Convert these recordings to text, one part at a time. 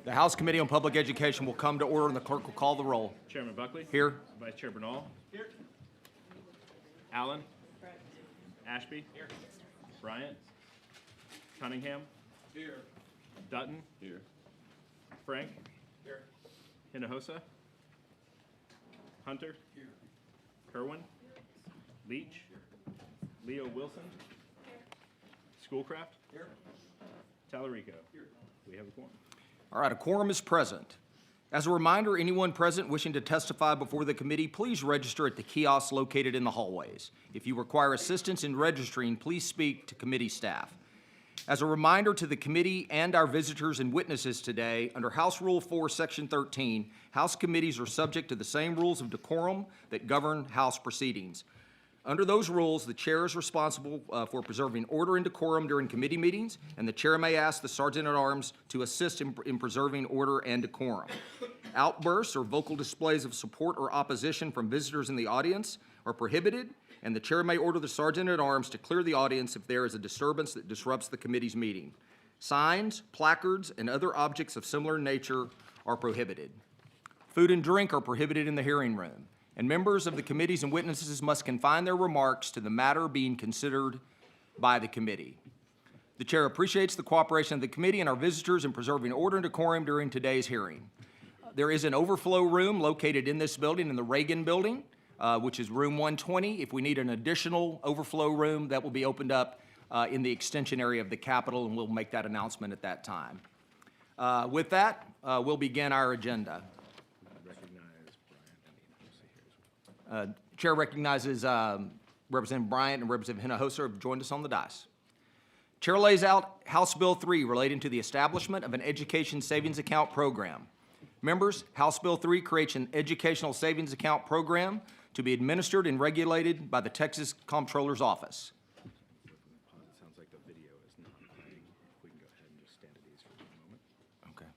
The House Committee on Public Education will come to order and the clerk will call the roll. Chairman Buckley. Here. Vice Chair Bernal. Here. Allen. Ashby. Here. Bryant. Cunningham. Here. Dutton. Here. Frank. Here. Hinojosa. Hunter. Here. Kerwin. Leach. Here. Leo Wilson. Here. Schoolcraft. Here. Tallarico. Here. We have a quorum. All right, a quorum is present. As a reminder, anyone present wishing to testify before the committee, please register at the kiosks located in the hallways. If you require assistance in registering, please speak to committee staff. As a reminder to the committee and our visitors and witnesses today, under House Rule 4, Section 13, House committees are subject to the same rules of decorum that govern House proceedings. Under those rules, the chair is responsible for preserving order and decorum during committee meetings, and the chair may ask the Sergeant-at-Arms to assist in preserving order and decorum. Outbursts or vocal displays of support or opposition from visitors in the audience are prohibited, and the chair may order the Sergeant-at-Arms to clear the audience if there is a disturbance that disrupts the committee's meeting. Signs, placards, and other objects of similar nature are prohibited. Food and drink are prohibited in the hearing room, and members of the committees and witnesses must confine their remarks to the matter being considered by the committee. The chair appreciates the cooperation of the committee and our visitors in preserving order and decorum during today's hearing. There is an overflow room located in this building, in the Reagan building, which is room 120. If we need an additional overflow room, that will be opened up in the extension area of the Capitol, and we'll make that announcement at that time. With that, we'll begin our agenda. Chair recognizes Representative Bryant and Representative Hinojosa have joined us on the dais. Chair lays out House Bill 3 relating to the establishment of an education savings account program. Members, House Bill 3 creates an educational savings account program to be administered and regulated by the Texas Comptroller's Office. It sounds like the video is not playing. If we can go ahead and just stand at ease for a moment. Okay.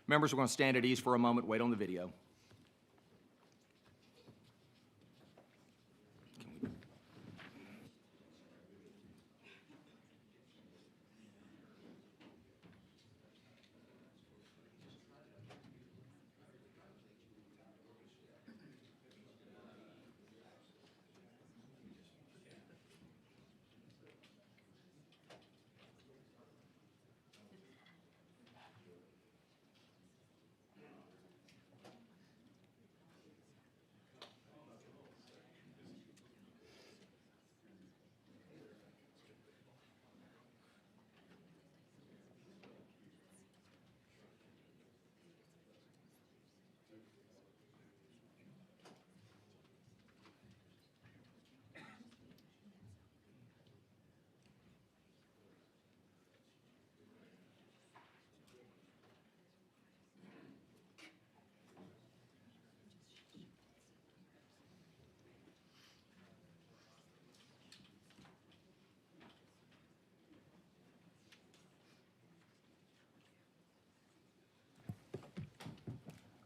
Members, we're going to stand at ease for a moment, wait on the video.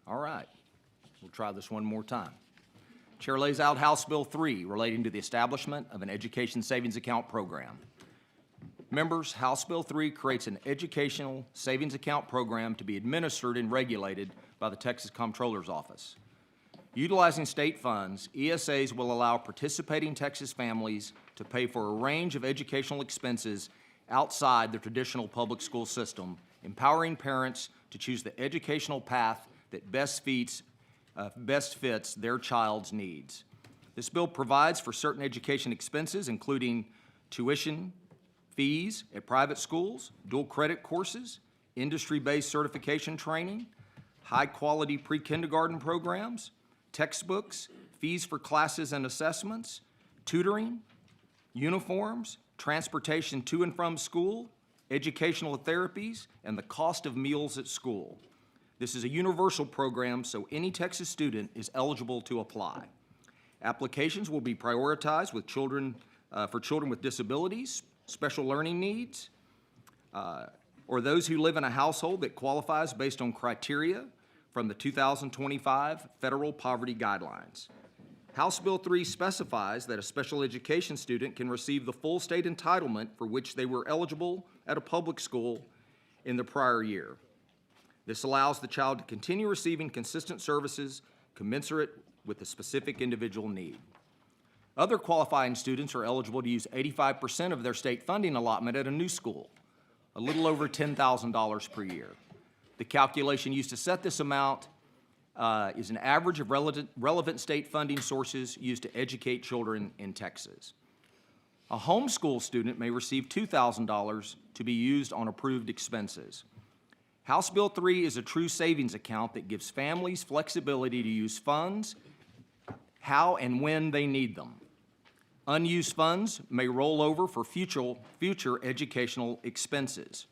All right, we'll try this one more time. Chair lays out House Bill 3 relating to the establishment of an education savings account program. Members, House Bill 3 creates an educational savings account program to be administered and regulated by the Texas Comptroller's Office. Utilizing state funds, ESAs will allow participating Texas families to pay for a range of educational expenses outside the traditional public school system, empowering parents to choose the educational path that best fits their child's needs. This bill provides for certain education expenses, including tuition fees at private schools, dual credit courses, industry-based certification training, high-quality pre-kindergarten programs, textbooks, fees for classes and assessments, tutoring, uniforms, transportation to and from school, educational therapies, and the cost of meals at school. This is a universal program, so any Texas student is eligible to apply. Applications will be prioritized with for children with disabilities, special learning needs, or those who live in a household that qualifies based on criteria from the 2025 Federal Poverty Guidelines. House Bill 3 specifies that a special education student can receive the full state entitlement for which they were eligible at a public school in the prior year. This allows the child to continue receiving consistent services commensurate with the specific individual need. Other qualifying students are eligible to use 85% of their state funding allotment at a new school, a little over $10,000 per year. The calculation used to set this amount is an average of relevant state funding sources used to educate children in Texas. A homeschool student may receive $2,000 to be used on approved expenses. House Bill 3 is a true savings account that gives families flexibility to use funds how and when they need them. Unused funds may roll over for future educational expenses.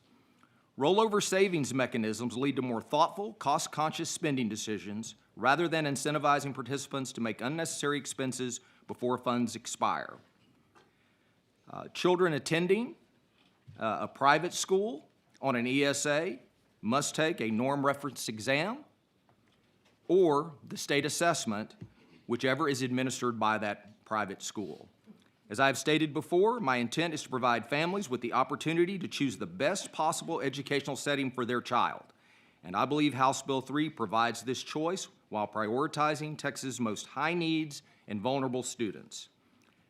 Rollover savings mechanisms lead to more thoughtful, cost-conscious spending decisions rather than incentivizing participants to make unnecessary expenses before funds expire. Children attending a private school on an ESA must take a norm reference exam or the state assessment, whichever is administered by that private school. As I've stated before, my intent is to provide families with the opportunity to choose the best possible educational setting for their child. And I believe House Bill 3 provides this choice while prioritizing Texas' most high needs and vulnerable students.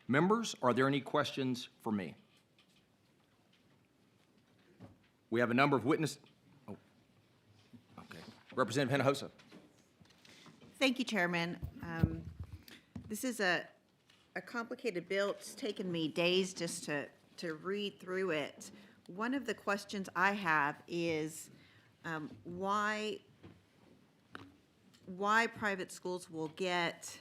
Members, are there any questions for me? We have a number of witnesses. Oh, okay. Representative Hinojosa. Thank you, Chairman. This is a complicated bill. It's taken me days just to read through it. One of the questions I have is why private schools will get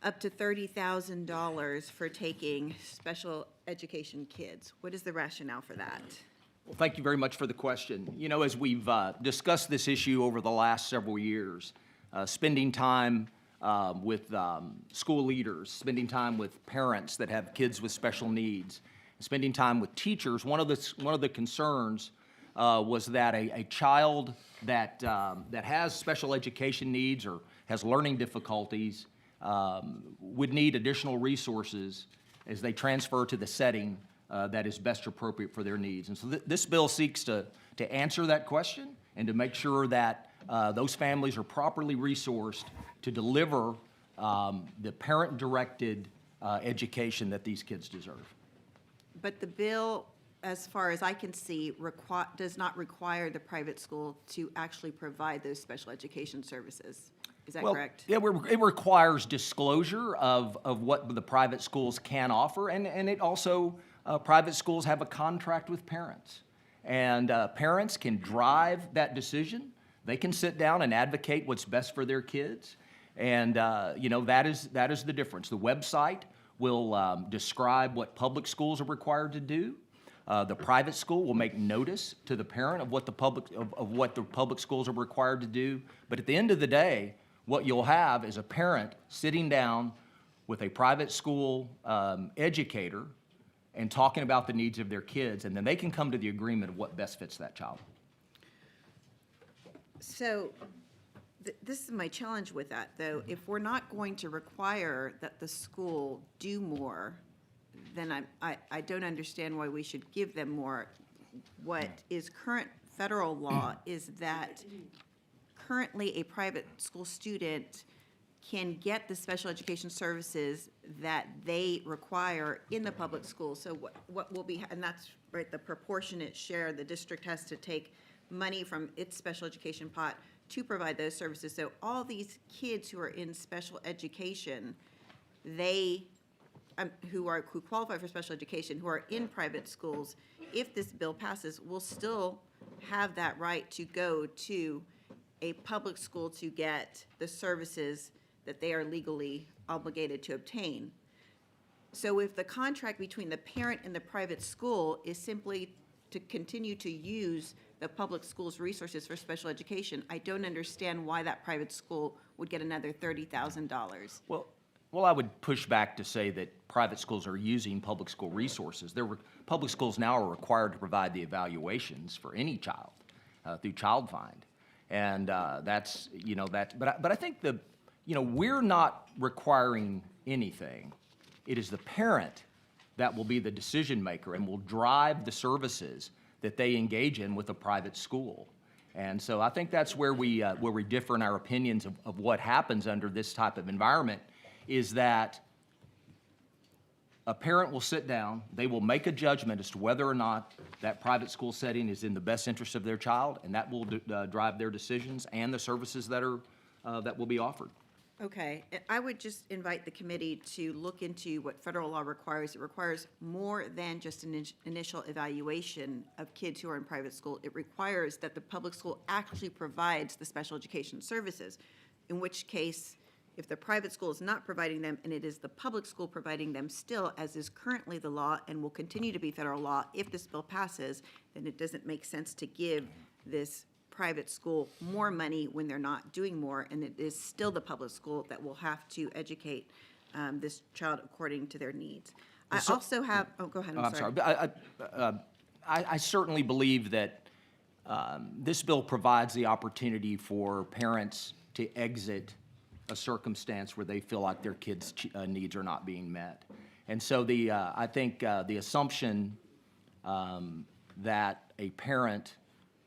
up to $30,000 for taking special education kids. What is the rationale for that? Well, thank you very much for the question. You know, as we've discussed this issue over the last several years, spending time with school leaders, spending time with parents that have kids with special needs, spending time with teachers, one of the concerns was that a child that has special education needs or has learning difficulties would need additional resources as they transfer to the setting that is best appropriate for their needs. And so this bill seeks to answer that question and to make sure that those families are properly resourced to deliver the parent-directed education that these kids deserve. But the bill, as far as I can see, does not require the private school to actually provide those special education services. Is that correct? Yeah, it requires disclosure of what the private schools can offer, and it also, private schools have a contract with parents. And parents can drive that decision. They can sit down and advocate what's best for their kids. And, you know, that is the difference. The website will describe what public schools are required to do. The private school will make notice to the parent of what the public schools are required to do. But at the end of the day, what you'll have is a parent sitting down with a private school educator and talking about the needs of their kids, and then they can come to the agreement of what best fits that child. So this is my challenge with that, though. If we're not going to require that the school do more, then I don't understand why we should give them more. What is current federal law is that currently a private school student can get the special education services that they require in the public school. So what will be, and that's right, the proportionate share, the district has to take money from its special education pot to provide those services. So all these kids who are in special education, they, who qualify for special education, who are in private schools, if this bill passes, will still have that right to go to a public school to get the services that they are legally obligated to obtain. So if the contract between the parent and the private school is simply to continue to use the public school's resources for special education, I don't understand why that private school would get another $30,000. Well, I would push back to say that private schools are using public school resources. Public schools now are required to provide the evaluations for any child through Child Find. And that's, you know, but I think we're not requiring anything. It is the parent that will be the decision maker and will drive the services that they engage in with a private school. And so I think that's where we differ in our opinions of what happens under this type of environment, is that a parent will sit down, they will make a judgment as to whether or not that private school setting is in the best interest of their child, and that will drive their decisions and the services that will be offered. Okay, I would just invite the committee to look into what federal law requires. It requires more than just an initial evaluation of kids who are in private school. It requires that the public school actually provides the special education services, in which case, if the private school is not providing them, and it is the public school providing them still, as is currently the law and will continue to be federal law if this bill passes, then it doesn't make sense to give this private school more money when they're not doing more, and it is still the public school that will have to educate this child according to their needs. I also have, oh, go ahead, I'm sorry. But I certainly believe that this bill provides the opportunity for parents to exit a circumstance where they feel like their kids' needs are not being met. And so I think the assumption that a parent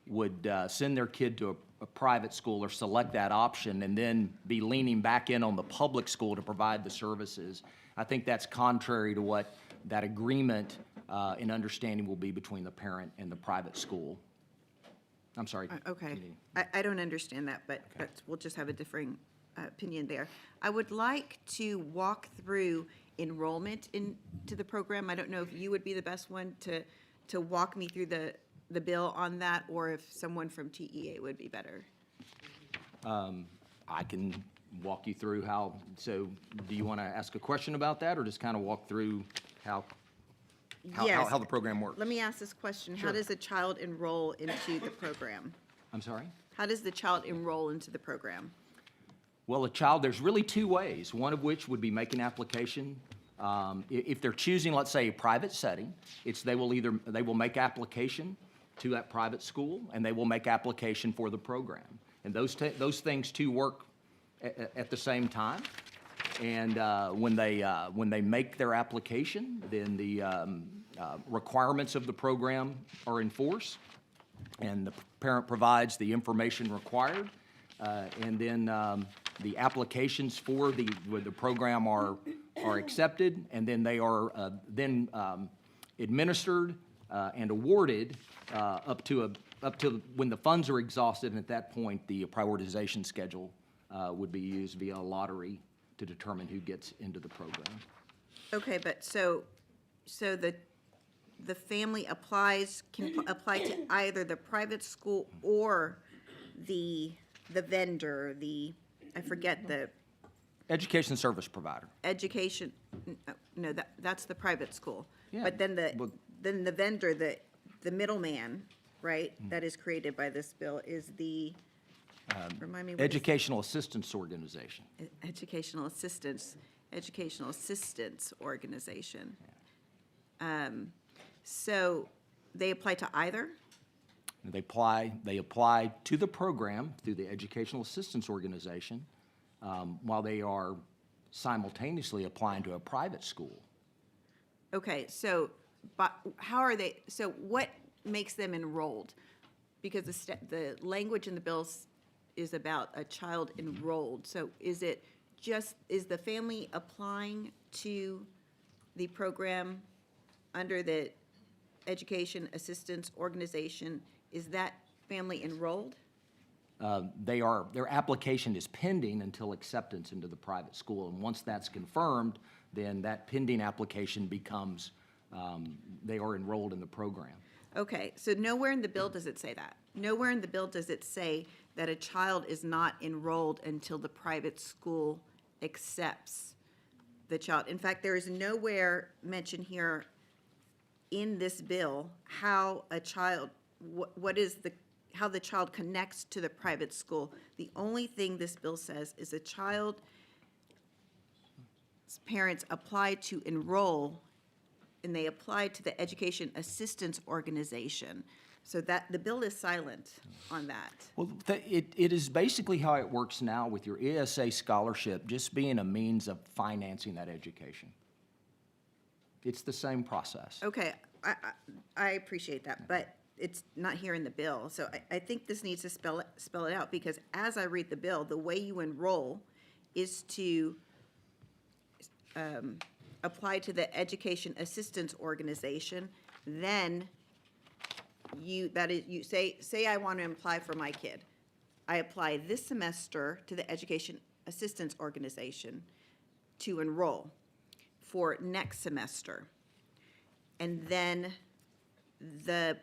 would send their kid to a private school or select that option and then be leaning back in on the public school to provide the services, I think that's contrary to what that agreement and understanding will be between the parent and the private school. I'm sorry. Okay, I don't understand that, but we'll just have a differing opinion there. I would like to walk through enrollment into the program. I don't know if you would be the best one to walk me through the bill on that, or if someone from TEA would be better. I can walk you through how, so do you want to ask a question about that, or just kind of walk through how Yes. the program works? Let me ask this question. How Sure. does a child enroll into the program? I'm sorry? How does the child enroll into the program? Well, there's really two ways, one of which would be make an application. If they're choosing, let's say, a private setting, they will make application to that private school, and they will make application for the program. And those things two work at the same time. And when they make their application, then the requirements of the program are enforced, and the parent provides the information required, and then the applications for the program are accepted, and then they are administered and awarded up to when the funds are exhausted, and at that point, the prioritization schedule would be used via a lottery to determine who gets into the program. Okay, but so the family can apply to either the private school or the vendor, I forget the Education service provider. education, no, that's the private school. Yeah, But then well- the vendor, the middleman, right, that is created by this bill is the, remind me. what is- Educational assistance organization. Educational assistance organization. So they apply to either? They apply to the program through the Educational Assistance Organization while they are simultaneously applying to a private school. Okay, so, but how are they, so what makes them enrolled? Because the language in the bills is about a child enrolled. So is the family applying to the program under the Education Assistance Organization? Is that family enrolled? Their application is pending until acceptance into the private school, and once that's confirmed, then that pending application becomes, they are enrolled in the program. Okay, so nowhere in the bill does it say that. Nowhere in the bill does it say that a child is not enrolled until the private school accepts the child. In fact, there is nowhere mentioned here in this bill how a child, how the child connects to the private school. The only thing this bill says is a child's parents apply to enroll, and they apply to the Education Assistance Organization. So that, the bill is silent on that. Well, it is basically how it works now with your ESA scholarship, just being a means of financing that education. It's the same process. Okay, I appreciate that, but it's not here in the bill. So I think this needs to spell it out, because as I read the bill, the way you enroll is to apply to the Education Assistance Organization. Then you say I want to apply for my kid. I apply this semester to the Education Assistance Organization to enroll for next semester. And then the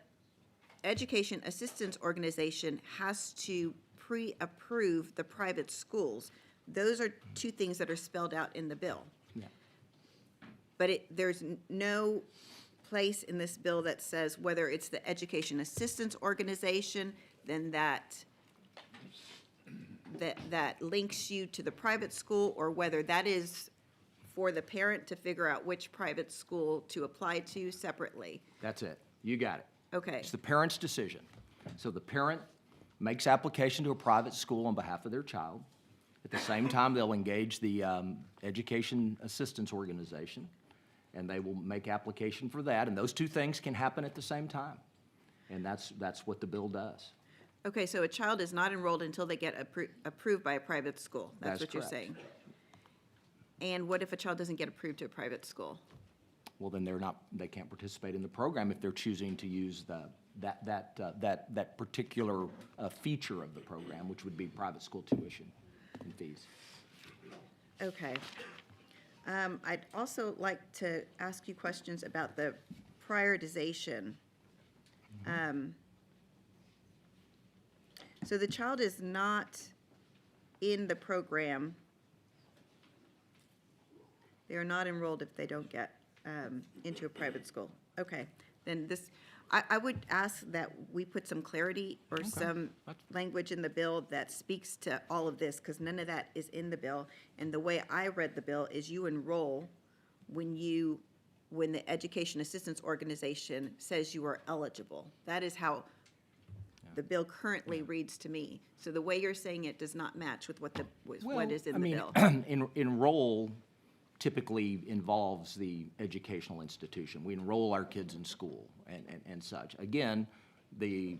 Education Assistance Organization has to pre-approve the private schools. Those are two things that are spelled out in the bill. Yeah. But there's no place in this bill that says whether it's the Education Assistance Organization, then that links you to the private school, or whether that is for the parent to figure out which private school to apply to separately. That's it. You got it. Okay. It's the parent's decision. So the parent makes application to a private school on behalf of their child. At the same time, they'll engage the Education Assistance Organization, and they will make application for that. And those two things can happen at the same time. And that's what the bill does. Okay, so a child is not enrolled until they get approved by a private school. That's That's what you're correct. saying. And what if a child doesn't get approved to a private school? Well, then they can't participate in the program if they're choosing to use that particular feature of the program, which would be private school tuition and fees. Okay. I'd also like to ask you questions about the prioritization. So the child is not in the program. They are not enrolled if they don't get into a private school. Okay, then I would ask that we put some clarity or some language in the bill that speaks to all of this, because none of that is in the bill. And the way I read the bill is you enroll when the Education Assistance Organization says you are eligible. That is how the bill currently reads to me. So the way you're saying it does not match with what is in the bill. Enroll typically involves the educational institution. We enroll our kids in school and such. Again, the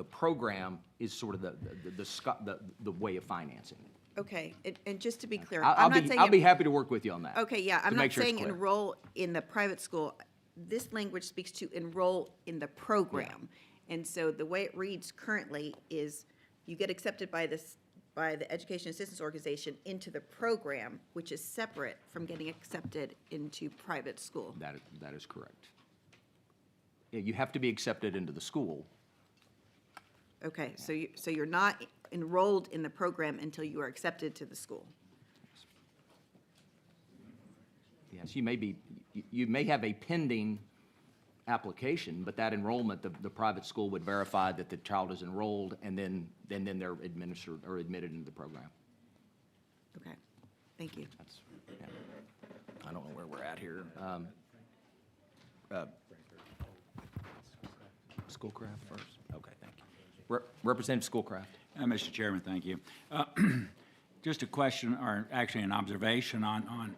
program is sort of the way of financing it. Okay, and just to be clear, I'll I'm not saying. I'll be happy to work with you on that. Okay, yeah, I'm to not make sure it's saying clear. enroll in the private school. This language speaks to enroll in the program. And so the way it reads currently is you get accepted by the Education Assistance Organization into the program, which is separate from getting accepted into private school. That is correct. Yeah, you have to be accepted into the school. Okay, so you're not enrolled in the program until you are accepted to the school. Yes, you may have a pending application, but that enrollment, the private school would verify that the child is enrolled, and then they're administered or admitted into the program. Okay, thank you. That's, yeah. I don't know where we're at here. Schoolcraft first? Okay, thank you. Representative Schoolcraft. Mr. Chairman, thank you. Just a question, or actually an observation on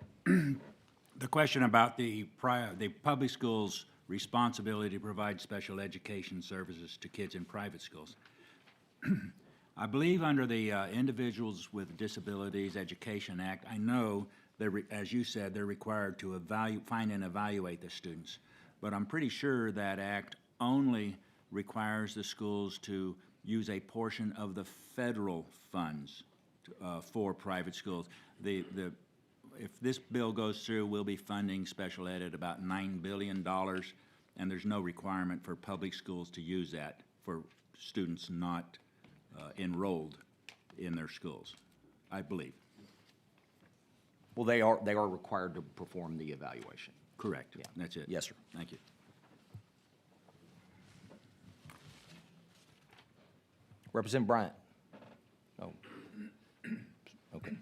the question about the public schools' responsibility to provide special education services to kids in private schools. I believe under the Individuals with Disabilities Education Act, I know, as you said, they're required to find and evaluate the students. But I'm pretty sure that act only requires the schools to use a portion of the federal funds for private schools. If this bill goes through, we'll be funding special ed at about $9 billion, and there's no requirement for public schools to use that for students not enrolled in their schools, I believe. Well, they are required to perform the evaluation. Correct. Yeah. That's it. Yes, sir. Thank you. Representative Bryant. Oh. Okay.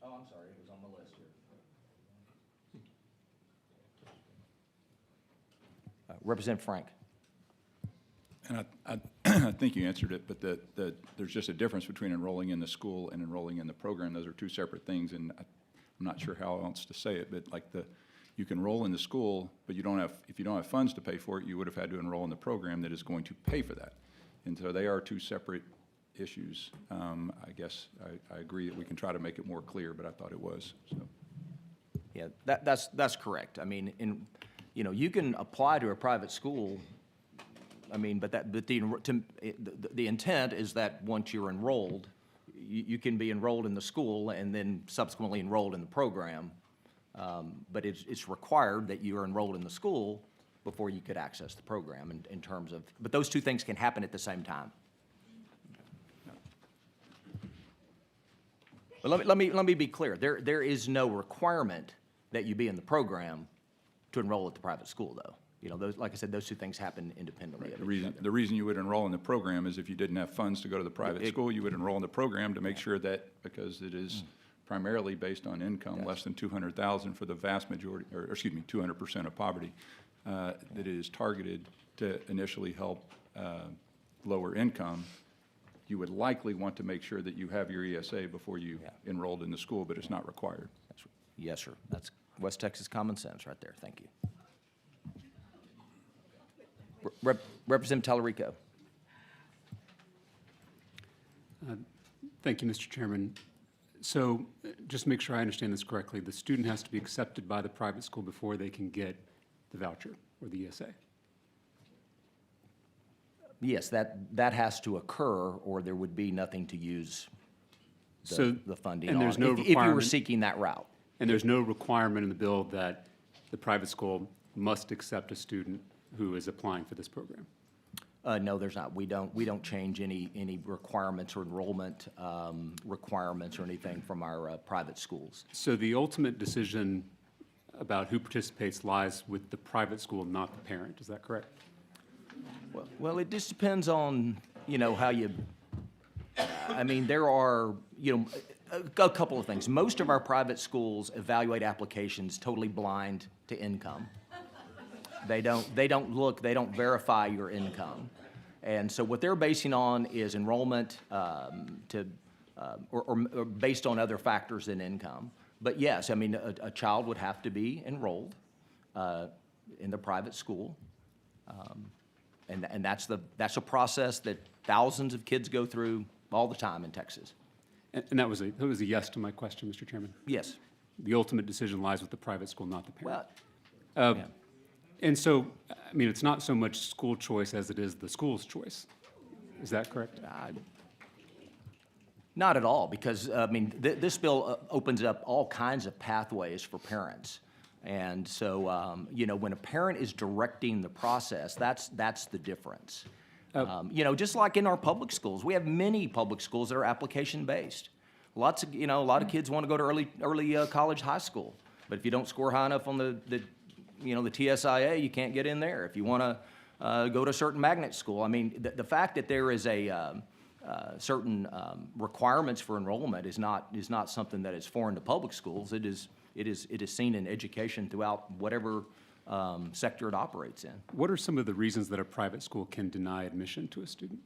Oh, I'm sorry, it was on the list here. Representative Frank. And I think you answered it, but there's just a difference between enrolling in the school and enrolling in the program. Those are two separate things, and I'm not sure how else to say it, but like you can enroll in the school, but you don't have, if you don't have funds to pay for it, you would have had to enroll in the program that is going to pay for that. And so they are two separate issues. I guess I agree that we can try to make it more clear, but I thought it was, so. Yeah, that's correct. I mean, you can apply to a private school, I mean, but the intent is that once you're enrolled, you can be enrolled in the school and then subsequently enrolled in the program. But it's required that you are enrolled in the school before you could access the program in terms of, but those two things can happen at the same time. But let me be clear. There is no requirement that you be in the program to enroll at the private school, though. Those, like I said, those two things happen independently of each other. The reason you would enroll in the program is if you didn't have funds to go to the private school, you would enroll in the program to make sure that, because it is primarily based on income, less than 200,000 for the vast majority, or excuse me, 200% of poverty, that it is targeted to initially help lower income. You would likely want to make sure that you have your ESA before you enrolled in the school, but it's not required. Yes, sir. That's West Texas common sense right there. Thank you. Representative Tallarico. Thank you, Mr. Chairman. So just to make sure I understand this correctly, the student has to be accepted by the private school before they can get the voucher or the ESA? Yes, that has to occur, or there would be nothing to use the funding and on, there's no if you were requirement- seeking that route. And there's no requirement in the bill that the private school must accept a student who is applying for this program? No, there's not. We don't change any requirements or enrollment requirements or anything from our private schools. So the ultimate decision about who participates lies with the private school, not the parent, is that correct? Well, it just depends on, how you, I mean, there are, a couple of things. Most of our private schools evaluate applications totally blind to income. They don't verify your income. And so what they're basing on is enrollment or based on other factors than income. But yes, I mean, a child would have to be enrolled in the private school. And that's a process that thousands of kids go through all the time in Texas. And that was a yes to my question, Mr. Chairman. Yes. The ultimate decision lies with the private school, not the parent. Well, yeah. And so, I mean, it's not so much school choice as it is the school's choice. Is that correct? Not at all, because, I mean, this bill opens up all kinds of pathways for parents. And so, when a parent is directing the process, that's the difference. Just like in our public schools, we have many public schools that are application-based. A lot of kids want to go to early college, high school. But if you don't score high enough on the TSIA, you can't get in there. If you want to go to a certain magnet school, I mean, the fact that there is a certain requirements for enrollment is not something that is foreign to public schools. It is seen in education throughout whatever sector it operates in. What are some of the reasons that a private school can deny admission to a student?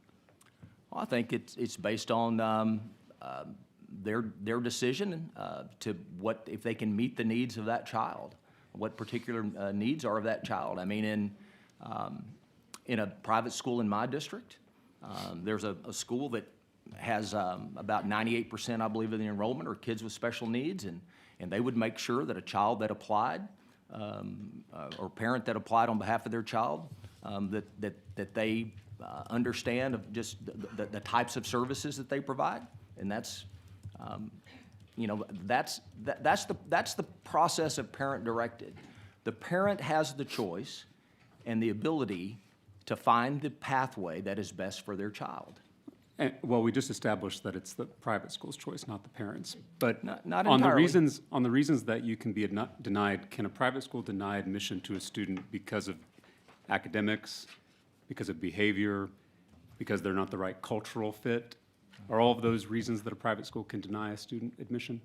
Well, I think it's based on their decision to what, if they can meet the needs of that child, what particular needs are of that child. I mean, in a private school in my district, there's a school that has about 98%, I believe, of the enrollment are kids with special needs, and they would make sure that a child that applied or parent that applied on behalf of their child, that they understand of just the types of services that they provide, and that's the process of parent-directed. The parent has the choice and the ability to find the pathway that is best for their child. Well, we just established that it's the private school's choice, not the parents'. But Not on the entirely. on the reasons that you can be denied, can a private school deny admission to a student because of academics, because of behavior, because they're not the right cultural fit? Are all of those reasons that a private school can deny a student admission?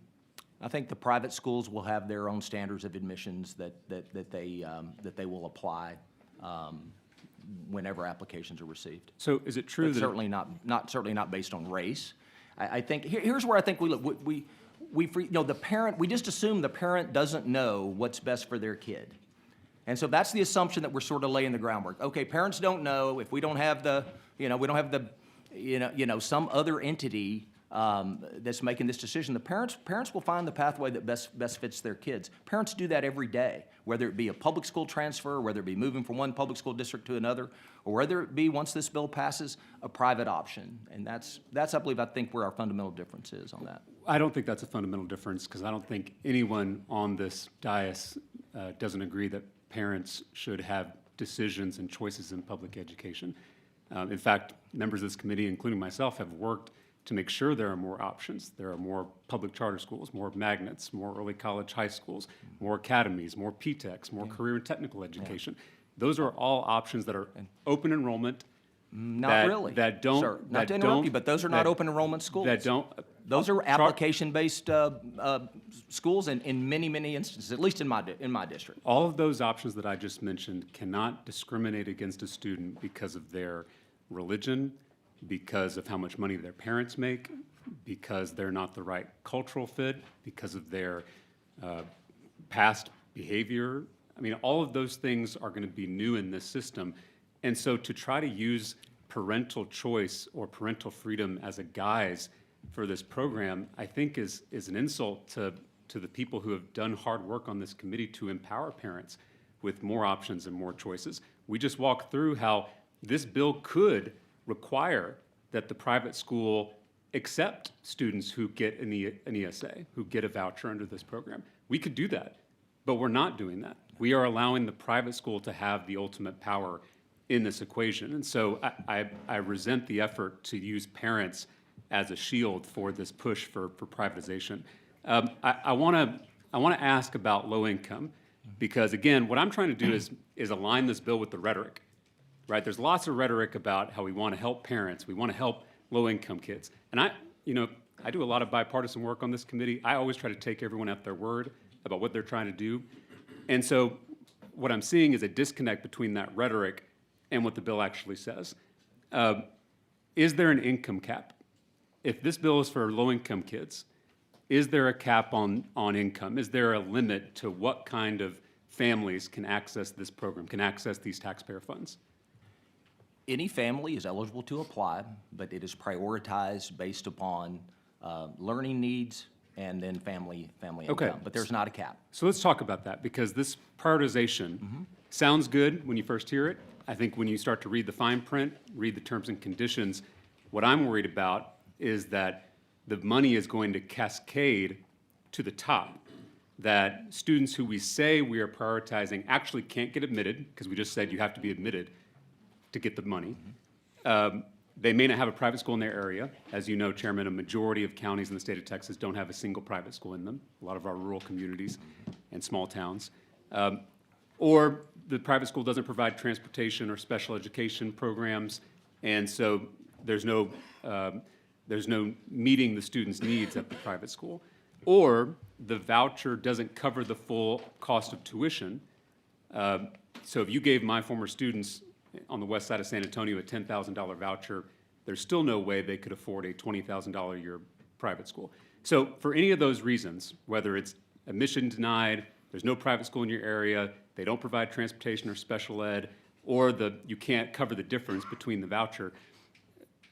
I think the private schools will have their own standards of admissions that they will apply whenever applications are received. So is it true But that? certainly not based on race. I think, here's where I think we look. the parent, we just assume the parent doesn't know what's best for their kid. And so that's the assumption that we're sort of laying the groundwork. Okay, parents don't know. If we don't have some other entity that's making this decision, the parents will find the pathway that best fits their kids. Parents do that every day, whether it be a public school transfer, whether it be moving from one public school district to another, or whether it be, once this bill passes, a private option. And that's I think, where our fundamental difference is on that. I don't think that's a fundamental difference, because I don't think anyone on this dais doesn't agree that parents should have decisions and choices in public education. In fact, members of this committee, including myself, have worked to make sure there are more options. There are more public charter schools, more magnets, more early college high schools, more academies, more PTECs, more career and technical education. Those are all options that are open enrollment. Not really, That don't. sir. Not that to interrupt don't- you, but those are not that- open enrollment schools. That don't. Those are application-based schools in many instances, at least in my district. All of those options that I just mentioned cannot discriminate against a student because of their religion, because of how much money their parents make, because they're not the right cultural fit, because of their past behavior. I mean, all of those things are going to be new in this system. And so to try to use parental choice or parental freedom as a guise for this program, I think is an insult to the people who have done hard work on this committee to empower parents with more options and more choices. We just walked through how this bill could require that the private school accept students who get an ESA, who get a voucher under this program. We could do that, but we're not doing that. We are allowing the private school to have the ultimate power in this equation. And so I resent the effort to use parents as a shield for this push for privatization. I want to ask about low income, because again, what I'm trying to do is align this bill with the rhetoric, right? There's lots of rhetoric about how we want to help parents, we want to help low income kids. And I do a lot of bipartisan work on this committee. I always try to take everyone at their word about what they're trying to do. And so what I'm seeing is a disconnect between that rhetoric and what the bill actually says. Is there an income cap? If this bill is for low-income kids, is there a cap on income? Is there a limit to what kind of families can access this program, can access these taxpayer funds? Any family is eligible to apply, but it is prioritized based upon learning needs and then family income. Okay. But there's not a cap. So let's talk about that, because this prioritization sounds good when you first hear it. I think when you start to read the fine print, read the terms and conditions, what I'm worried about is that the money is going to cascade to the top, that students who we say we are prioritizing actually can't get admitted, because we just said you have to be admitted to get the money. They may not have a private school in their area. As you know, Chairman, a majority of counties in the state of Texas don't have a single private school in them, a lot of our rural communities and small towns. Or the private school doesn't provide transportation or special education programs, and so there's no meeting the students' needs at the private school. Or the voucher doesn't cover the full cost of tuition. So if you gave my former students on the west side of San Antonio a $10,000 voucher, there's still no way they could afford a $20,000 a year private school. So for any of those reasons, whether it's admission denied, there's no private school in your area, they don't provide transportation or special ed, or you can't cover the difference between the voucher,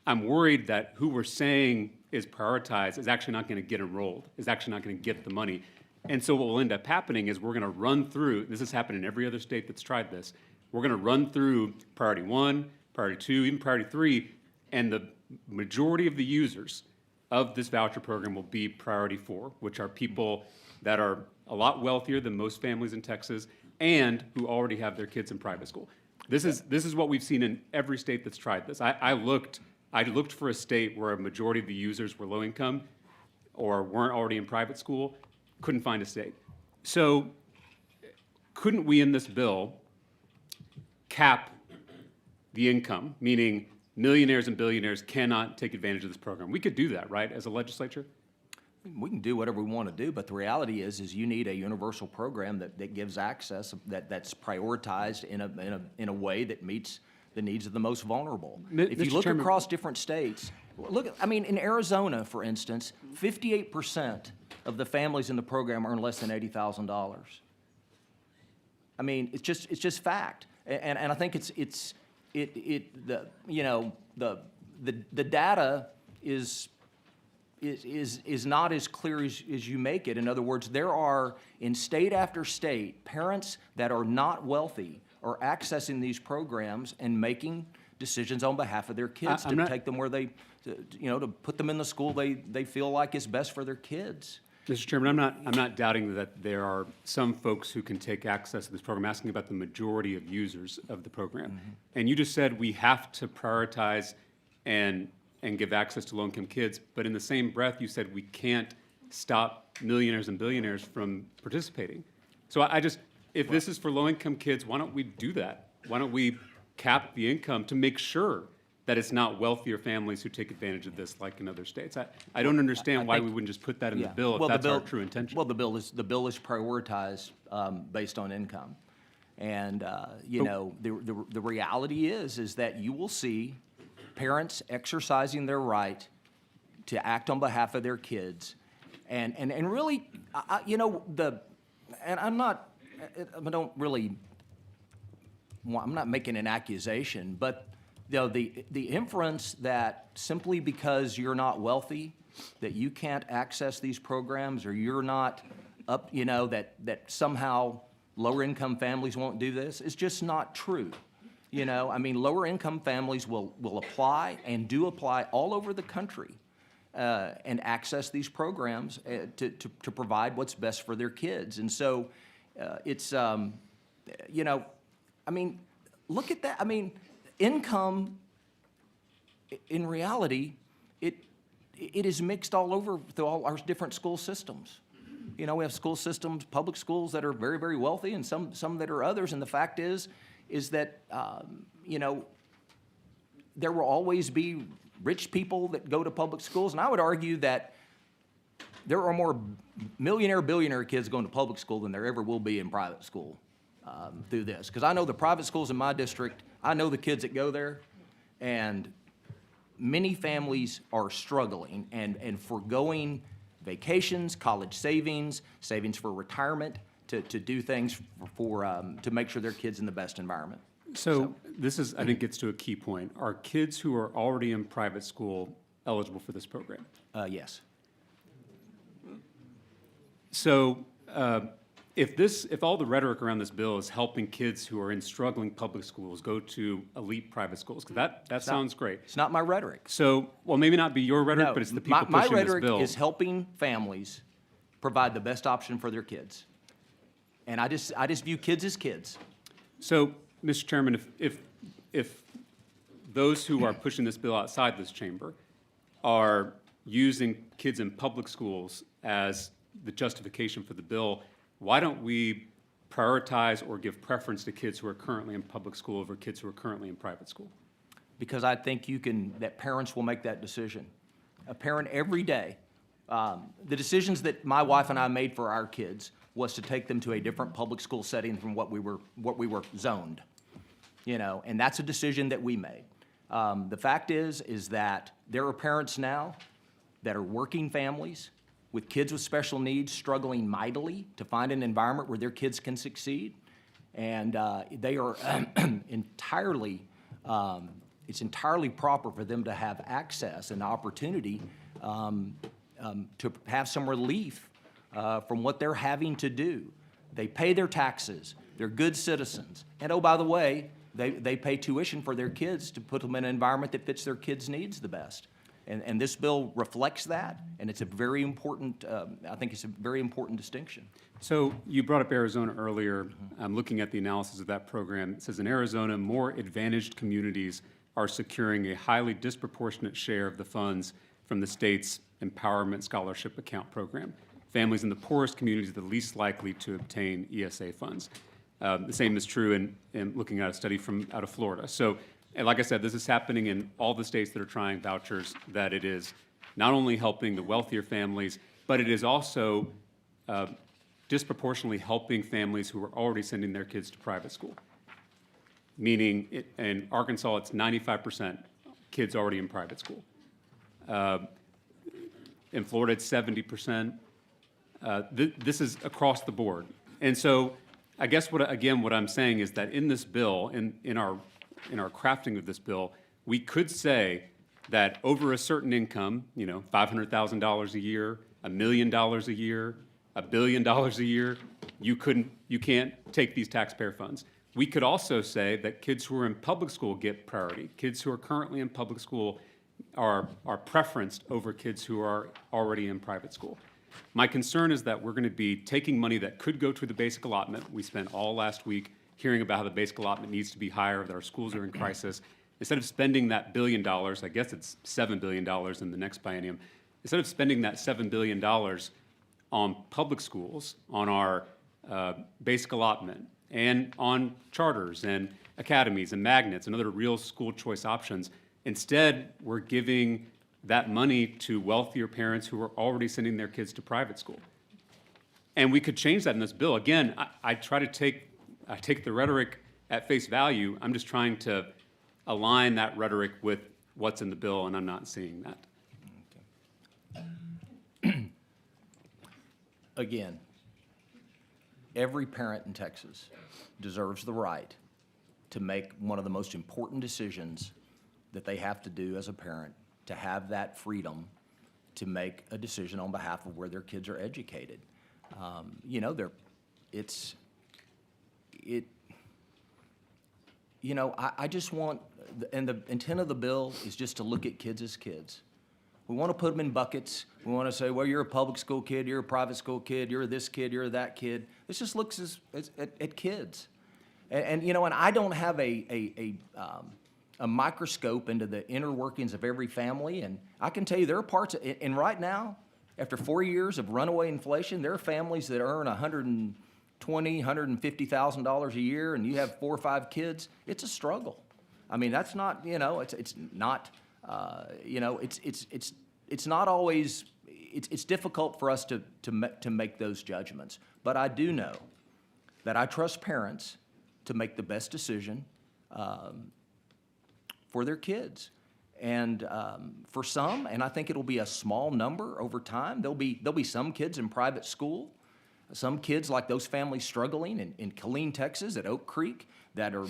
I'm worried that who we're saying is prioritized is actually not going to get enrolled, is actually not going to get the money. And so what will end up happening is we're going to run through, this has happened in every other state that's tried this, we're going to run through priority 1, priority 2, even priority 3, and the majority of the users of this voucher program will be priority 4, which are people that are a lot wealthier than most families in Texas and who already have their kids in private school. This is what we've seen in every state that's tried this. I looked for a state where a majority of the users were low income or weren't already in private school, couldn't find a state. So couldn't we in this bill cap the income, meaning millionaires and billionaires cannot take advantage of this program? We could do that, right, as a legislature? We can do whatever we want to do, but the reality is you need a universal program that gives access, that's prioritized in a way that meets the needs of the most vulnerable. If you Mr. look Chairman, across different states, in Arizona, for instance, 58% of the families in the program earn less than $80,000. I mean, it's just fact. And I think the data is not as clear as you make it. In other words, there are, in state after state, parents that are not wealthy are accessing these programs and making decisions on behalf of their kids to take them where they, to put them in the school they feel like is best for their kids. Mr. Chairman, I'm not doubting that there are some folks who can take access to this program, asking about the majority of users of the program. Mm-hmm. And you just said we have to prioritize and give access to low-income kids, but in the same breath, you said we can't stop millionaires and billionaires from participating. So if this is for low-income kids, why don't we do that? Why don't we cap the income to make sure that it's not wealthier families who take advantage of this like in other states? I don't understand why we wouldn't just put that in the bill if that's our true intention. Well, the bill is prioritized based on income. And, the reality is that you will see parents exercising their right to act on behalf of their kids. And really, I'm not making an accusation, but the inference that simply because you're not wealthy, that you can't access these programs, or you're not up, that somehow lower income families won't do this is just not true. Lower income families will apply and do apply all over the country and access these programs to provide what's best for their kids. And so look at that. Income, in reality, it is mixed all over through all our different school systems. We have school systems, public schools that are very, very wealthy, and some that are others. And the fact is that there will always be rich people that go to public schools, and I would argue that there are more billionaire kids going to public school than there ever will be in private school through this. Because I know the private schools in my district, I know the kids that go there, and many families are struggling and foregoing vacations, college savings for retirement to do things to make sure their kids in the best environment. So this is, I think, gets to a key point. Are kids who are already in private school eligible for this program? Yes. So if all the rhetoric around this bill is helping kids who are in struggling public schools go to elite private schools, because that sounds great. It's not my rhetoric. So, well, maybe not be your rhetoric, No, but it's the people my pushing this bill. rhetoric is helping families provide the best option for their kids. And I just view kids as kids. So, Mr. Chairman, if those who are pushing this bill outside this chamber are using kids in public schools as the justification for the bill, why don't we prioritize or give preference to kids who are currently in public school over kids who are currently in private school? Because I think that parents will make that decision. A parent every day, the decisions that my wife and I made for our kids was to take them to a different public school setting from what we were zoned, and that's a decision that we made. The fact is that there are parents now that are working families with kids with special needs struggling mightily to find an environment where their kids can succeed, and they are it's entirely proper for them to have access and opportunity to have some relief from what they're having to do. They pay their taxes, they're good citizens, and oh, by the way, they pay tuition for their kids to put them in an environment that fits their kids' needs the best. And this bill reflects that, and it's a very important, I think it's a very important distinction. So you brought up Arizona earlier. I'm looking at the analysis of that program. It says in Arizona, more advantaged communities are securing a highly disproportionate share of the funds from the state's Empowerment Scholarship Account program. Families in the poorest communities are the least likely to obtain ESA funds. The same is true in looking at a study from out of Florida. So, and like I said, this is happening in all the states that are trying vouchers, that it is not only helping the wealthier families, but it is also disproportionately helping families who are already sending their kids to private school. Meaning, in Arkansas, it's 95% kids already in private school. In Florida, it's 70%. This is across the board. And so I guess what I'm saying is that in this bill, in our crafting of this bill, we could say that over a certain income, $500,000 a year, $1 million a year, $1 billion a year, you can't take these taxpayer funds. We could also say that kids who are in public school get priority. Kids who are currently in public school are preferenced over kids who are already in private school. My concern is that we're going to be taking money that could go to the basic allotment. We spent all last week hearing about how the basic allotment needs to be higher, that our schools are in crisis. Instead of spending that $1 billion, I guess it's $7 billion in the next biennium, instead of spending that $7 billion on public schools, on our basic allotment, and on charters and academies and magnets and other real school choice options, instead we're giving that money to wealthier parents who are already sending their kids to private school. And we could change that in this bill. Again, I take the rhetoric at face value. I'm just trying to align that rhetoric with what's in the bill, and I'm not seeing that. Again, every parent in Texas deserves the right to make one of the most important decisions that they have to do as a parent, to have that freedom to make a decision on behalf of where their kids are educated. I just want, and the intent of the bill is just to look at kids as kids. We want to put them in buckets. We want to say, well, you're a public school kid, you're a private school kid, you're this kid, you're that kid. This just looks at kids. And I don't have a microscope into the inner workings of every family. And I can tell you there are parts, and right now, after 4 years of runaway inflation, there are families that earn $120,000, $150,000 a year, and you have 4 or 5 kids. It's a struggle. I mean, that's not, it's not, it's not always, it's difficult for us to make those judgments. But I do know that I trust parents to make the best decision for their kids. And for some, and I think it'll be a small number over time, there'll be some kids in private school, some kids like those families struggling in Killeen, Texas, at Oak Creek, that are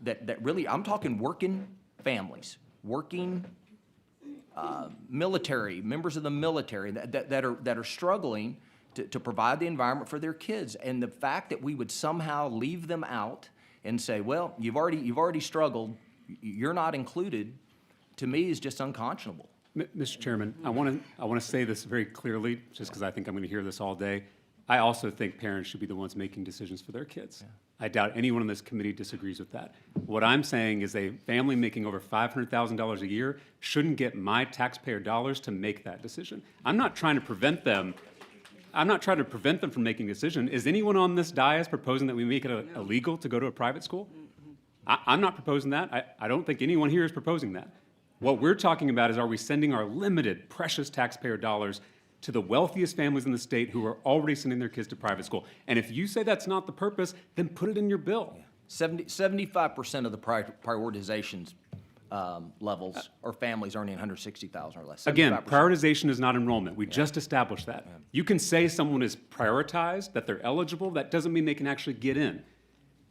that really, I'm talking working families, working military, members of the military that are struggling to provide the environment for their kids. And the fact that we would somehow leave them out and say, well, you've already struggled, you're not included, to me is just unconscionable. Mr. Chairman, I want to say this very clearly, just because I think I'm going to hear this all day. I also think parents should be the ones making decisions for their kids. Yeah. I doubt anyone on this committee disagrees with that. What I'm saying is a family making over $500,000 a year shouldn't get my taxpayer dollars to make that decision. I'm not trying to prevent them from making a decision. Is anyone on this dais proposing that we make it illegal to go to a private school? I'm not proposing that. I don't think anyone here is proposing that. What we're talking about is, are we sending our limited, precious taxpayer dollars to the wealthiest families in the state who are already sending their kids to private school? And if you say that's not the purpose, then put it in your bill. 75% of the prioritization levels are families earning $160,000 or less. 75%. Again, prioritization is not enrollment. We just established that. Yeah. You can say someone is prioritized, that they're eligible. That doesn't mean they can actually get in.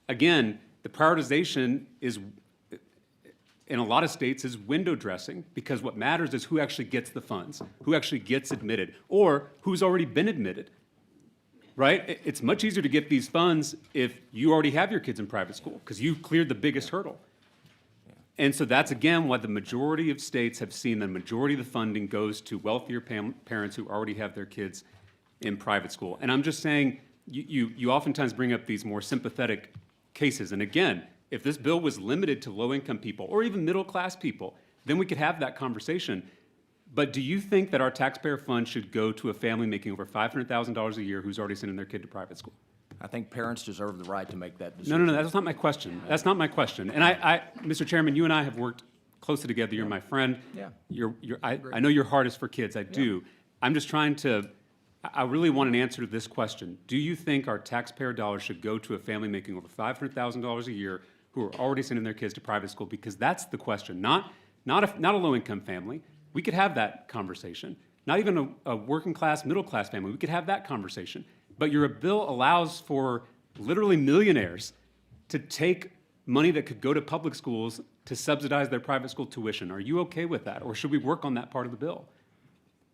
Again, the prioritization is, in a lot of states, is window dressing, because what matters is who actually gets the funds, who actually gets admitted, or who's already been admitted, right? It's much easier to get these funds if you already have your kids in private school, because you've cleared the biggest hurdle. And so that's, again, why the majority of states have seen the majority of the funding goes to wealthier parents who already have their kids in private school. And I'm just saying, you oftentimes bring up these more sympathetic cases. And again, if this bill was limited to low-income people or even middle-class people, then we could have that conversation. But do you think that our taxpayer funds should go to a family making over $500,000 a year who's already sending their kid to private school? I think parents deserve the right to make that decision. No, that's not my question. That's not my question. And Mr. Chairman, you and I have worked closely together. You're my friend. Yeah. I know your heart is for kids. I do. I'm just trying to, I really want an answer to this question. Do you think our taxpayer dollars should go to a family making over $500,000 a year who are already sending their kids to private school? Because that's the question, not a low-income family. We could have that conversation. not even a working class, middle class family. We could have that conversation. But your bill allows for literally millionaires to take money that could go to public schools to subsidize their private school tuition. Are you okay with that? Or should we work on that part of the bill?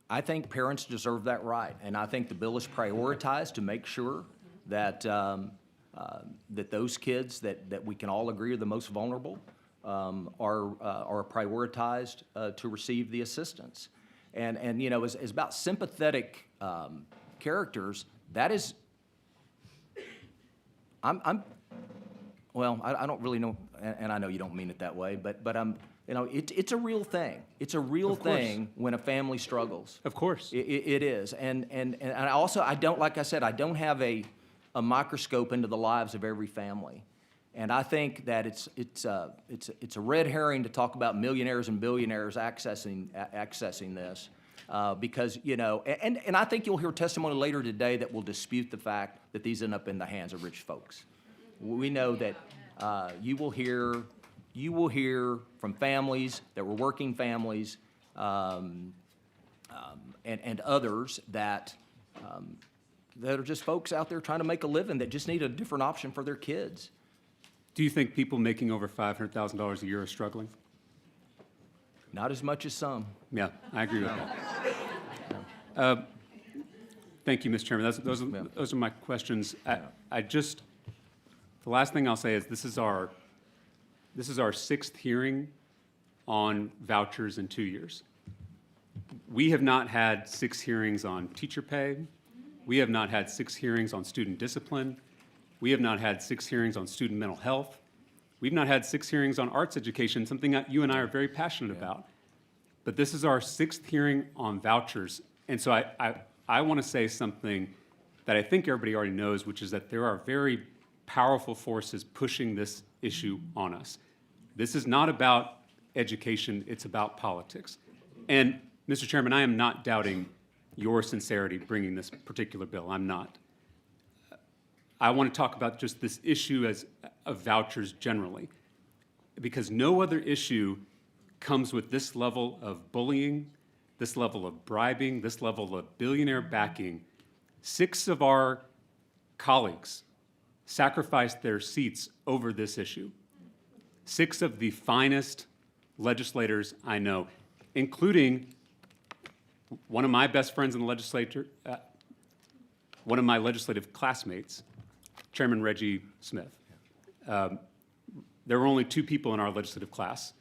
I think parents deserve that right, and I think the bill is prioritized to make sure that, that those kids that we can all agree are the most vulnerable are prioritized to receive the assistance. And you know, as about sympathetic characters, that is, well, I don't really know, and I know you don't mean it that way, but you know, it's a real thing. It's a real thing when a family struggles. Of course. It is, and I also, I don't, like I said, I don't have a microscope into the lives of every family. And I think that it's a red herring to talk about millionaires and billionaires accessing this, because, you know, and I think you'll hear testimony later today that will dispute the fact that these end up in the hands of rich folks. We know that you will hear from families that were working families and others that are just folks out there trying to make a living that just need a different option for their kids. Do you think people making over $500,000 a year are struggling? Not as much as some. Yeah, I agree with that. Thank you, Mr. Chairman. Those are my questions. The last thing I'll say is this is our 6th hearing on vouchers in 2 years. We have not had 6 hearings on teacher pay. We have not had 6 hearings on student discipline. We have not had 6 hearings on student mental health. We've not had 6 hearings on arts education, something that you and I are very passionate about. But this is our 6th hearing on vouchers. And so I want to say something that I think everybody already knows, which is that there are very powerful forces pushing this issue on us. This is not about education, it's about politics. And Mr. Chairman, I am not doubting your sincerity bringing this particular bill. I'm not. I want to talk about just this issue of vouchers generally, because no other issue comes with this level of bullying, this level of bribing, this level of billionaire backing. 6 of our colleagues sacrificed their seats over this issue. 6 of the finest legislators I know, including one of my best friends in the legislature, one of my legislative classmates, Chairman Reggie Smith. There were only 2 people in our legislative class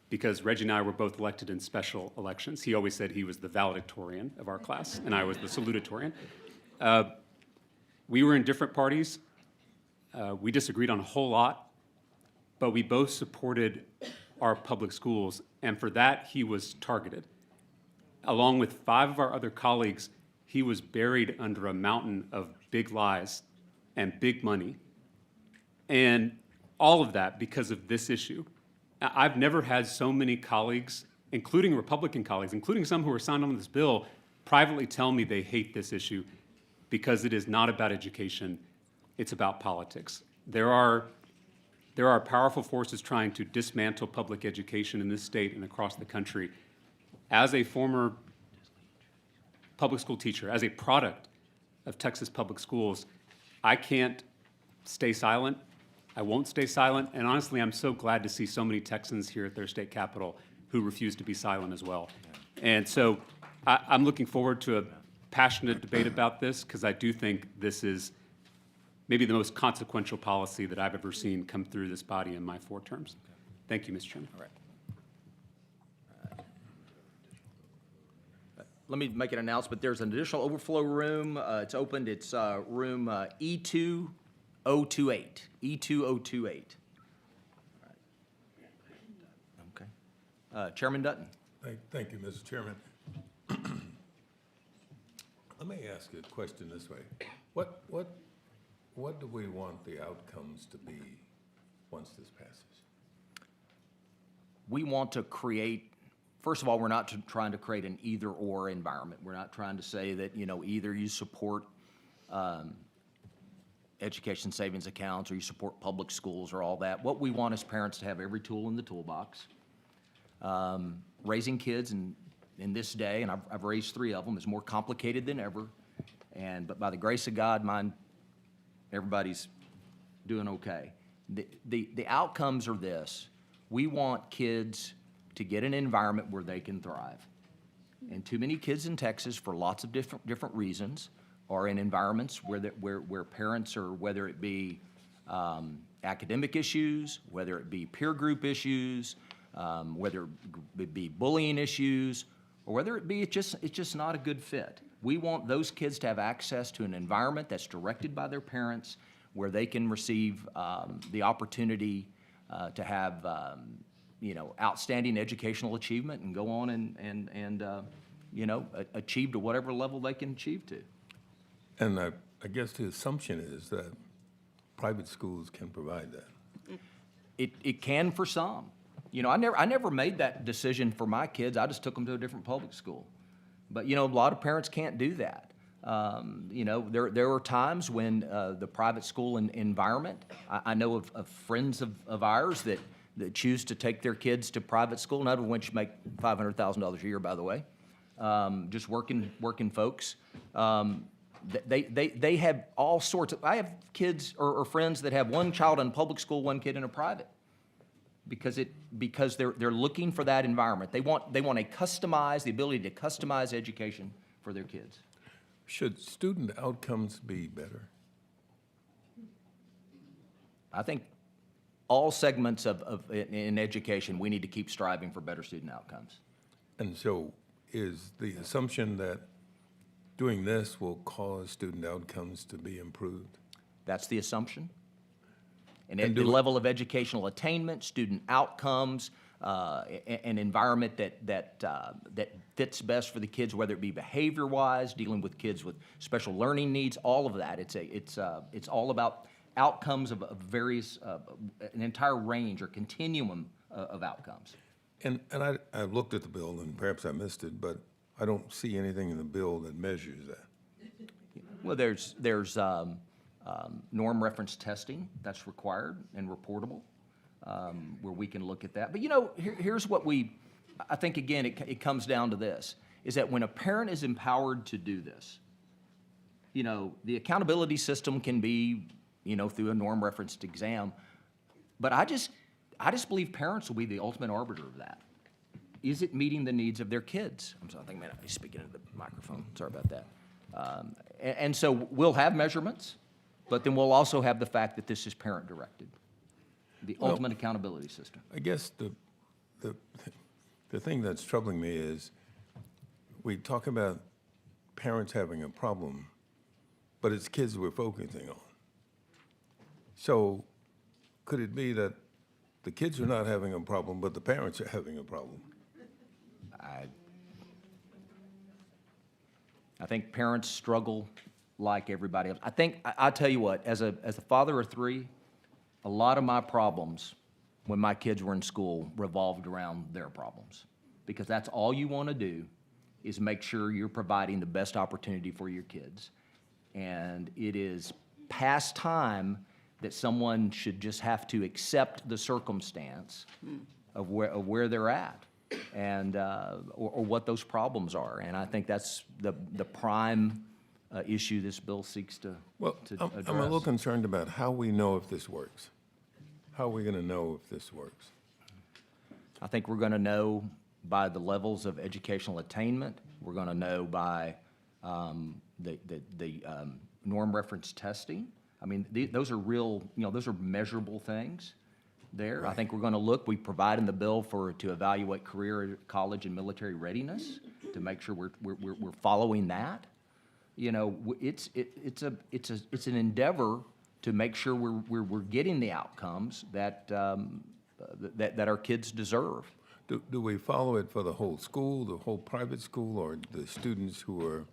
because Reggie and I were both elected in special elections. He always said he was the valedictorian of our class, and I was the salutatorian. We were in different parties. We disagreed on a whole lot, but we both supported our public schools, and for that, he was targeted. Along with 5 of our other colleagues, he was buried under a mountain of big lies and big money, and all of that because of this issue. I've never had so many colleagues, including Republican colleagues, including some who are signed on this bill, privately tell me they hate this issue because it is not about education, it's about politics. There are powerful forces trying to dismantle public education in this state and across the country. As a former public school teacher, as a product of Texas public schools, I can't stay silent. I won't stay silent. And honestly, I'm so glad to see so many Texans here at their state capitol who refuse to be silent as well. And so I'm looking forward to a passionate debate about this because I do think this is maybe the most consequential policy that I've ever seen come through this body in my 4 terms. Thank you, Mr. Chairman. All right. Let me make an announcement. There's an additional overflow room. It's opened. It's room E2028. E2028. Okay. Chairman Dutton. Thank you, Mr. Chairman. Let me ask you a question this way. What do we want the outcomes to be once this passes? We want to create, first of all, we're not trying to create an either-or environment. We're not trying to say that, you know, either you support education savings accounts or you support public schools or all that. What we want is parents to have every tool in the toolbox. Raising kids and in this day, and I've raised 3 of them, is more complicated than ever. But by the grace of God, everybody's doing okay. The outcomes are this: we want kids to get an environment where they can thrive. And too many kids in Texas, for lots of different reasons, are in environments where parents are, whether it be academic issues, whether it be peer group issues, whether it be bullying issues, or whether it be it's just not a good fit. We want those kids to have access to an environment that's directed by their parents, where they can receive the opportunity to have outstanding educational achievement and go on and achieve to whatever level they can achieve to. And I guess the assumption is that private schools can provide that. It can for some. I never made that decision for my kids. I just took them to a different public school. But, a lot of parents can't do that. There are times when the private school environment, I know of friends of ours that choose to take their kids to private school, none of which make $500,000 a year, by the way, just working folks. They have all sorts of, I have kids or friends that have one child in public school, one kid in a private, because they're looking for that environment. They want the ability to customize education for their kids. Should student outcomes be better? I think all segments in education, we need to keep striving for better student outcomes. And so is the assumption that doing this will cause student outcomes to be improved? That's the assumption. And And the do- level of educational attainment, student outcomes, an environment that fits best for the kids, whether it be behavior-wise, dealing with kids with special learning needs, all of that. It's all about outcomes of various, an entire range or continuum of outcomes. And I looked at the bill, and perhaps I missed it, but I don't see anything in the bill that measures that. Well, there's norm reference testing that's required and reportable, where we can look at that. But here's what I think, again, it comes down to this, is that when a parent is empowered to do this, the accountability system can be, through a norm referenced exam, but I just believe parents will be the ultimate arbiter of that. Is it meeting the needs of their kids? I'm sorry, I think I may not be speaking into the microphone. Sorry about that. And so we'll have measurements, but then we'll also have the fact that this is parent-directed, the ultimate accountability system. I guess the thing that's troubling me is we talk about parents having a problem, but it's kids we're focusing on. So could it be that the kids are not having a problem, but the parents are having a problem? I think parents struggle like everybody else. I'll tell you what, as a father of 3, a lot of my problems when my kids were in school revolved around their problems. Because that's all you want to do is make sure you're providing the best opportunity for your kids. And it is past time that someone should just have to accept the circumstance of where they're at and or what those problems are. And I think that's the prime issue this bill seeks to address. I'm a little concerned about how we know if this works. How are we going to know if this works? I think we're going to know by the levels of educational attainment. We're going to know by the norm reference testing. I mean, those are real, those are measurable things there. I think we're going to look, we provide in the bill to evaluate career, college, and military readiness to make sure we're following that. It's an endeavor to make sure we're getting the outcomes that our kids deserve. Do we follow it for the whole school, the whole private school, or the students who are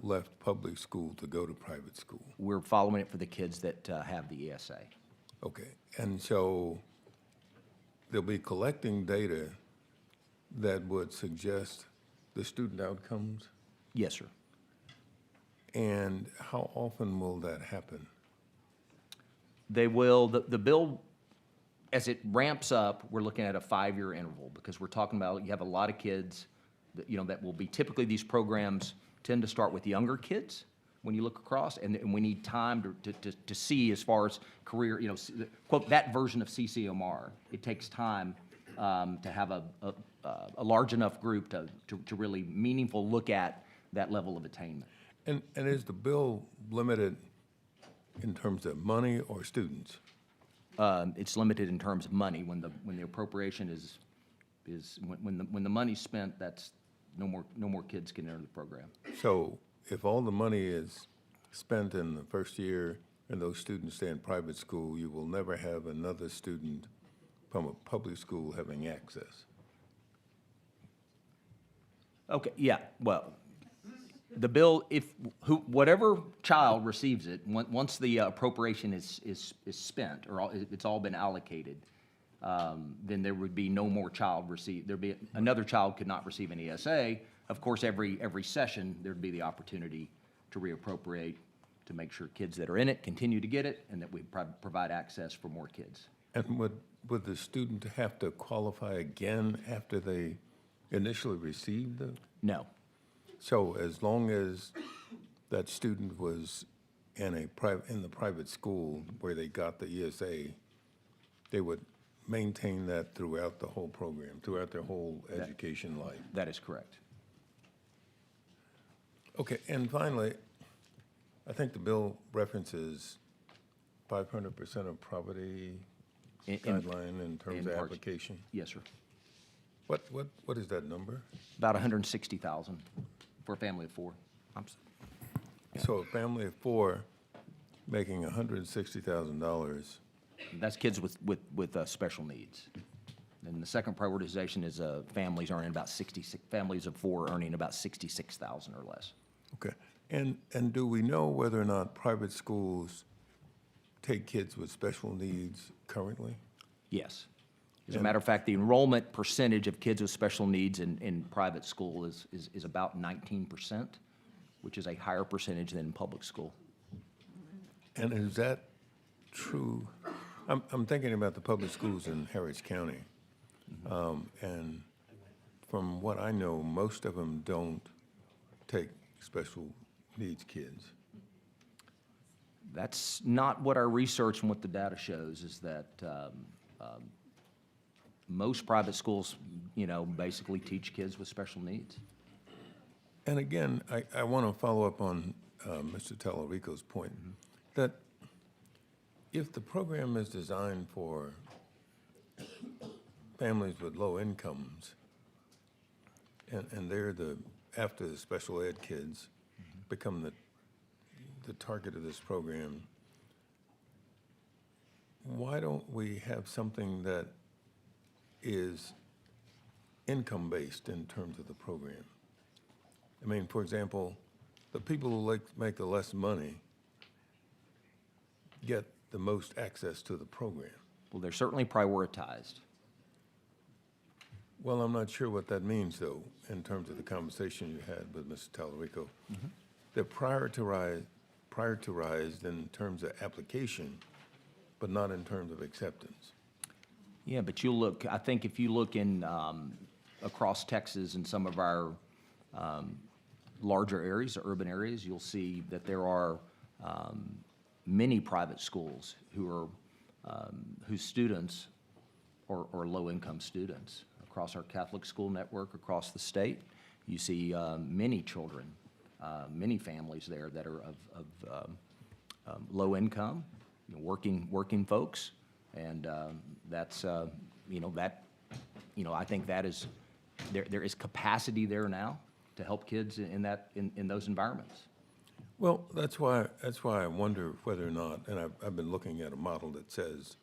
left public school to go to private school? We're following it for the kids that have the ESA. Okay, and so they'll be collecting data that would suggest the student outcomes? Yes, sir. And how often will that happen? They will, the bill, as it ramps up, we're looking at a 5-year interval because we're talking about, you have a lot of kids that will be typically these programs tend to start with younger kids when you look across, and we need time to see as far as career, quote, that version of CCMR. It takes time to have a large enough group to really meaningful look at that level of attainment. And is the bill limited in terms of money or students? It's limited in terms of money. When the appropriation is when the money's spent, that's no more kids can enter the program. So if all the money is spent in the first year and those students stay in private school, you will never have another student from a public school having access. Okay, yeah, well, the bill, whatever child receives it, once the appropriation is spent, or it's all been allocated, then there would be no more child another child could not receive an ESA. Of course, every session, there'd be the opportunity to reappropriate, to make sure kids that are in it continue to get it, and that we provide access for more kids. And would the student have to qualify again after they initially received the? No. So as long as that student was in the private school where they got the ESA, they would maintain that throughout the whole program, throughout their whole education life. That is correct. Okay, and finally, I think the bill references 500% of poverty guideline in terms of parts. application. Yes, sir. What is that number? About 160,000 for a family of four. So a family of four making $160,000. That's kids with special needs. And the second prioritization is families earning about 66, families of four earning about 66,000 or less. Okay, and do we know whether or not private schools take kids with special needs currently? Yes. As a matter of fact, the enrollment percentage of kids with special needs in private school is about 19%, which is a higher percentage than in public school. And is that true? I'm thinking about the public schools in Harris County. And from what I know, most of them don't take special needs kids. That's not what our research and what the data shows, is that most private schools, basically teach kids with special needs. And again, I want to follow up on Mr. Tallarico's point, that if the program is designed for families with low incomes, and they're after the special ed kids become the target of this program, why don't we have something that is income-based in terms of the program? I mean, for example, the people who make the less money get the most access to the program. Well, they're certainly prioritized. Well, I'm not sure what that means, though, in terms of the conversation you had with Mr. Tallarico. They're prioritized in terms of application, but not in terms of acceptance. Yeah, but I think if you look in, across Texas and some of our larger areas, urban areas, you'll see that there are many private schools whose students are low-income students. Across our Catholic school network, across the state, you see many children, many families there that are of low income, working folks, and that's I think that is there is capacity there now to help kids in those environments. Well, that's why I wonder whether or not, and I've been looking at a model that says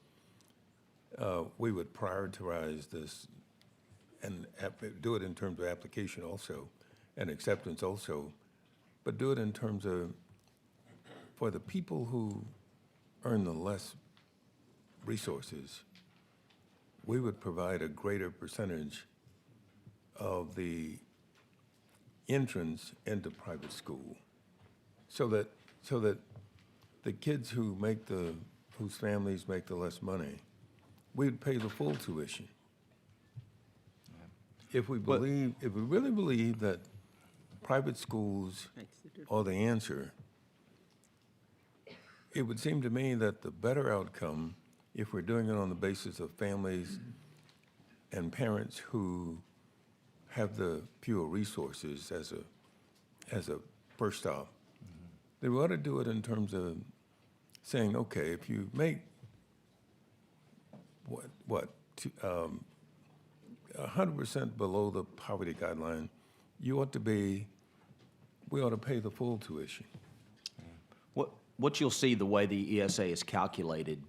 we would prioritize this and do it in terms of application also and acceptance also, but do it in terms of, for the people who earn the less resources, we would provide a greater percentage of the entrance into private school, so that the kids whose families make the less money, we'd pay the full tuition. if we really believe that private schools are the answer, it would seem to me that the better outcome, if we're doing it on the basis of families and parents who have the fewer resources as a first stop, they ought to do it in terms of saying, okay, if you make 100% below the poverty guideline, we ought to pay the full tuition. What you'll see, the way the ESA is calculated,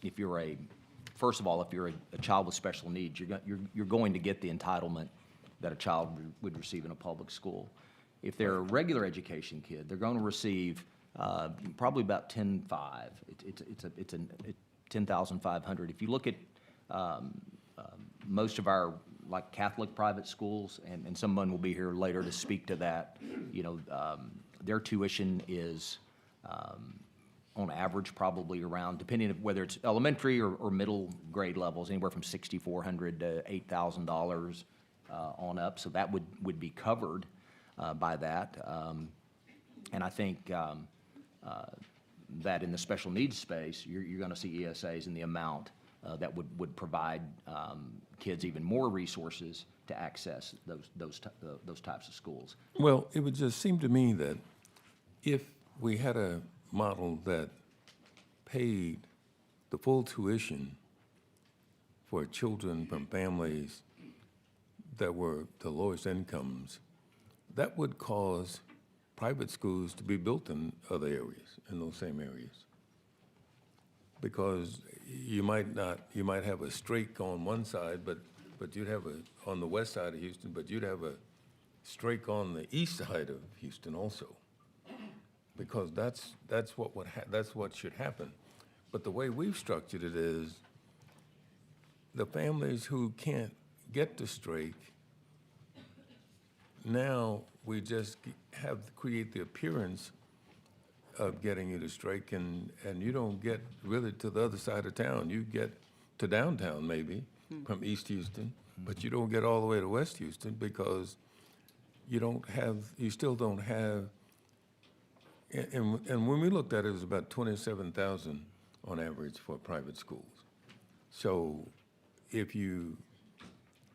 if you're first of all, if you're a child with special needs, you're going to get the entitlement that a child would receive in a public school. If they're a regular education kid, they're going to receive probably about 10.5. It's 10,500. If you look at most of our like Catholic private schools, and someone will be here later to speak to that, their tuition is on average probably around, depending on whether it's elementary or middle grade levels, anywhere from $6,400 to $8,000 on up. So that would be covered by that. And I think that in the special needs space, you're going to see ESAs in the amount that would provide kids even more resources to access those types of schools. Well, it would just seem to me that if we had a model that paid the full tuition for children from families that were the lowest incomes, that would cause private schools to be built in other areas, in those same areas. Because you might have a streak on one side, but you'd have on the west side of Houston, but you'd have a streak on the east side of Houston also. Because that's what should happen. But the way we've structured it is the families who can't get the streak, now we just create the appearance of getting you to strike, and you don't get really to the other side of town. You get to downtown maybe from East Houston, but you don't get all the way to West Houston because you still don't have, and when we looked at it, it was about $27,000 on average for private schools. So if you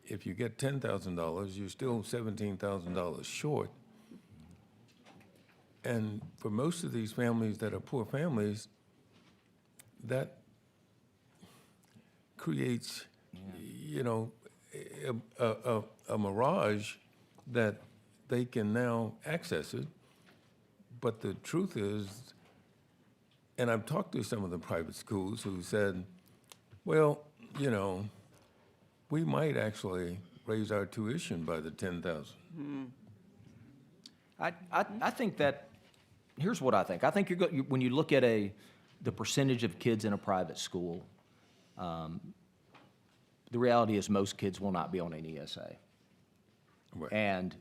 get $10,000, you're still $17,000 short. And for most of these families that are poor families, that creates, a mirage that they can now access it. But the truth is, and I've talked to some of the private schools who said, well, we might actually raise our tuition by the 10,000. I think that, here's what I think. I think when you look at the percentage of kids in a private school, the reality is most kids will not be on an ESA. Right. And,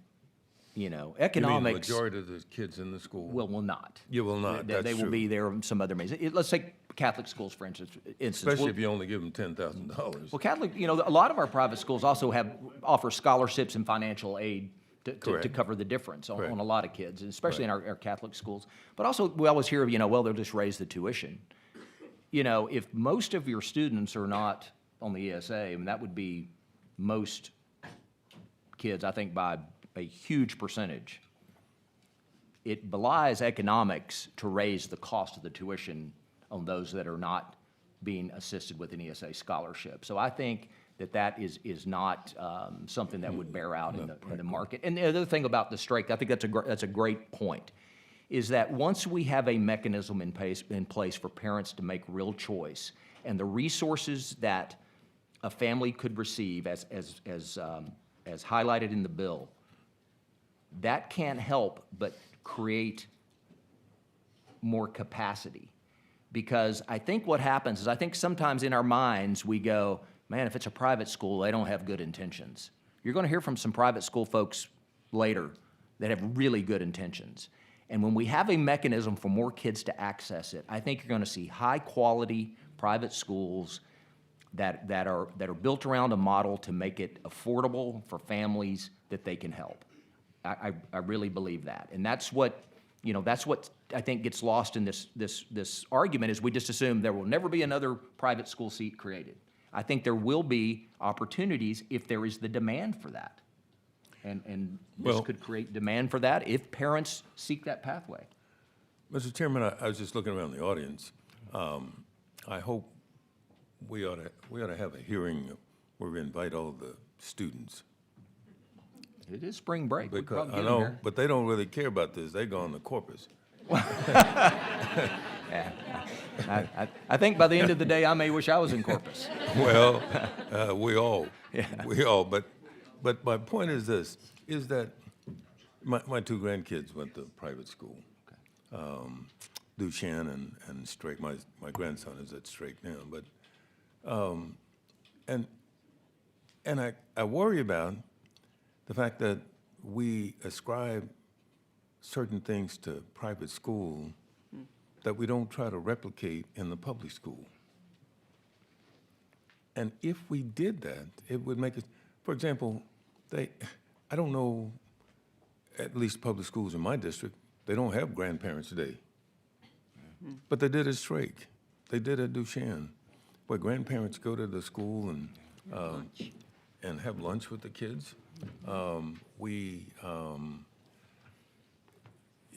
You mean the economics majority of the kids in the school? will not. You will not, that's They will true. be there in some other means. Let's take Catholic schools, for instance. Especially if you only give them $10,000. Well, Catholic, a lot of our private schools also offer scholarships and financial aid to Correct. cover the difference on Correct. a lot of kids, and especially in Right. our Catholic schools. But also, we always hear, well, they'll just raise the tuition. If most of your students are not on the ESA, that would be most kids, I think, by a huge percentage. It belies economics to raise the cost of the tuition on those that are not being assisted with an ESA scholarship. So I think that is not something that would bear out in the market. And the other thing about the strike, I think that's a great point, is that once we have a mechanism in place for parents to make real choice, and the resources that a family could receive as highlighted in the bill, that can't help but create more capacity. Because I think what happens is, I think sometimes in our minds we go, man, if it's a private school, they don't have good intentions. You're going to hear from some private school folks later that have really good intentions. And when we have a mechanism for more kids to access it, I think you're going to see high-quality private schools that are built around a model to make it affordable for families that they can help. I really believe that. And that's what, you know, that's what I think gets lost in this argument, is we just assume there will never be another private school seat created. I think there will be opportunities if there is the demand for that. And this Well- could create demand for that if parents seek that pathway. Mr. Chairman, I was just looking around the audience. I hope we ought to have a hearing where we invite all the students. It is spring break. We could Because, probably I get them know, there. but they don't really care about this. They go on the Corpus. I think by the end of the day, I may wish I was in Corpus. Well, we all, but my point is this, is that my two grandkids went to private school. Duchenne and Strake, my grandson is at Strake now, but, and I worry about the fact that we ascribe certain things to private school that we don't try to replicate in the public school. And if we did that, it would make it, for example, I don't know, at least public schools in my district, they don't have grandparents today. But they did at Strake. They did at Duchenne, where grandparents go to the school and have lunch with the kids.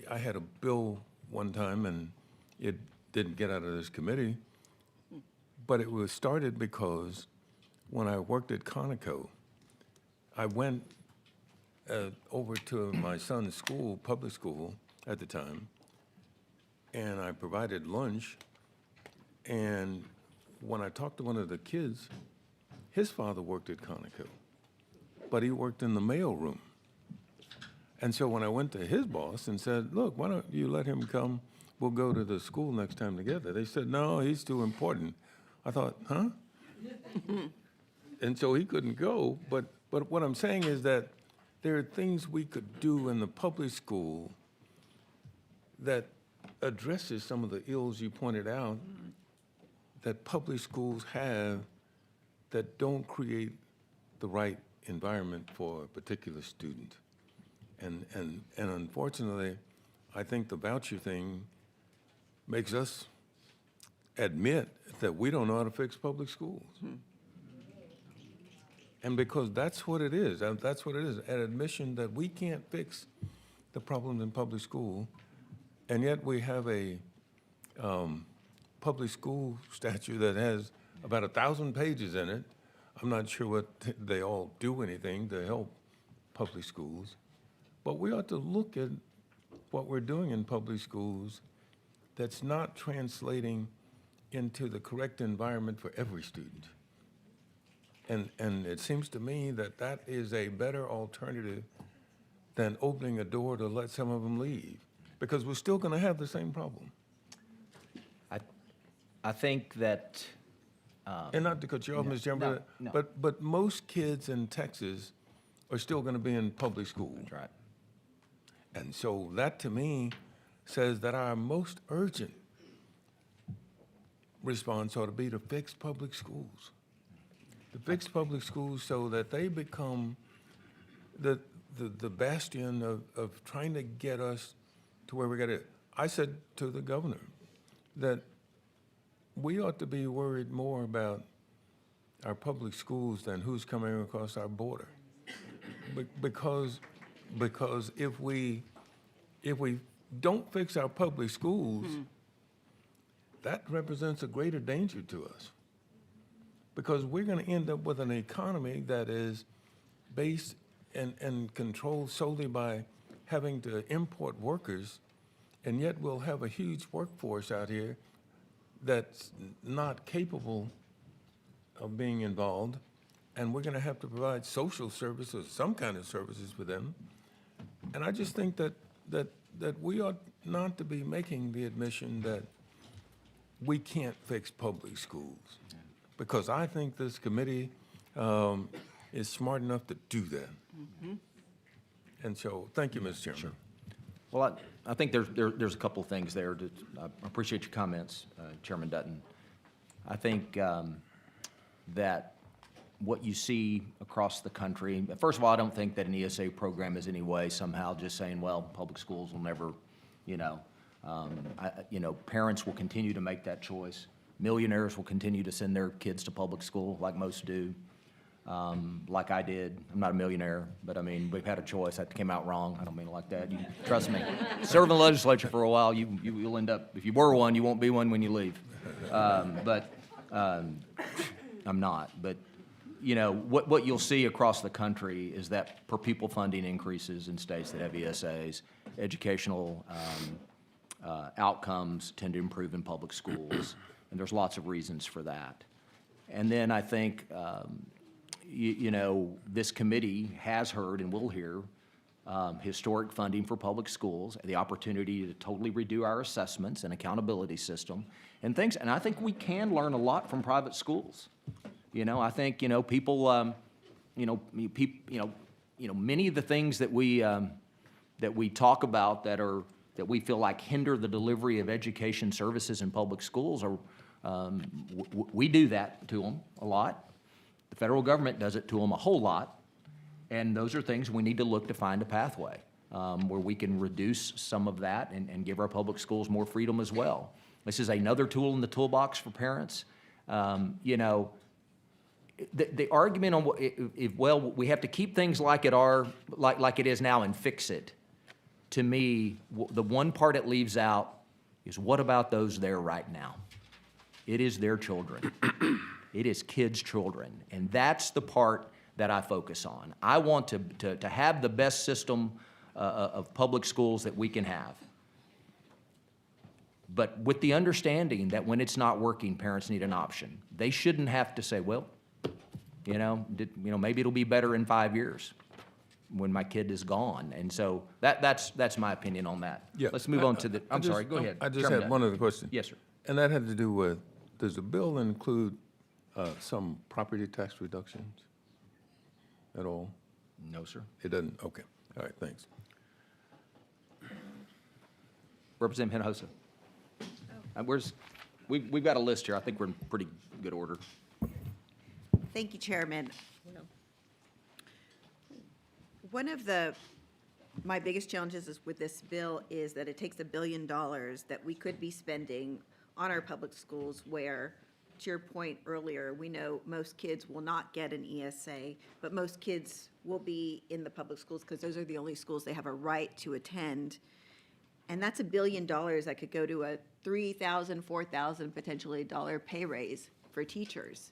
I had a bill one time, and it didn't get out of this committee, but it was started because when I worked at Conoco, I went over to my son's school, public school at the time, and I provided lunch. And when I talked to one of the kids, his father worked at Conoco, but he worked in the mail room. And so when I went to his boss and said, look, why don't you let him come? We'll go to the school next time together. They said, no, he's too important. I thought, huh? And so he couldn't go. But what I'm saying is that there are things we could do in the public school that addresses some of the ills you pointed out that public schools have that don't create the right environment for a particular student. And unfortunately, I think the voucher thing makes us admit that we don't know how to fix public schools. And because that's what it is, an admission that we can't fix the problems in public school, and yet we have a public school statute that has about 1,000 pages in it. I'm not sure what they all do anything to help public schools, but we ought to look at what we're doing in public schools that's not translating into the correct environment for every student. And it seems to me that that is a better alternative than opening a door to let some of them leave, because we're still going to have the same problem. I think that, And not to cut you off, Mr. Chairman, no. but most kids in Texas are still going to be in public school. that's right. And so that, to me, says that our most urgent response ought to be to fix public schools. To fix public schools so that they become the bastion of trying to get us to where we got it. I said to the governor that we ought to be worried more about our public schools than who's coming across our border. Because if we don't fix our public schools, that represents a greater danger to us. Because we're going to end up with an economy that is based and controlled solely by having to import workers, and yet we'll have a huge workforce out here that's not capable of being involved, and we're going to have to provide social services, some kind of services for them. And I just think that we ought not to be making the admission that we can't fix public schools, because I think this committee is smart enough to do that. And so, thank you, Mr. Chairman. Well, I think there's a couple of things there. I appreciate your comments, Chairman Dutton. I think that what you see across the country, first of all, I don't think that an ESA program is any way somehow just saying, well, public schools will never, parents will continue to make that choice. Millionaires will continue to send their kids to public school like most do, like I did. I'm not a millionaire, but I mean, we've had a choice. That came out wrong. I don't mean it like that. Trust me. Serve in the legislature for a while, you'll end up, if you were one, you won't be one when you leave. I'm not. But, what you'll see across the country is that per pupil funding increases in states that have ESAs. Educational outcomes tend to improve in public schools, and there's lots of reasons for that. And then I think, this committee has heard and will hear historic funding for public schools, the opportunity to totally redo our assessments and accountability system and things. And I think we can learn a lot from private schools. I think, people, many of the things that we talk about that we feel like hinder the delivery of education services in public schools are, we do that to them a lot. The federal government does it to them a whole lot. And those are things we need to look to find a pathway where we can reduce some of that and give our public schools more freedom as well. This is another tool in the toolbox for parents. The argument on well, we have to keep things like it is now and fix it. To me, the one part it leaves out is what about those there right now? It is their children. It is kids' children, and that's the part that I focus on. I want to have the best system of public schools that we can have. But with the understanding that when it's not working, parents need an option. They shouldn't have to say, well, maybe it'll be better in 5 years when my kid is gone. And so that's my opinion on that. Yeah. Let's move on to the, I'm sorry, go ahead. I just Chairman had Dunn. one other question. Yes, sir. And that had to do with, does the bill include some property tax reductions at all? No, sir. It doesn't? Okay. All right, thanks. Representative Hinojosa. We've got a list here. I think we're in pretty good order. Thank you, Chairman. One of my biggest challenges with this bill is that it takes $1 billion that we could be spending on our public schools where, to your point earlier, we know most kids will not get an ESA, but most kids will be in the public schools because those are the only schools they have a right to attend. And that's $1 billion that could go to a $3,000, $4,000, potentially $1 pay raise for teachers.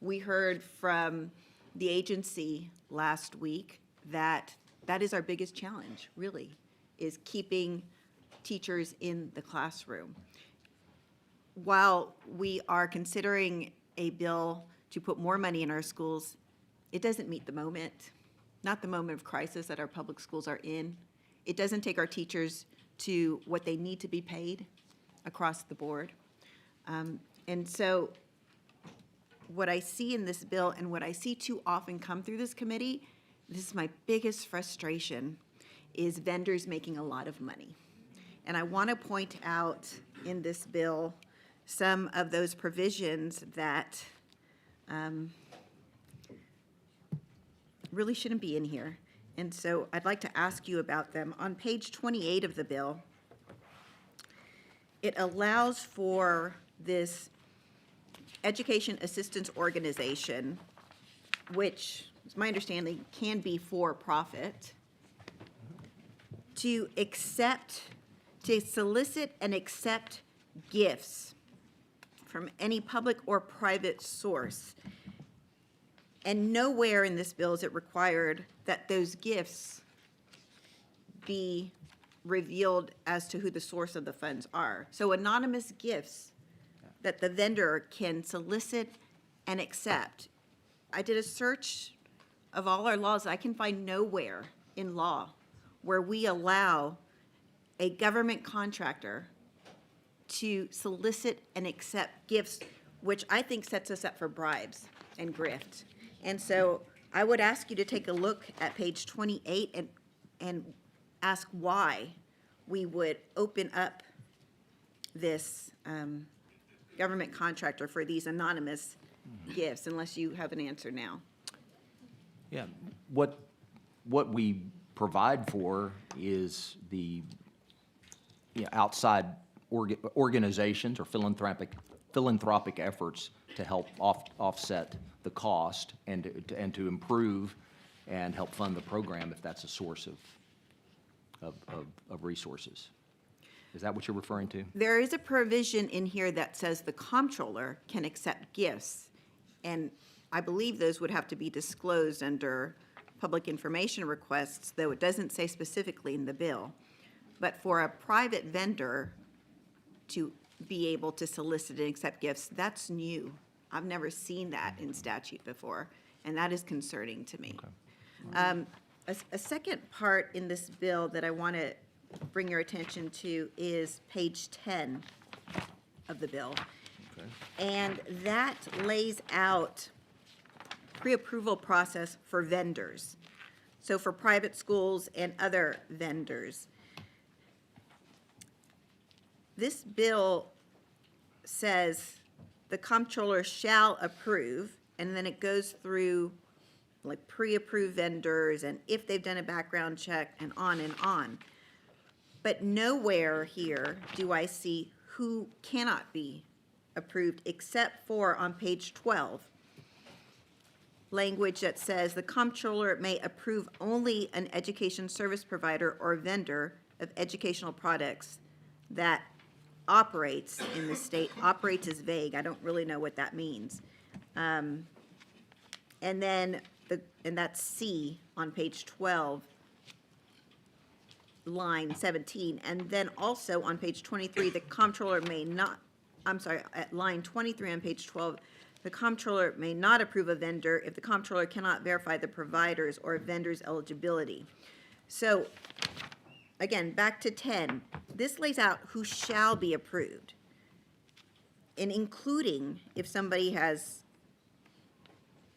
We heard from the agency last week that that is our biggest challenge, really, is keeping teachers in the classroom. While we are considering a bill to put more money in our schools, it doesn't meet the moment, not the moment of crisis that our public schools are in. It doesn't take our teachers to what they need to be paid across the board. And so what I see in this bill and what I see too often come through this committee, this is my biggest frustration, is vendors making a lot of money. And I want to point out in this bill some of those provisions that really shouldn't be in here. And so I'd like to ask you about them. On page 28 of the bill, it allows for this education assistance organization, which, is my understanding, can be for-profit, to solicit and accept gifts from any public or private source. And nowhere in this bill is it required that those gifts be revealed as to who the source of the funds are. So anonymous gifts that the vendor can solicit and accept. I did a search of all our laws. I can find nowhere in law where we allow a government contractor to solicit and accept gifts, which I think sets us up for bribes and grift. And so I would ask you to take a look at page 28 and ask why we would open up this government contractor for these anonymous gifts, unless you have an answer now. Yeah, what we provide for is the, outside organizations or philanthropic efforts to help offset the cost and to improve and help fund the program if that's a source of resources. Is that what you're referring to? There is a provision in here that says the comptroller can accept gifts, and I believe those would have to be disclosed under public information requests, though it doesn't say specifically in the bill. But for a private vendor to be able to solicit and accept gifts, that's new. I've never seen that in statute before, and that is concerning to me. A second part in this bill that I want to bring your attention to is page 10 of the bill. And that lays out pre-approval process for vendors. So for private schools and other vendors. This bill says the comptroller shall approve, and then it goes through like pre-approved vendors and if they've done a background check and on and on. But nowhere here do I see who cannot be approved except for on page 12, language that says the comptroller may approve only an education service provider or vendor of educational products that operates in the state. Operates is vague. I don't really know what that means. And then, and that's C on page 12, line 17. And then also on page 23, the comptroller may not, at line 23 on page 12, the comptroller may not approve a vendor if the comptroller cannot verify the provider's or vendor's eligibility. So, again, back to 10, this lays out who shall be approved, and including if somebody has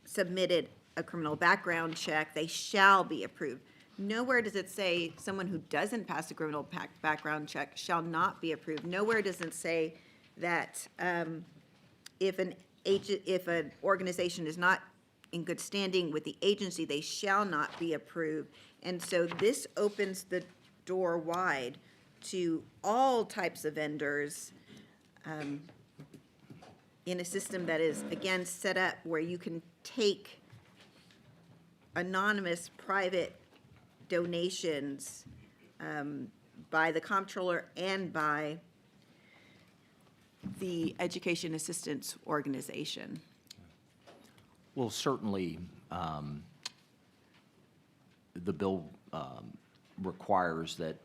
submitted a criminal background check, they shall be approved. Nowhere does it say someone who doesn't pass a criminal background check shall not be approved. Nowhere does it say that if an organization is not in good standing with the agency, they shall not be approved. And so this opens the door wide to all types of vendors in a system that is, again, set up where you can take anonymous private donations by the comptroller and by the education assistance organization. Well, certainly, the bill requires that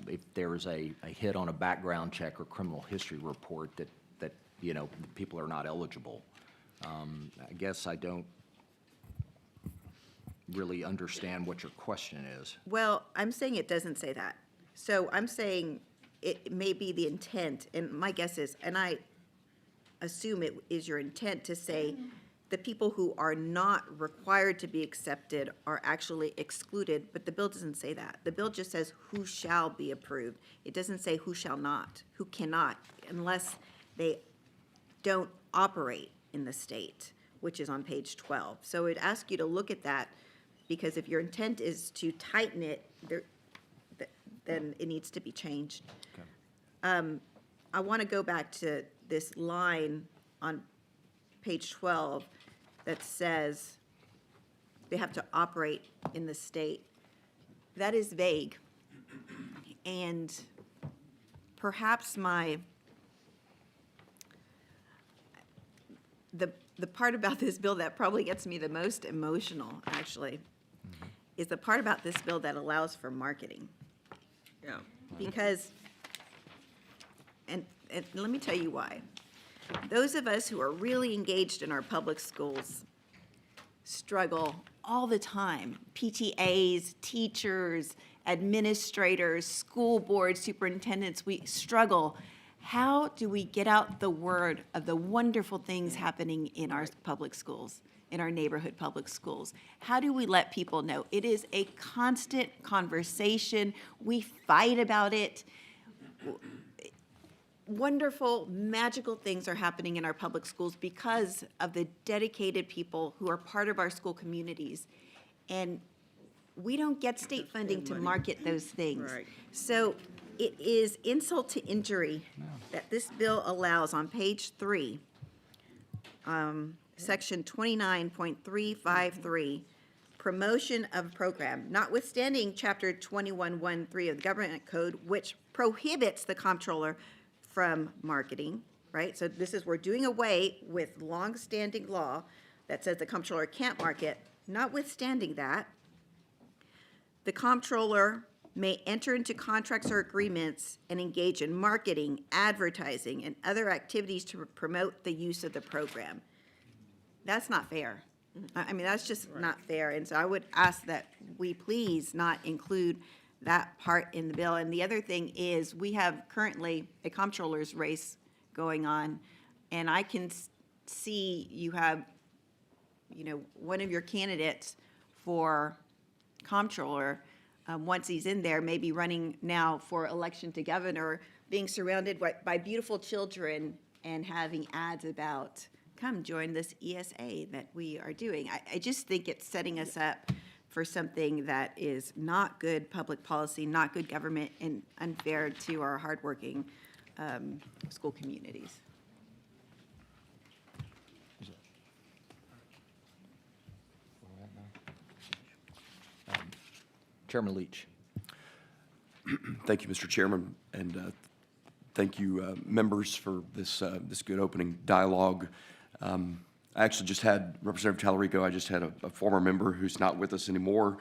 if there is a hit on a background check or criminal history report that people are not eligible. I guess I don't really understand what your question is. Well, I'm saying it doesn't say that. So I'm saying it may be the intent, and my guess is, and I assume it is your intent to say the people who are not required to be accepted are actually excluded, but the bill doesn't say that. The bill just says who shall be approved. It doesn't say who shall not, who cannot, unless they don't operate in the state, which is on page 12. So I'd ask you to look at that, because if your intent is to tighten it, then it needs to be changed. Okay. I want to go back to this line on page 12 that says they have to operate in the state. That is vague. And perhaps the part about this bill that probably gets me the most emotional, actually, is the part about this bill that allows for marketing. Yeah. Because, and let me tell you why. Those of us who are really engaged in our public schools struggle all the time. PTAs, teachers, administrators, school boards, superintendents, we struggle. How do we get out the word of the wonderful things happening in our public schools, in our neighborhood public schools? How do we let people know? It is a constant conversation. We fight about it. wonderful, magical things are happening in our public schools because of the dedicated people who are part of our school communities. And we don't get state funding to market those things. Right. So it is insult to injury that this bill allows on page 3, section 29.353, promotion of program, notwithstanding chapter 2113 of the government code, which prohibits the comptroller from marketing, right? So this is, we're doing away with longstanding law that says the comptroller can't market. Notwithstanding that, the comptroller may enter into contracts or agreements and engage in marketing, advertising, and other activities to promote the use of the program. That's not fair. I mean, that's just not fair. And so I would ask that we please not include that part in the bill. And the other thing is, we have currently a comptroller's race going on, and I can see you have, you know, one of your candidates for comptroller, once he's in there, maybe running now for election to governor, being surrounded by beautiful children and having ads about, come join this ESA that we are doing. I just think it's setting us up for something that is not good public policy, not good government, and unfair to our hardworking school communities. Chairman Leach. Thank you, Mr. Chairman, and thank you, members, for this good opening dialogue. I actually just had Representative Tallarico. I just had a former member who's not with us anymore.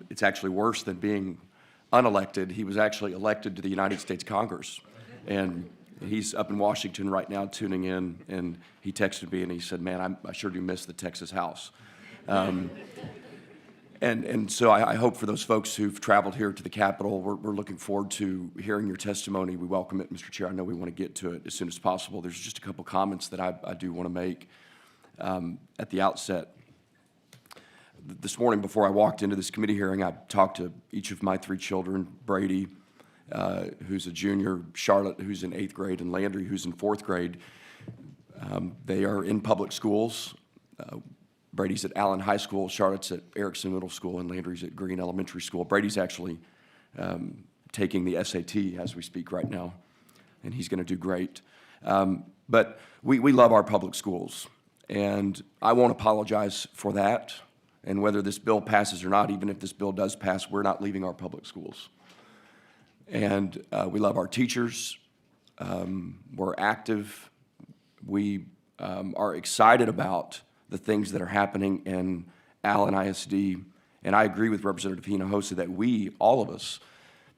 It's actually worse than being unelected. He was actually elected to the United States Congress, and he's up in Washington right now tuning in, and he texted me and he said, man, I sure do miss the Texas House. And so I hope for those folks who've traveled here to the Capitol, we're looking forward to hearing your testimony. We welcome it, Mr. Chair. I know we want to get to it as soon as possible. There's just a couple comments that I do want to make at the outset. This morning, before I walked into this committee hearing, I talked to each of my 3 children, Brady, who's a junior, Charlotte, who's in 8th grade, and Landry, who's in 4th grade. They are in public schools. Brady's at Allen High School, Charlotte's at Erickson Middle School, and Landry's at Green Elementary School. Brady's actually taking the SAT as we speak right now, and he's going to do great. But we love our public schools, and I won't apologize for that. And whether this bill passes or not, even if this bill does pass, we're not leaving our public schools. And we love our teachers. We're active. We are excited about the things that are happening in Allen ISD. And I agree with Representative Hinojosa that we, all of us,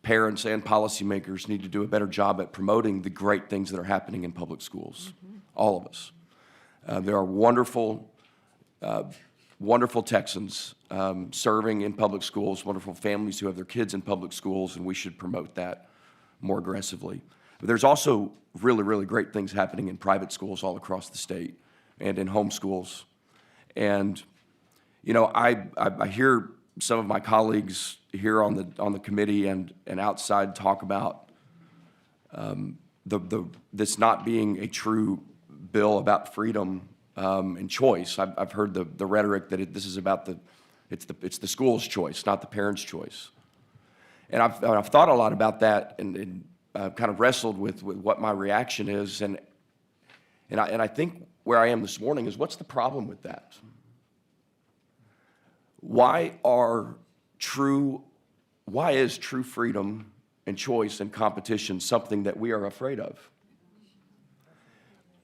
parents and policymakers, need to do a better job at promoting the great things that are happening in public schools, all of us. There are wonderful, wonderful Texans serving in public schools, wonderful families who have their kids in public schools, and we should promote that more aggressively. But there's also really, really great things happening in private schools all across the state and in home schools. And, you know, I hear some of my colleagues here on the committee and outside talk about this not being a true bill about freedom and choice. I've heard the rhetoric that this is about it's the school's choice, not the parent's choice. And I've thought a lot about that and kind of wrestled with what my reaction is. And I think where I am this morning is, what's the problem with that? Why is true freedom and choice and competition something that we are afraid of?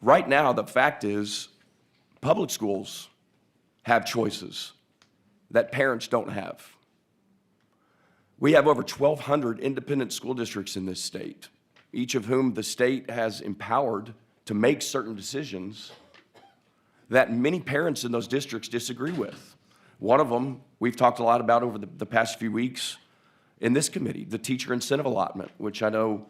Right now, the fact is, public schools have choices that parents don't have. We have over 1,200 independent school districts in this state, each of whom the state has empowered to make certain decisions that many parents in those districts disagree with. One of them we've talked a lot about over the past few weeks in this committee, the teacher incentive allotment, which I know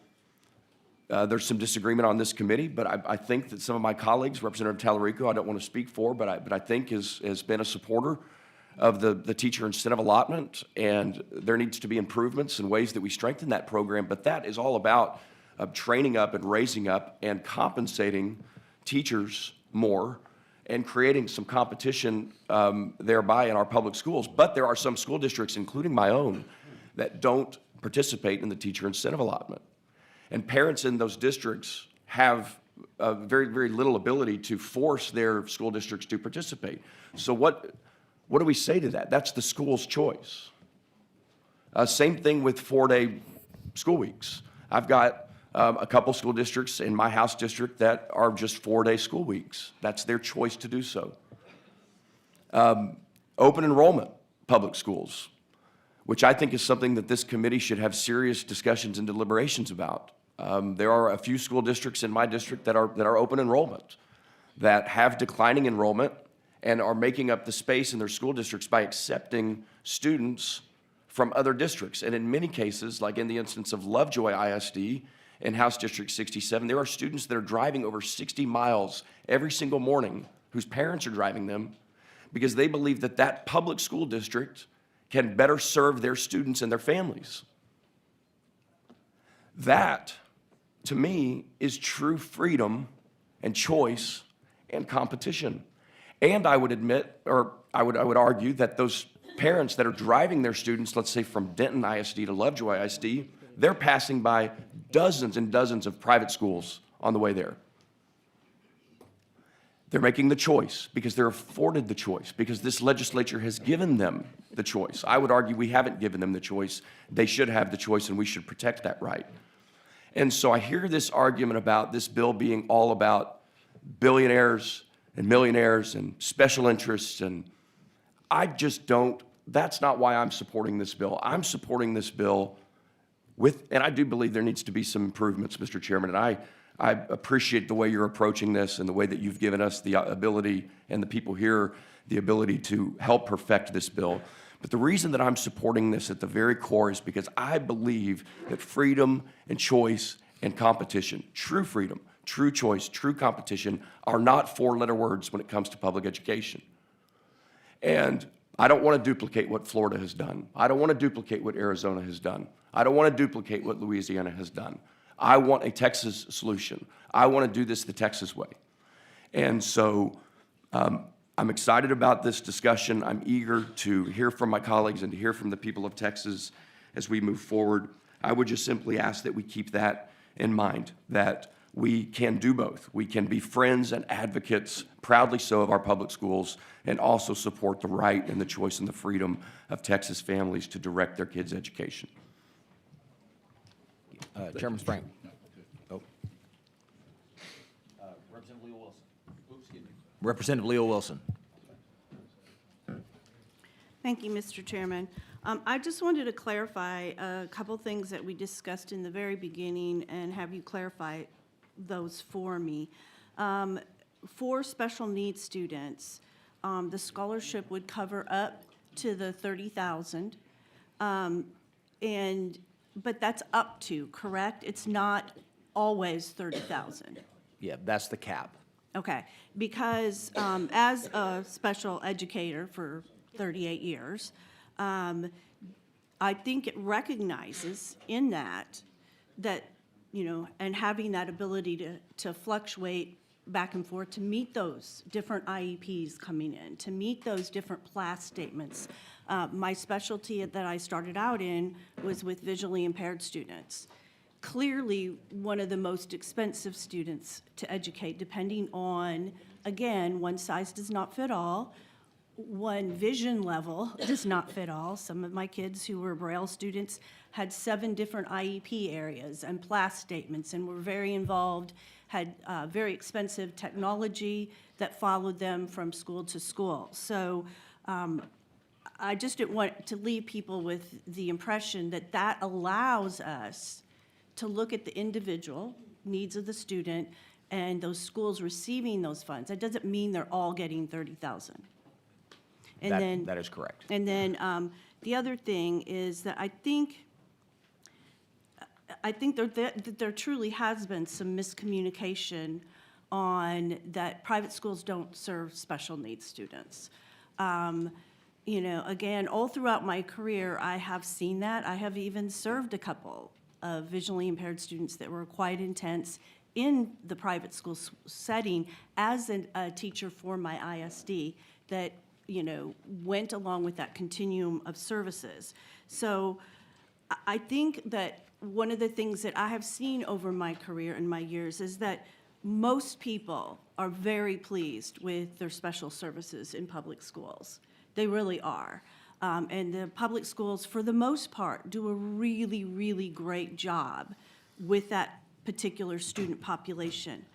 there's some disagreement on this committee, but I think that some of my colleagues, Representative Tallarico, I don't want to speak for, but I think has been a supporter of the teacher incentive allotment, and there needs to be improvements and ways that we strengthen that program. But that is all about of training up and raising up and compensating teachers more and creating some competition thereby in our public schools. But there are some school districts, including my own, that don't participate in the teacher incentive allotment. And parents in those districts have very, very little ability to force their school districts to participate. So what do we say to that? That's the school's choice. Same thing with 4-day school weeks. I've got a couple school districts in my house district that are just 4-day school weeks. That's their choice to do so. Open enrollment public schools, which I think is something that this committee should have serious discussions and deliberations about. There are a few school districts in my district that are open enrollment, that have declining enrollment and are making up the space in their school districts by accepting students from other districts. And in many cases, like in the instance of Lovejoy ISD in House District 67, there are students that are driving over 60 miles every single morning whose parents are driving them because they believe that that public school district can better serve their students and their families. That, to me, is true freedom and choice and competition. And I would admit, or I would argue that those parents that are driving their students, let's say from Denton ISD to Lovejoy ISD, they're passing by dozens and dozens of private schools on the way there. They're making the choice because they're afforded the choice, because this legislature has given them the choice. I would argue we haven't given them the choice. They should have the choice, and we should protect that right. And so I hear this argument about this bill being all about billionaires and millionaires and special interests, and I just don't, that's not why I'm supporting this bill. I'm supporting this bill with, and I do believe there needs to be some improvements, Mr. Chairman, and I appreciate the way you're approaching this and the way that you've given us the ability and the people here the ability to help perfect this bill. But the reason that I'm supporting this at the very core is because I believe that freedom and choice and competition, true freedom, true choice, true competition, are not four-letter words when it comes to public education. And I don't want to duplicate what Florida has done. I don't want to duplicate what Arizona has done. I don't want to duplicate what Louisiana has done. I want a Texas solution. I want to do this the Texas way. And so I'm excited about this discussion. I'm eager to hear from my colleagues and to hear from the people of Texas as we move forward. I would just simply ask that we keep that in mind, that we can do both. We can be friends and advocates, proudly so, of our public schools, and also support the right and the choice and the freedom of Texas families to direct their kids' education. Chairman Frank. Oh. Representative Leo Wilson. Oops, excuse me. Representative Leo Wilson. Thank you, Mr. Chairman. I just wanted to clarify a couple things that we discussed in the very beginning and have you clarify those for me. For special needs students, the scholarship would cover up to the $30,000, but that's up to, correct? It's not always $30,000. Yeah, that's the cap. Okay, because as a special educator for 38 years, I think it recognizes in that, you know, and having that ability to fluctuate back and forth to meet those different IEPs coming in, to meet those different class statements. My specialty that I started out in was with visually impaired students. Clearly, one of the most expensive students to educate, depending on, again, one size does not fit all, one vision level does not fit all. Some of my kids who were Braille students had 7 different IEP areas and class statements and were very involved, had very expensive technology that followed them from school to school. So I just didn't want to leave people with the impression that that allows us to look at the individual needs of the student and those schools receiving those funds. That doesn't mean they're all getting $30,000. And That is correct. And then the other thing is that I think that there truly has been some miscommunication on that private schools don't serve special needs students. You know, again, all throughout my career, I have seen that. I have even served a couple of visually impaired students that were quite intense in the private school setting as a teacher for my ISD that, you know, went along with that continuum of services. So I think that one of the things that I have seen over my career and my years is that most people are very pleased with their special services in public schools. They really are. And the public schools, for the most part, do a really, really great job with that particular student population.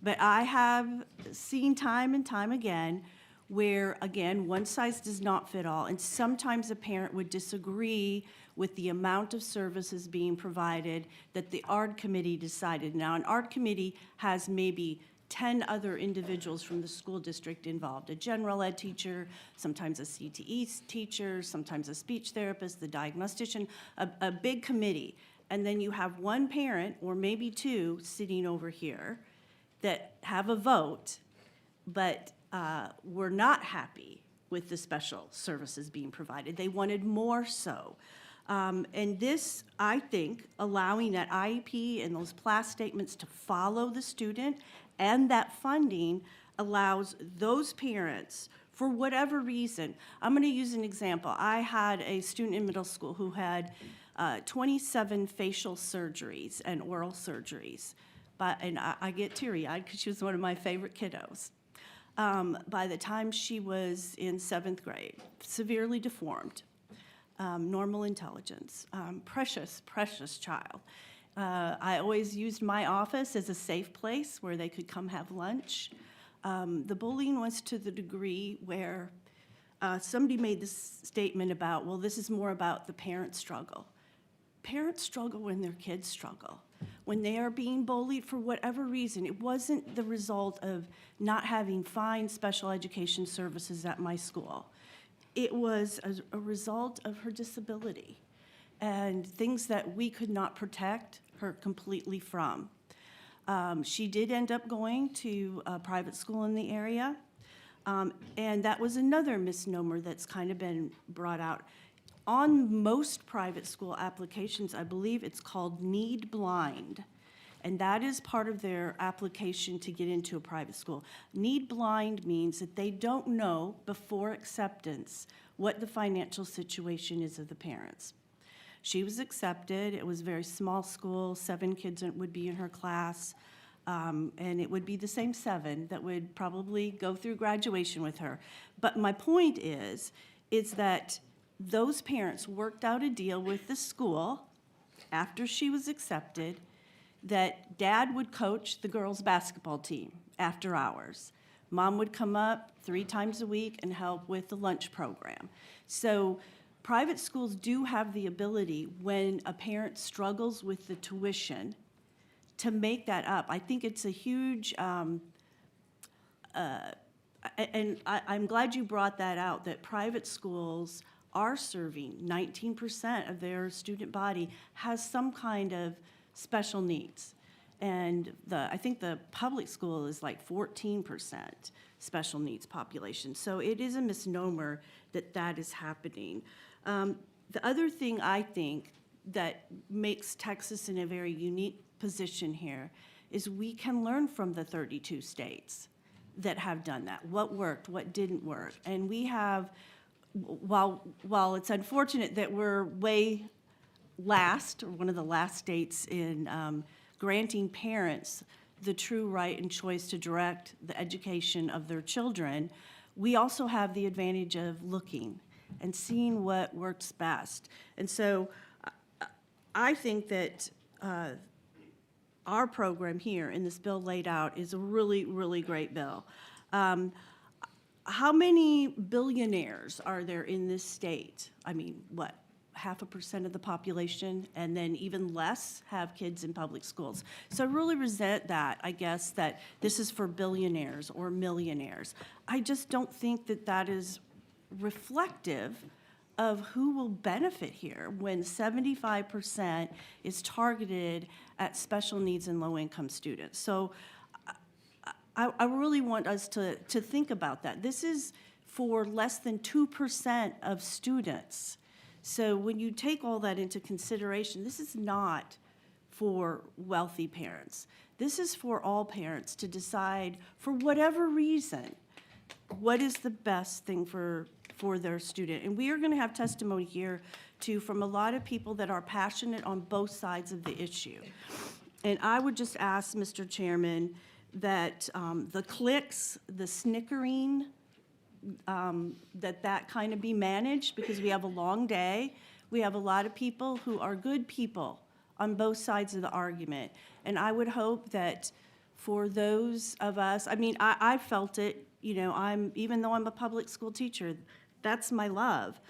But I have seen time and time again where, again, one size does not fit all, and sometimes a parent would disagree with the amount of services being provided that the ARD committee decided. Now, an ARD committee has maybe 10 other individuals from the school district involved, a general ed teacher, sometimes a CTE teacher, sometimes a speech therapist, the diagnostician, a big committee. And then you have one parent, or maybe two, sitting over here that have a vote, but were not happy with the special services being provided. They wanted more so. And this, I think, allowing that IEP and those class statements to follow the student and that funding allows those parents, for whatever reason. I'm going to use an example. I had a student in middle school who had 27 facial surgeries and oral surgeries. And I get teary-eyed because she was one of my favorite kiddos. By the time she was in 7th grade, severely deformed, normal intelligence, precious, precious child. I always used my office as a safe place where they could come have lunch. The bullying was to the degree where somebody made this statement about, well, this is more about the parent struggle. Parents struggle when their kids struggle. When they are being bullied for whatever reason, it wasn't the result of not having fine special education services at my school. It was a result of her disability and things that we could not protect her completely from. She did end up going to a private school in the area, and that was another misnomer that's kind of been brought out. On most private school applications, I believe it's called need blind, and that is part of their application to get into a private school. Need blind means that they don't know before acceptance what the financial situation is of the parents. She was accepted. It was a very small school. 7 kids would be in her class, and it would be the same 7 that would probably go through graduation with her. But my point is that those parents worked out a deal with the school after she was accepted that dad would coach the girls' basketball team after hours. Mom would come up 3 times a week and help with the lunch program. So private schools do have the ability, when a parent struggles with the tuition, to make that up. I think it's a huge, and I'm glad you brought that out, that private schools are serving 19% of their student body has some kind of special needs. And I think the public school is like 14% special needs population. So it is a misnomer that is happening. The other thing I think that makes Texas in a very unique position here is we can learn from the 32 states that have done that. What worked, what didn't work. And we have, while it's unfortunate that we're way last, or one of the last states in granting parents the true right and choice to direct the education of their children, we also have the advantage of looking and seeing what works best. And so I think that our program here in this bill laid out is a really, really great bill. How many billionaires are there in this state? I mean, what, 0.5% of the population, and then even less have kids in public schools. So I really resent that, I guess, that this is for billionaires or millionaires. I just don't think that that is reflective of who will benefit here when 75% is targeted at special needs and low-income students. So I really want us to think about that. This is for less than 2% of students. So when you take all that into consideration, this is not for wealthy parents. This is for all parents to decide, for whatever reason, what is the best thing for their student. And we are going to have testimony here, too, from a lot of people that are passionate on both sides of the issue. And I would just ask, Mr. Chairman, that the cliques, the snickering, that kind of be managed, because we have a long day. We have a lot of people who are good people on both sides of the argument. And I would hope that for those of us, I mean, I felt it, you know, even though I'm a public school teacher, that's my love.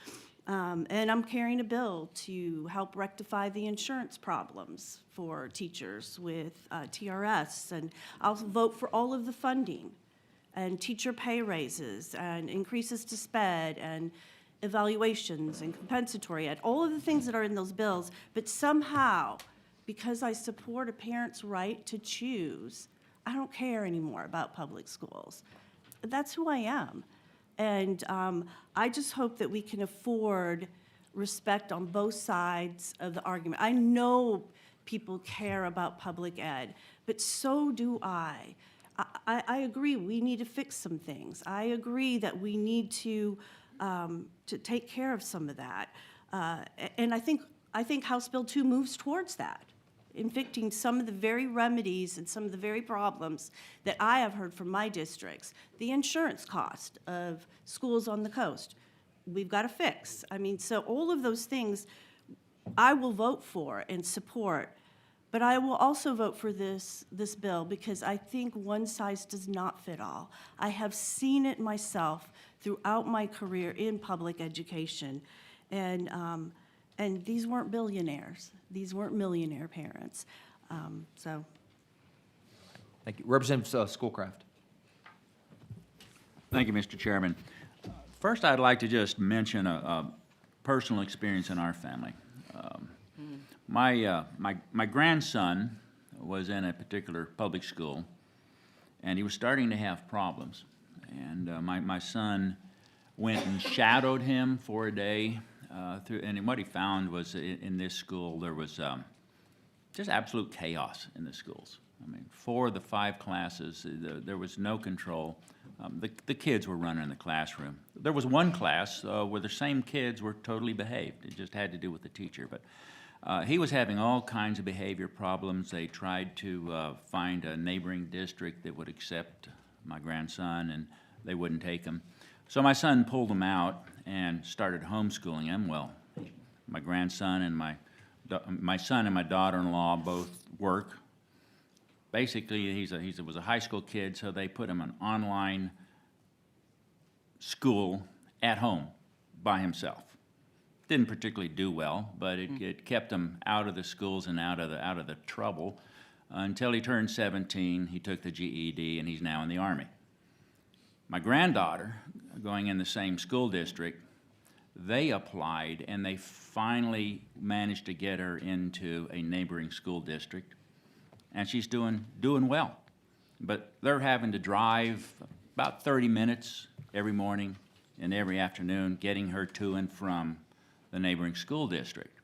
And I'm carrying a bill to help rectify the insurance problems for teachers with TRS. And I'll vote for all of the funding and teacher pay raises and increases to SPED and evaluations and compensatory ed, all of the things that are in those bills. But somehow, because I support a parent's right to choose, I don't care anymore about public schools. That's who I am. And I just hope that we can afford respect on both sides of the argument. I know people care about public ed, but so do I. I agree, we need to fix some things. I agree that we need to take care of some of that. And I think House Bill 2 moves towards that, inflicting some of the very remedies and some of the very problems that I have heard from my districts. The insurance cost of schools on the coast, we've got to fix. I mean, so all of those things I will vote for and support, but I will also vote for this bill because I think one size does not fit all. I have seen it myself throughout my career in public education, and these weren't billionaires. These weren't millionaire parents. So. Thank you. Representative Schoolcraft. Thank you, Mr. Chairman. First, I'd like to just mention a personal experience in our family. My grandson was in a particular public school, and he was starting to have problems. And my son went and shadowed him for a day, and what he found was in this school there was just absolute chaos in the schools. I mean, 4 of the 5 classes, there was no control. The kids were running the classroom. There was one class where the same kids were totally behaved. It just had to do with the teacher. But he was having all kinds of behavior problems. They tried to find a neighboring district that would accept my grandson, and they wouldn't take him. So my son pulled him out and started homeschooling him. Well, my grandson and my son and my daughter-in-law both work. Basically, he was a high school kid, so they put him in online school at home by himself. Didn't particularly do well, but it kept him out of the schools and out of the trouble until he turned 17. He took the GED, and he's now in the Army. My granddaughter, going in the same school district, they applied, and they finally managed to get her into a neighboring school district, and she's doing well. But they're having to drive about 30 minutes every morning and every afternoon, getting her to and from the neighboring school district.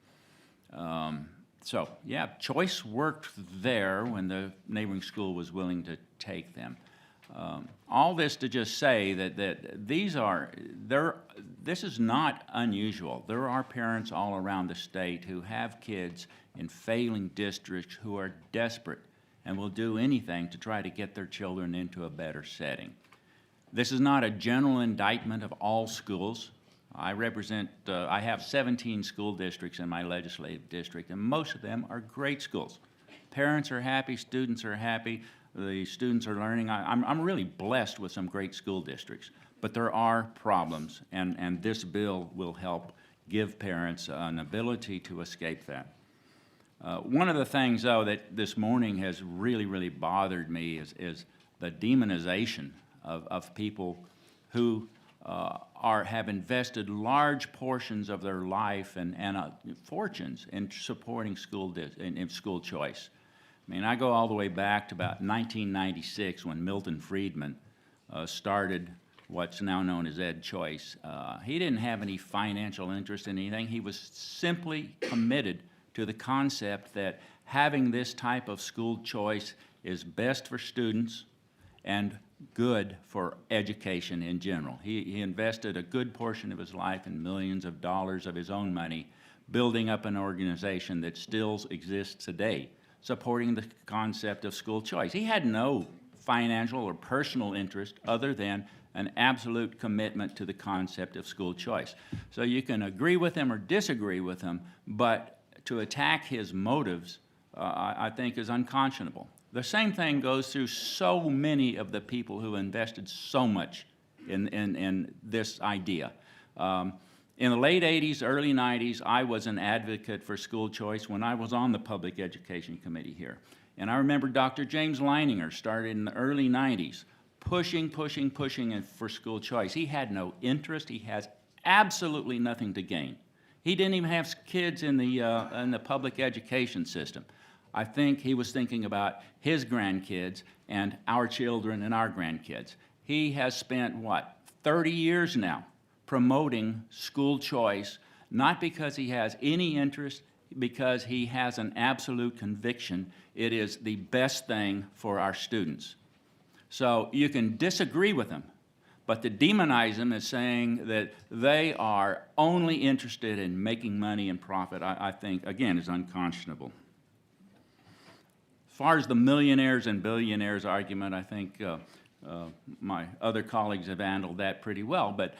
So, yeah, choice worked there when the neighboring school was willing to take them. All this to just say that this is not unusual. There are parents all around the state who have kids in failing districts who are desperate and will do anything to try to get their children into a better setting. This is not a general indictment of all schools. I have 17 school districts in my legislative district, and most of them are great schools. Parents are happy, students are happy, the students are learning. I'm really blessed with some great school districts, but there are problems, and this bill will help give parents an ability to escape that. One of the things, though, that this morning has really bothered me is the demonization of people who have invested large portions of their life and fortunes in supporting in school choice. I mean, I go all the way back to about 1996 when Milton Friedman started what's now known as Ed Choice. He didn't have any financial interest in anything. He was simply committed to the concept that having this type of school choice is best for students and good for education in general. He invested a good portion of his life and millions of dollars of his own money building up an organization that still exists today, supporting the concept of school choice. He had no financial or personal interest other than an absolute commitment to the concept of school choice. So you can agree with him or disagree with him, but to attack his motives, I think is unconscionable. The same thing goes through so many of the people who invested so much in this idea. In the late 80s, early 90s, I was an advocate for school choice when I was on the Public Education Committee here. And I remember Dr. James Leininger started in the early 90s, pushing for school choice. He had no interest. He has absolutely nothing to gain. He didn't even have kids in the public education system. I think he was thinking about his grandkids and our children and our grandkids. He has spent, 30 years now promoting school choice, not because he has any interest, because he has an absolute conviction it is the best thing for our students. So you can disagree with him, but to demonize them as saying that they are only interested in making money and profit, I think, again, is unconscionable. As far as the millionaires and billionaires argument, I think my other colleagues have handled that pretty well. But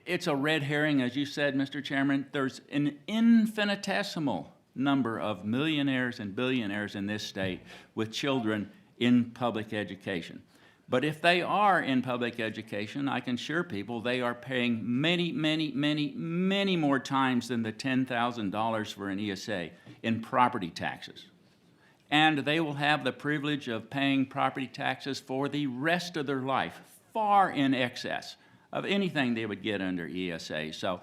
it's a red herring, as you said, Mr. Chairman. There's an infinitesimal number of millionaires and billionaires in this state with children in public education. But if they are in public education, I can assure people they are paying many more times than the $10,000 for an ESA in property taxes. And they will have the privilege of paying property taxes for the rest of their life, far in excess of anything they would get under ESA. So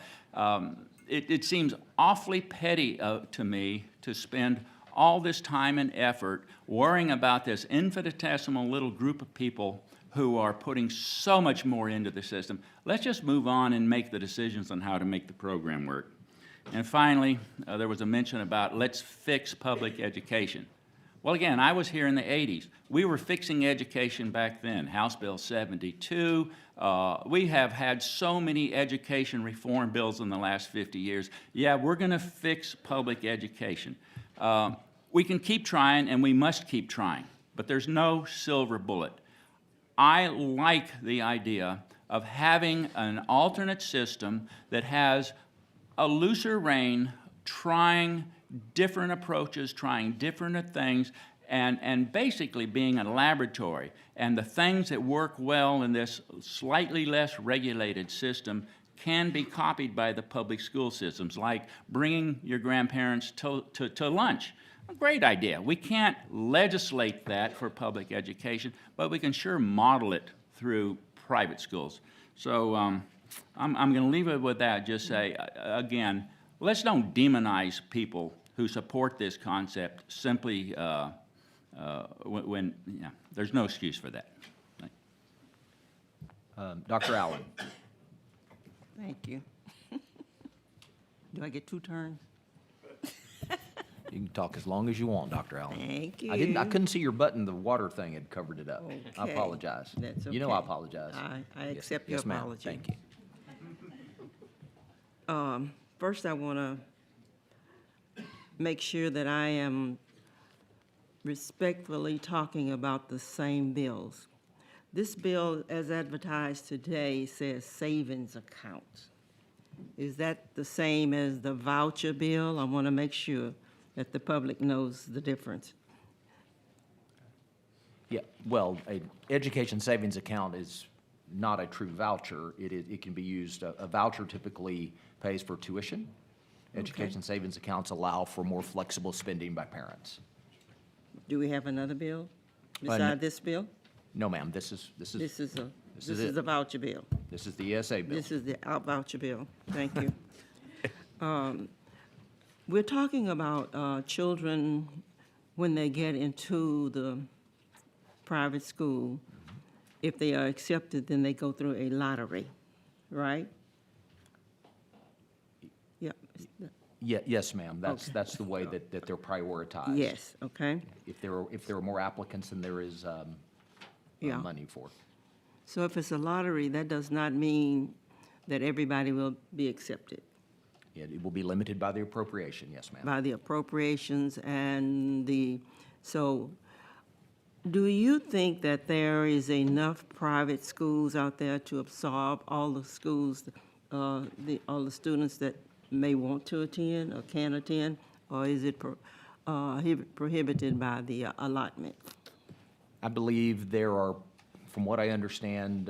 it seems awfully petty to me to spend all this time and effort worrying about this infinitesimal little group of people who are putting so much more into the system. Let's just move on and make the decisions on how to make the program work. And finally, there was a mention about let's fix public education. Well, again, I was here in the 80s. We were fixing education back then, House Bill 72. We have had so many education reform bills in the last 50 years. Yeah, we're going to fix public education. We can keep trying, and we must keep trying, but there's no silver bullet. I like the idea of having an alternate system that has a looser rein, trying different approaches, trying different things, and basically being a laboratory. And the things that work well in this slightly less regulated system can be copied by the public school systems, like bringing your grandparents to lunch. A great idea. We can't legislate that for public education, but we can sure model it through private schools. So I'm going to leave it with that. Just say, again, let's don't demonize people who support this concept simply when there's no excuse for that. Dr. Allen. Thank you. Do I get 2 turns? You can talk as long as you want, Dr. Allen. Thank you. I couldn't see your button. The water thing had covered it up. I Okay. apologize. That's You know I okay. apologize. I Yes- accept your yes, ma'am. apology. Thank you. First, I want to make sure that I am respectfully talking about the same bills. This bill, as advertised today, says savings account. Is that the same as the voucher bill? I want to make sure that the public knows the difference. Yeah, well, a education savings account is not a true voucher. It can be used, a voucher typically pays for tuition. Education savings accounts allow for more flexible spending by parents. Do we have another bill no. beside this bill? No, ma'am, this is This is it. a voucher bill. This is the ESA bill. This is the out voucher bill. Thank you. We're talking about children when they get into the private school. If they are accepted, then they go through a lottery, right? Yeah. Yes, ma'am. That's the way that they're prioritized. Yes, okay. If there are more applicants than there is Yeah. money for. So if it's a lottery, that does not mean that everybody will be accepted It will be limited by the appropriation, yes, ma'am. by the appropriations and so do you think that there is enough private schools out there to absorb all the schools, all the students that may want to attend or can attend? Or is it prohibited by the allotment? I believe there are, from what I understand,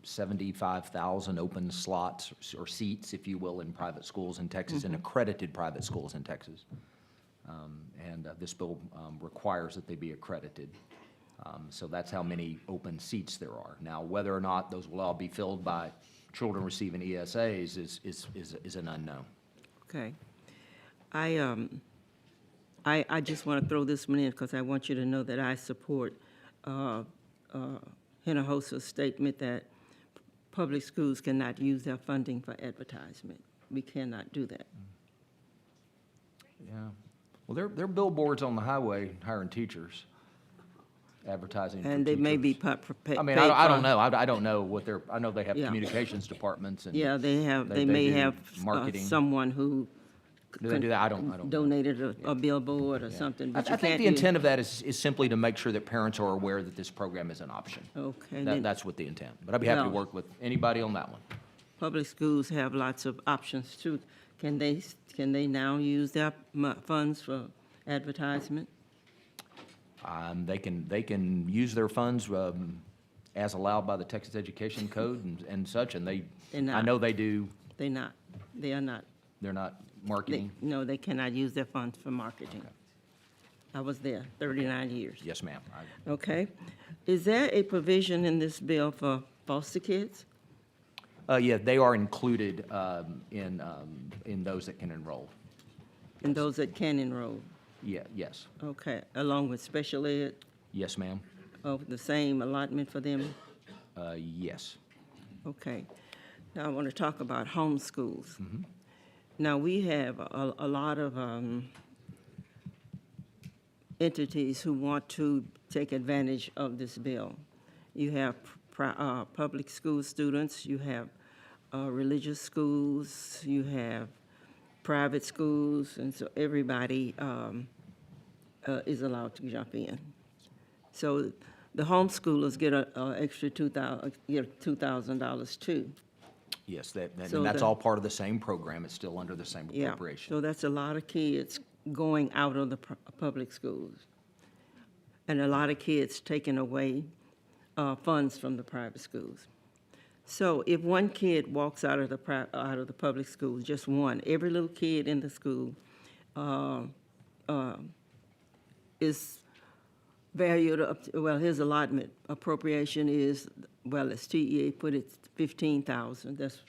75,000 open slots or seats, if you will, in private schools in Texas, and accredited private schools in Texas. And this bill requires that they be accredited. So that's how many open seats there are. Now, whether or not those will all be filled by children receiving ESAs is an unknown. Okay. I just want to throw this one in because I want you to know that I support Hinojosa's statement that public schools cannot use their funding for advertisement. We cannot do that. Yeah. Well, there are billboards on the highway hiring teachers, advertising for And they may be teachers. paid I mean, I don't for- know. I don't know what I know they have Yeah. communications departments and. Yeah, they They may do have marketing. someone who Do they do that? I don't know. donated a billboard or something, I but you I think can't the do- intent of that is simply to make sure that parents are aware that this program is an option. Okay, then That's what the intent. But I'd be happy to Well- work with anybody on that one. public schools have lots of options too. Can they now use their funds for advertisement? They can use their funds as allowed by the Texas Education Code and such, and They're I not. know they do, They are not. they're not They, marketing. no, they cannot use their funds for marketing. I was there 39 years. Yes, ma'am. Okay. Is there a provision in this bill for foster kids? Yeah, they are included in those that can enroll. And those that can enroll? Yeah, yes. Okay, along with special ed, Yes, ma'am. of the same allotment for them? Yes. Okay. Now I want to talk about homeschools. Now, we have a lot of entities who want to take advantage of this bill. You have public school students, you have religious schools, you have private schools, and so everybody is allowed to jump in. So the homeschoolers get an extra $2,000 too. Yes, So and that's the- all part of the same program. It's still under the same Yeah, appropriation. so that's a lot of kids going out of the public schools. And a lot of kids taking away funds from the private schools. So if one kid walks out of the public schools, just one, every little kid in the school is valued up, well, his allotment appropriation is, well, as TEA put it, 15,000. That's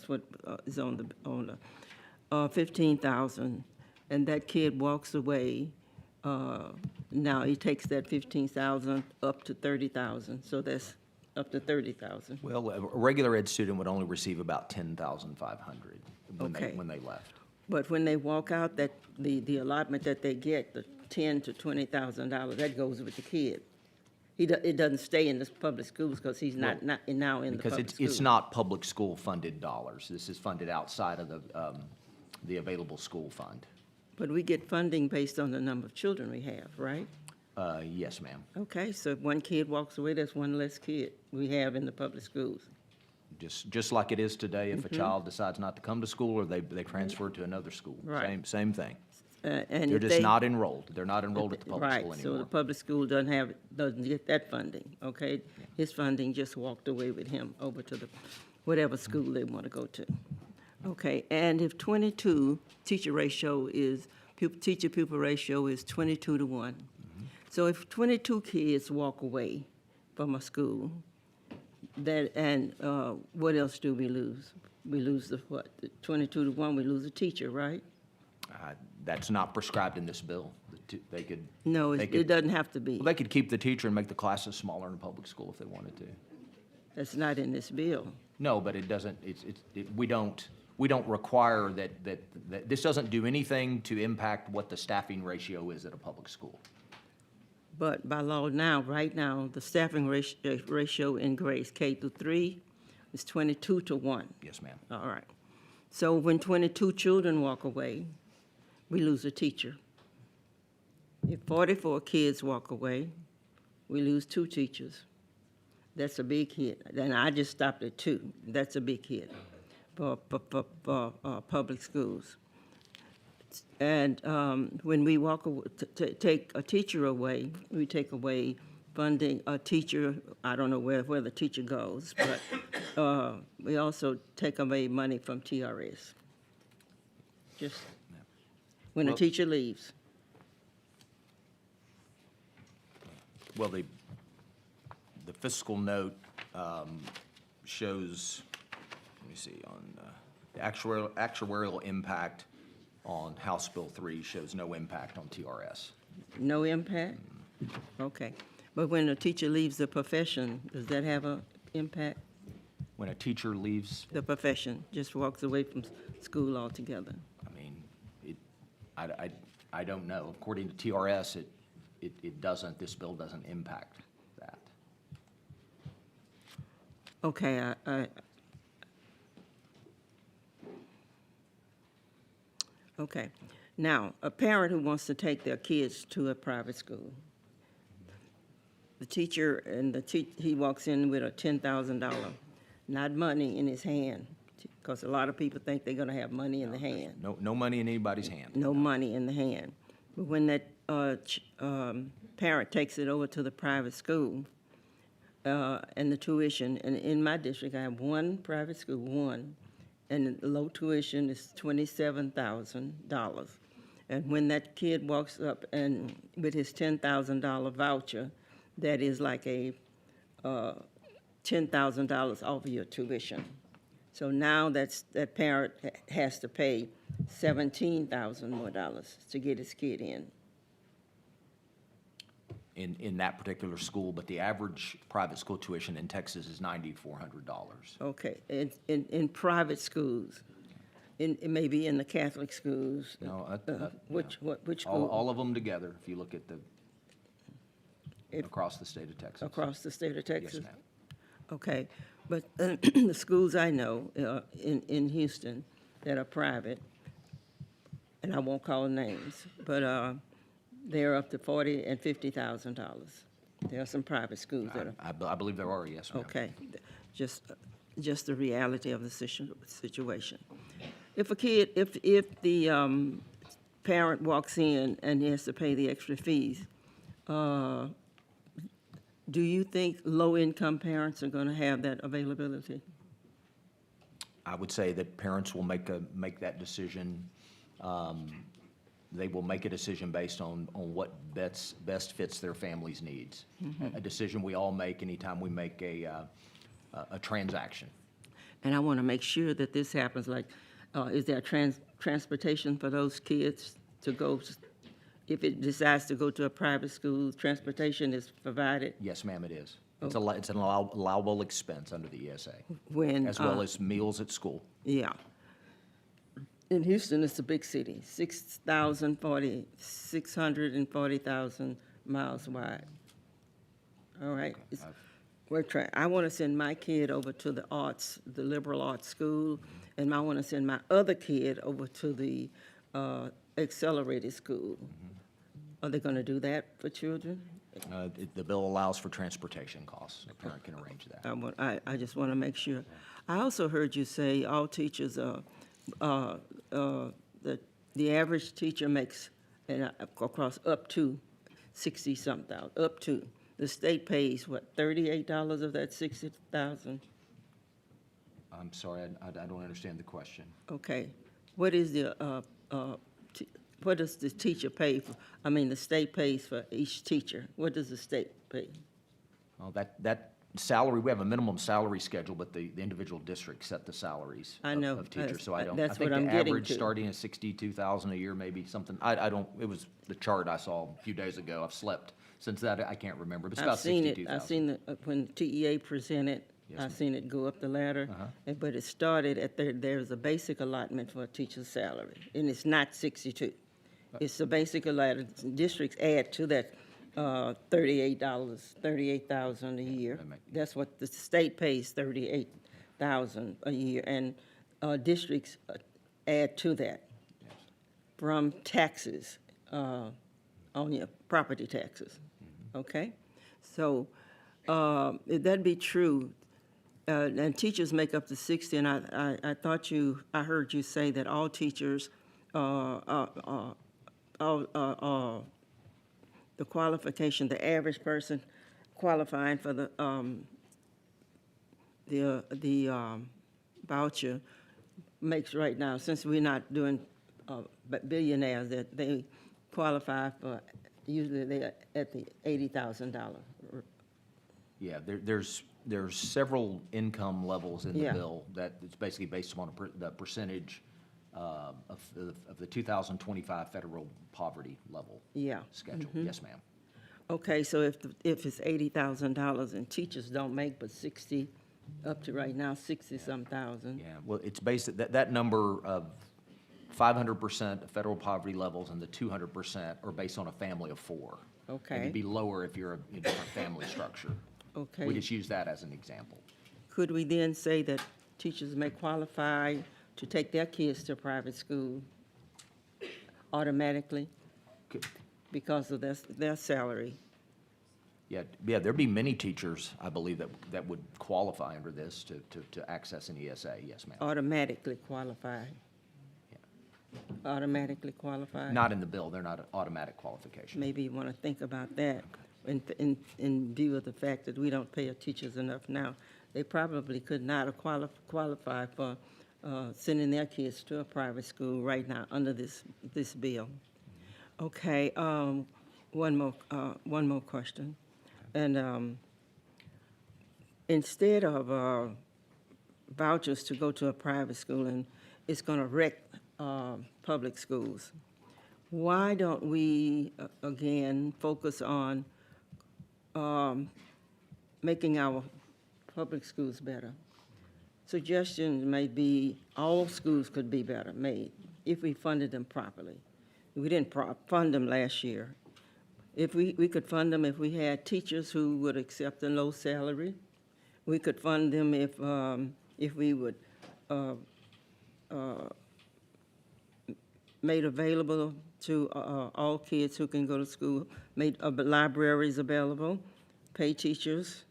what is on the 15,000. And that kid walks away. Now he takes that 15,000 up to 30,000. So that's up to 30,000. Well, a regular ed student would only receive about 10,500 Okay. when they left. But when they walk out, that the allotment that they get, the $10,000 to $20,000, that goes with the kid. It doesn't stay in the public schools because he's not now in the Because public schools. it's not public school funded dollars. This is funded outside of the available school fund. But we get funding based on the number of children we have, right? Yes, ma'am. Okay, so if one kid walks away, that's one less kid we have in the public schools. Just like it is today, if a Mm-hmm. child decides not to come to school or they transfer to another school. Right. Same thing. And They're if just they- not enrolled. They're not enrolled at the public school Right, so the anymore. public school doesn't get that funding, okay? His funding just walked away with him over to the, whatever school they want to go to. Okay, and if 22, teacher pupil ratio is 22 to 1. So if 22 kids walk away from a school, what else do we lose? We lose the what? The 22 to 1, we lose a teacher, right? That's not prescribed in this bill. They could. No, they it could- doesn't have to be. Well, they could keep the teacher and make the classes smaller in a public school if they wanted to. That's not in this bill. No, but it doesn't, we don't we don't require that this doesn't do anything to impact what the staffing ratio is at a public school. But by law now, right now, the staffing ratio in grades K through 3 is 22-1. Yes, ma'am. All right. So when 22 children walk away, we lose a teacher. If 44 kids walk away, we lose 2 teachers. That's a big hit. And I just stopped at 2. That's a big hit for public schools. And when we take a teacher away, we take away funding a teacher. I don't know where the teacher goes, but we also take away money from TRS. Just when a Well- teacher leaves. Well, the fiscal note shows, let me see, on the actuarial impact on House Bill 3 shows no impact on TRS. No impact? Okay. But when a teacher leaves the profession, does that have an impact? When a teacher leaves, The profession, just walks away from school altogether? I mean, I don't know. According to TRS, it doesn't, this bill doesn't impact that. Okay, okay. Now, a parent who wants to take their kids to a private school, the teacher and he walks in with a $10,000, not money in his hand, because a lot of people think they're gonna have money in the hand. No money in anybody's hand. No money in the hand. But when that parent takes it over to the private school, and the tuition, and in my district, I have one private school, and the low tuition is $27,000. And when that kid walks up and with his $10,000 voucher, that is like a $10,000 off of your tuition. So now that parent has to pay $17,000 more to get his kid in. In that particular school, but the average private school tuition in Texas is $9,400. Okay, in private schools, maybe in the Catholic schools. No, Which All, school? all of them together, if you look at across the state of Texas. Across the state of Texas? Yes, ma'am. Okay, but the schools I know in Houston that are private, and I won't call names, but they're up to $40,000 and $50,000. There are some private schools that are, I believe there are, yes, ma'am. okay, just the reality of the situation. If a kid, if the parent walks in and he has to pay the extra fees, do you think low-income parents are going to have that availability? I would say that parents will make that decision. They will make a decision based on what best fits their family's needs. A decision we all make anytime we make a transaction. And I want to make sure that this happens, like, is there transportation for those kids to go, if it decides to go to a private school, transportation is provided? Yes, ma'am, it is. It's an allowable expense under the ESA, When, as well as meals at school. yeah. In Houston, it's a big city, 640,000 miles wide. All right. I want to send my kid over to the arts, the liberal arts school, and I want to send my other kid over to the accelerated school. Are they going to do that for children? The bill allows for transportation costs. A parent can arrange that. I just want to make sure. I also heard you say all teachers that the average teacher makes, and across up to 60-something thousand, up to. The state pays, what, $38 of that 60,000? I'm sorry, I don't understand the question. Okay. What is what does the teacher pay for? I mean, the state pays for each teacher. What does the state pay? Well, that salary, we have a minimum salary schedule, but the individual districts set the salaries I know. of teachers, so I don't. That's what I'm I think the getting average to. starting at 62,000 a year, maybe something, I don't, it was the chart I saw a few days ago. I've slept since that, I can't remember, but it's about I've seen it. 62,000. I've seen when TEA presented, I seen it go up the ladder, but it started at, there's a basic allotment for a teacher's salary, and it's not 62. It's the basic allotment. Districts add to that $38,000 a year. That's what the state pays, $38,000 a year, and districts add to that from taxes, on your property taxes, okay? So, if that be true, and teachers make up to 60, and I thought I heard you say that all teachers, the qualification, the average person qualifying for the voucher makes right now, since we're not doing billionaires, that they qualify for, usually they're at the $80,000. Yeah, there's several income levels in the Yeah. bill that it's basically based upon the percentage of the 2025 federal poverty level Yeah. schedule. Yes, ma'am. Okay, so if it's $80,000 and teachers don't make but 60, up to right now, 60-some thousand. Yeah, well, it's based, that number of 500% of federal poverty levels and the 200% are based on a family of 4. And Okay. it'd be lower if you're a different family structure. Okay. We just use that as an example. Could we then say that teachers may qualify to take their kids to private school automatically Could- because of their salary? Yeah, there'd be many teachers, I believe, that would qualify under this to access an ESA. Yes, ma'am. Automatically qualify? Automatically qualify? Not in the bill, they're not an automatic qualification. Maybe you want to think about that in view of the fact that we don't pay our teachers enough now. They probably could not qualify for sending their kids to a private school right now under this bill. Okay, one more question. And instead of vouchers to go to a private school, and it's going to wreck public schools, why don't we, again, focus on making our public schools better? Suggestions may be all schools could be better made if we funded them properly. We didn't fund them last year. If we could fund them if we had teachers who would accept a low salary. We could fund them if we would made available to all kids who can go to school, made libraries available, pay teachers.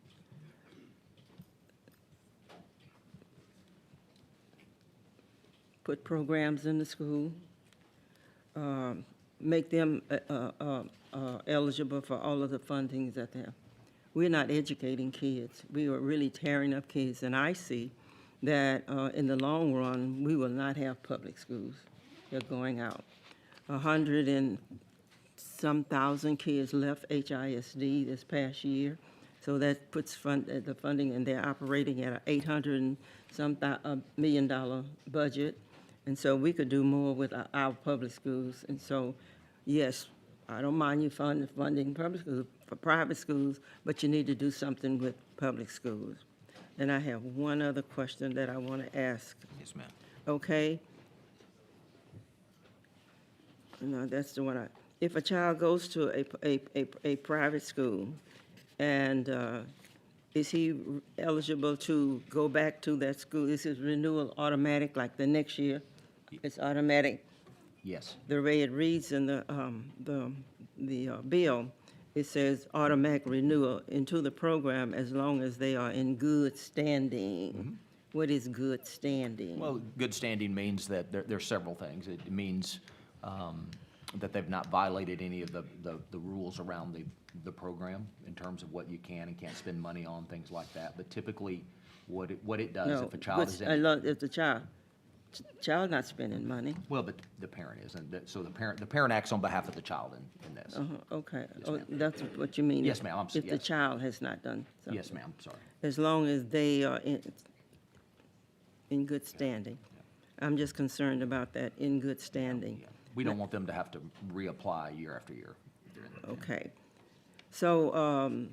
Put programs in the school, make them eligible for all of the fundings that they have. We're not educating kids. We are really tearing up kids, and I see that in the long run, we will not have public schools. They're going out. 100 and some thousand kids left HISD this past year, so that puts the funding, and they're operating at an $800 and some million budget. And so we could do more with our public schools. And so, yes, I don't mind you funding public schools for private schools, but you need to do something with public schools. And I have one other question that I want to ask. Yes, ma'am. Okay? No, that's the one if a child goes to a private school, and is he eligible to go back to that school? Is his renewal automatic, like the next year? It's automatic. Yes. The way it reads in the bill, it says automatic renewal into the program as long as they are in good standing. What is good standing? Well, good standing means that there's several things. It means that they've not violated any of the rules around the program in terms of what you can and can't spend money on, things like that. But typically, what it does, if a child is in. If the child not spending money. Well, but the parent is, and so the parent acts on behalf of the child in this. Okay, Yes, oh, ma'am. that's what you mean? Yes, ma'am, If the yes. child has not done something. Yes, ma'am, sorry. As long as they are in good standing. I'm just concerned about that, in good standing. Yeah. We don't want them to have to reapply year after year. Okay. So,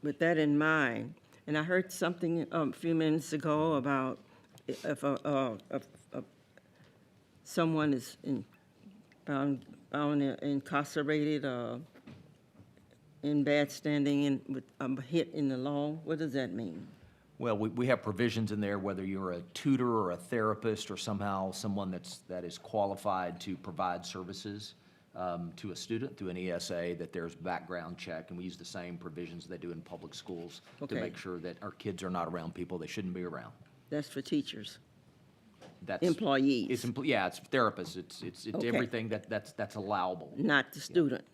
with that in mind, And I heard something a few minutes ago about if someone is found incarcerated or in bad standing and with a hit in the law, what does that mean? Well, we have provisions in there, whether you're a tutor or a therapist or somehow someone that is qualified to provide services to a student through an ESA, that there's background check, and we use the same provisions they do in public schools to Okay. make sure that our kids are not around people they shouldn't be around. That's for teachers, That's employees, It's yeah, it's therapists. It's Okay. everything that's allowable. not the student.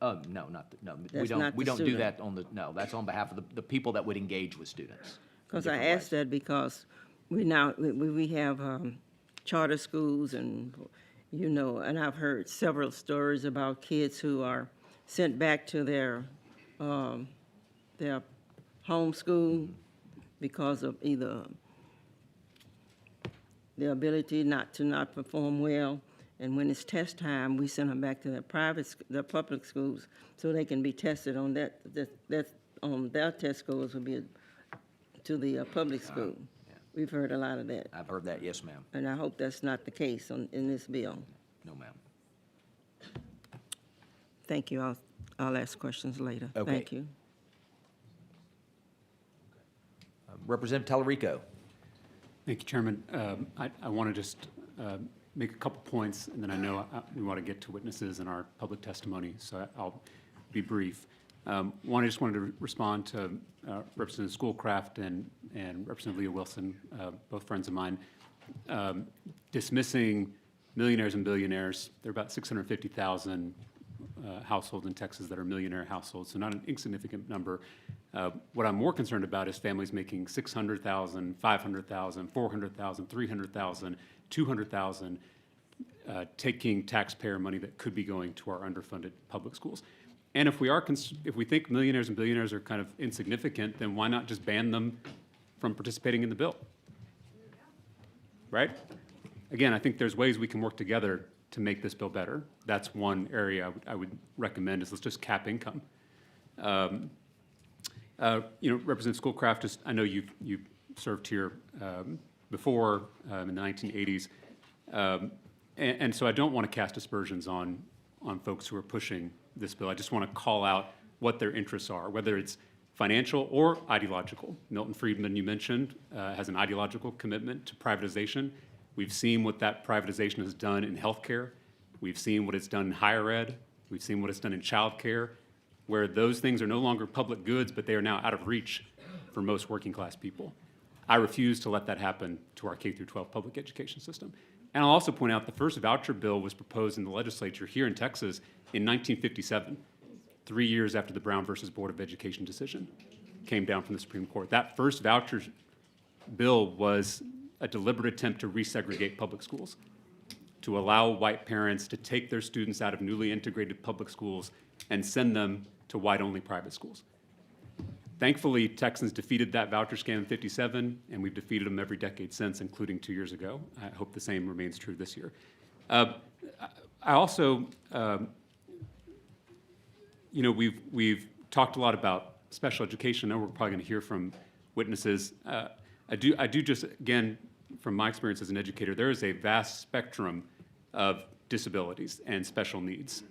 No, we That's don't not we the don't do student. that on the no. That's on behalf of the people that would engage with students. Because in I different asked ways. that because we have charter schools and, you know, and I've heard several stories about kids who are sent back to their home school because of either their ability not perform well, and when it's test time, we send them back to their public schools so they can be tested on that on their test scores will be to the public school. We've heard a lot of that, I've heard that. Yes, ma'am. and I hope that's not the case in this bill. No, ma'am. Thank you. I'll ask questions later. Okay. Thank you. Representative Tallarico. Thank you, Chairman. I want to just make a couple points, and then I know we want to get to witnesses in our public testimony, so I'll be brief. One, I just wanted to respond to Representative Schoolcraft and Representative Leah Wilson, both friends of mine, dismissing millionaires and billionaires. There are about 650,000 households in Texas that are millionaire households, so not an insignificant number. What I'm more concerned about is families making $600,000, $500,000, $400,000, $300,000, $200,000, taking taxpayer money that could be going to our underfunded public schools. And if we think millionaires and billionaires are kind of insignificant, then why not just ban them from participating in the bill? Right? Again, I think there's ways we can work together to make this bill better. That's one area I would recommend is let's just cap income. Representative Schoolcraft, I know you've served here before in the 1980s, and so I don't want to cast aspersions on folks who are pushing this bill. I just want to call out what their interests are, whether it's financial or ideological. Milton Friedman, you mentioned, has an ideological commitment to privatization. We've seen what that privatization has done in healthcare. We've seen what it's done in higher ed. We've seen what it's done in childcare, where those things are no longer public goods, but they are now out of reach for most working class people. I refuse to let that happen to our K-12 public education system. And I'll also point out the first voucher bill was proposed in the legislature here in Texas in 1957, 3 years after the Brown versus Board of Education decision came down from the Supreme Court. That first voucher bill was a deliberate attempt to resegregate public schools, to allow white parents to take their students out of newly integrated public schools and send them to white-only private schools. Thankfully, Texans defeated that voucher scam in -- and we've defeated them every decade since, including 2 years ago. I hope the same remains true this year. I also, we've talked a lot about special education. I know we're probably going to hear from witnesses. I do just, again, from my experience as an educator, there is a vast spectrum of disabilities and special needs.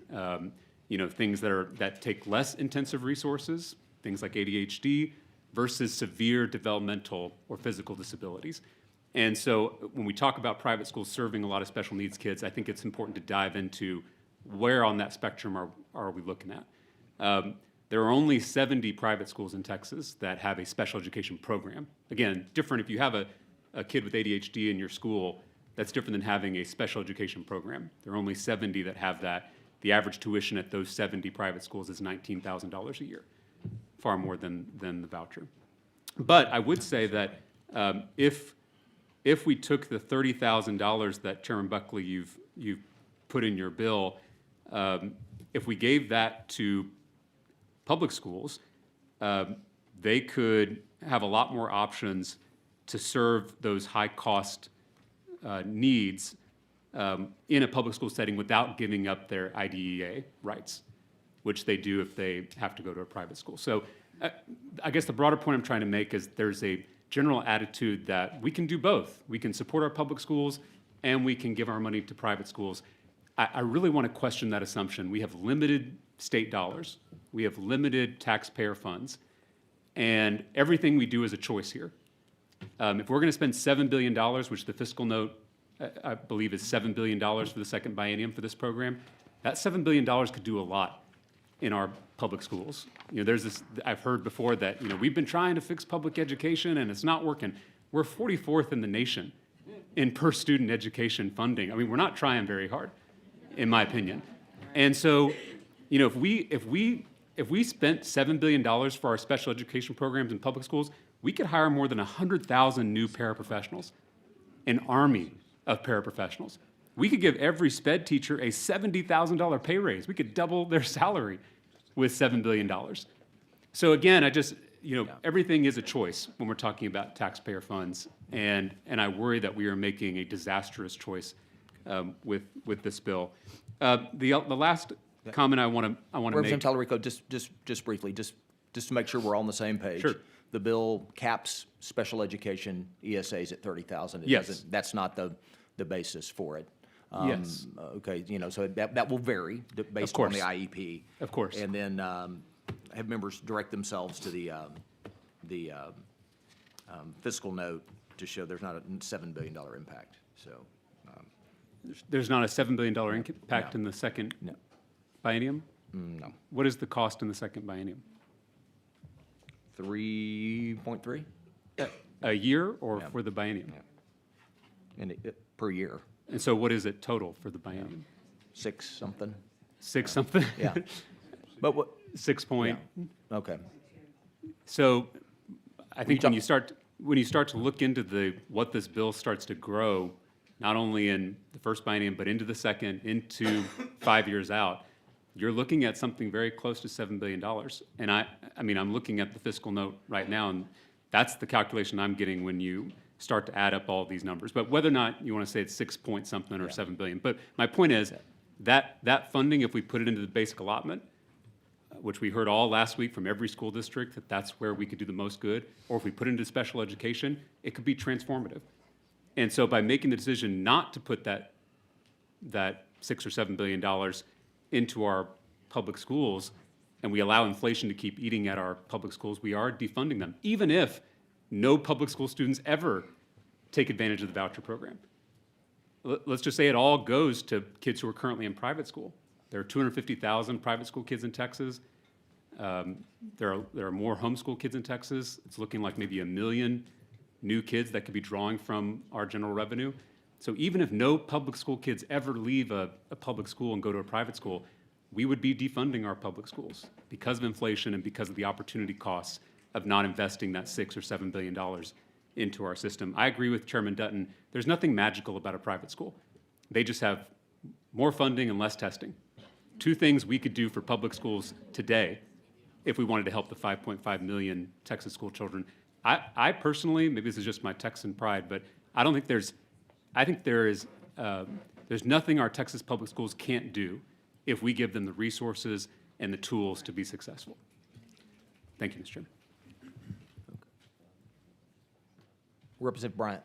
Things that take less intensive resources, things like ADHD, versus severe developmental or physical disabilities. And so when we talk about private schools serving a lot of special needs kids, I think it's important to dive into where on that spectrum are we looking at. There are only 70 private schools in Texas that have a special education program. Again, different if you have a kid with ADHD in your school, that's different than having a special education program. There are only 70 that have that. The average tuition at those 70 private schools is $19,000 a year, far more than the voucher. But I would say that if we took the $30,000 that Chairman Buckley you've put in your bill, if we gave that to public schools, they could have a lot more options to serve those high-cost needs in a public school setting without giving up their IDEA rights, which they do if they have to go to a private school. So I guess the broader point I'm trying to make is there's a general attitude that we can do both. We can support our public schools and we can give our money to private schools. I really want to question that assumption. We have limited state dollars. We have limited taxpayer funds. And everything we do is a choice here. If we're going to spend $7 billion, which the fiscal note, I believe is $7 billion for the second biennium for this program, that $7 billion could do a lot in our public schools. You know, there's this, I've heard before that, you know, we've been trying to fix public education and it's not working. We're 44th in the nation in per student education funding. I mean, we're not trying very hard, in my opinion. And so, you know, if we spent $7 billion for our special education programs in public schools, we could hire more than 100,000 new paraprofessionals, an army of paraprofessionals. We could give every sped teacher a $70,000 pay raise. We could double their salary with $7 billion. So again, everything is a choice when we're talking about taxpayer funds, and I worry that we are making a disastrous choice with this bill. The last comment I want to make. Representative Tallarico, just briefly, just to make sure we're all on the same page. Sure. The bill caps special education ESAs at 30,000. Yes. That's not the basis for it. Yes. Okay, you know, so that will vary based on course. the IEP. Of course. And then have members direct themselves to the fiscal note to show there's not a $7 billion impact. So, There's not a $7 billion impact No. in the second no, biennium? no. What is the cost in the second biennium? 3.3 A year or Yeah. for the biennium? per year, And so what is it total for the biennium? 6 something. 6 something? Yeah. But what? 6 point. Okay. So I think talk- when you start to look into what this bill starts to grow, not only in the first biennium, but into the second, into 5 years out, you're looking at something very close to $7 billion. And I mean, I'm looking at the fiscal note right now, and that's the calculation I'm getting when you start to add up all these numbers. But whether or not you want to say it's 6 point something or 7 billion. But my point is that funding, if we put it into the basic allotment, which we heard all last week from every school district, that's where we could do the most good, or if we put it into special education, it could be transformative. And so by making the decision not to put that $6 or $7 billion into our public schools, and we allow inflation to keep eating at our public schools, we are defunding them, even if no public school students ever take advantage of the voucher program. Let's just say it all goes to kids who are currently in private school. There are 250,000 private school kids in Texas. There are more homeschool kids in Texas. It's looking like maybe 1 million new kids that could be drawing from our general revenue. So even if no public school kids ever leave a public school and go to a private school, we would be defunding our public schools because of inflation and because of the opportunity costs of not investing that $6 or $7 billion into our system. I agree with Chairman Dutton. There's nothing magical about a private school. They just have more funding and less testing. 2 things we could do for public schools today if we wanted to help the 5.5 million Texas school children. I personally, maybe this is just my Texan pride, but I think there's nothing our Texas public schools can't do if we give them the resources and the tools to be successful. Thank you, Mr. Chairman. Representative Bryant.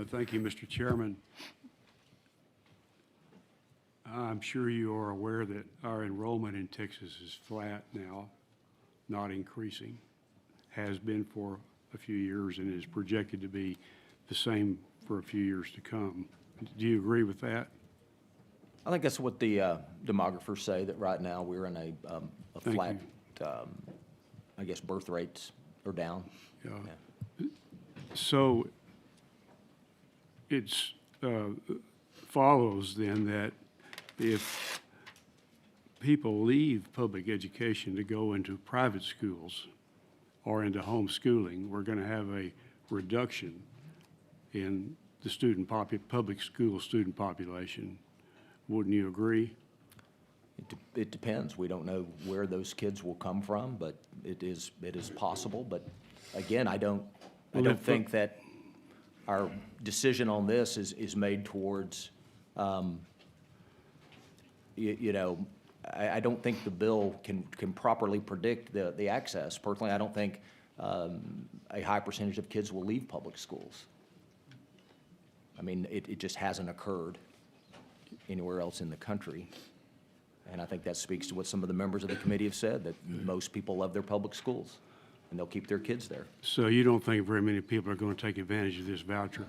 Thank you, Mr. Chairman. I'm sure you are aware that our enrollment in Texas is flat now, not increasing. Has been for a few years and is projected to be the same for a few years to come. Do you agree with that? I think that's what the demographers say, that right now we're in a Thank flat, I guess, birth rates are down. Yeah. So it's follows then that if people leave public education to go into private schools or into homeschooling, we're going to have a reduction in the public school student population. Wouldn't you agree? It depends. We don't know where those kids will come from, but it is possible. But again, I don't think that our decision on this is made towards, I don't think the bill can properly predict the access. Personally, I don't think a high percentage of kids will leave public schools. I mean, it just hasn't occurred anywhere else in the country. And I think that speaks to what some of the members of the committee have said, that most people love their public schools, and they'll keep their kids there. So you don't think very many people are going to take advantage of this voucher?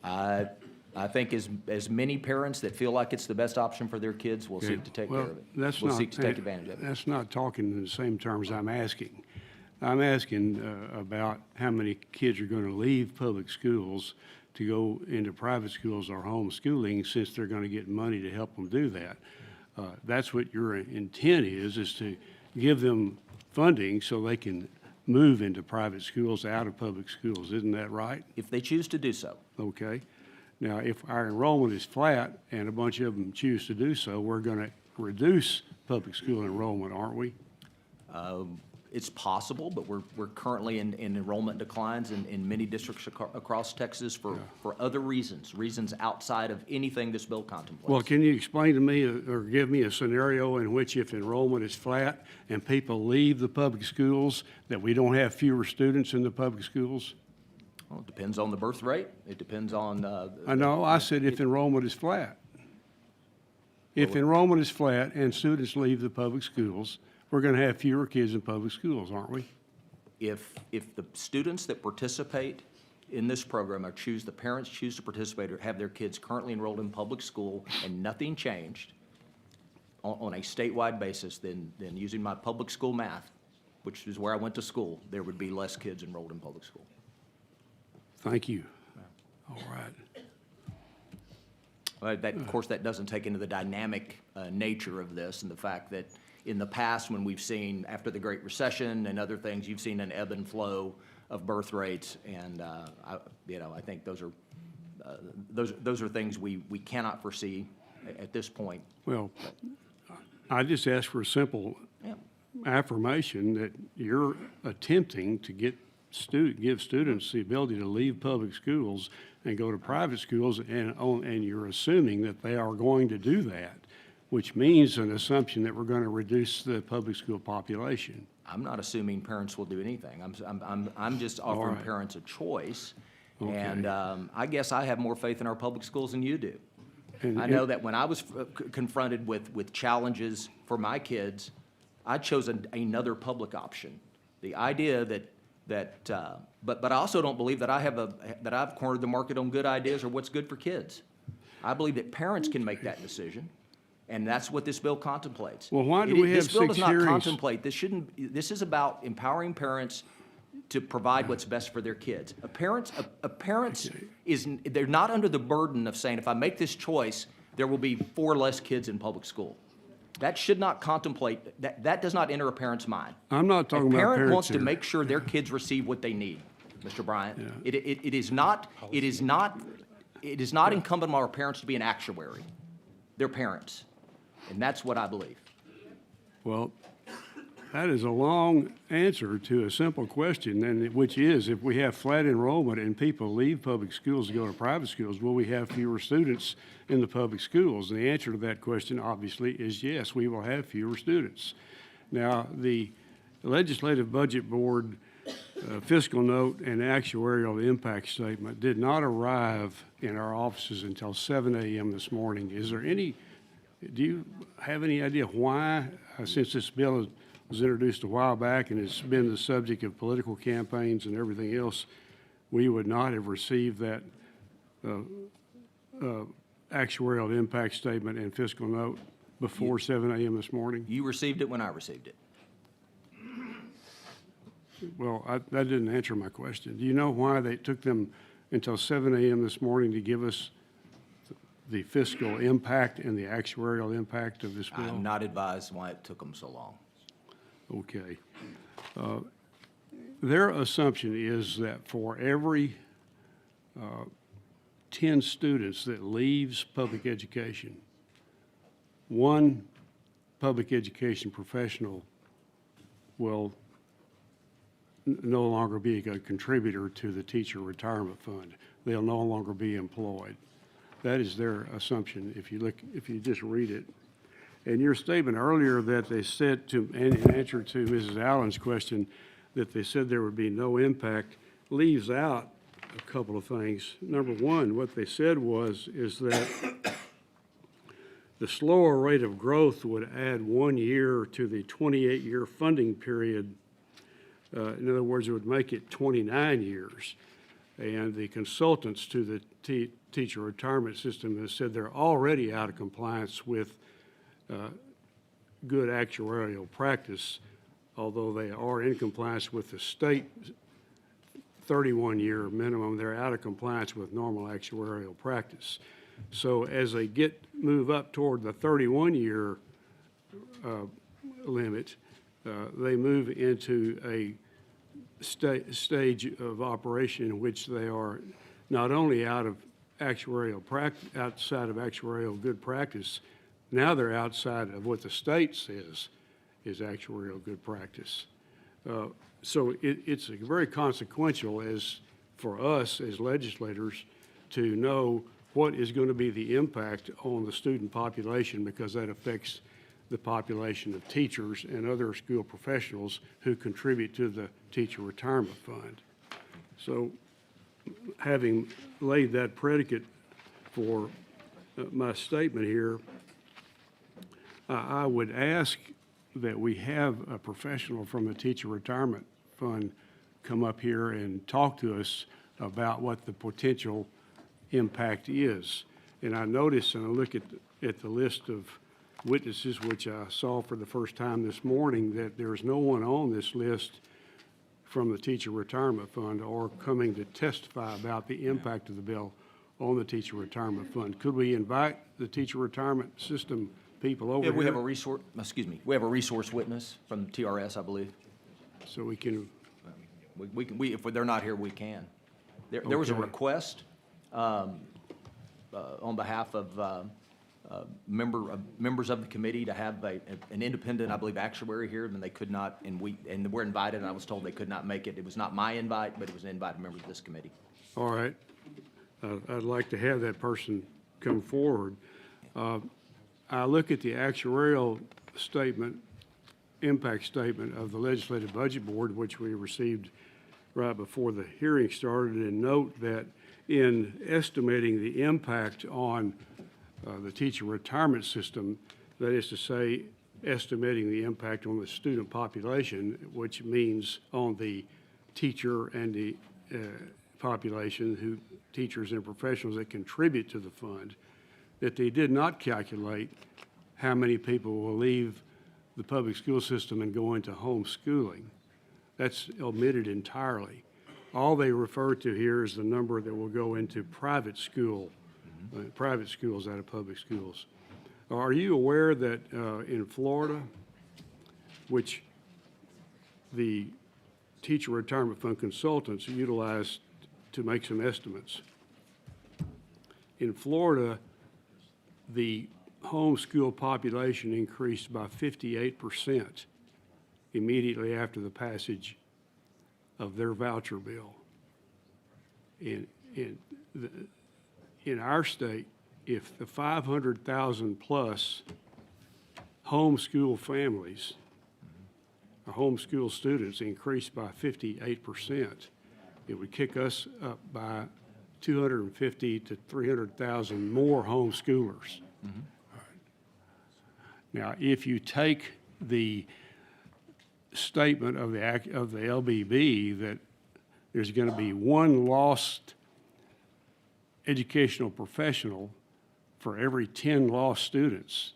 I think as many parents that feel like it's the best option for their kids will seek to take care Well, of it. that's Will not- seek to take advantage of it. That's not talking in the same terms I'm asking. I'm asking about how many kids are going to leave public schools to go into private schools or homeschooling, since they're going to get money to help them do that. That's what your intent is to give them funding so they can move into private schools out of public schools. Isn't that right? If they choose to do so. Okay. Now, if our enrollment is flat and a bunch of them choose to do so, we're going to reduce public school enrollment, aren't we? It's possible, but we're currently in enrollment declines in many districts across Texas for other reasons outside of anything this bill contemplates. Well, can you explain to me or give me a scenario in which, if enrollment is flat and people leave the public schools, that we don't have fewer students in the public schools? Well, it depends on the birth rate. It depends on, I know, I said if enrollment is flat. If enrollment is flat and students leave the public schools, we're going to have fewer kids in public schools, aren't we? if the students that participate in this program or the parents choose to participate or have their kids currently enrolled in public school and nothing changed on a statewide basis, then using my public school math, which is where I went to school, there would be less kids enrolled in public school. Thank you. All right. Of course, that doesn't take into the dynamic nature of this and the fact that in the past, when we've seen, after the Great Recession and other things, you've seen an ebb and flow of birth rates, and I think those are things we cannot foresee at this point. Well, I just asked for a simple affirmation that you're attempting to give students the ability to leave public schools and go to private schools, and you're assuming that they are going to do that, which means an assumption that we're going to reduce the public school population. I'm not assuming parents will do anything. I'm just offering right. parents a choice. Okay. And I guess I have more faith in our public schools than you do. And I know that when I was confronted with challenges for my kids, I chose another public option. The idea but I also don't believe that I've cornered the market on good ideas or what's good for kids. I believe that parents can make that decision, and that's what this bill contemplates. Well, why do we have This bill 6 does not hearings? contemplate, this is about empowering parents to provide what's best for their kids. A parent they're not under the burden of saying, if I make this choice, there will be 4 less kids in public school. That should not contemplate, that does not enter a parent's mind. I'm not talking A about parent parents wants to here. make sure their kids receive what they need, Mr. Bryant. It is not incumbent on our parents to be an actuary. They're parents, and that's what I believe. Well, that is a long answer to a simple question, and which is, if we have flat enrollment and people leave public schools to go to private schools, will we have fewer students in the public schools? And the answer to that question, obviously, is yes, we will have fewer students. Now, the Legislative Budget Board fiscal note and actuarial impact statement did not arrive in our offices until 7 a.m. this morning. Do you have any idea why, since this bill was introduced a while back and it's been the subject of political campaigns and everything else, we would not have received that actuarial impact statement and fiscal note before 7 a.m. this morning? You received it when I received it. Well, that didn't answer my question. Do you know why they took them until 7 a.m. this morning to give us the fiscal impact and the actuarial impact of this bill? I'm not advised why it took them so long. Okay. Their assumption is that for every 10 students that leaves public education, 1 public education professional will no longer be a contributor to the teacher retirement fund. They'll no longer be employed. That is their assumption if you just read it. And your statement earlier that they said to, in answer to Mrs. Allen's question, that they said there would be no impact, leaves out a couple of things. Number one, what they said is that the slower rate of growth would add 1 year to the 28-year funding period. In other words, it would make it 29 years. And the consultants to the teacher retirement system have said they're already out of compliance with good actuarial practice, although they are in compliance with the state 31-year minimum. They're out of compliance with normal actuarial practice. So as they move up toward the 31-year limit, they move into a stage of operation in which they are not only outside of actuarial good practice, now they're outside of what the state says is actuarial good practice. So it's very consequential for us as legislators to know what is going to be the impact on the student population, because that affects the population of teachers and other school professionals who contribute to the teacher retirement fund. So having laid that predicate for my statement here, I would ask that we have a professional from the teacher retirement fund come up here and talk to us about what the potential impact is. And I notice, and I look at the list of witnesses, which I saw for the first time this morning, that there's no one on this list from the teacher retirement fund or coming to testify about the impact of the bill on the teacher retirement fund. Could we invite the teacher retirement system people over Yeah, here? we have a resource witness from TRS, I believe. So we can, If they're not here, we can. There was a Okay. request on behalf of members of the committee to have an independent, I believe, actuary here, and they could not, and we're invited, and I was told they could not make it. It was not my invite, but it was an invite of members of this committee. all right. I'd like to have that person come forward. I look at the actuarial statement, impact statement of the Legislative Budget Board, which we received right before the hearing started, and note that in estimating the impact on the teacher retirement system, that is to say, estimating the impact on the student population, which means on the teacher and the population, teachers and professionals that contribute to the fund, that they did not calculate how many people will leave the public school system and go into homeschooling. That's omitted entirely. All they refer to here is the number that will go into private schools out of public schools. Are you aware that in Florida, which the teacher retirement fund consultants utilized to make some estimates, in Florida, the homeschool population increased by 58% immediately after the passage of their voucher bill. In our state, if the 500,000 plus homeschool families or homeschool students increased by 58%, it would kick us up by 250 to 300,000 more homeschoolers. Mm-hmm. Now, if you take the statement of the LBB that there's going to be one lost educational professional for every 10 lost students,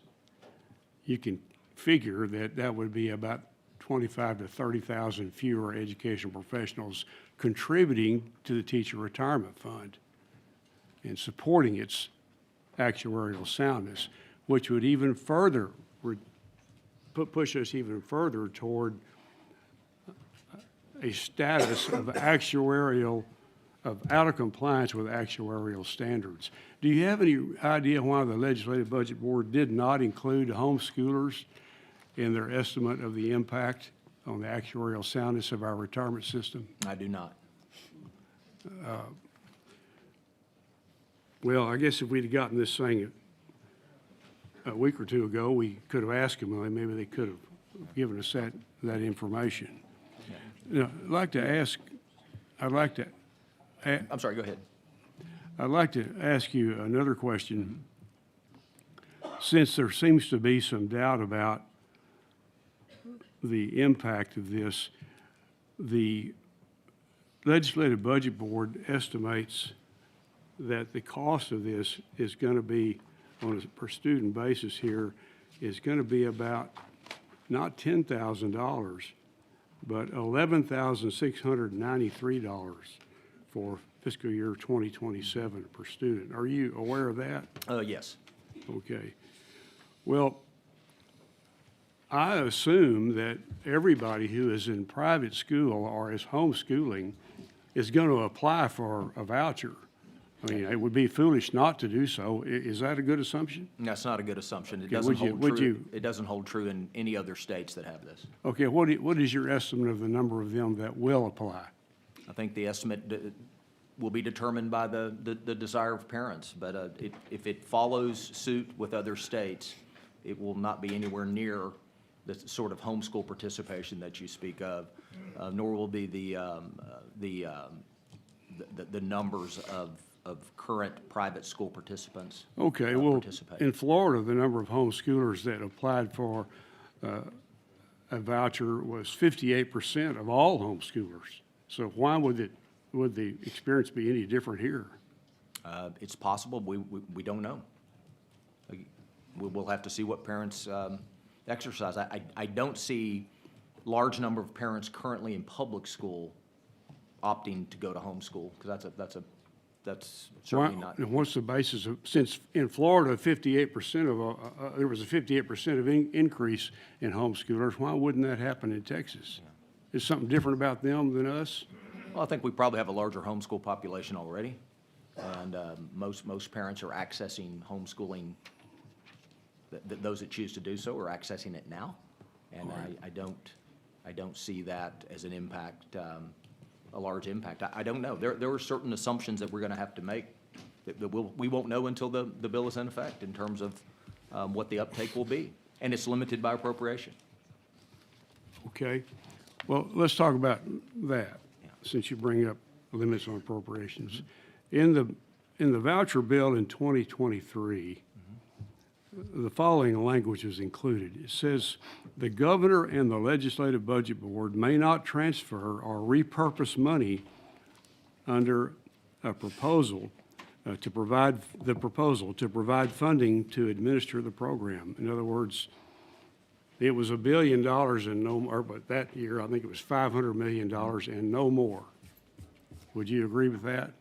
you can figure that that would be about 25 to 30,000 fewer educational professionals contributing to the teacher retirement fund and supporting its actuarial soundness, which would even further push us even further toward a status of out of compliance with actuarial standards. Do you have any idea why the Legislative Budget Board did not include homeschoolers in their estimate of the impact on the actuarial soundness of our retirement system? I do not. Well, I guess if we'd gotten this thing a week or two ago, we could have asked them, well, maybe they could have given us that information. Now, I'd like to ask I'm sorry, go ahead. I'd like to ask you another question. Since there seems to be some doubt about the impact of this, the Legislative Budget Board estimates that the cost of this is going to be, on a per student basis here, is going to be about not $10,000, but $11,693 for fiscal year 2027 per student. Are you aware of that? Yes. Okay. Well, I assume that everybody who is in private school or is homeschooling is going to apply for a voucher. I mean, it would be foolish not to do so. Is that a good assumption? That's not a good assumption. It Okay, doesn't would hold true. you- It doesn't hold true in any other states that have this. Okay, what is your estimate of the number of them that will apply? I think the estimate will be determined by the desire of parents, but if it follows suit with other states, it will not be anywhere near the sort of homeschool participation that you speak of, nor will be the numbers of current private school participants. Okay, well, participating. in Florida, the number of homeschoolers that applied for a voucher was 58% of all homeschoolers. So why would the experience be any different here? It's possible. We don't know. We'll have to see what parents exercise. I don't see large number of parents currently in public school opting to go to homeschool, because that's certainly not. And what's the basis of, since in Florida, 58% there was a 58% of increase in homeschoolers, why wouldn't that happen in Texas? Is something different about them than us? Well, I think we probably have a larger homeschool population already, and most parents are accessing homeschooling. Those that choose to do so are accessing it now, and I don't see that as an impact, a large impact. I don't know. There are certain assumptions that we're going to have to make that we won't know until the bill is in effect in terms of what the uptake will be, and it's limited by appropriation. Okay, well, let's talk about that, since you bring up limits on appropriations. In the voucher bill in 2023, the following language is included. It says, "The governor and the Legislative Budget Board may not transfer or repurpose money under a proposal to provide funding to administer the program." In other words, it was $1 billion and no more, but that year, I think it was $500 million and no more. Would you agree with that?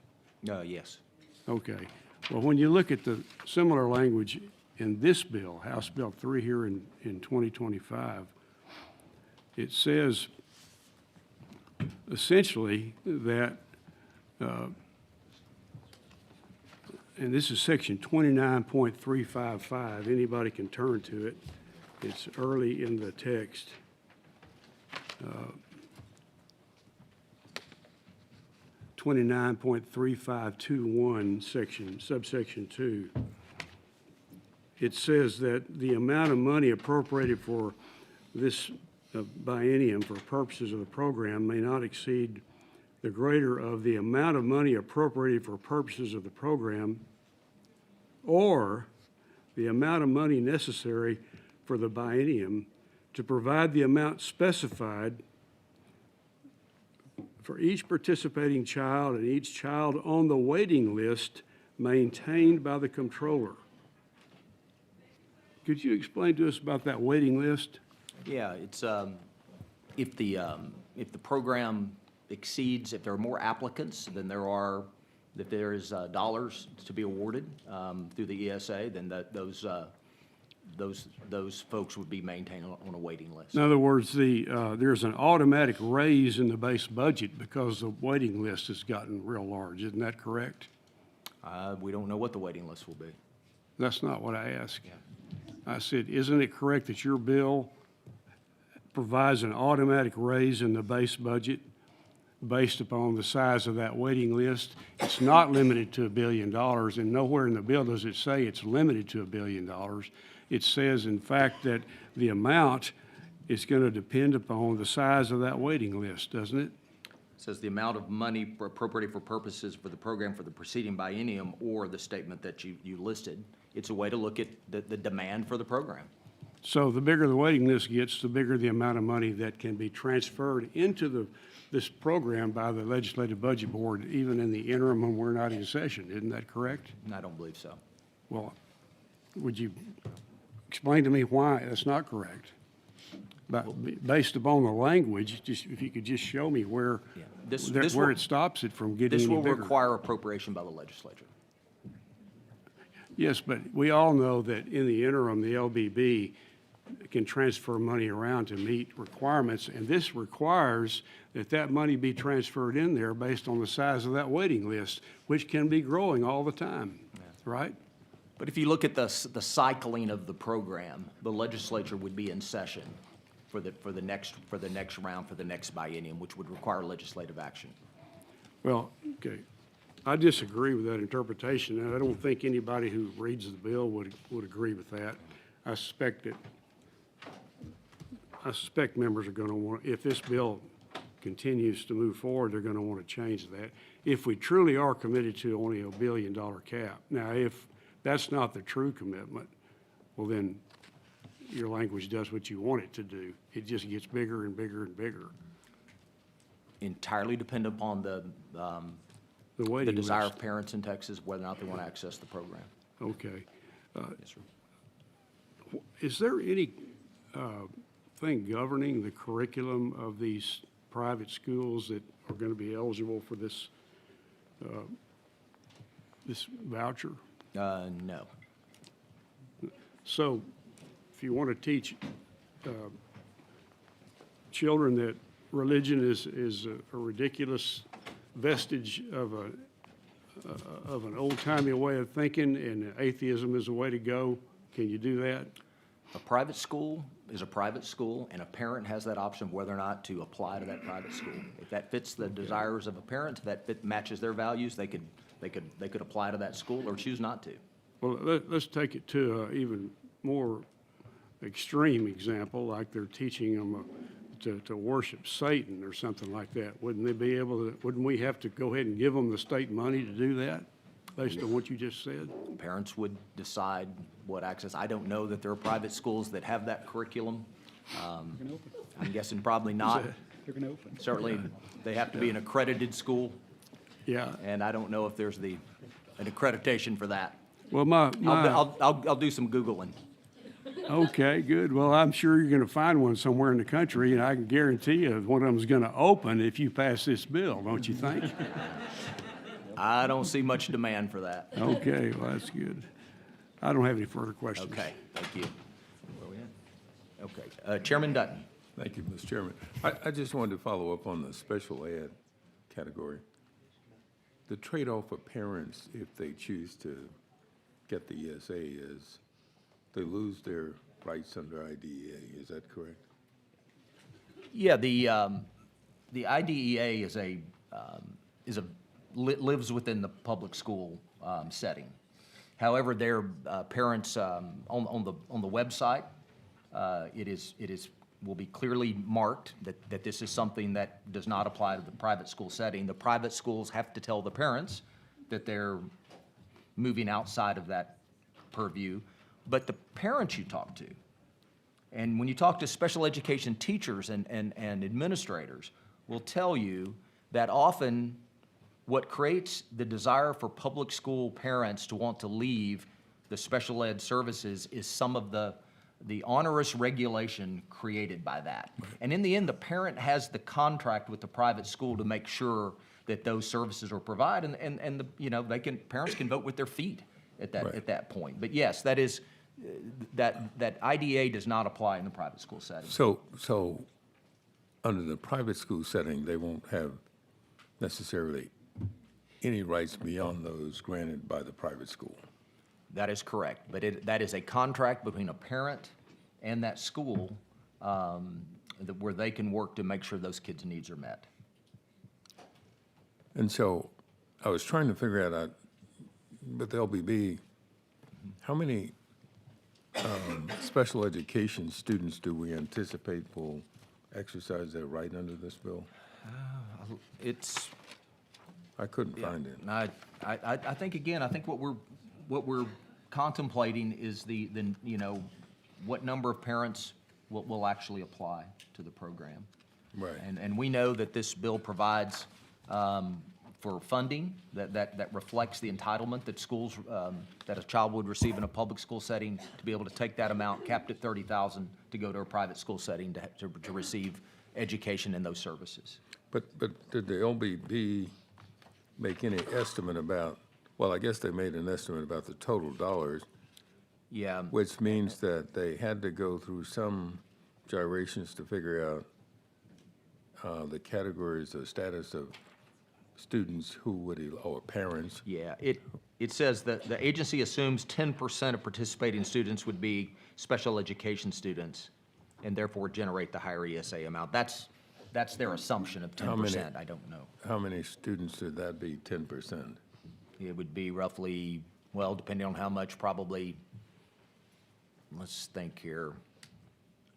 Yes. Okay. Well, when you look at the similar language in this bill, House Bill 3 here in 2025, it says essentially that, and this is section 29.355. Anybody can turn to it. It's early in the text. 29.3521 subsection 2. It says that the amount of money appropriated for this biennium for purposes of the program may not exceed the greater of the amount of money appropriated for purposes of the program or the amount of money necessary for the biennium to provide the amount specified for each participating child and each child on the waiting list maintained by the controller. Could you explain to us about that waiting list? Yeah, it's, if the program exceeds, if there are more applicants than there is dollars to be awarded through the ESA, then those folks would be maintained on a waiting list. In other words, there's an automatic raise in the base budget because the waiting list has gotten real large. Isn't that correct? We don't know what the waiting list will be. That's not what I asked. I said, isn't it correct that your bill provides an automatic raise in the base budget based upon the size of that waiting list? It's not limited to $1 billion, and nowhere in the bill does it say it's limited to $1 billion. it says, in fact, that the amount is going to depend upon the size of that waiting list, doesn't it? Says the amount of money appropriated for purposes for the program for the preceding biennium or the statement that you listed. It's a way to look at the demand for the program. So the bigger the waiting list gets, the bigger the amount of money that can be transferred into this program by the Legislative Budget Board, even in the interim when we're not in session. Isn't that correct? And I don't believe so. Well, would you explain to me why that's not correct? But based upon the language, just, if you could just show me where, Yeah. This where will- it stops it from getting This any will bigger. require appropriation by the legislature. Yes, but we all know that in the interim, the LBB can transfer money around to meet requirements, and this requires that that money be transferred in there based on the size of that waiting list, which can be growing all the time, right? But if you look at the cycling of the program, the legislature would be in session for the next round, for the next biennium, which would require legislative action. Well, okay, I disagree with that interpretation, and I don't think anybody who reads the bill would agree with that. I suspect members are gonna want, if this bill continues to move forward, they're gonna wanna change that. If we truly are committed to only $1 billion cap. Now, if that's not the true commitment, well then, your language does what you want it to do. It just gets bigger and bigger and bigger. Entirely dependent upon the waiting desire list. of parents in Texas, whether or not they want to access the program. Okay. Yes, sir. Is there any thing governing the curriculum of these private schools that are going to be eligible for this, this voucher? No. So if you want to teach children that religion is a ridiculous vestige of an old-timey way of thinking and atheism is the way to go, can you do that? A private school is a private school, and a parent has that option of whether or not to apply to that private school. If that fits the desires of a parent, if that matches their values, they could apply to that school or choose not to. Well, let's take it to an even more extreme example, like they're teaching them to worship Satan or something like that. Wouldn't they be able to, wouldn't we have to go ahead and give them the state money to do that, based on what you just said? Parents would decide what access. I don't know that there are private schools that have that curriculum. I'm guessing probably not. They're going to open. Certainly, they have to be an accredited school, Yeah, and I don't know if there's an accreditation for that. well, I'll do some Googling. okay, good. Well, I'm sure you're gonna find one somewhere in the country, and I can guarantee you one of them's gonna open if you pass this bill, don't you think? I don't see much demand for that. Okay, well, that's good. I don't have any further questions. Okay, thank you. Where we at? Okay, Chairman Dutton. Thank you, Mr. Chairman. I just wanted to follow up on the special ed category. The trade-off for parents, if they choose to get the ESA, is they lose their rights under IDEA. Is that correct? Yeah, the IDEA lives within the public school setting. However, their parents on the website, will be clearly marked that this is something that does not apply to the private school setting. The private schools have to tell the parents that they're moving outside of that purview. But the parents you talk to, and when you talk to special education teachers and administrators, will tell you that often what creates the desire for public school parents to want to leave the special ed services is some of the onerous regulation created by that. And in the end, the parent has the contract with the private school to make sure that those services are provided, and parents can vote with their feet at that point. But yes, that is, that IDA does not apply in the private school setting. So under the private school setting, they won't have necessarily any rights beyond those granted by the private school. That is correct, but that is a contract between a parent and that school where they can work to make sure those kids' needs are met. And so I was trying to figure out, with the LBB, how many special education students do we anticipate will exercise their right under this bill? It's, I couldn't find it. I think, again, I think what we're contemplating is the, you know, what number of parents will actually apply to the program. Right. And we know that this bill provides for funding that reflects the entitlement that schools, that a child would receive in a public school setting, to be able to take that amount, capped at $30,000, to go to a private school setting to receive education in those services. But did the LBB make any estimate about, well, I guess they made an estimate about the total dollars, Yeah. which means that they had to go through some gyrations to figure out the categories of status of students who would, or parents. Yeah, it says that the agency assumes 10% of participating students would be special education students, and therefore generate the higher ESA amount. That's their assumption of 10%, I don't know. How many students would that be, 10%? It would be roughly, well, depending on how much, probably, let's think here,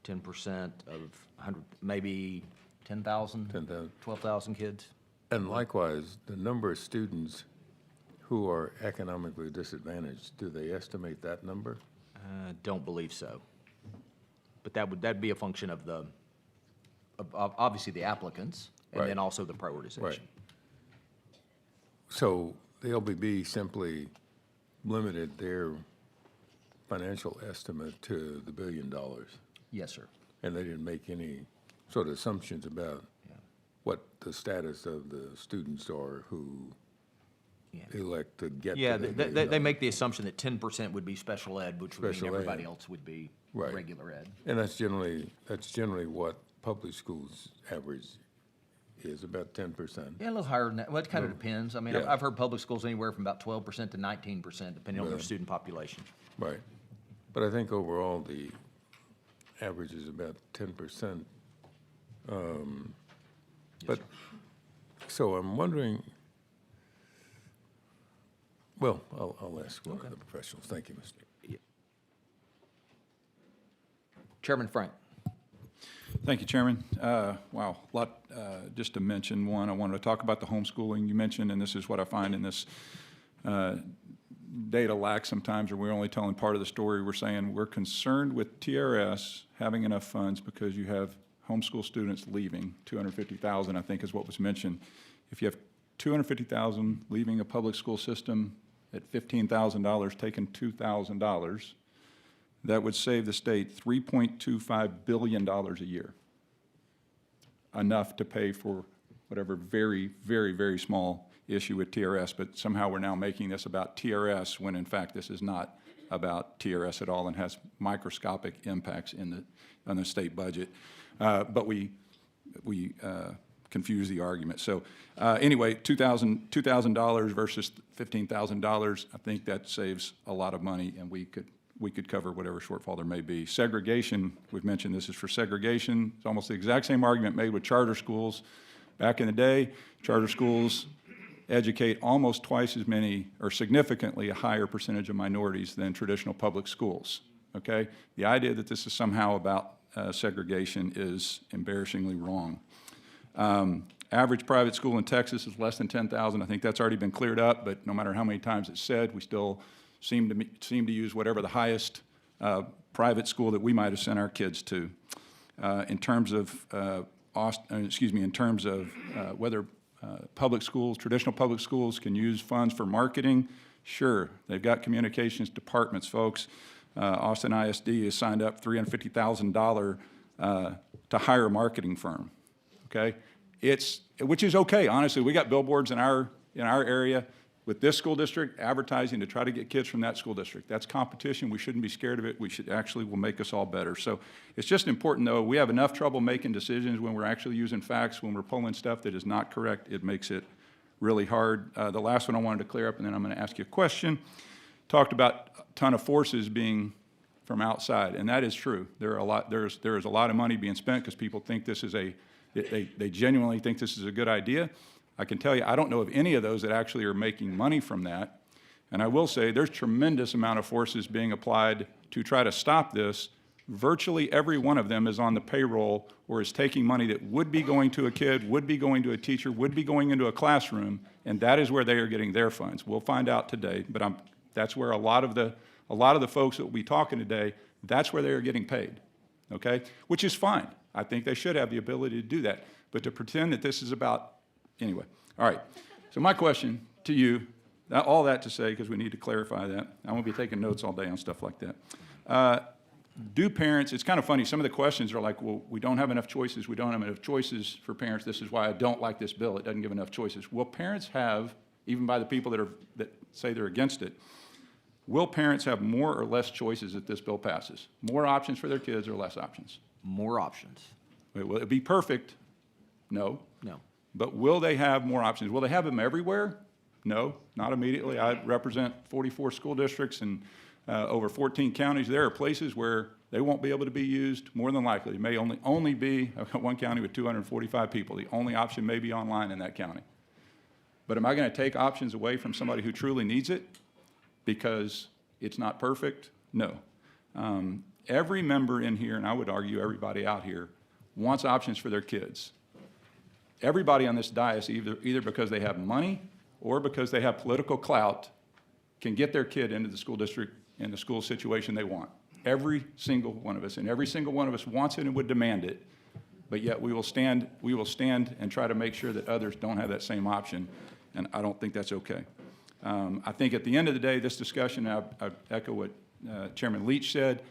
10% of 100, maybe 10,000? 10,000. 12,000 kids? And likewise, the number of students who are economically disadvantaged, do they estimate that number? Don't believe so. But that'd be a function of obviously the applicants, and then Right. also the prioritization. Right. So the LBB simply limited their financial estimate to the $1 billion, Yes, sir. and they didn't make any sort of assumptions about what the status of the students are who Yeah. elect to get Yeah, to the $1 they billion. make the assumption that 10% would be special ed, which would mean Special ed. everybody else would be Right. regular ed. And that's generally what public schools average is, about 10%. Yeah, a little higher than that. Well, it kind of depends. I mean, Yeah. I've heard public schools anywhere from about 12% to 19%, depending on their Yeah. student population. Right. But I think overall, the average is about 10%. But, so I'm wondering, well, I'll ask one of the professionals. Thank you, Mr. Chairman Frank. Thank you, Chairman. Wow, a lot, just to mention one, I wanted to talk about the homeschooling you mentioned, and this is what I find in this data lack sometimes, or we're only telling part of the story. We're saying we're concerned with TRS having enough funds because you have homeschool students leaving. 250,000, I think, is what was mentioned. If you have 250,000 leaving a public school system at $15,000, taking $2,000, that would save the state $3.25 billion a year. Enough to pay for whatever very, very, very small issue with TRS, but somehow we're now making this about TRS when in fact this is not about TRS at all and has microscopic impacts on the state budget. But we confuse the argument. So anyway, $2,000 versus $15,000, I think that saves a lot of money, and we could cover whatever shortfall there may be. Segregation, we've mentioned this is for segregation. It's almost the exact same argument made with charter schools. Back in the day, charter schools educate almost twice as many, or significantly a higher percentage of minorities than traditional public schools, okay? The idea that this is somehow about segregation is embarrassingly wrong. Average private school in Texas is less than 10,000. I think that's already been cleared up, but no matter how many times it's said, we still seem to use whatever the highest private school that we might have sent our kids to. In terms of whether public schools, traditional public schools, can use funds for marketing, sure. They've got communications departments, folks. Austin ISD has signed up $350,000 to hire a marketing firm. Okay, which is okay. Honestly, we got billboards in our area with this school district advertising to try to get kids from that school district. That's competition. We shouldn't be scared of it. We should actually will make us all better. So it's just important, though. We have enough trouble making decisions when we're actually using facts, when we're pulling stuff that is not correct. It makes it really hard. The last one I wanted to clear up, and then I'm going to ask you a question. Talked about a ton of forces being from outside, and that is true. There is a lot of money being spent because people think this is they genuinely think this is a good idea. I can tell you, I don't know of any of those that actually are making money from that. And I will say there's tremendous amount of forces being applied to try to stop this, virtually every one of them is on the payroll or is taking money that would be going to a kid, would be going to a teacher, would be going into a classroom, and that is where they are getting their funds. We'll find out today, but that's where a lot of the folks that will be talking today, that's where they are getting paid, okay? Which is fine. I think they should have the ability to do that. But to pretend that this is about, anyway. All right. So my question to you, all that to say, because we need to clarify that. I won't be taking notes all day on stuff like that. Do parents, it's kind of funny, some of the questions are like, well, we don't have enough choices. We don't have enough choices for parents. This is why I don't like this bill. It doesn't give enough choices. Will parents have, even by the people that say they're against it, will parents have more or less choices if this bill passes? More options for their kids or less options? More options. Wait, will it be perfect? No. No. But will they have more options? Will they have them everywhere? No, not immediately. I represent 44 school districts and over 14 counties. There are places where they won't be able to be used, more than likely. It may only be, I've got one county with 245 people. The only option may be online in that county. But am I going to take options away from somebody who truly needs it because it's not perfect? No. Every member in here, and I would argue everybody out here, wants options for their kids. Everybody on this dais, either because they have money or because they have political clout, can get their kid into the school district in the school situation they want. Every single one of us, and every single one of us wants it and would demand it, but yet we will stand and try to make sure that others don't have that same option, and I don't think that's okay. I think at the end of the day, this discussion, I echo what Chairman Leach said,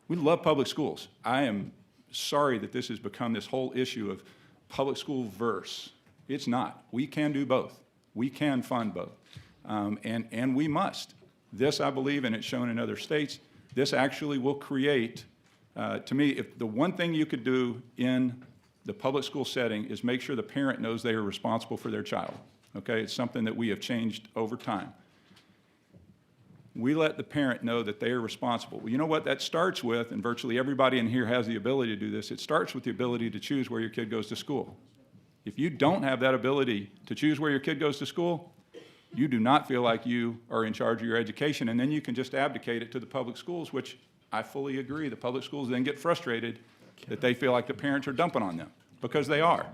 we love public schools. I am sorry that this has become this whole issue of public school verse. It's not. We can do both. We can fund both, and we must. This, I believe, and it's shown in other states, this actually will create, to me, if the one thing you could do in the public school setting is make sure the parent knows they are responsible for their child, okay? It's something that we have changed over time. We let the parent know that they are responsible. Well, you know what that starts with, and virtually everybody in here has the ability to do this, it starts with the ability to choose where your kid goes to school. If you don't have that ability to choose where your kid goes to school, you do not feel like you are in charge of your education, and then you can just abdicate it to the public schools, which I fully agree. The public schools then get frustrated that they feel like the parents are dumping on them, because they are.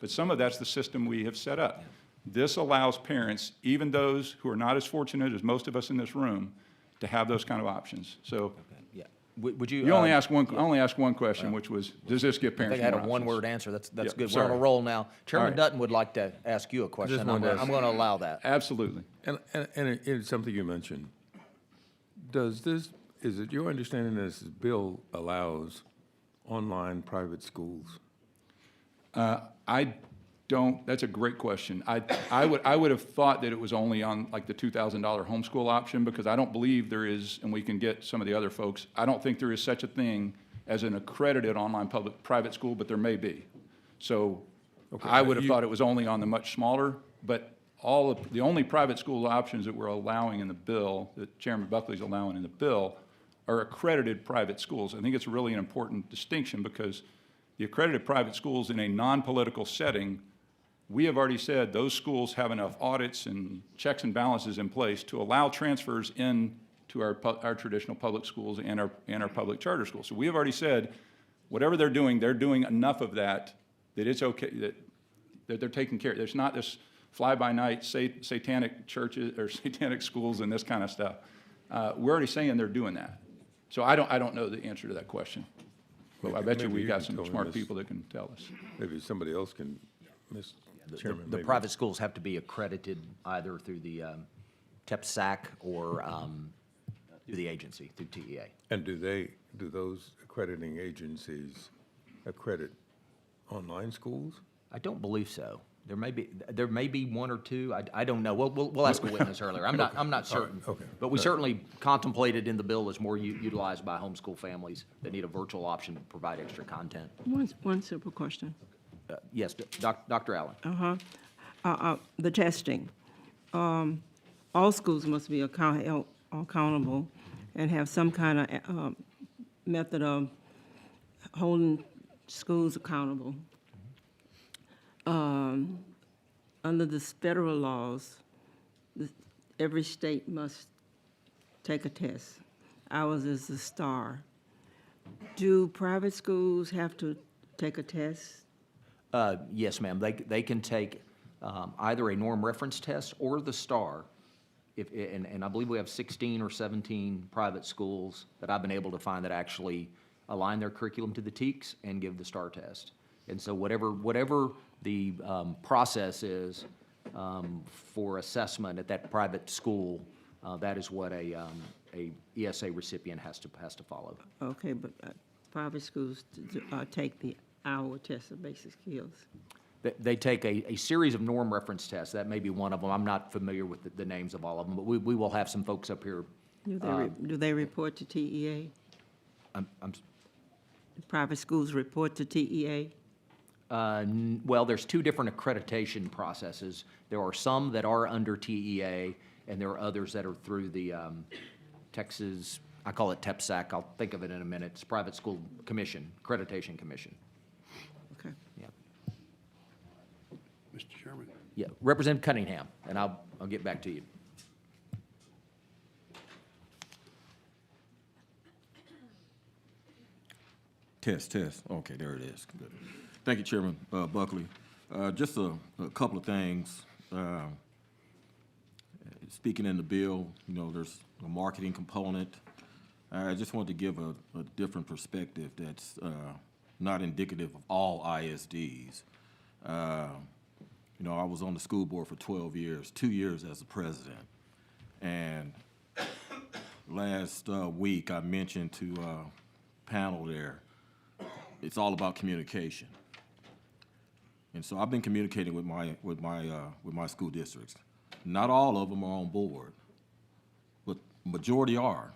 But some of that's the system we have set up. This allows parents, even those who are not as fortunate as most of us in this room, to have those kind of options. So Yeah. Would you? you only asked one, I only asked one question, which was, does this give I parents think I more had a options? one-word answer. That's Yeah, good. We're sorry. on a roll now. Chairman right. Dutton would like to ask you a question. I'm wanted to going to allow that. Absolutely. And it's something you mentioned. Is it your understanding that this bill allows online private schools? I don't, that's a great question. I would have thought that it was only on like the $2,000 homeschool option, because I don't believe there is, and we can get some of the other folks, I don't think there is such a thing as an accredited online private school, but there may be. So I would have thought it was only on the much smaller, but the only private school options that we're allowing in the bill, that Chairman Buckley's allowing in the bill, are accredited private schools. I think it's really an important distinction, because the accredited private schools in a non-political setting, we have already said those schools have enough audits and checks and balances in place to allow transfers into our traditional public schools and our public charter schools. So we have already said, whatever they're doing enough of that it's okay, that they're taking care of. There's not this fly-by-night satanic churches or satanic schools and this kind of stuff. We're already saying they're doing that. So I don't know the answer to that question. But I bet you Maybe we you got can some tell me smart this. people that can tell us. Maybe somebody else can, Mr. Chairman. The maybe. private schools have to be accredited either through the TEPSAC or through the agency, through TEA. And do those accrediting agencies accredit online schools? I don't believe so. There may be one or two. I don't know. We'll ask a witness earlier. I'm not certain. okay. But we certainly contemplated in the bill as more utilized by homeschool families that need a virtual option to provide extra content. One simple question. Yes, Dr. Allen. The testing. All schools must be accountable and have some kind of method of holding schools accountable. Under the federal laws, every state must take a test. ours is the STAR. Do private schools have to take a test? Yes, ma'am. They can take either a norm reference test or the STAR. And I believe we have 16 or 17 private schools that I've been able to find that actually align their curriculum to the TEKS and give the STAR test. And so whatever the process is for assessment at that private school, that is what a ESA recipient has to follow. Okay, but private schools take the hour test of basic skills. They take a series of norm reference tests. That may be one of them. I'm not familiar with the names of all of them, but we will have some folks up here. Do they report to TEA? I'm Private schools report to TEA? Well, there's two different accreditation processes. There are some that are under TEA, and there are others that are through the Texas, I call it TEPSAC, I'll think of it in a minute. It's Private School Commission, Accreditation Commission. Okay. Yeah. Mr. Chairman. Yeah, Representative Cunningham, and I'll get back to you. Test. Okay, there it is. Good. Thank you, Chairman Buckley. Just a couple of things. Speaking in the bill, there's a marketing component. I just want to give a different perspective that's not indicative of all ISDs. I was on the school board for 12 years, 2 years as a president. And last week I mentioned to a panel there, it's all about communication. And so I've been communicating with my school districts. Not all of them are on board, but majority are.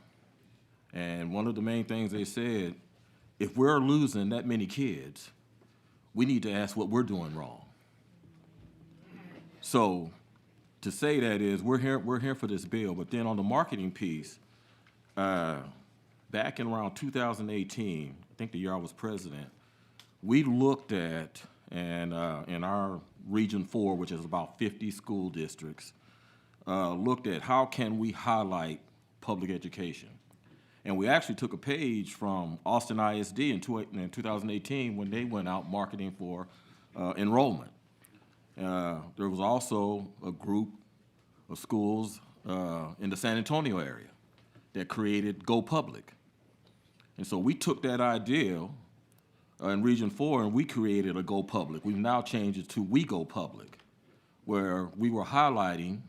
And one of the main things they said, if we're losing that many kids, we need to ask what we're doing wrong. So to say that is, we're here for this bill, but then on the marketing piece, back in around 2018, I think the year I was president, we looked at, and in our Region 4, which is about 50 school districts, looked at how can we highlight public education. And we actually took a page from Austin ISD in 2018 when they went out marketing for enrollment. There was also a group of schools in the San Antonio area that created Go Public. And so we took that idea in Region 4 and we created a Go Public. We've now changed it to We Go Public, where we were highlighting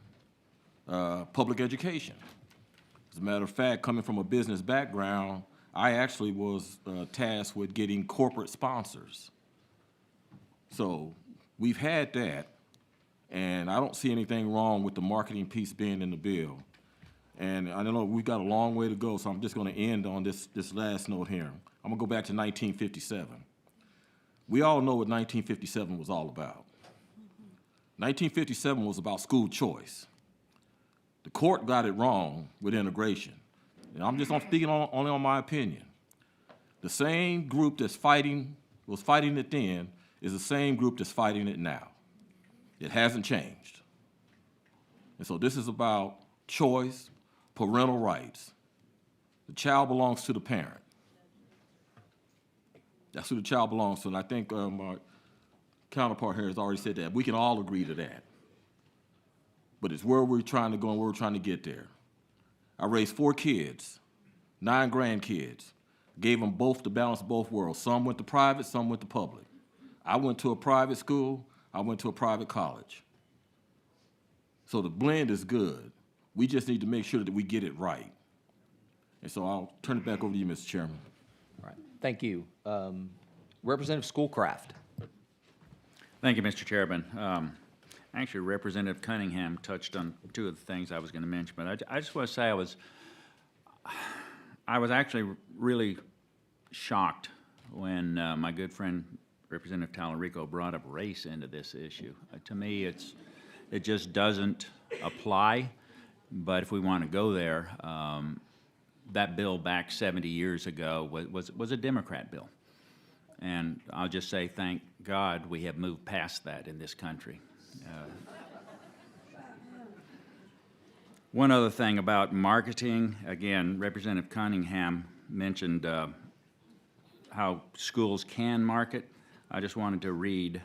public education. As a matter of fact, coming from a business background, I actually was tasked with getting corporate sponsors. So we've had that, and I don't see anything wrong with the marketing piece being in the bill. And I know we've got a long way to go, so I'm just going to end on this last note here. I'm going to go back to 1957. We all know what 1957 was all about. 1957 was about school choice. The court got it wrong with integration. And I'm just speaking only on my opinion. The same group was fighting it then is the same group that's fighting it now. It hasn't changed. And so this is about choice, parental rights. The child belongs to the parent. That's who the child belongs to, and I think my counterpart here has already said that. We can all agree to that. But it's where we're trying to go and where we're trying to get there. I raised 4 kids, 9 grandkids, gave them both the balance of both worlds. Some went to private, some went to public. I went to a private school, I went to a private college. So the blend is good. We just need to make sure that we get it right. And so I'll turn it back over to you, Mr. Chairman. All right, thank you. Representative Schoolcraft. Thank you, Mr. Chairman. Actually, Representative Cunningham touched on 2 of the things I was going to mention, but I just want to say I was actually really shocked when my good friend Representative Tallarico brought up race into this issue. To me, it just doesn't apply. But if we want to go there, that bill back 70 years ago was a Democrat bill. And I'll just say, thank God we have moved past that in this country. One other thing about marketing, again, Representative Cunningham mentioned how schools can market. I just wanted to read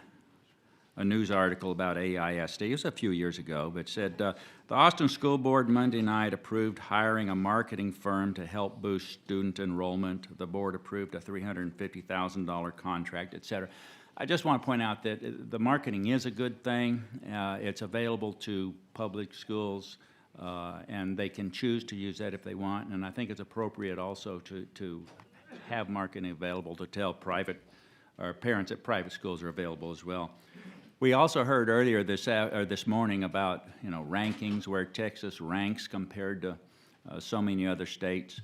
a news article about AISD. It was a few years ago, but it said, the Austin School Board Monday night approved hiring a marketing firm to help boost student enrollment. The board approved a $350,000 contract, et cetera. I just want to point out that the marketing is a good thing. It's available to public schools, and they can choose to use that if they want. And I think it's appropriate also to have marketing available to tell private, or parents at private schools are available as well. We also heard earlier this morning about, rankings, where Texas ranks compared to so many other states.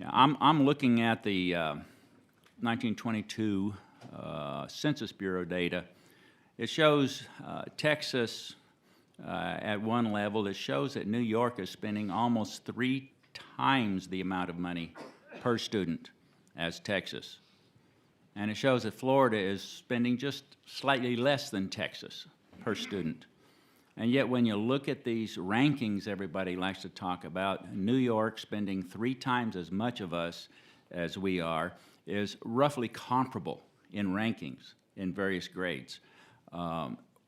I'm looking at the 1922 Census Bureau data. It shows Texas at one level. It shows that New York is spending almost 3 times the amount of money per student as Texas. And it shows that Florida is spending just slightly less than Texas per student. And yet when you look at these rankings everybody likes to talk about, New York spending 3 times as much of us as we are is roughly comparable in rankings in various grades.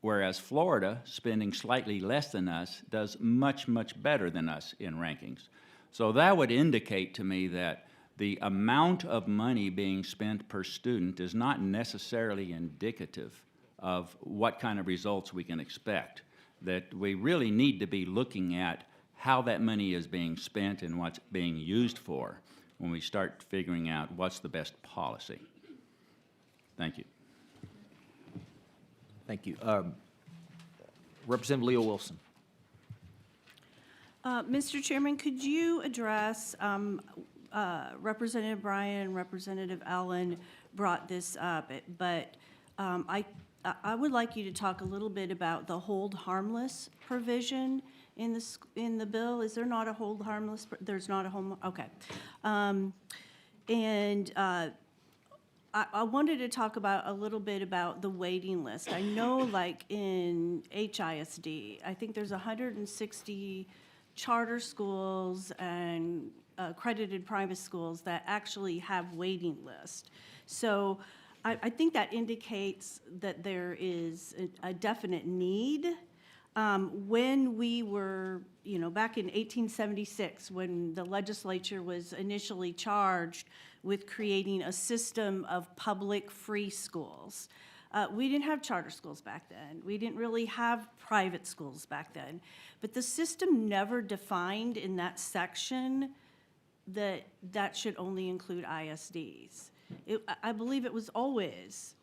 Whereas Florida, spending slightly less than us, does much, much better than us in rankings. So that would indicate to me that the amount of money being spent per student is not necessarily indicative of what kind of results we can expect. That we really need to be looking at how that money is being spent and what's being used for when we start figuring out what's the best policy. Thank you. Thank you. Representative Leo Wilson. Mr. Chairman, could you address, Representative Bryan and Representative Allen brought this up, but I would like you to talk a little bit about the hold harmless provision in the bill. Is there not a hold harmless? There's not a hold. Okay, I wanted to talk about a little bit about the waiting list. I know, like in HISD, I think there's 160 charter schools and accredited private schools that actually have waiting lists. So I think that indicates that there is a definite need. When we were, back in 1876, when the legislature was initially charged with creating a system of public free schools, we didn't have charter schools back then. We didn't really have private schools back then. But the system never defined in that section that should only include ISDs. I believe it was always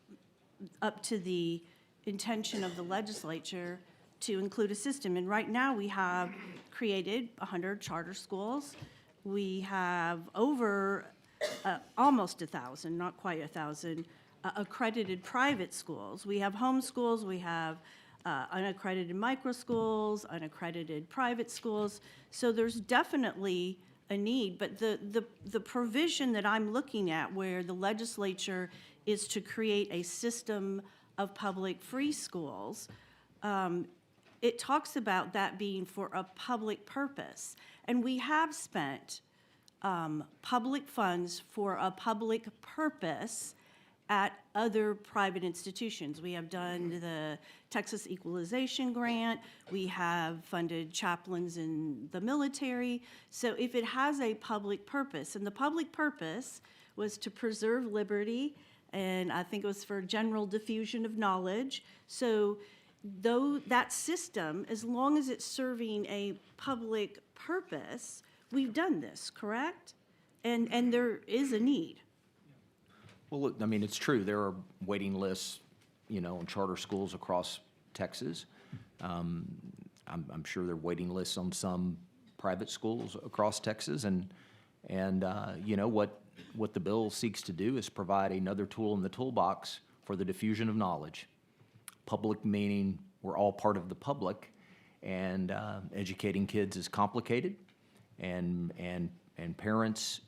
up to the intention of the legislature to include a system. And right now we have created 100 charter schools. We have over almost 1,000, not quite 1,000, accredited private schools. We have home schools, we have unaccredited micro schools, unaccredited private schools. So there's definitely a need, but the provision that I'm looking at where the legislature is to create a system of public free schools, it talks about that being for a public purpose. And we have spent public funds for a public purpose at other private institutions. We have done the Texas Equalization Grant. We have funded chaplains in the military. So if it has a public purpose, and the public purpose was to preserve liberty, and I think it was for general diffusion of knowledge. So though that system, as long as it's serving a public purpose, we've done this, correct? And there is a need. Well, look, I mean, it's true. There are waiting lists, in charter schools across Texas. I'm sure there are waiting lists on some private schools across Texas. And what the bill seeks to do is provide another tool in the toolbox for the diffusion of knowledge. Public meaning we're all part of the public, and educating kids is complicated, and parents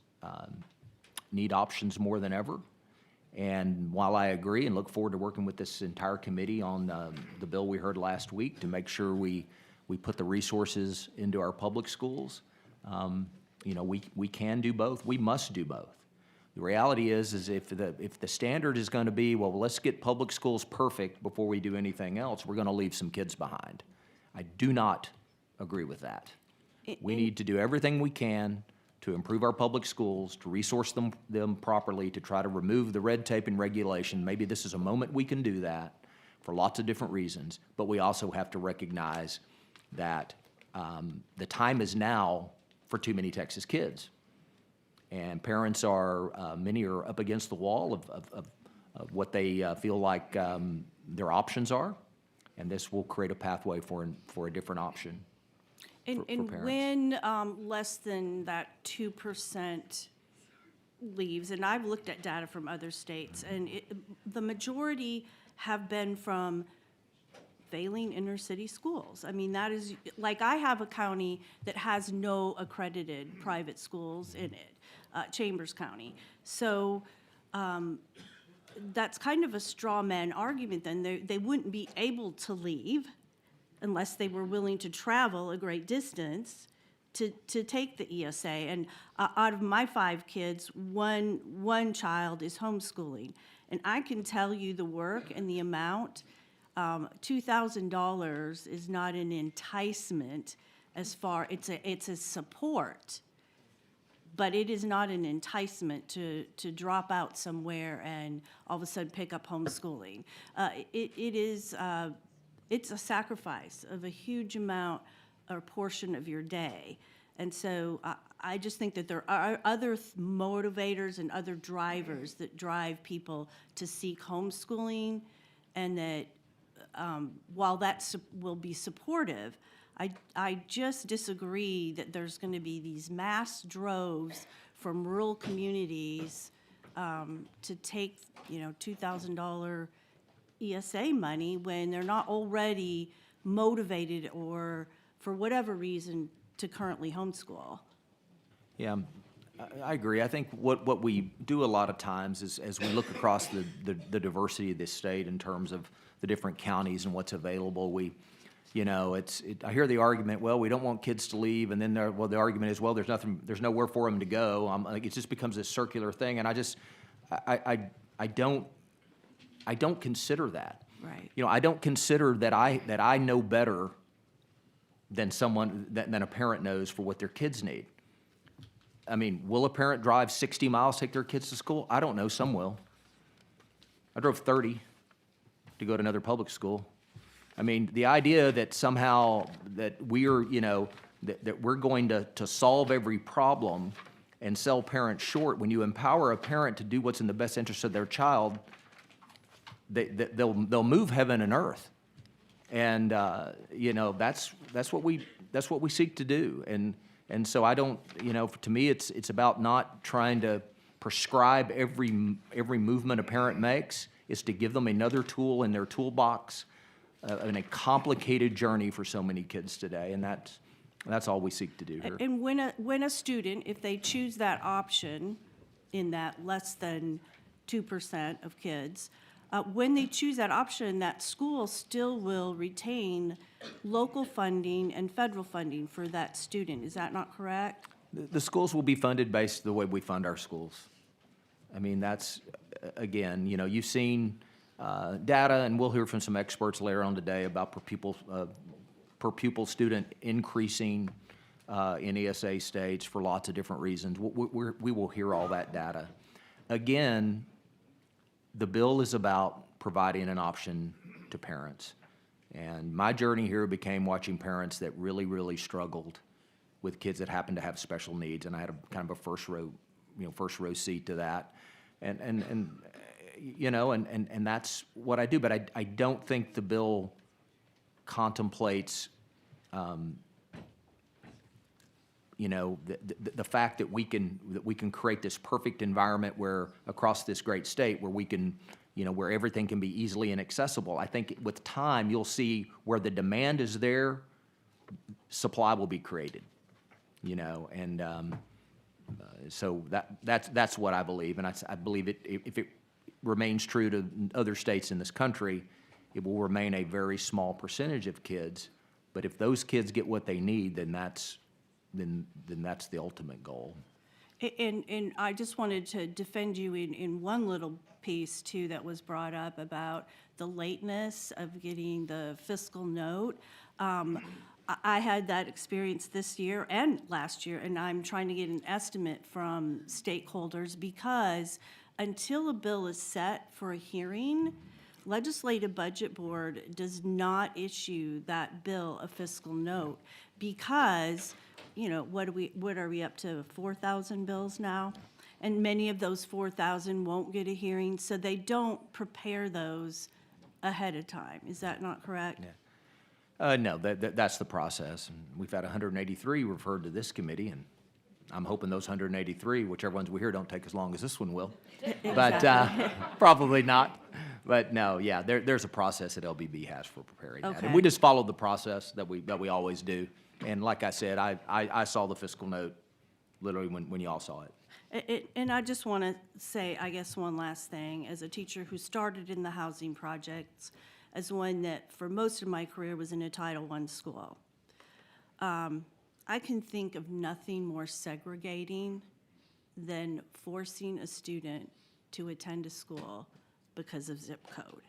need options more than ever. And while I agree and look forward to working with this entire committee on the bill we heard last week to make sure we we put the resources into our public schools. You know, we can do both. We must do both. The reality is if the standard is going to be, well, let's get public schools perfect before we do anything else, we're going to leave some kids behind. I do not agree with that. We need to do everything we can to improve our public schools, to resource them properly, to try to remove the red tape and regulation. Maybe this is a moment we can do that for lots of different reasons, but we also have to recognize that the time is now for too many Texas kids. And parents are, many are up against the wall of what they feel like their options are, and this will create a pathway for a different option. And parents. when less than that 2% leaves, and I've looked at data from other states, and the majority have been from failing inner city schools. I mean, that is, like, I have a county that has no accredited private schools in it, Chambers County. So that's kind of a straw man argument then. They wouldn't be able to leave unless they were willing to travel a great distance to take the ESA. And out of my 5 kids, one child is homeschooling. And I can tell you the work and the amount, $2,000 is not an enticement as far, it's a support, but it is not an enticement to drop out somewhere and all of a sudden pick up homeschooling. It's a sacrifice of a huge amount or portion of your day. And so I just think that there are other motivators and other drivers that drive people to seek homeschooling, and that while that will be supportive, I just disagree that there's going to be these mass droves from rural communities to take, $2,000 ESA money when they're not already motivated or, for whatever reason, to currently homeschool. Yeah, I agree. I think what we do a lot of times is, as we look across the diversity of this state in terms of the different counties and what's available, I hear the argument, well, we don't want kids to leave, and then the argument is, well, there's nowhere for them to go. It just becomes this circular thing, and I don't consider that. Right. I don't consider that I know better than than a parent knows for what their kids need. I mean, will a parent drive 60 miles to take their kids to school? I don't know, some will. I drove 30 to go to another public school. I mean, the idea that somehow that we're, that we're going to solve every problem and sell parents short, when you empower a parent to do what's in the best interest of their child, they'll move heaven and earth. And that's what we seek to do. And so I don't, to me, it's about not trying to prescribe every movement a parent makes. It's to give them another tool in their toolbox in a complicated journey for so many kids today. And that's all we seek to do here. And when a student, if they choose that option in that less than 2% of kids, when they choose that option, that school still will retain local funding and federal funding for that student. Is that not correct? The schools will be funded based the way we fund our schools. I mean, that's, again, you've seen data, and we'll hear from some experts later on today about per pupil student increasing in ESA states for lots of different reasons. We will hear all that data. Again, the bill is about providing an option to parents. And my journey here became watching parents that really, really struggled with kids that happened to have special needs, and I had a kind of a first row seat to that. And that's what I do. But I don't think the bill contemplates the fact that we can create this perfect environment where across this great state where we can, where everything can be easily inaccessible. I think with time you'll see where the demand is there, supply will be created, so that's what I believe, and I believe if it remains true to other states in this country, it will remain a very small percentage of kids, But if those kids get what they need, then that's the ultimate goal. And I just wanted to defend you in one little piece too that was brought up about the lateness of getting the fiscal note. I had that experience this year and last year, and I'm trying to get an estimate from stakeholders because until a bill is set for a hearing, Legislative Budget Board does not issue that bill a fiscal note because, you know, what are we up to, 4,000 bills now? And many of those 4,000 won't get a hearing, so they don't prepare those ahead of time. Is that not correct? No, that's the process. And we've had 183 referred to this committee, and I'm hoping those 183, whichever ones we hear, don't take as long as this one will. But probably not. But no, yeah, there's a process that LBB has for preparing that. And Okay. we just followed the process that we always do. And like I said, I saw the fiscal note literally when you all saw it. And I just want to say, I guess, one last thing. As a teacher who started in the housing projects, as one that for most of my career was in a Title I school, I can think of nothing more segregating than forcing a student to attend a school because of zip code.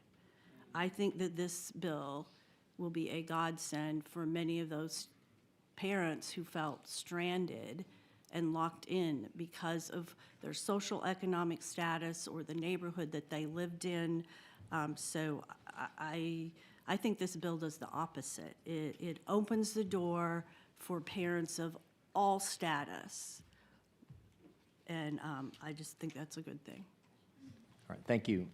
I think that this bill will be a godsend for many of those parents who felt stranded and locked in because of their social economic status or the neighborhood that they lived in. So I think this bill does the opposite. It opens the door for parents of all status. And I just think that's a good thing. All right, thank you.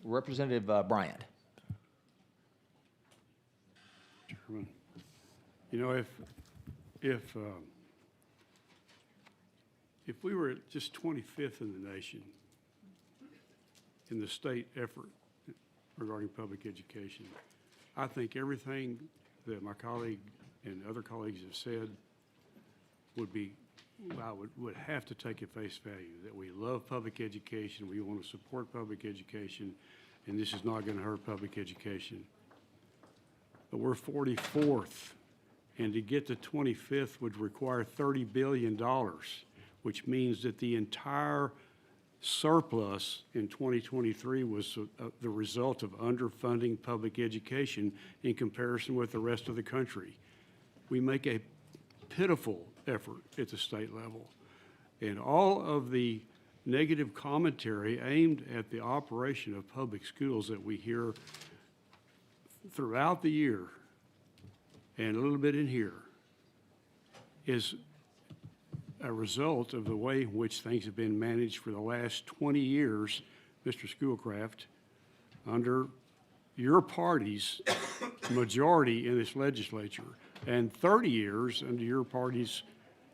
Representative Bryant. Chairman, you know, if we were at just 25th in the nation in the state effort regarding public education, I think everything that my colleague and other colleagues have said would have to take at face value, that we love public education, we want to support public education, and this is not going to hurt public education. But we're 44th, and to get to 25th would require $30 billion, which means that the entire surplus in 2023 was the result of underfunding public education in comparison with the rest of the country. We make a pitiful effort at the state level. And all of the negative commentary aimed at the operation of public schools that we hear throughout the year and a little bit in here is a result of the way in which things have been managed for the last 20 years, Mr. Schoolcraft, under your party's majority in this legislature, and 30 years under your party's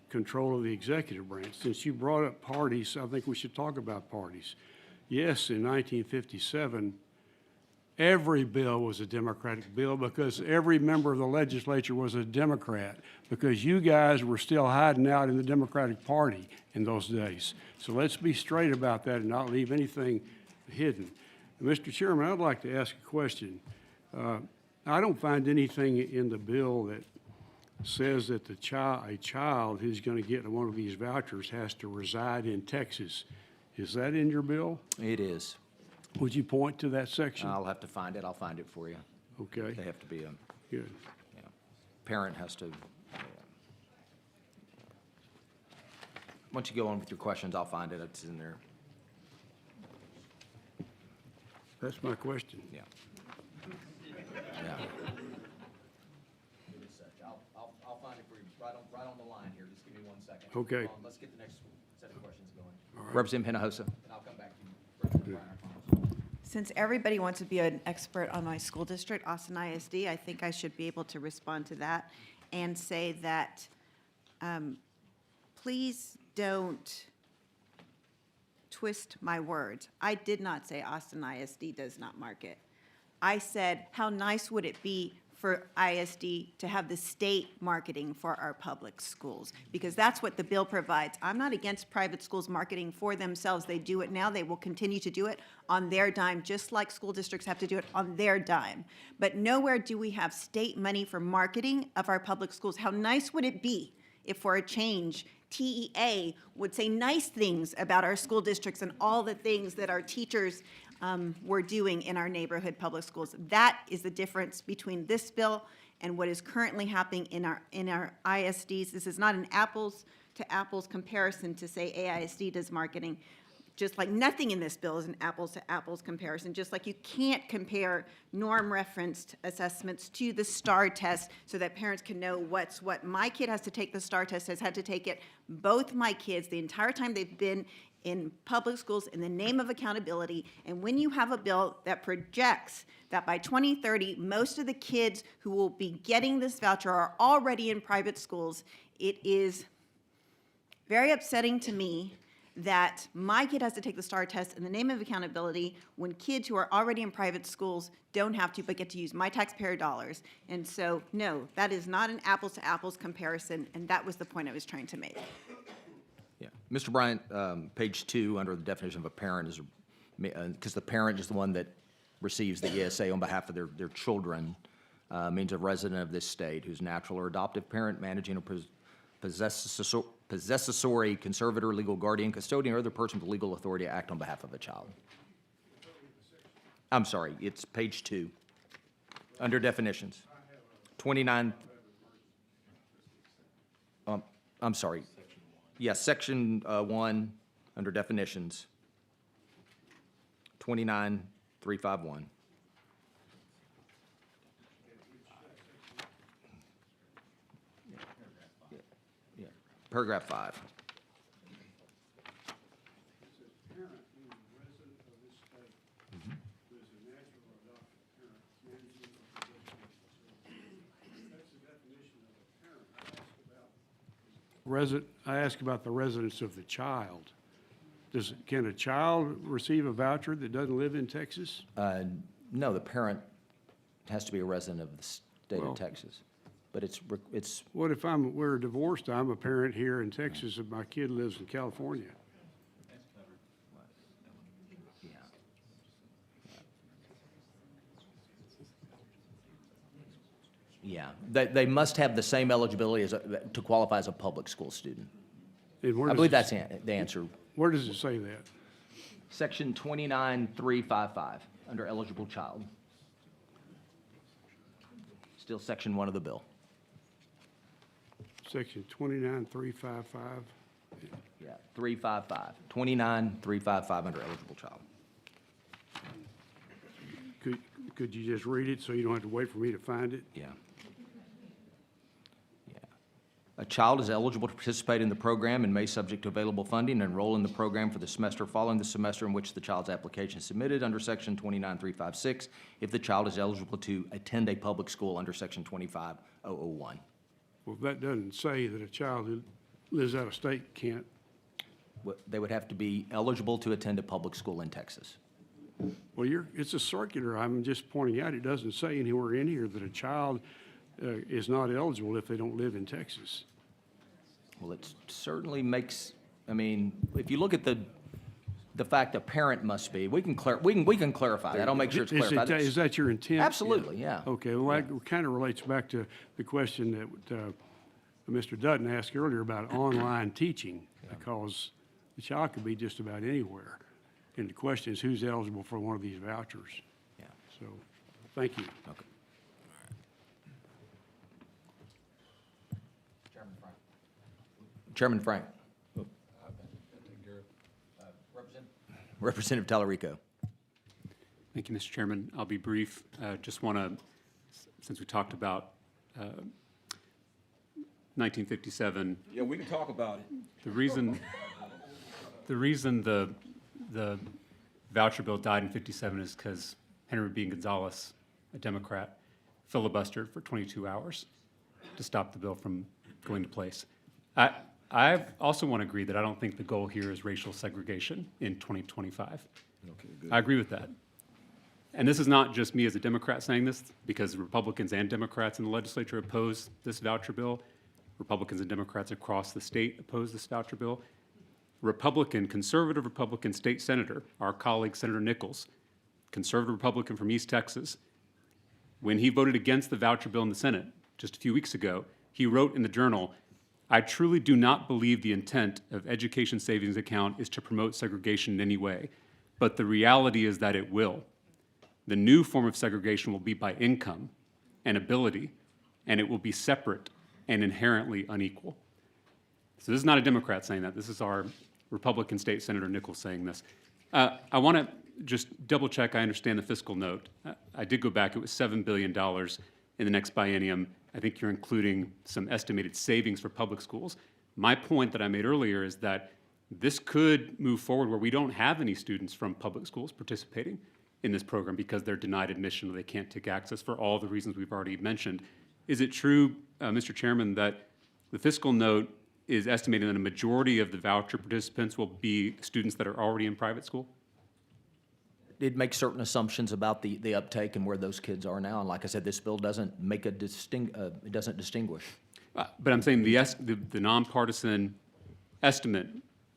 control of the executive branch. Since you brought up parties, I think we should talk about parties. Yes, in 1957, every bill was a Democratic bill because every member of the legislature was a Democrat, because you guys were still hiding out in the Democratic Party in those days. So let's be straight about that and not leave anything hidden. Mr. Chairman, I'd like to ask a question. I don't find anything in the bill that says that a child who's going to get one of these vouchers has to reside in Texas. Is that in your bill? It is. Would you point to that section? I'll have to find it. I'll find it for you. Okay, They have to be good. parent has to. Once you go on with your questions, I'll find it. It's in there. That's my question. Yeah. Yeah. I'll find it for you right on the line here. Just give me 1 second. Okay. Let's get the next set of questions going. Representative Hinojosa. And I'll come back to you. Since everybody wants to be an expert on my school district, Austin ISD, I think I should be able to respond to that and say that, please don't twist my words. I did not say Austin ISD does not market. I said, how nice would it be for ISD to have the state marketing for our public schools, because that's what the bill provides. I'm not against private schools marketing for themselves. They do it now. They will continue to do it on their dime, just like school districts have to do it on their dime. But nowhere do we have state money for marketing of our public schools. How nice would it be if, for a change, TEA would say nice things about our school districts and all the things that our teachers were doing in our neighborhood public schools. That is the difference between this bill and what is currently happening in our ISDs. This is not an apples to apples comparison to say AISD does marketing. Just like nothing in this bill is an apples to apples comparison, just like you can't compare norm referenced assessments to the STAR test so that parents can know what's what. My kid has to take the STAR test, has had to take it, both my kids, the entire time they've been in public schools in the name of accountability. And when you have a bill that projects that by 2030, most of the kids who will be getting this voucher are already in private schools, it is very upsetting to me that my kid has to take the STAR test in the name of accountability when kids who are already in private schools don't have to, but get to use my taxpayer dollars. And so, no, that is not an apples to apples comparison, and that was the point I was trying to make. Yeah. Mr. Bryant, page 2, under the definition of a parent is, because the parent is the one that receives the ESA on behalf of their children, means a resident of this state whose natural or adoptive parent, managing or possessory, conservator, legal guardian, custodian, or other person with legal authority to act on behalf of a child. I'm sorry, it's page 2, under definitions. 29, I'm sorry. Yes, section 1, under definitions, 29351. Paragraph 5. I ask about the residence of the child. Can a child receive a voucher that doesn't live in Texas? No, the parent has to be a resident of the state Well- of Texas. But it's, What if we're divorced, I'm a parent here in Texas, and my kid lives in California? yeah, they must have the same eligibility to qualify as a public school student. And where I does believe it- that's the answer. Where does it say that? Section 29355, under eligible child. Still section 1 of the bill. Section 29355. Yeah, 355, 29355 under eligible child. Could you just read it so you don't have to wait for me to find it? Yeah. Yeah. A child is eligible to participate in the program and may, subject to available funding, enroll in the program for the semester following the semester in which the child's application is submitted under section 29356 if the child is eligible to attend a public school under section 25001. Well, that doesn't say that a child who lives out of state can't. They would have to be eligible to attend a public school in Texas. Well, it's a circular. I'm just pointing out, it doesn't say anywhere in here that a child is not eligible if they don't live in Texas. Well, it certainly makes, I mean, if you look at the fact a parent must be, we can clarify that. I'll make sure it's clarified. Is that your intent? Absolutely, yeah. Okay, well, that kind of relates back to the question that Mr. Dutton asked earlier about online teaching, because the child could be just about anywhere. And the question is, who's eligible for one of these vouchers? Yeah. So, thank you. Okay. Chairman Frank. Representative Tallarico. Thank you, Mr. Chairman. I'll be brief. Just want to, since we talked about 1957. Yeah, we can talk about it. The reason the voucher bill died in 57 is because Henry B. Gonzalez, a Democrat, filibustered for 22 hours to stop the bill from going to place. I also want to agree that I don't think the goal here is racial segregation in 2025. Okay, good. I agree with that. and this is not just me as a Democrat saying this, because Republicans and Democrats in the legislature oppose this voucher bill. Republicans and Democrats across the state oppose this voucher bill. Conservative Republican state senator, our colleague Senator Nichols, conservative Republican from East Texas, when he voted against the voucher bill in the Senate just a few weeks ago, he wrote in the Journal, "I truly do not believe the intent of Education Savings Account is to promote segregation in any way, but the reality is that it will. The new form of segregation will be by income and ability, and it will be separate and inherently unequal." So this is not a Democrat saying that. This is our Republican State Senator Nichols saying this. I want to just double check I understand the fiscal note. I did go back. It was $7 billion in the next biennium. I think you're including some estimated savings for public schools. My point that I made earlier is that this could move forward where we don't have any students from public schools participating in this program because they're denied admission or they can't take access for all the reasons we've already mentioned. Is it true, Mr. Chairman, that the fiscal note is estimating that a majority of the voucher participants will be students that are already in private school? It makes certain assumptions about the uptake and where those kids are now. And like I said, this bill doesn't make it doesn't distinguish. But I'm saying the nonpartisan estimate,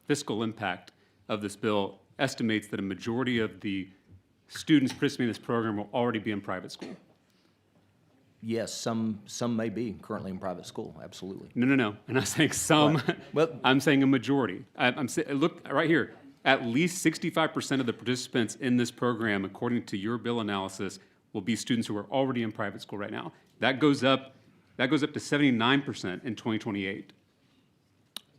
fiscal impact of this bill estimates that a majority of the students participating in this program will already be in private school. Yes, some may be currently in private school, absolutely. No. I'm not saying some. Right. Well, I'm saying a majority. Look right here. At least 65% of the participants in this program, according to your bill analysis, will be students who are already in private school right now. That goes up to 79% in 2028.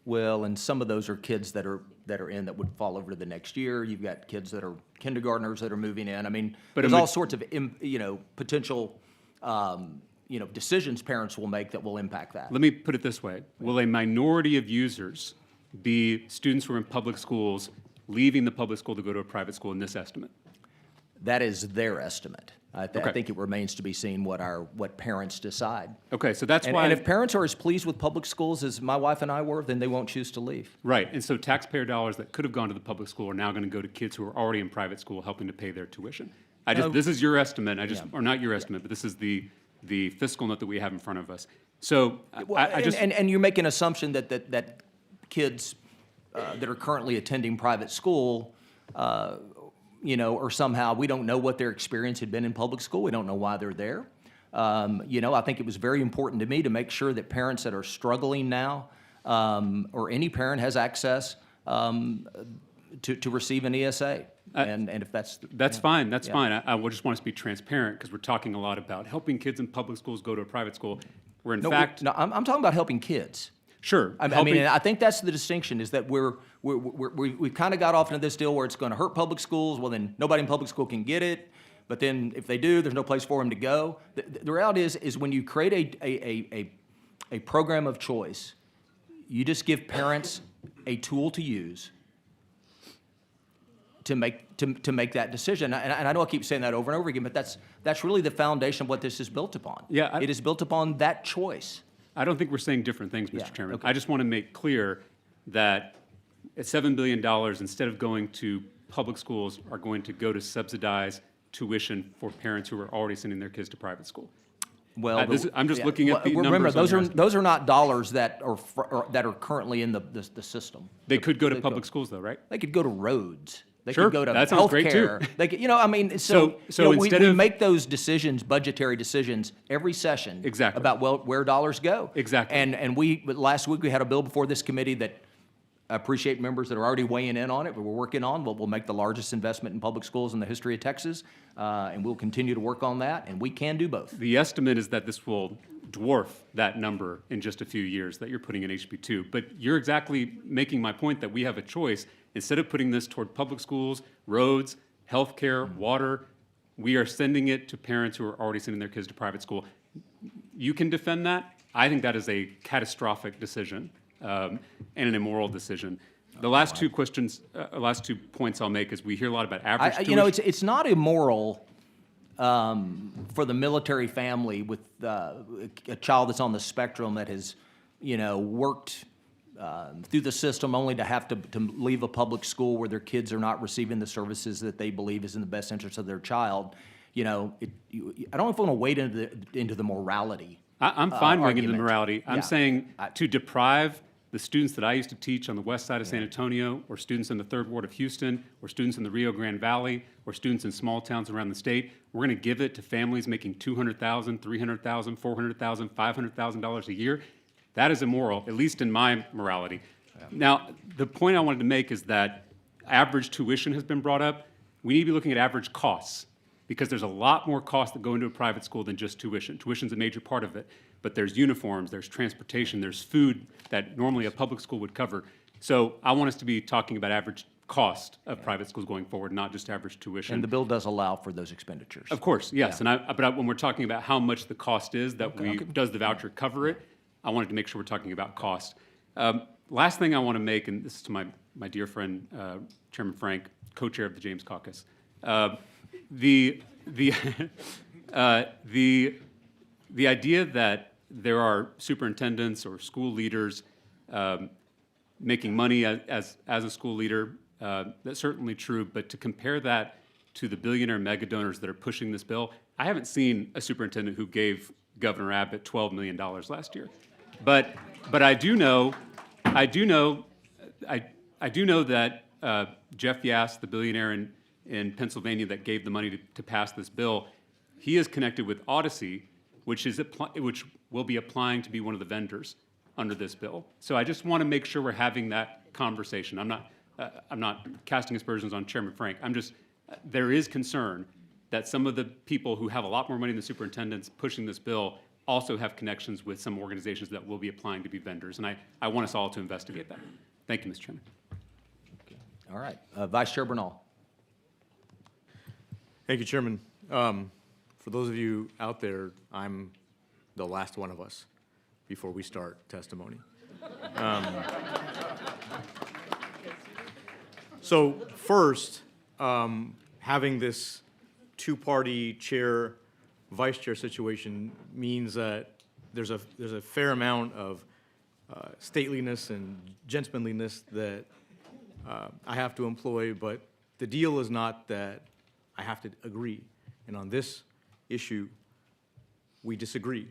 Well, and some of those are kids that would fall over to the next year. You've got kids that are kindergartners that are moving in. I mean, But there's all sorts of potential decisions parents will make that will impact that. Let me put it this way. Will a minority of users be students who are in public schools leaving the public school to go to a private school in this estimate? That is their estimate. I Okay. think it remains to be seen what parents decide. Okay, so that's And why. if parents are as pleased with public schools as my wife and I were, then they won't choose to leave. Right, and so taxpayer dollars that could have gone to the public school are now going to go to kids who are already in private school, helping to pay their tuition. This is your estimate, or not your estimate, but this is the fiscal note that we have in front of us. So And you're making an assumption that kids that are currently attending private school, or somehow, we don't know what their experience had been in public school. We don't know why they're there. I think it was very important to me to make sure that parents that are struggling now, or any parent has access to receive an ESA. And if That's fine, that's fine. I just want us to be transparent, because we're talking a lot about helping kids in public schools go to a private school, where in fact. No, I'm talking about helping kids. Sure. I mean, I think that's the distinction, is that we've kind of got off into this deal where it's going to hurt public schools. Well, then nobody in public school can get it. But then if they do, there's no place for them to go. The reality is when you create a program of choice, you just give parents a tool to use to make that decision. And I know I keep saying that over and over again, but that's really the foundation of what this is built upon. Yeah, it is built upon that choice. I don't think we're saying different things, Mr. Yeah, Chairman. okay. I just want to make clear that $7 billion, instead of going to public schools, are going to go to subsidize tuition for parents who are already sending their kids to private school. Well, I'm just looking at the remember, numbers. those are not dollars that are currently in the system. They could go to public schools, though, right? They could go to roads. They Sure, could go to that sounds great, too. healthcare. They could, So instead we of- make those decisions, budgetary decisions, every session. Exactly. About where dollars go. Exactly. And last week we had a bill before this committee that I appreciate members that are already weighing in on it, but we're working on. We'll make the largest investment in public schools in the history of Texas, and we'll continue to work on that, and we can do both. The estimate is that this will dwarf that number in just a few years that you're putting in HB2. But you're exactly making my point that we have a choice. Instead of putting this toward public schools, roads, healthcare, water, we are sending it to parents who are already sending their kids to private school. You can defend that. I think that is a catastrophic decision and an immoral decision. The last two points I'll make is we hear a lot about average tuition. It's not immoral for the military family with a child that's on the spectrum that has, worked through the system only to have to leave a public school where their kids are not receiving the services that they believe is in the best interest of their child. I don't know if I want to wade into the morality. I'm fine with the argument. morality. I'm Yeah. saying to deprive the students that I used to teach on the west side of San Antonio, or students in the Third Ward of Houston, or students in the Rio Grande Valley, or students in small towns around the state, we're going to give it to families making $200,000, $300,000, $400,000, $500,000 a year. That is immoral, at least in my morality. Now, the point I wanted to make is that average tuition has been brought up. We need to be looking at average costs, because there's a lot more costs that go into a private school than just tuition. Tuition's a major part of it, but there's uniforms, there's transportation, there's food that normally a public school would cover. So I want us to be talking about average cost of private schools going forward, not just average tuition. And the bill does allow for those expenditures. Of course, yes. But when we're talking about how much the cost is, does the voucher cover it? I wanted to make sure we're talking about cost. Last thing I want to make, and this is to my dear friend, Chairman Frank, co-chair of the James Caucus. The idea that there are superintendents or school leaders making money as a school leader, that's certainly true, but to compare that to the billionaire mega donors that are pushing this bill, I haven't seen a superintendent who gave Governor Abbott $12 million last year. But I do know that Jeff Yass, the billionaire in Pennsylvania that gave the money to pass this bill, he is connected with Odyssey, which will be applying to be one of the vendors under this bill. So I just want to make sure we're having that conversation. I'm not casting aspersions on Chairman Frank. There is concern that some of the people who have a lot more money than the superintendents pushing this bill also have connections with some organizations that will be applying to be vendors. And I want us all to investigate that. Thank you, Mr. Chairman. All right. Vice Chair Bernal. Thank you, Chairman. For those of you out there, I'm the last one of us before we start testimony. So first, having this two-party chair, vice chair situation means that there's a fair amount of stateliness and gentlemanliness that I have to employ, but the deal is not that I have to agree. And on this issue, we disagree.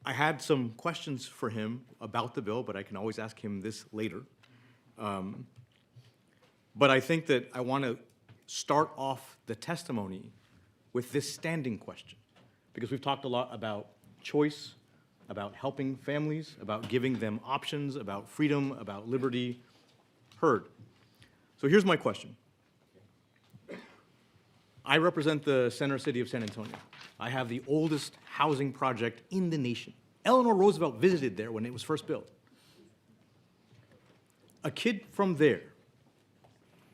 I had some questions for him about the bill, but I can always ask him this later. But I think that I want to start off the testimony with this standing question, because we've talked a lot about choice, about helping families, about giving them options, about freedom, about liberty. Heard. So here's my question. I represent the center city of San Antonio. I have the oldest housing project in the nation. Eleanor Roosevelt visited there when it was first built. A kid from there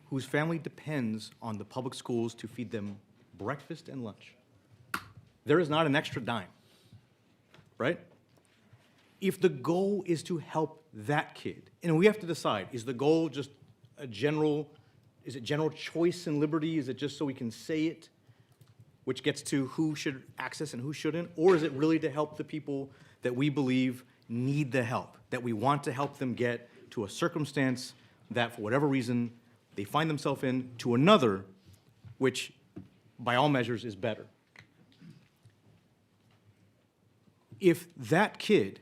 whose family depends on the public schools to feed them breakfast and lunch, there is not an extra dime, right? If the goal is to help that kid, and we have to decide, is the goal just is it general choice and liberty? Is it just so we can say it, which gets to who should access and who shouldn't? Or is it really to help the people that we believe need the help, that we want to help them get to a circumstance that, for whatever reason, they find themselves in, to another, which, by all measures, is better? If that kid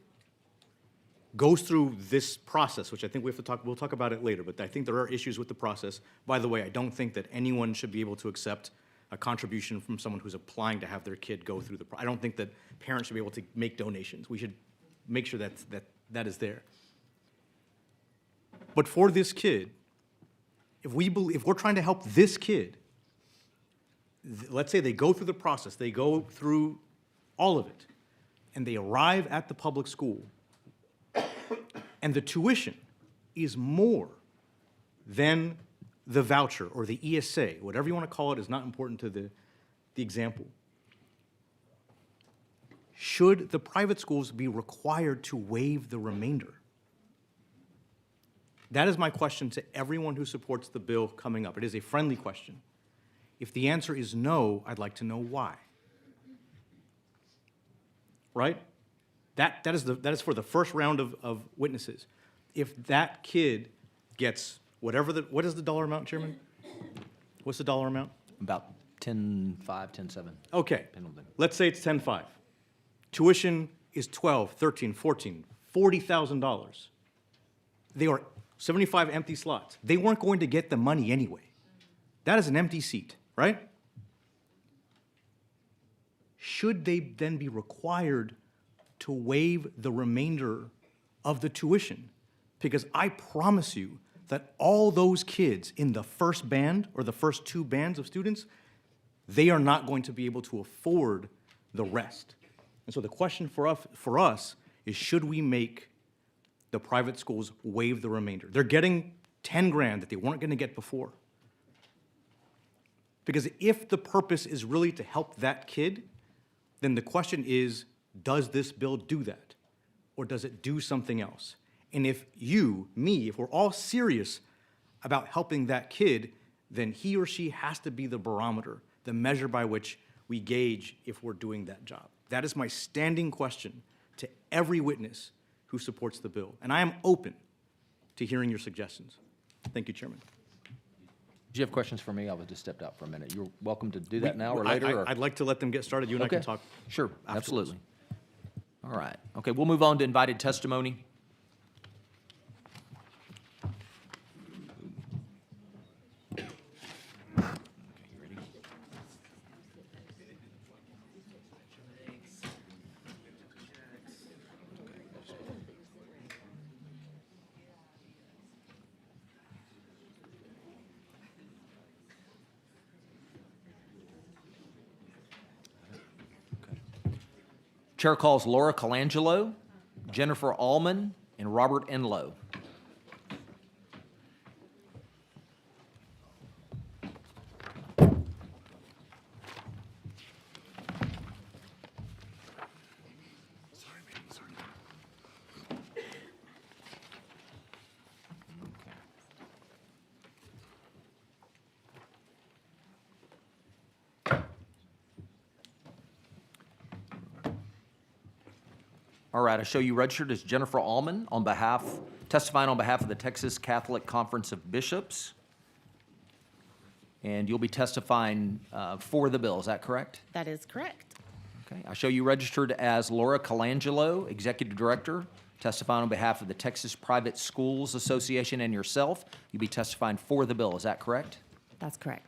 goes through this process, which I think we'll talk about it later, but I think there are issues with the process. By the way, I don't think that anyone should be able to accept a contribution from someone who's applying to have their kid go through I don't think that parents should be able to make donations. We should make sure that is there. But for this kid, if we're trying to help this kid, let's say they go through the process, they go through all of it, and they arrive at the public school, and the tuition is more than the voucher or the ESA, whatever you want to call it, is not important to the example. Should the private schools be required to waive the remainder? That is my question to everyone who supports the bill coming up. It is a friendly question. If the answer is no, I'd like to know why. Right? That is for the first round of witnesses. If that kid gets whatever what is the dollar amount, Chairman? What's the dollar amount? About 10.5, 10.7. Okay, Pendleton. let's say it's 10.5. Tuition is 12, 13, 14, $40,000. They are 75 empty slots. They weren't going to get the money anyway. That is an empty seat, right? Should they then be required to waive the remainder of the tuition? Because I promise you that all those kids in the first band or the first two bands of students, they are not going to be able to afford the rest. And so the question for us is, should we make the private schools waive the remainder? They're getting 10 grand that they weren't gonna get before. Because if the purpose is really to help that kid, then the question is, does this bill do that? Or does it do something else? And if you, me, if we're all serious about helping that kid, then he or she has to be the barometer, the measure by which we gauge if we're doing that job. That is my standing question to every witness who supports the bill. And I am open to hearing your suggestions. Thank you, Chairman. Do you have questions for me? I was just stepped out for a minute. You're welcome to do that now or later? or- I'd like to let them get started. You and I can Okay. talk. Sure, afterwards. absolutely. All right. Okay, we'll move on to invited testimony. Chair calls Laura Colangelo, Jennifer Allman, and Robert Enlow. All right, I show you registered as Jennifer Allman testifying on behalf of the Texas Catholic Conference of Bishops. And you'll be testifying for the bill, is that correct? That is correct. Okay, I show you registered as Laura Colangelo, Executive Director, testifying on behalf of the Texas Private Schools Association and yourself. You'll be testifying for the bill, is that correct? That's correct.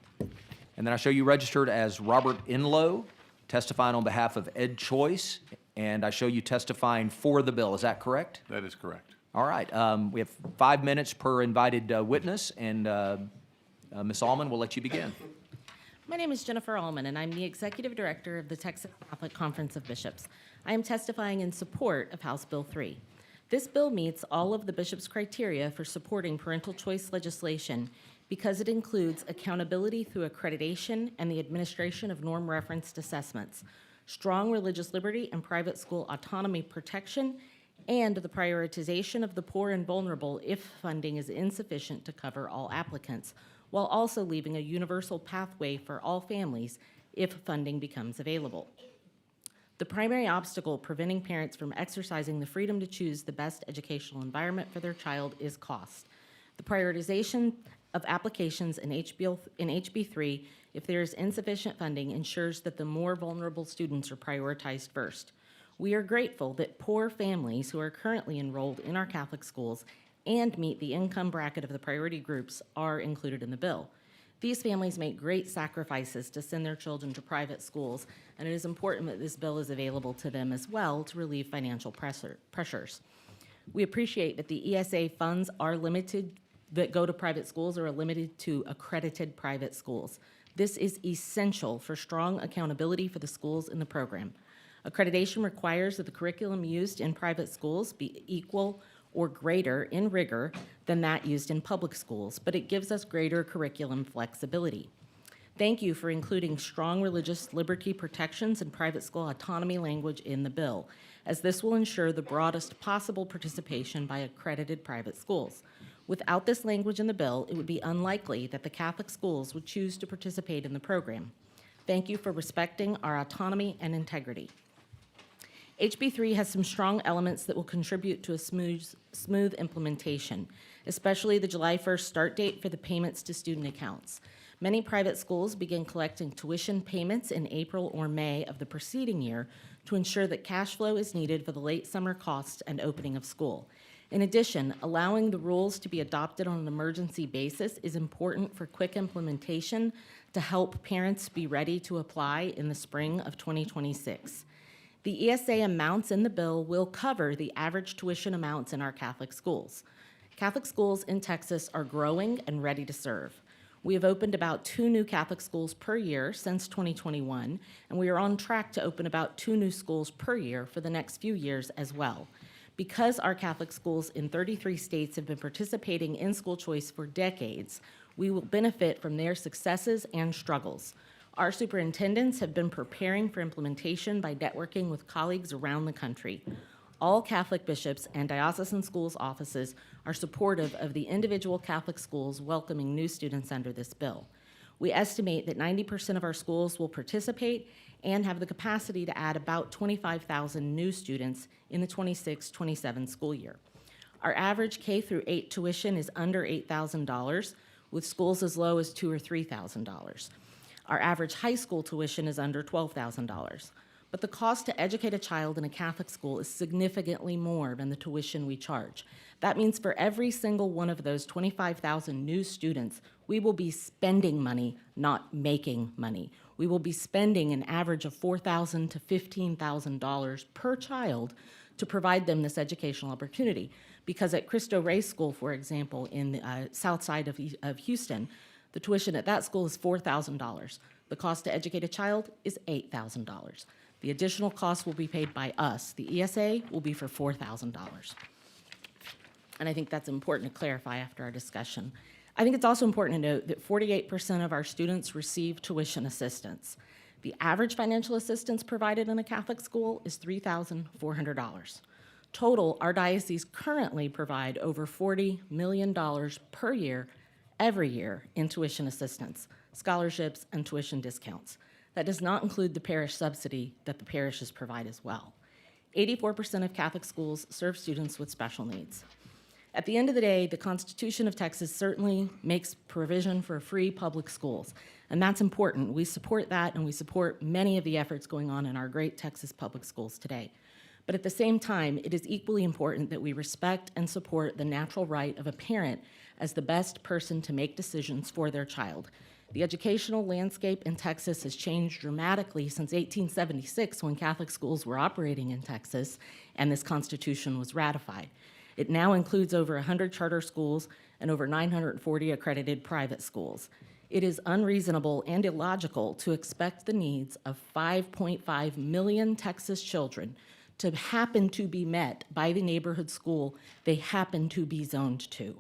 And then I show you registered as Robert Enlow, testifying on behalf of Ed Choice, and I show you testifying for the bill. Is that correct? That is correct. All right. We have 5 minutes per invited witness, and Ms. Allman, we'll let you begin. My name is Jennifer Allman, and I'm the Executive Director of the Texas Catholic Conference of Bishops. I am testifying in support of House Bill 3. This bill meets all of the bishops' criteria for supporting parental choice legislation because it includes accountability through accreditation and the administration of norm-referenced assessments, strong religious liberty and private school autonomy protection, and the prioritization of the poor and vulnerable if funding is insufficient to cover all applicants, while also leaving a universal pathway for all families if funding becomes available. The primary obstacle preventing parents from exercising the freedom to choose the best educational environment for their child is cost. The prioritization of applications in HB3, if there is insufficient funding, ensures that the more vulnerable students are prioritized first. We are grateful that poor families who are currently enrolled in our Catholic schools and meet the income bracket of the priority groups are included in the bill. These families make great sacrifices to send their children to private schools, and it is important that this bill is available to them as well to relieve financial pressures. We appreciate that the ESA funds are limited, that go to private schools are limited to accredited private schools. This is essential for strong accountability for the schools in the program. Accreditation requires that the curriculum used in private schools be equal or greater in rigor than that used in public schools, but it gives us greater curriculum flexibility. Thank you for including strong religious liberty protections and private school autonomy language in the bill, as this will ensure the broadest possible participation by accredited private schools. Without this language in the bill, it would be unlikely that the Catholic schools would choose to participate in the program. Thank you for respecting our autonomy and integrity. HB3 has some strong elements that will contribute to a smooth implementation, especially the July 1st start date for the payments to student accounts. Many private schools begin collecting tuition payments in April or May of the preceding year to ensure that cash flow is needed for the late summer costs and opening of school. In addition, allowing the rules to be adopted on an emergency basis is important for quick implementation to help parents be ready to apply in the spring of 2026. The ESA amounts in the bill will cover the average tuition amounts in our Catholic schools. Catholic schools in Texas are growing and ready to serve. We have opened about 2 new Catholic schools per year since 2021, and we are on track to open about 2 new schools per year for the next few years as well. Because our Catholic schools in 33 states have been participating in school choice for decades, we will benefit from their successes and struggles. Our superintendents have been preparing for implementation by networking with colleagues around the country. All Catholic bishops and diocesan schools offices are supportive of the individual Catholic schools welcoming new students under this bill. We estimate that 90% of our schools will participate and have the capacity to add about 25,000 new students in the 26-27 school year. Our average K-8 tuition is under $8,000, with schools as low as $2,000 or $3,000. Our average high school tuition is under $12,000. But the cost to educate a child in a Catholic school is significantly more than the tuition we charge. That means for every single one of those 25,000 new students, we will be spending money, not making money. We will be spending an average of $4,000 to $15,000 per child to provide them this educational opportunity. Because at Cristo Rey School, for example, in the south side of Houston, the tuition at that school is $4,000. The cost to educate a child is $8,000. The additional cost will be paid by us. The ESA will be for $4,000. And I think that's important to clarify after our discussion. I think it's also important to note that 48% of our students receive tuition assistance. The average financial assistance provided in a Catholic school is $3,400. Total, our diocese currently provide over $40 million per year, every year, in tuition assistance, scholarships, and tuition discounts. That does not include the parish subsidy that the parishes provide as well. 84% of Catholic schools serve students with special needs. At the end of the day, the Constitution of Texas certainly makes provision for free public schools, and that's important. We support that, and we support many of the efforts going on in our great Texas public schools today. But at the same time, it is equally important that we respect and support the natural right of a parent as the best person to make decisions for their child. The educational landscape in Texas has changed dramatically since 1876, when Catholic schools were operating in Texas and this Constitution was ratified. It now includes over 100 charter schools and over 940 accredited private schools. It is unreasonable and illogical to expect the needs of 5.5 million Texas children to happen to be met by the neighborhood school they happen to be zoned to.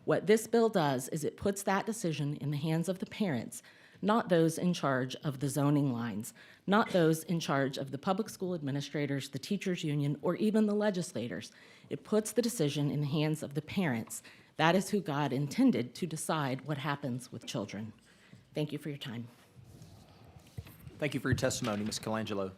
What this bill does is it puts that decision in the hands of the parents, not those in charge of the zoning lines, not those in charge of the public school administrators, the teachers union, or even the legislators. It puts the decision in the hands of the parents. That is who God intended to decide what happens with children. Thank you for your time. Thank you for your testimony, Ms. Colangelo.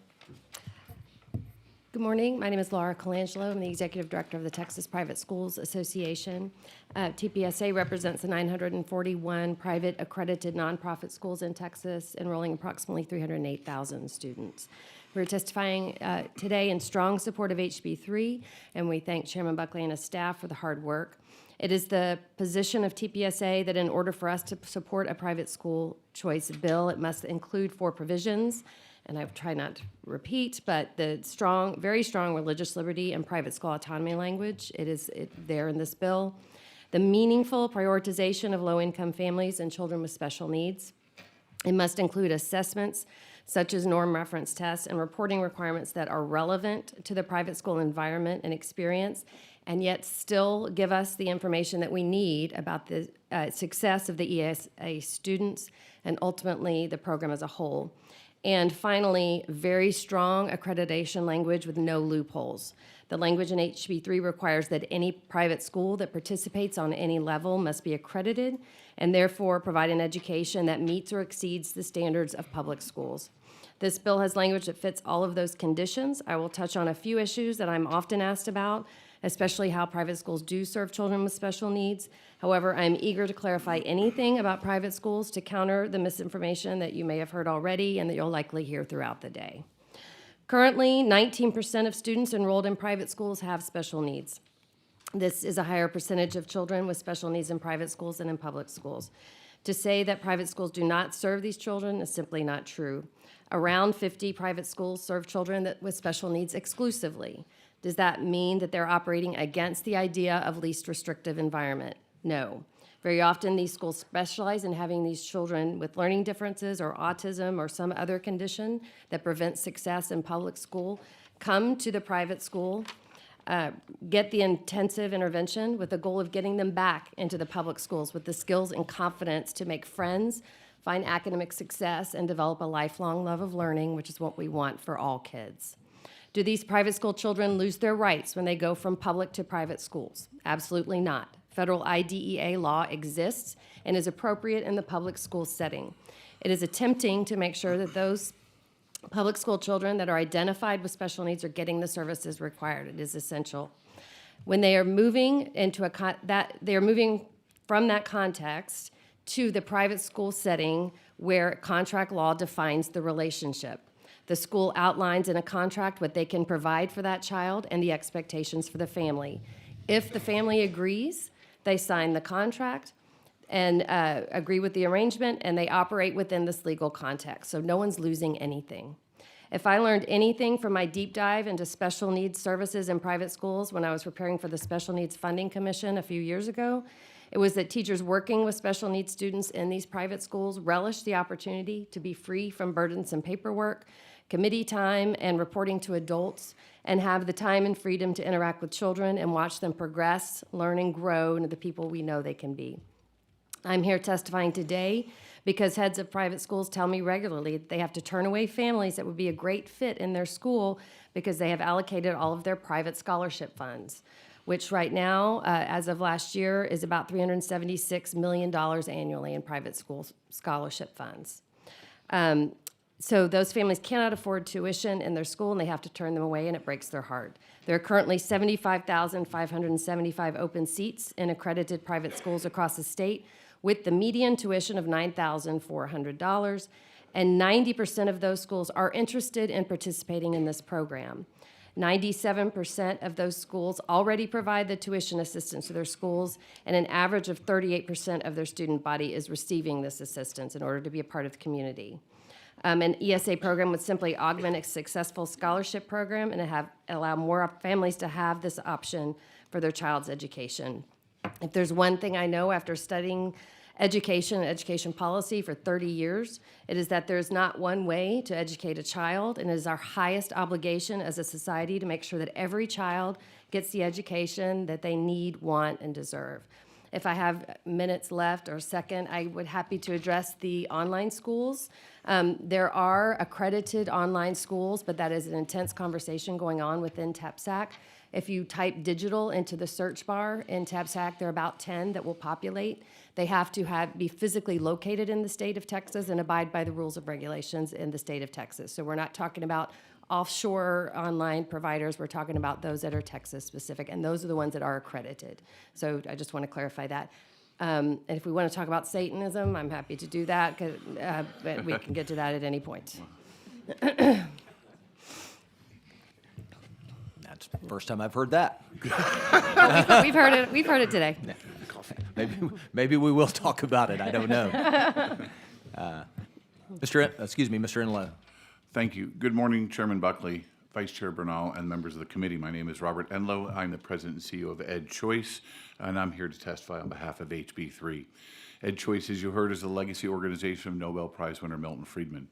Good morning. My name is Laura Colangelo. I'm the Executive Director of the Texas Private Schools Association. TPSA represents the 941 private accredited nonprofit schools in Texas, enrolling approximately 308,000 students. We're testifying today in strong support of HB3, and we thank Chairman Buckley and his staff for the hard work. It is the position of TPSA that in order for us to support a private school choice bill, it must include 4 provisions. And I've tried not to repeat, but the very strong religious liberty and private school autonomy language, it is there in this bill. The meaningful prioritization of low-income families and children with special needs. It must include assessments such as norm reference tests and reporting requirements that are relevant to the private school environment and experience, and yet still give us the information that we need about the success of the ESA students and ultimately the program as a whole. And finally, very strong accreditation language with no loopholes. The language in HB3 requires that any private school that participates on any level must be accredited and therefore provide an education that meets or exceeds the standards of public schools. This bill has language that fits all of those conditions. I will touch on a few issues that I'm often asked about, especially how private schools do serve children with special needs. However, I'm eager to clarify anything about private schools to counter the misinformation that you may have heard already and that you'll likely hear throughout the day. Currently, 19% of students enrolled in private schools have special needs. This is a higher percentage of children with special needs in private schools than in public schools. To say that private schools do not serve these children is simply not true. Around 50 private schools serve children with special needs exclusively. Does that mean that they're operating against the idea of least restrictive environment? No. Very often, these schools specialize in having these children with learning differences or autism or some other condition that prevents success in public school come to the private school, get the intensive intervention with the goal of getting them back into the public schools with the skills and confidence to make friends, find academic success, and develop a lifelong love of learning, which is what we want for all kids. Do these private school children lose their rights when they go from public to private schools? Absolutely not. Federal IDEA law exists and is appropriate in the public school setting. It is attempting to make sure that those public school children that are identified with special needs are getting the services required. It is essential. When they are moving into they are moving from that context to the private school setting where contract law defines the relationship. The school outlines in a contract what they can provide for that child and the expectations for the family. If the family agrees, they sign the contract and agree with the arrangement, and they operate within this legal context, so no one's losing anything. If I learned anything from my deep dive into special needs services in private schools when I was preparing for the Special Needs Funding Commission a few years ago, it was that teachers working with special needs students in these private schools relish the opportunity to be free from burdensome paperwork, committee time, and reporting to adults, and have the time and freedom to interact with children and watch them progress, learn, and grow into the people we know they can be. I'm here testifying today because heads of private schools tell me regularly that they have to turn away families that would be a great fit in their school because they have allocated all of their private scholarship funds, which right now, as of last year, is about $376 million annually in private school scholarship funds. So those families cannot afford tuition in their school, and they have to turn them away, and it breaks their heart. There are currently 75,575 open seats in accredited private schools across the state, with the median tuition of $9,400, and 90% of those schools are interested in participating in this program. 97% of those schools already provide the tuition assistance to their schools, and an average of 38% of their student body is receiving this assistance in order to be a part of the community. An ESA program would simply augment a successful scholarship program and allow more families to have this option for their child's education. If there's one thing I know after studying education and education policy for 30 years, it is that there's not one way to educate a child, and it is our highest obligation as a society to make sure that every child gets the education that they need, want, and deserve. If I have minutes left or a second, I would happy to address the online schools. There are accredited online schools, but that is an intense conversation going on within TEPSAC. If you type digital into the search bar in TEPSAC, there are about 10 that will populate. They have to be physically located in the state of Texas and abide by the rules and regulations in the state of Texas. So we're not talking about offshore online providers. We're talking about those that are Texas specific, and those are the ones that are accredited. So I just want to clarify that. And if we want to talk about Satanism, I'm happy to do that, but we can get to that at any point. That's the first time I've heard that. We've heard it. We've heard it today. Maybe we will talk about it. I don't know. Mr. Enlow. Thank you. Good morning, Chairman Buckley, Vice Chair Bernal, and members of the committee. My name is Robert Enlow. I'm the President and CEO of EdChoice, and I'm here to testify on behalf of HB3. EdChoice, as you heard, is a legacy organization of Nobel Prize winner Milton Friedman.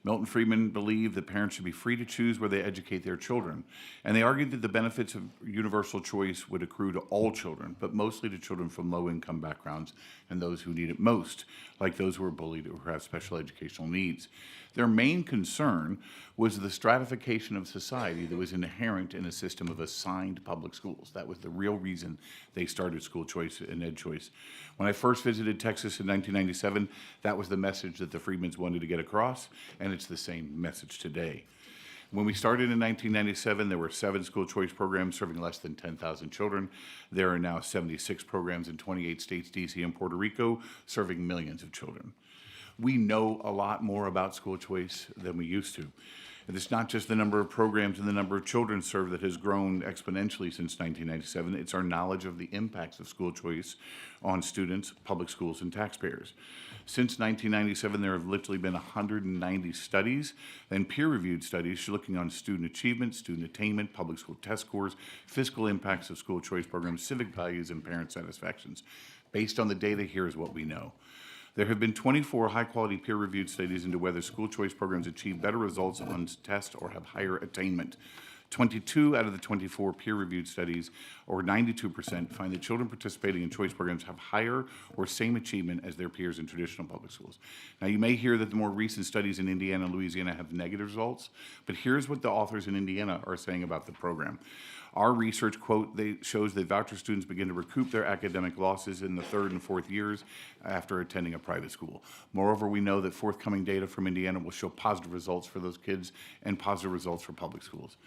Milton Friedman believed that parents should be free to choose where they educate their children, and they argued that the benefits of universal choice would accrue to all children, but mostly to children from low-income backgrounds and those who need it most, like those who are bullied or who have special educational needs. Their main concern was the stratification of society that was inherent in a system of assigned public schools. That was the real reason they started school choice and ed choice. When I first visited Texas in 1997, that was the message that the Freedmans wanted to get across, and it's the same message today. When we started in 1997, there were 7 school choice programs serving less than 10,000 children. There are now 76 programs in 28 states, D.C. and Puerto Rico, serving millions of children. We know a lot more about school choice than we used to. And it's not just the number of programs and the number of children served that has grown exponentially since 1997. It's our knowledge of the impacts of school choice on students, public schools, and taxpayers. Since 1997, there have literally been 190 studies and peer-reviewed studies looking on student achievement, student attainment, public school test scores, fiscal impacts of school choice programs, civic values, and parent satisfactions. Based on the data, here's what we know. There have been 24 high-quality peer-reviewed studies into whether school choice programs achieve better results on tests or have higher attainment. 22 out of the 24 peer-reviewed studies, or 92%, find that children participating in choice programs have higher or same achievement as their peers in traditional public schools. Now, you may hear that the more recent studies in Indiana and Louisiana have negative results, but here's what the authors in Indiana are saying about the program. Our research, quote, shows that voucher students begin to recoup their academic losses in the 3rd and 4th years after attending a private school. Moreover, we know that forthcoming data from Indiana will show positive results for those kids and positive results for public schools.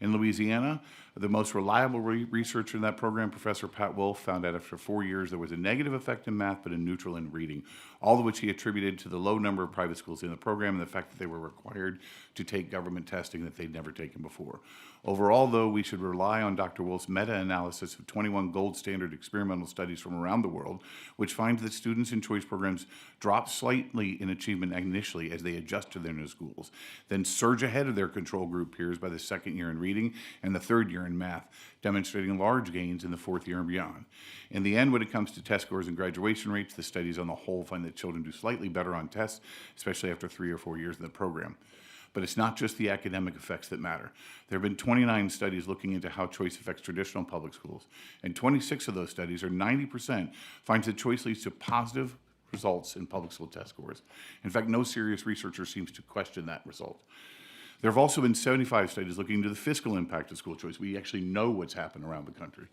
In Louisiana, the most reliable researcher in that program, Professor Pat Wolf, found that after 4 years there was a negative effect in math but a neutral in reading, all of which he attributed to the low number of private schools in the program and the fact that they were required to take government testing that they'd never taken before. Overall, though, we should rely on Dr. Wolf's meta-analysis of 21 gold standard experimental studies from around the world, which finds that students in choice programs drop slightly in achievement initially as they adjust to their new schools, then surge ahead of their control group peers by the 2nd year in reading and the 3rd year in math, demonstrating large gains in the 4th year and beyond. In the end, when it comes to test scores and graduation rates, the studies on the whole find that children do slightly better on tests, especially after 3 or 4 years in the program. But it's not just the academic effects that matter. There have been 29 studies looking into how choice affects traditional public schools, and 26 of those studies, or 90%, finds that choice leads to positive results in public school test scores. In fact, no serious researcher seems to question that result. There have also been 75 studies looking into the fiscal impact of school choice. We actually know what's happened around the country.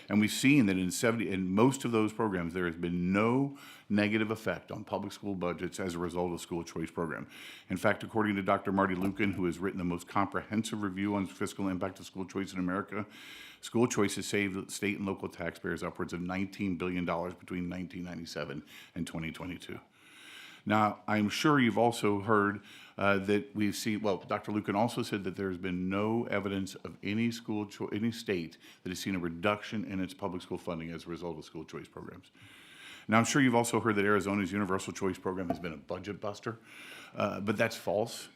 And we've seen that in most of those programs, there has been no negative effect on public school budgets as a result of school choice program. In fact, according to Dr. Marty Lucan, who has written the most comprehensive review on fiscal impact of school choice in America, school choice has saved state and local taxpayers upwards of $19 billion between 1997 and 2022. Now, I'm sure you've also heard that we've seen, well, Dr. Lucan also said that there's been no evidence of any any state that has seen a reduction in its public school funding as a result of school choice programs. Now, I'm sure you've also heard that Arizona's universal choice program has been a budget buster, but that's false.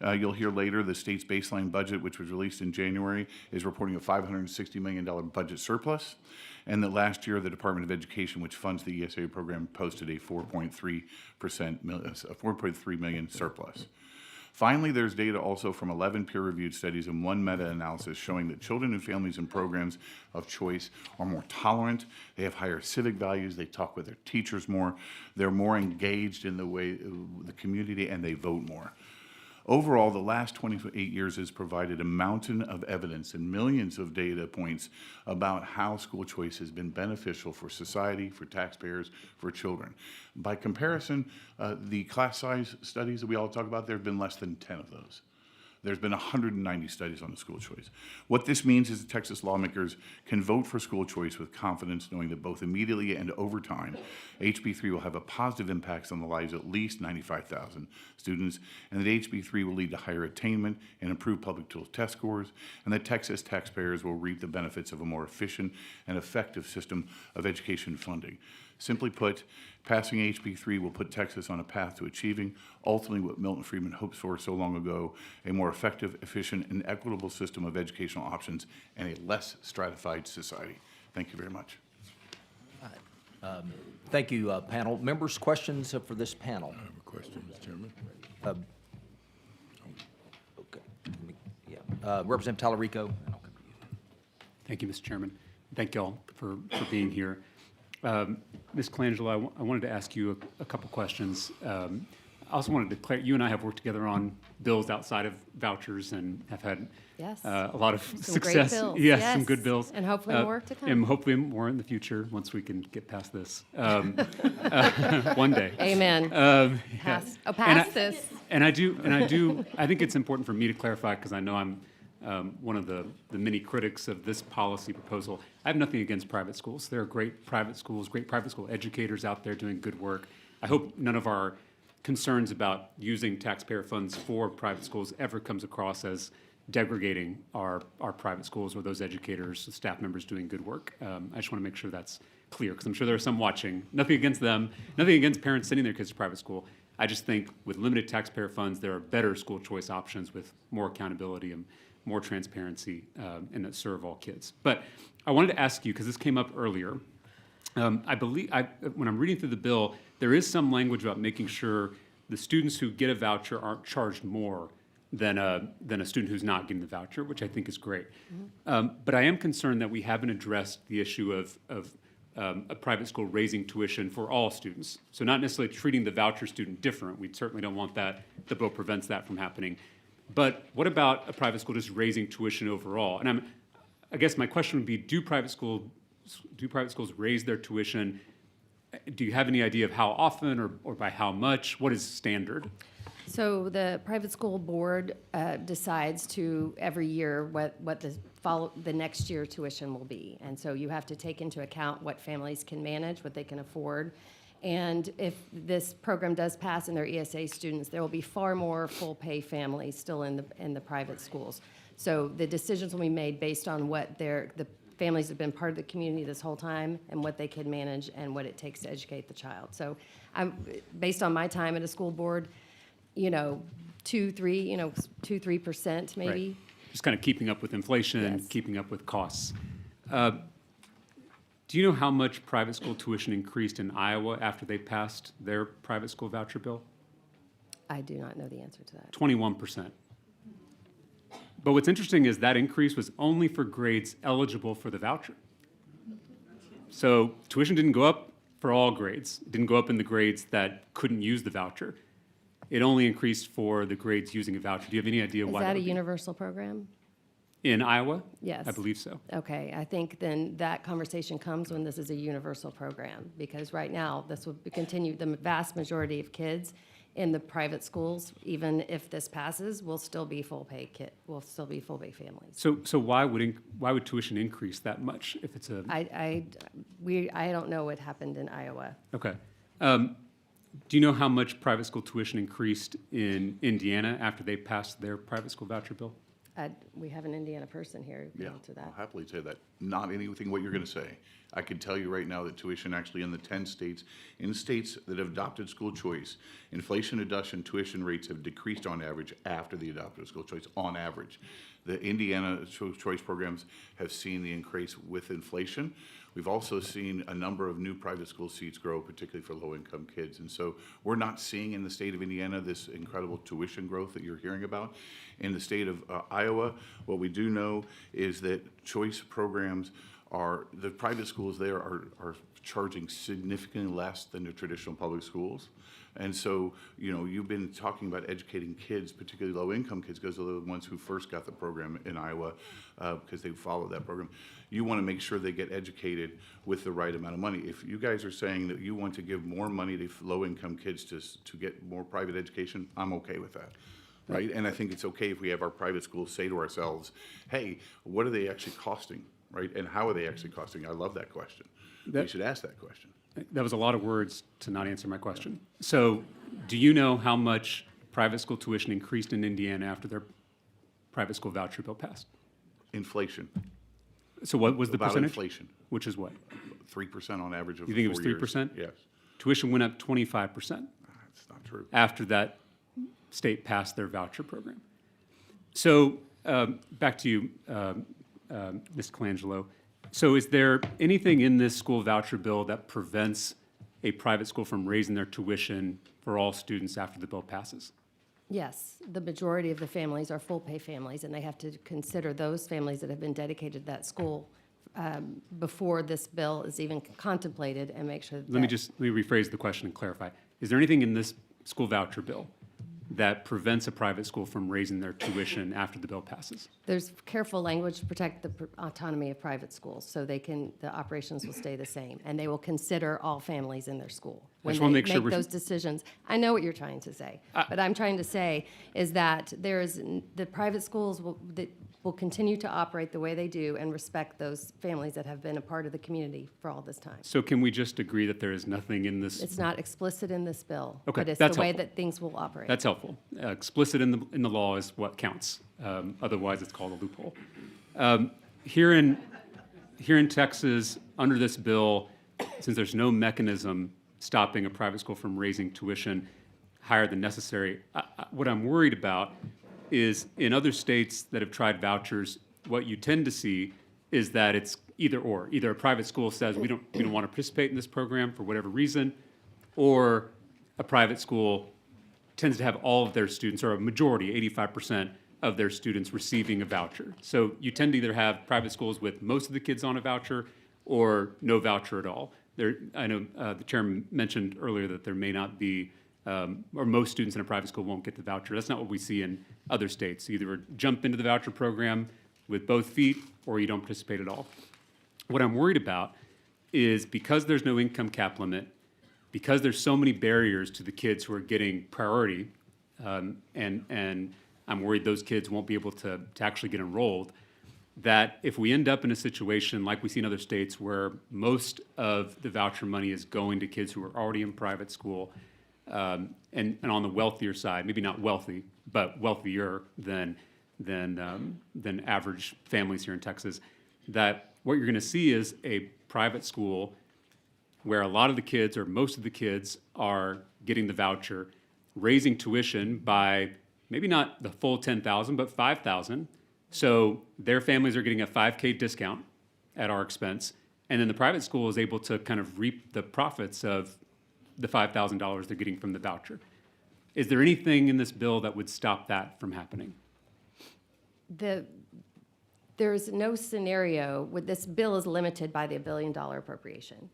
You'll hear later the state's baseline budget, which was released in January, is reporting a $560 million budget surplus, and that last year the Department of Education, which funds the ESA program, posted a 4.3 million surplus. Finally, there's data also from 11 peer-reviewed studies and 1 meta-analysis showing that children and families in programs of choice are more tolerant, they have higher civic values, they talk with their teachers more, they're more engaged in the way the community, and they vote more. Overall, the last 28 years has provided a mountain of evidence and millions of data points about how school choice has been beneficial for society, for taxpayers, for children. By comparison, the class size studies that we all talk about, there have been less than 10 of those. There's been 190 studies on the school choice. What this means is that Texas lawmakers can vote for school choice with confidence, knowing that both immediately and over time, HB3 will have a positive impact on the lives of at least 95,000 students, and that HB3 will lead to higher attainment and improved public school test scores, and that Texas taxpayers will reap the benefits of a more efficient and effective system of education funding. Simply put, passing HB3 will put Texas on a path to achieving ultimately what Milton Friedman hoped for so long ago, a more effective, efficient, and equitable system of educational options and a less stratified society. Thank you very much. Thank you, panel. Members, questions for this panel? I have a question, Mr. Chairman. Okay. Representative Talarico. Thank you, Mr. Chairman. Thank you all for being here. Ms. Colangelo, I wanted to ask you a couple questions. I also wanted to declare, you and I have worked together on bills outside of vouchers and have had Yes. a lot of Some great success. bills, Yes, yes. some good bills. And hopefully more to come. And hopefully more in the future, once we can get past this. One day. Amen. Yes. Past this. And I think it's important for me to clarify, because I know I'm one of the many critics of this policy proposal. I have nothing against private schools. There are great private schools, great private school educators out there doing good work. I hope none of our concerns about using taxpayer funds for private schools ever comes across as degrading our private schools or those educators, staff members doing good work. I just want to make sure that's clear, because I'm sure there are some watching. Nothing against them, nothing against parents sending their kids to private school. I just think with limited taxpayer funds, there are better school choice options with more accountability and more transparency and that serve all kids. But I wanted to ask you, because this came up earlier, I believe, when I'm reading through the bill, there is some language about making sure the students who get a voucher aren't charged more than a student who's not getting the voucher, which I think is great. But I am concerned that we haven't addressed the issue of a private school raising tuition for all students. So not necessarily treating the voucher student different. We certainly don't want that. The bill prevents that from happening. But what about a private school just raising tuition overall? And I guess my question would be, do private schools raise their tuition? Do you have any idea of how often or by how much? What is standard? So the private school board decides to every year what the next year tuition will be. And so you have to take into account what families can manage, what they can afford. And if this program does pass and they're ESA students, there will be far more full pay families still in the private schools. So the decisions will be made based on what the families have been part of the community this whole time and what they can manage and what it takes to educate the child. So based on my time at a school board, 2-3% maybe. Right. Just kind of keeping up with inflation, Yes. keeping up with costs. Do you know how much private school tuition increased in Iowa after they passed their private school voucher bill? I do not know the answer to that. 21%. But what's interesting is that increase was only for grades eligible for the voucher. So tuition didn't go up for all grades. It didn't go up in the grades that couldn't use the voucher. It only increased for the grades using a voucher. Do you have any idea why? Is that a would be? universal program? In Iowa? Yes. I believe so. Okay, I think then that conversation comes when this is a universal program, because right now, this will continue, the vast majority of kids in the private schools, even if this passes, will still be full pay families. So why would tuition increase that much if it's a? I don't know what happened in Iowa. Okay. Do you know how much private school tuition increased in Indiana after they passed their private school voucher bill? We have an Indiana person here who can answer that. I'll happily say that. Not anything what you're going to say. I can tell you right now that tuition actually in the 10 states, in states that have adopted school choice, inflation adjusted tuition rates have decreased on average after the adoption of school choice, on average. The Indiana choice programs have seen the increase with inflation. We've also seen a number of new private school seats grow, particularly for low-income kids. And so we're not seeing in the state of Indiana this incredible tuition growth that you're hearing about. In the state of Iowa, what we do know is that choice programs the private schools there are charging significantly less than the traditional public schools. And so, you've been talking about educating kids, particularly low-income kids, because they're the ones who first got the program in Iowa, because they followed that program. You want to make sure they get educated with the right amount of money. If you guys are saying that you want to give more money to low-income kids to get more private education, I'm okay with that. Right? And I think it's okay if we have our private schools say to ourselves, hey, what are they actually costing? Right? And how are they actually costing? I love that question. We should ask that question. That was a lot of words to not answer my question. So do you know how much private school tuition increased in Indiana after their private school voucher bill passed? Inflation. So what was the About percentage? inflation. Which is what? 3% on average over You think it was 4 years. 3%? Yes. Tuition went up 25% That's not true. after that state passed their voucher program. So back to you, Ms. Colangelo. So is there anything in this school voucher bill that prevents a private school from raising their tuition for all students after the bill passes? Yes, the majority of the families are full pay families, and they have to consider those families that have been dedicated to that school before this bill is even contemplated and make sure that. Let me rephrase the question and clarify. Is there anything in this school voucher bill that prevents a private school from raising their tuition after the bill passes? There's careful language to protect the autonomy of private schools, so the operations will stay the same, and they will consider all families in their school when just they wanna make make sure those decisions. I know what you're trying to say, but I'm trying to say is that the private schools will continue to operate the way they do and respect those families that have been a part of the community for all this time. So can we just agree that there is nothing in this? It's not explicit in this bill, Okay, but it's that's the way helpful. that things will operate. That's helpful. Explicit in the law is what counts. Otherwise, it's called a loophole. Here in Texas, under this bill, since there's no mechanism stopping a private school from raising tuition higher than necessary, what I'm worried about is in other states that have tried vouchers, what you tend to see is that it's either or. Either a private school says we don't want to participate in this program for whatever reason, or a private school tends to have all of their students, or a majority, 85% of their students receiving a voucher. So you tend to either have private schools with most of the kids on a voucher or no voucher at all. I know the chairman mentioned earlier that there may not be, or most students in a private school won't get the voucher. That's not what we see in other states. You either jump into the voucher program with both feet or you don't participate at all. What I'm worried about is because there's no income cap limit, because there's so many barriers to the kids who are getting priority, and I'm worried those kids won't be able to actually get enrolled, that if we end up in a situation like we see in other states where most of the voucher money is going to kids who are already in private school, and on the wealthier side, maybe not wealthy, but wealthier than average families here in Texas, that what you're going to see is a private school where a lot of the kids or most of the kids are getting the voucher, raising tuition by maybe not the full $10,000, but $5,000. So their families are getting a $5K discount at our expense, and then the private school is able to kind of reap the profits of the $5,000 they're getting from the voucher. Is there anything in this bill that would stop that from happening? There's no scenario with this bill is limited by the $1 billion appropriation.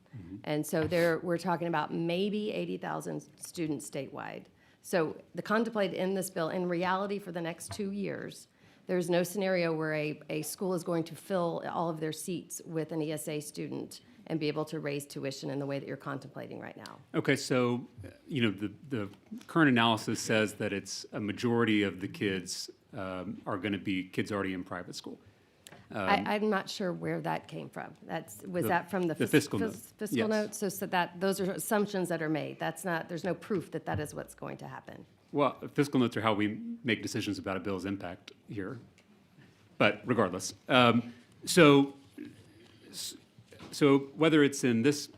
And so we're talking about maybe 80,000 students statewide. So the contemplated in this bill, in reality for the next 2 years, there's no scenario where a school is going to fill all of their seats with an ESA student and be able to raise tuition in the way that you're contemplating right now. Okay, so, the current analysis says that it's a majority of the kids are going to be kids already in private school. I'm not sure where that came from. Was that from the fiscal note. fiscal Yes. note? So that those are assumptions that are made. There's no proof that that is what's going to happen. Well, fiscal notes are how we make decisions about a bill's impact here. But regardless, so whether it's in this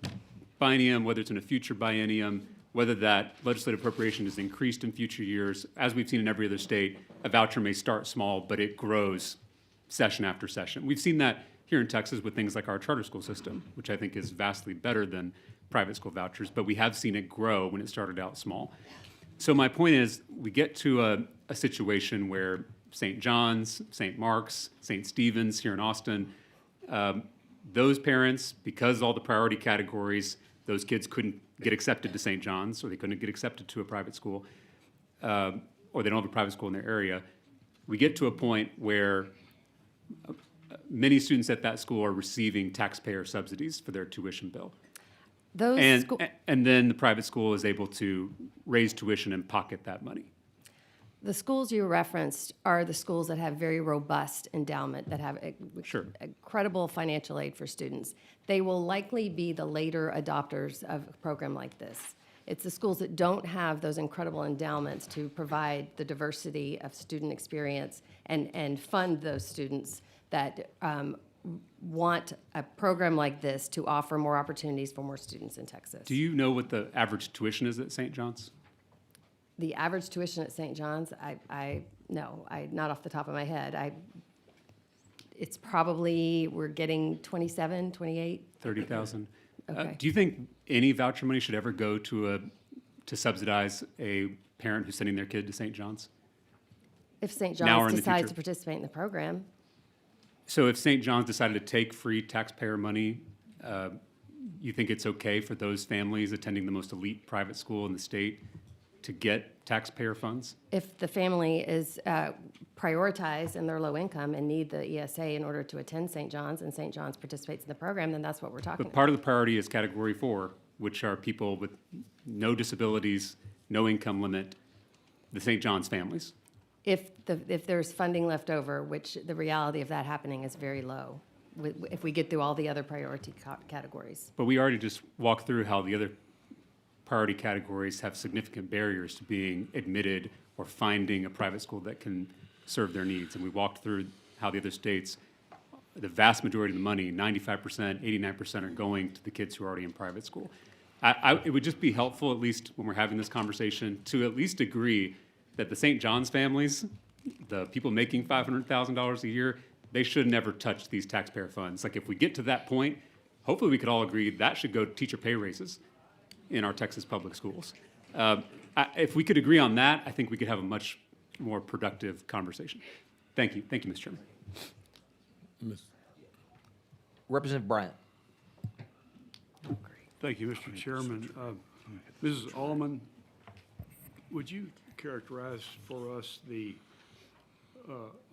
biennium, whether it's in a future biennium, whether that legislative appropriation is increased in future years, as we've seen in every other state, a voucher may start small, but it grows session after session. We've seen that here in Texas with things like our charter school system, which I think is vastly better than private school vouchers, but we have seen it grow when it started out small. So my point is, we get to a situation where St. John's, St. Mark's, St. Stephen's here in Austin, those parents, because all the priority categories, those kids couldn't get accepted to St. John's, or they couldn't get accepted to a private school, or they don't have a private school in their area. We get to a point where many students at that school are receiving taxpayer subsidies for their tuition bill. And then the private school is able to raise tuition and pocket that money. The schools you referenced are the schools that have very robust endowment, that have incredible financial aid for students. They will likely be the later adopters of a program like this. It's the schools that don't have those incredible endowments to provide the diversity of student experience and fund those students that want a program like this to offer more opportunities for more students in Texas. Do you know what the average tuition is at St. John's? The average tuition at St. John's, not off the top of my head. It's probably, we're getting 27, 28. 30,000. Okay. Do you think any voucher money should ever go to subsidize a parent who's sending their kid to St. John's? If St. Now or John's in the decides future? to participate in the program. So if St. John's decided to take free taxpayer money, you think it's okay for those families attending the most elite private school in the state to get taxpayer funds? If the family is prioritized and they're low income and need the ESA in order to attend St. John's, and St. John's participates in the program, then that's what we're talking But about. part of the priority is Category 4, which are people with no disabilities, no income limit, the St. John's families. If there's funding left over, which the reality of that happening is very low, if we get through all the other priority categories. But we already just walked through how the other priority categories have significant barriers to being admitted or finding a private school that can serve their needs. And we walked through how the other states, the vast majority of the money, 95%, 89% are going to the kids who are already in private school. It would just be helpful, at least when we're having this conversation, to at least agree that the St. John's families, the people making $500,000 a year, they should never touch these taxpayer funds. Like, if we get to that point, hopefully we could all agree that should go to teacher pay raises in our Texas public schools. If we could agree on that, I think we could have a much more productive conversation. Thank you. Thank you, Mr. Chairman. Representative Bryant. Thank you, Mr. Chairman. Mrs. Allman, would you characterize for us the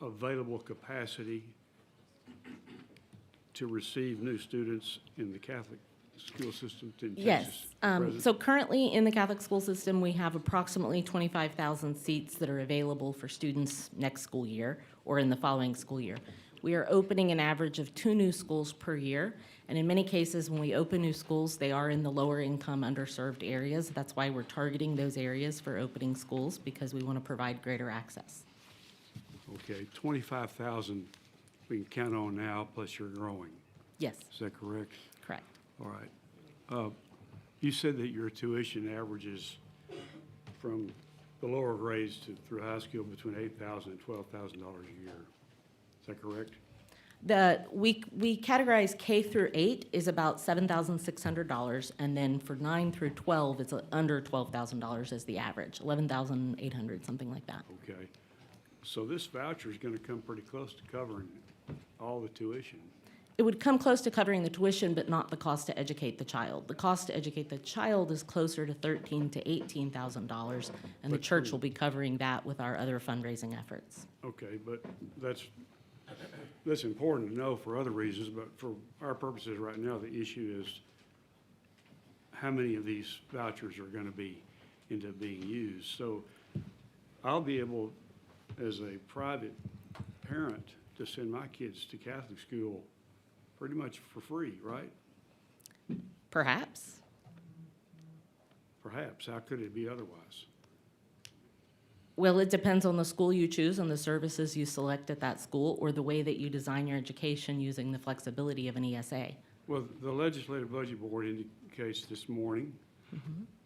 available capacity to receive new students in the Catholic school system in Texas? Yes. present? So currently in the Catholic school system, we have approximately 25,000 seats that are available for students next school year or in the following school year. We are opening an average of 2 new schools per year. And in many cases, when we open new schools, they are in the lower income, underserved areas. That's why we're targeting those areas for opening schools, because we want to provide greater access. Okay, 25,000 we can count on now, plus you're growing. Yes, Is that correct? correct. All right. You said that your tuition averages from the lower grades through high school between $8,000 and $12,000 a year. Is that correct? We categorize K through 8 is about $7,600, and then for 9 through 12, it's under $12,000 as the average, 11,800, something like that. Okay. So this voucher is going to come pretty close to covering all the tuition. It would come close to covering the tuition, but not the cost to educate the child. The cost to educate the child is closer to $13,000 to $18,000, and the church will be covering that with our other fundraising efforts. Okay, but that's important to know for other reasons, but for our purposes right now, the issue is how many of these vouchers are going to end up being used. So I'll be able, as a private parent, to send my kids to Catholic school pretty much for free, right? Perhaps. Perhaps. How could it be otherwise? Well, it depends on the school you choose and the services you select at that school, or the way that you design your education using the flexibility of an ESA. Well, the Legislative Budget Board indicates this morning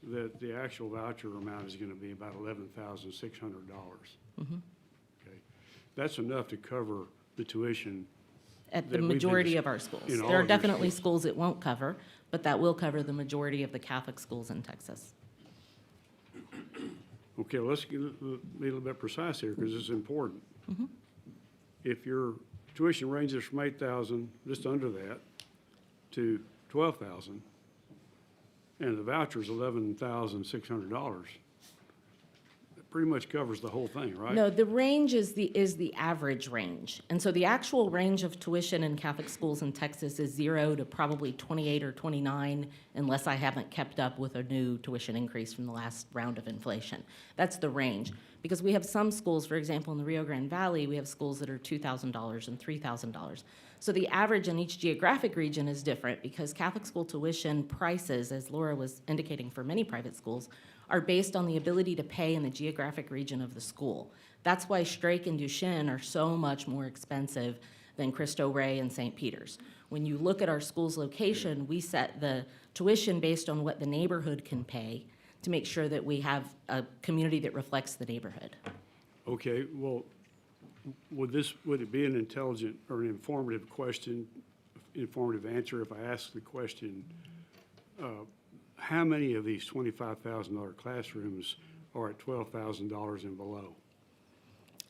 that the actual voucher amount is going to be about $11,600. Okay, that's enough to cover the tuition At the that we've been majority of our schools. in all There are of your definitely schools. schools it won't cover, but that will cover the majority of the Catholic schools in Texas. Okay, let's be a little bit precise here, because it's important. If your tuition ranges from $8,000, just under that, to $12,000, and the voucher's $11,600, that pretty much covers the whole thing, right? No, the range is the average range. And so the actual range of tuition in Catholic schools in Texas is 0 to probably 28 or 29, unless I haven't kept up with a new tuition increase from the last round of inflation. That's the range. Because we have some schools, for example, in the Rio Grande Valley, we have schools that are $2,000 and $3,000. So the average in each geographic region is different, because Catholic school tuition prices, as Laura was indicating for many private schools, are based on the ability to pay in the geographic region of the school. That's why Strake and Duchesne are so much more expensive than Cristo Rey and St. Peter's. When you look at our school's location, we set the tuition based on what the neighborhood can pay to make sure that we have a community that reflects the neighborhood. Okay, well, would it be an intelligent or an informative question, informative answer if I ask the question, how many of these $25,000 classrooms are at $12,000 and below?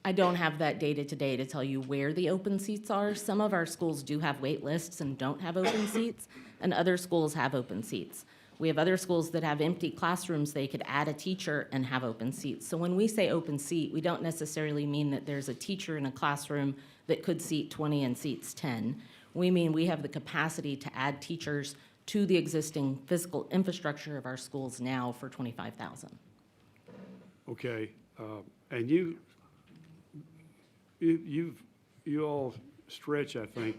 I don't have that data today to tell you where the open seats are. Some of our schools do have wait lists and don't have open seats, and other schools have open seats. We have other schools that have empty classrooms. They could add a teacher and have open seats. So when we say open seat, we don't necessarily mean that there's a teacher in a classroom that could seat 20 and seats 10. We mean we have the capacity to add teachers to the existing physical infrastructure of our schools now for 25,000. Okay, and you all stretch, I think,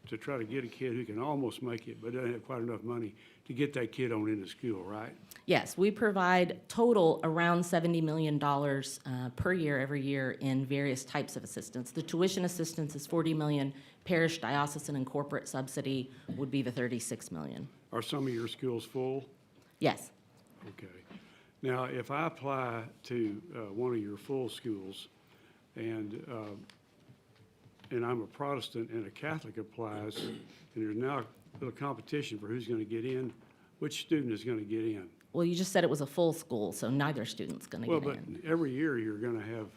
to try to get a kid who can almost make it, but doesn't have quite enough money to get that kid on into school, right? Yes, we provide total around $70 million per year, every year, in various types of assistance. The tuition assistance is $40 million. Parish, diocesan, and corporate subsidy would be the $36 million. Are some of your schools full? Yes. Okay. Now, if I apply to one of your full schools and I'm a Protestant and a Catholic applies, and there's now a little competition for who's going to get in, which student is going to get in? Well, you just said it was a full school, so neither student's going to Well, get but in. every year you're going to have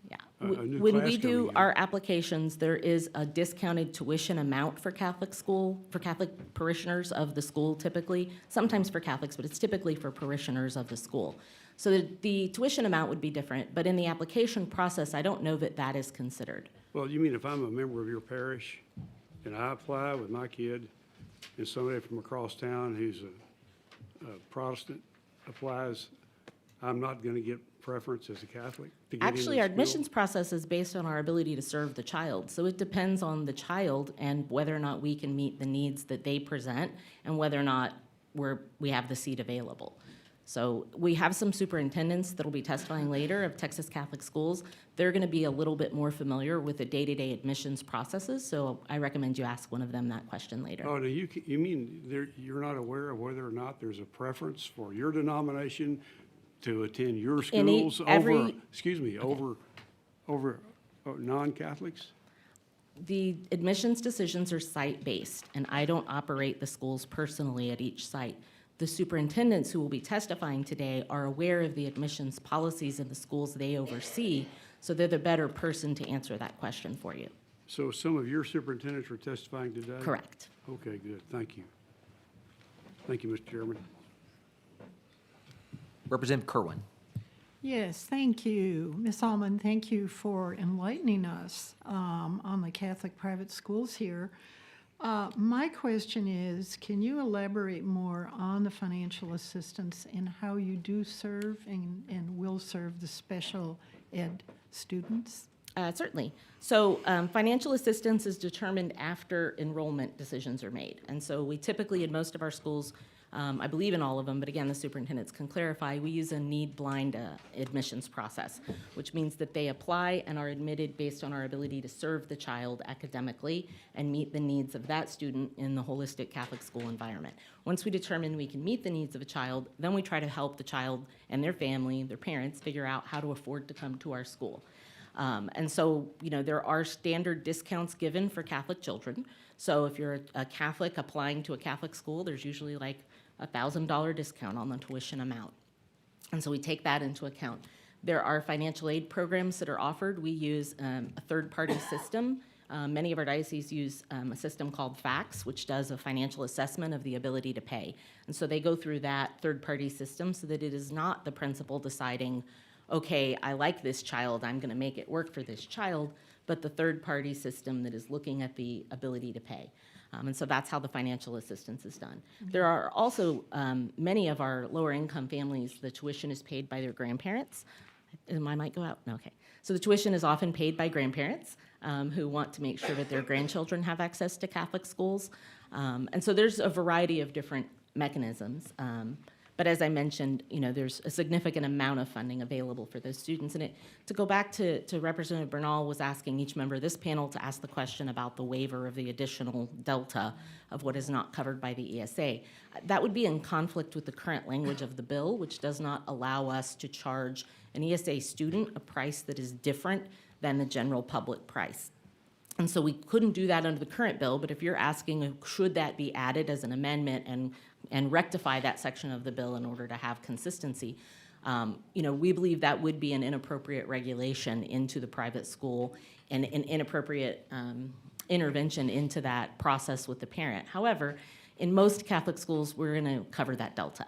Yeah. a new When class we do coming in. our applications, there is a discounted tuition amount for Catholic school, for Catholic parishioners of the school typically, sometimes for Catholics, but it's typically for parishioners of the school. So the tuition amount would be different, but in the application process, I don't know that that is considered. Well, you mean if I'm a member of your parish and I apply with my kid and somebody from across town who's a Protestant applies, I'm not going to get preference as a Catholic to get into Actually, the our school? admissions process is based on our ability to serve the child. So it depends on the child and whether or not we can meet the needs that they present and whether or not we have the seat available. So we have some superintendents that'll be testifying later of Texas Catholic schools. They're going to be a little bit more familiar with the day-to-day admissions processes, so I recommend you ask one of them that question later. Oh, now you mean you're not aware of whether or not there's a preference for your denomination to attend your schools over non-Catholics? The admissions decisions are site-based, and I don't operate the schools personally at each site. The superintendents who will be testifying today are aware of the admissions policies in the schools they oversee, so they're the better person to answer that question for you. So some of your superintendents are testifying today? Correct. Okay, good. Thank you. Thank you, Mr. Chairman. Representative Kerwin. Yes, thank you. Ms. Allman, thank you for enlightening us on the Catholic private schools here. My question is, can you elaborate more on the financial assistance and how you do serve and will serve the special ed students? Certainly. So financial assistance is determined after enrollment decisions are made. And so we typically, in most of our schools, I believe in all of them, but again, the superintendents can clarify, we use a need-blind admissions process, which means that they apply and are admitted based on our ability to serve the child academically and meet the needs of that student in the holistic Catholic school environment. Once we determine we can meet the needs of a child, then we try to help the child and their family, their parents, figure out how to afford to come to our school. And so, there are standard discounts given for Catholic children. So if you're a Catholic applying to a Catholic school, there's usually like a $1,000 discount on the tuition amount. And so we take that into account. There are financial aid programs that are offered. We use a third-party system. Many of our dioceses use a system called FACTS, which does a financial assessment of the ability to pay. And so they go through that third-party system so that it is not the principal deciding, okay, I like this child, I'm going to make it work for this child, but the third-party system that is looking at the ability to pay. And so that's how the financial assistance is done. There are also many of our lower-income families, the tuition is paid by their grandparents. Did my mic go out? No, okay. So the tuition is often paid by grandparents who want to make sure that their grandchildren have access to Catholic schools. And so there's a variety of different mechanisms. But as I mentioned, there's a significant amount of funding available for those students. And to go back to Representative Bernal was asking each member of this panel to ask the question about the waiver of the additional delta of what is not covered by the ESA. That would be in conflict with the current language of the bill, which does not allow us to charge an ESA student a price that is different than the general public price. And so we couldn't do that under the current bill, but if you're asking should that be added as an amendment and rectify that section of the bill in order to have consistency, we believe that would be an inappropriate regulation into the private school and an inappropriate intervention into that process with the parent. However, In most Catholic schools, we're going to cover that delta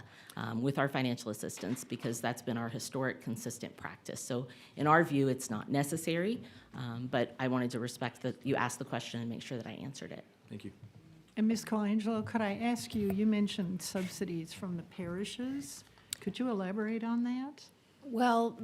with our financial assistance because that's been our historic, consistent practice. So in our view, it's not necessary, but I wanted to respect that you asked the question and make sure that I answered it. Thank you. And Ms. Colangelo, could I ask you, you mentioned subsidies from the parishes. Could you elaborate on that? Well,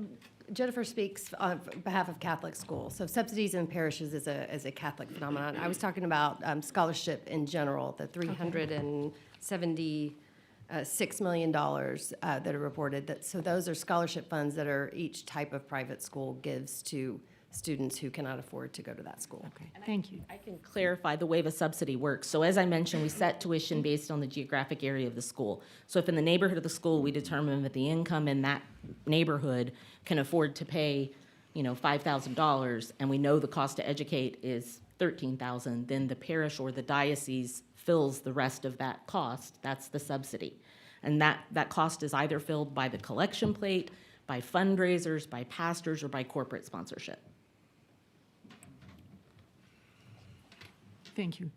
Jennifer speaks on behalf of Catholic schools. So subsidies in parishes is a Catholic phenomenon. I was talking about scholarship in general, the $376 million that are reported. So those are scholarship funds that are each type of private school gives to students who cannot afford to go to that school. Okay, thank you. I can clarify the way the subsidy works. So as I mentioned, we set tuition based on the geographic area of the school. So if in the neighborhood of the school, we determine that the income in that neighborhood can afford to pay, $5,000, and we know the cost to educate is $13,000, then the parish or the diocese fills the rest of that cost. That's the subsidy. And that cost is either filled by the collection plate, by fundraisers, by pastors, or by corporate sponsorship. Thank you.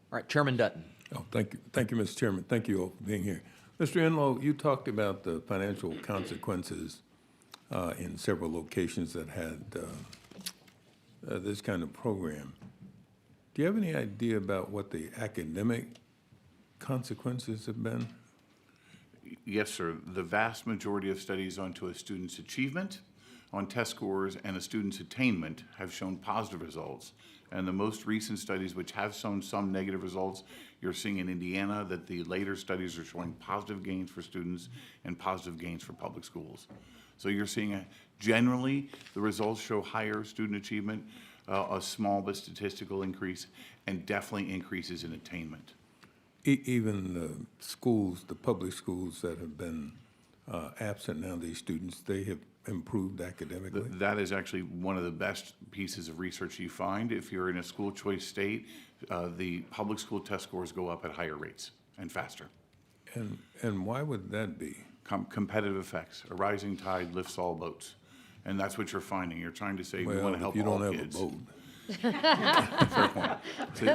All right, Chairman Dutton. Oh, thank you, Mr. Chairman. Thank you all for being here. Mr. Enlow, you talked about the financial consequences in several locations that had this kind of program. Do you have any idea about what the academic consequences have been? Yes, sir. The vast majority of studies onto a student's achievement, on test scores, and a student's attainment have shown positive results. And the most recent studies which have shown some negative results, you're seeing in Indiana that the later studies are showing positive gains for students and positive gains for public schools. So you're seeing generally the results show higher student achievement, a small but statistical increase, and definitely increases in attainment. Even the schools, the public schools that have been absent now, these students, they have improved academically? That is actually one of the best pieces of research you find. If you're in a school choice state, the public school test scores go up at higher rates and faster. And why would that be? Competitive effects. A rising tide lifts all boats. And that's what you're finding. You're trying to say we want to help all kids. Well, if you don't have a boat. Fair point.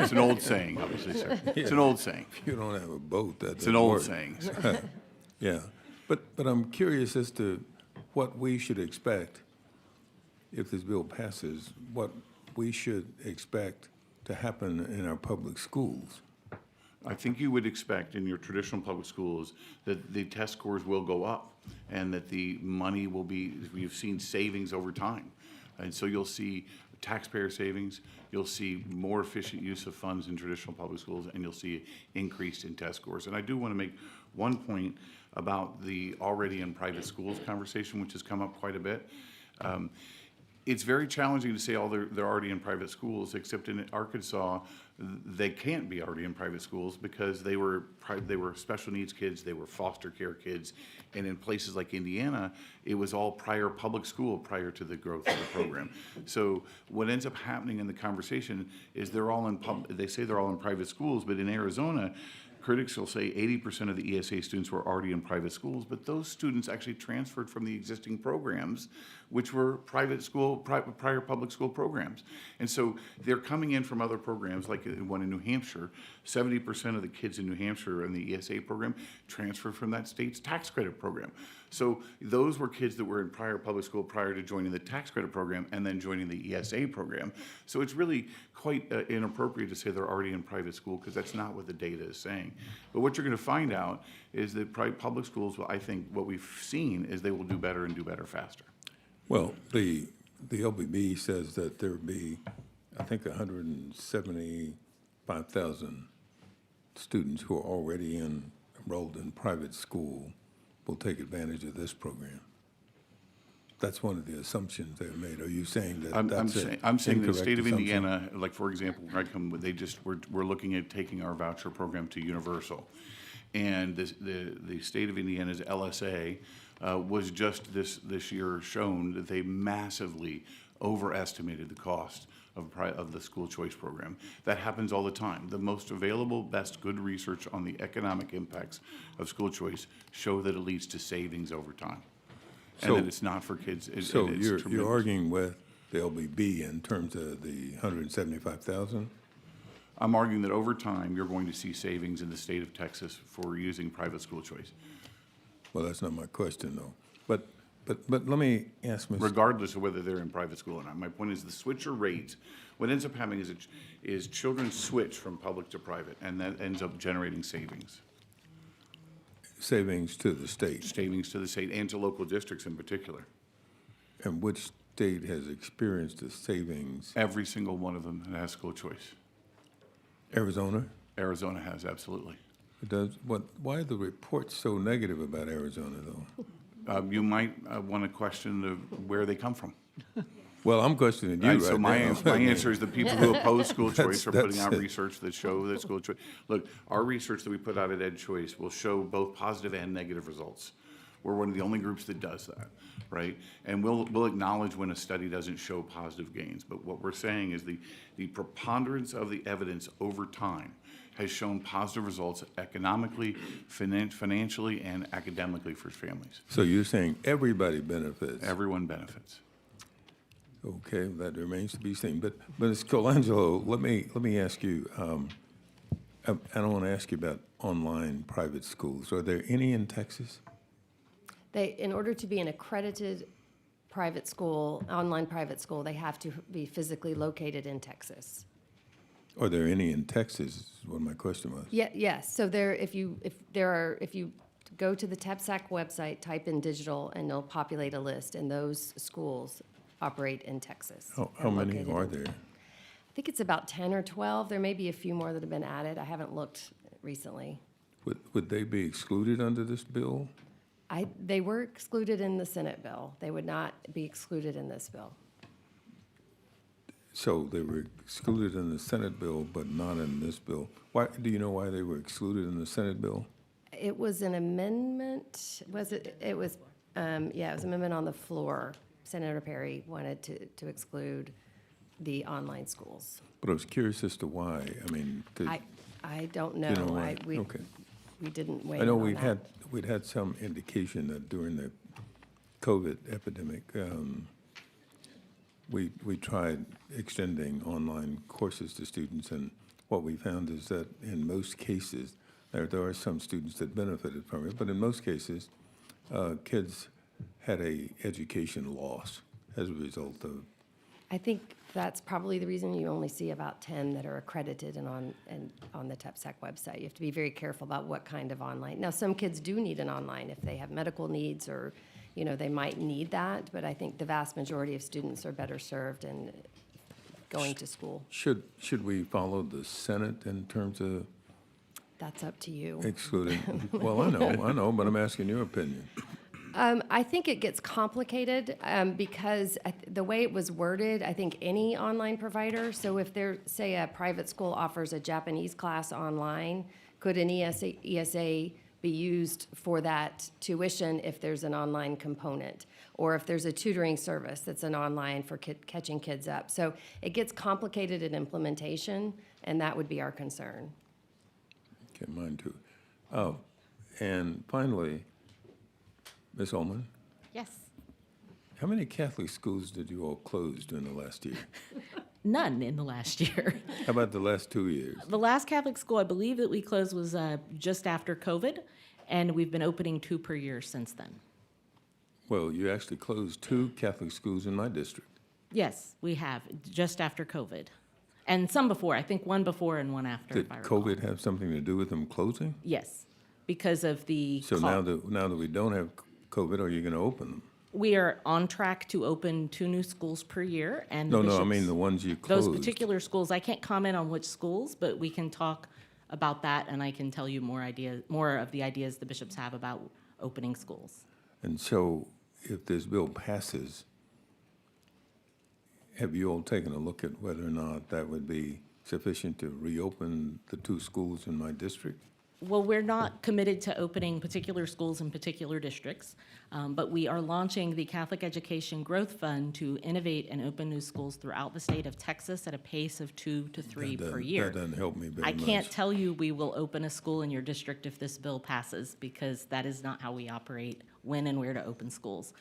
It's an old saying, obviously, sir. It's an old saying. If you don't have a boat, that It's an old saying. Yeah. But I'm curious as to what we should expect if this bill passes, what we should expect to happen in our public schools. I think you would expect in your traditional public schools that the test scores will go up and that the money will be, we've seen savings over time. And so you'll see taxpayer savings, you'll see more efficient use of funds in traditional public schools, and you'll see increase in test scores. And I do want to make one point about the already in private schools conversation, which has come up quite a bit. It's very challenging to say, they're already in private schools, except in Arkansas, they can't be already in private schools because they were special needs kids, they were foster care kids, and in places like Indiana, it was all prior public school prior to the growth of the program. So what ends up happening in the conversation is they say they're all in private schools, but in Arizona, critics will say 80% of the ESA students were already in private schools, but those students actually transferred from the existing programs, which were prior public school programs. And so they're coming in from other programs, like one in New Hampshire. 70% of the kids in New Hampshire in the ESA program transferred from that state's tax credit program. So those were kids that were in prior public school prior to joining the tax credit program and then joining the ESA program. So it's really quite inappropriate to say they're already in private school because that's not what the data is saying. But what you're going to find out is that public schools, I think what we've seen is they will do better and do better faster. Well, the LBB says that there will be, I think, 175,000 students who are already enrolled in private school will take advantage of this program. That's one of the assumptions they've made. Are you saying that I'm saying the state of assumption? Indiana, like for example, we're looking at taking our voucher program to universal, and the state of Indiana's LSA was just this year shown that they massively overestimated the cost of the school choice program. That happens all the time. The most available, best, good research on the economic impacts of school choice show that it leads to savings over time. And that it's not for kids. So you're arguing with the LBB in terms of the 175,000? I'm arguing that over time, you're going to see savings in the state of Texas for using private school choice, Well, that's not my question, though. But let me ask Ms. regardless of whether they're in private school or not. My point is the switcher rates, what ends up happening is children switch from public to private, and that ends up generating savings. Savings to the state. Savings to the state and to local districts in particular. And which state has experienced the savings? Every single one of them that has school choice. Arizona? Arizona has, absolutely. It does, why are the reports so negative about Arizona, though? You might want to question where they come from. Well, I'm questioning you right So my now. answer is the people who oppose school choice are putting out that's it. research that show that school choice. Look, our research that we put out at Ed Choice will show both positive and negative results. We're one of the only groups that does that, right? And we'll acknowledge when a study doesn't show positive gains. But what we're saying is the preponderance of the evidence over time has shown positive results economically, financially, and academically for families. So you're saying everybody benefits? Everyone benefits. Okay, that remains to be seen. But Ms. Colangelo, let me ask you, I don't want to ask you about online private schools. Are there any in Texas? In order to be an accredited private school, online private school, they have to be physically located in Texas. Are there any in Texas, is what my question was. Yes, so if you go to the TEPSAC website, type in digital, and it'll populate a list, and those schools operate in Texas. How many are there? I think it's about 10 or 12. There may be a few more that have been added. I haven't looked recently. Would they be excluded under this bill? They were excluded in the Senate bill. They would not be excluded in this bill. So they were excluded in the Senate bill, but not in this bill. Why, do you know why they were excluded in the Senate bill? It was an amendment, was it? It was, yeah, it was an amendment on the floor. Senator Perry wanted to exclude the online schools. But I was curious as to why. I mean, I don't know. you know why? Okay. We didn't weigh I in know on that. we'd had some indication that during the COVID epidemic, we tried extending online courses to students, and what we found is that in most cases, there are some students that benefited from it, but in most cases, kids had a education loss as a result of. I think that's probably the reason you only see about 10 that are accredited and on the TEPSAC website. You have to be very careful about what kind of online. Now, some kids do need an online if they have medical needs or, they might need that, but I think the vast majority of students are better served in going to school. Should we follow the Senate in terms of That's up to you. excluding? Well, I know, but I'm asking your opinion. I think it gets complicated because the way it was worded, I think any online provider, so if there, say a private school offers a Japanese class online, could an ESA be used for that tuition if there's an online component? Or if there's a tutoring service that's an online for catching kids up. So it gets complicated in implementation, and that would be our concern. Okay, mine too. Oh, and finally, Ms. Ullman, Yes. how many Catholic schools did you all close during the last year? None in the last year. How about the last 2 years? The last Catholic school I believe that we closed was just after COVID, and we've been opening 2 per year since then. Well, you actually closed 2 Catholic schools in my district. Yes, we have, just after COVID. And some before, I think one before and one after, Did if I recall. COVID have something to do with them closing? Yes, because of the So now that we don't have COVID, are you going to open them? we are on track to open 2 new schools per year, and No, I bishops- mean the ones you Those closed. particular schools, I can't comment on which schools, but we can talk about that, and I can tell you more of the ideas the bishops have about opening schools. And so if this bill passes, have you all taken a look at whether or not that would be sufficient to reopen the 2 schools in my district? Well, we're not committed to opening particular schools in particular districts, but we are launching the Catholic Education Growth Fund to innovate and open new schools throughout the state of Texas at a pace of 2 to 3 per year. That doesn't help me very I much. can't tell you we will open a school in your district if this bill passes, because that is not how we operate when and where to open schools.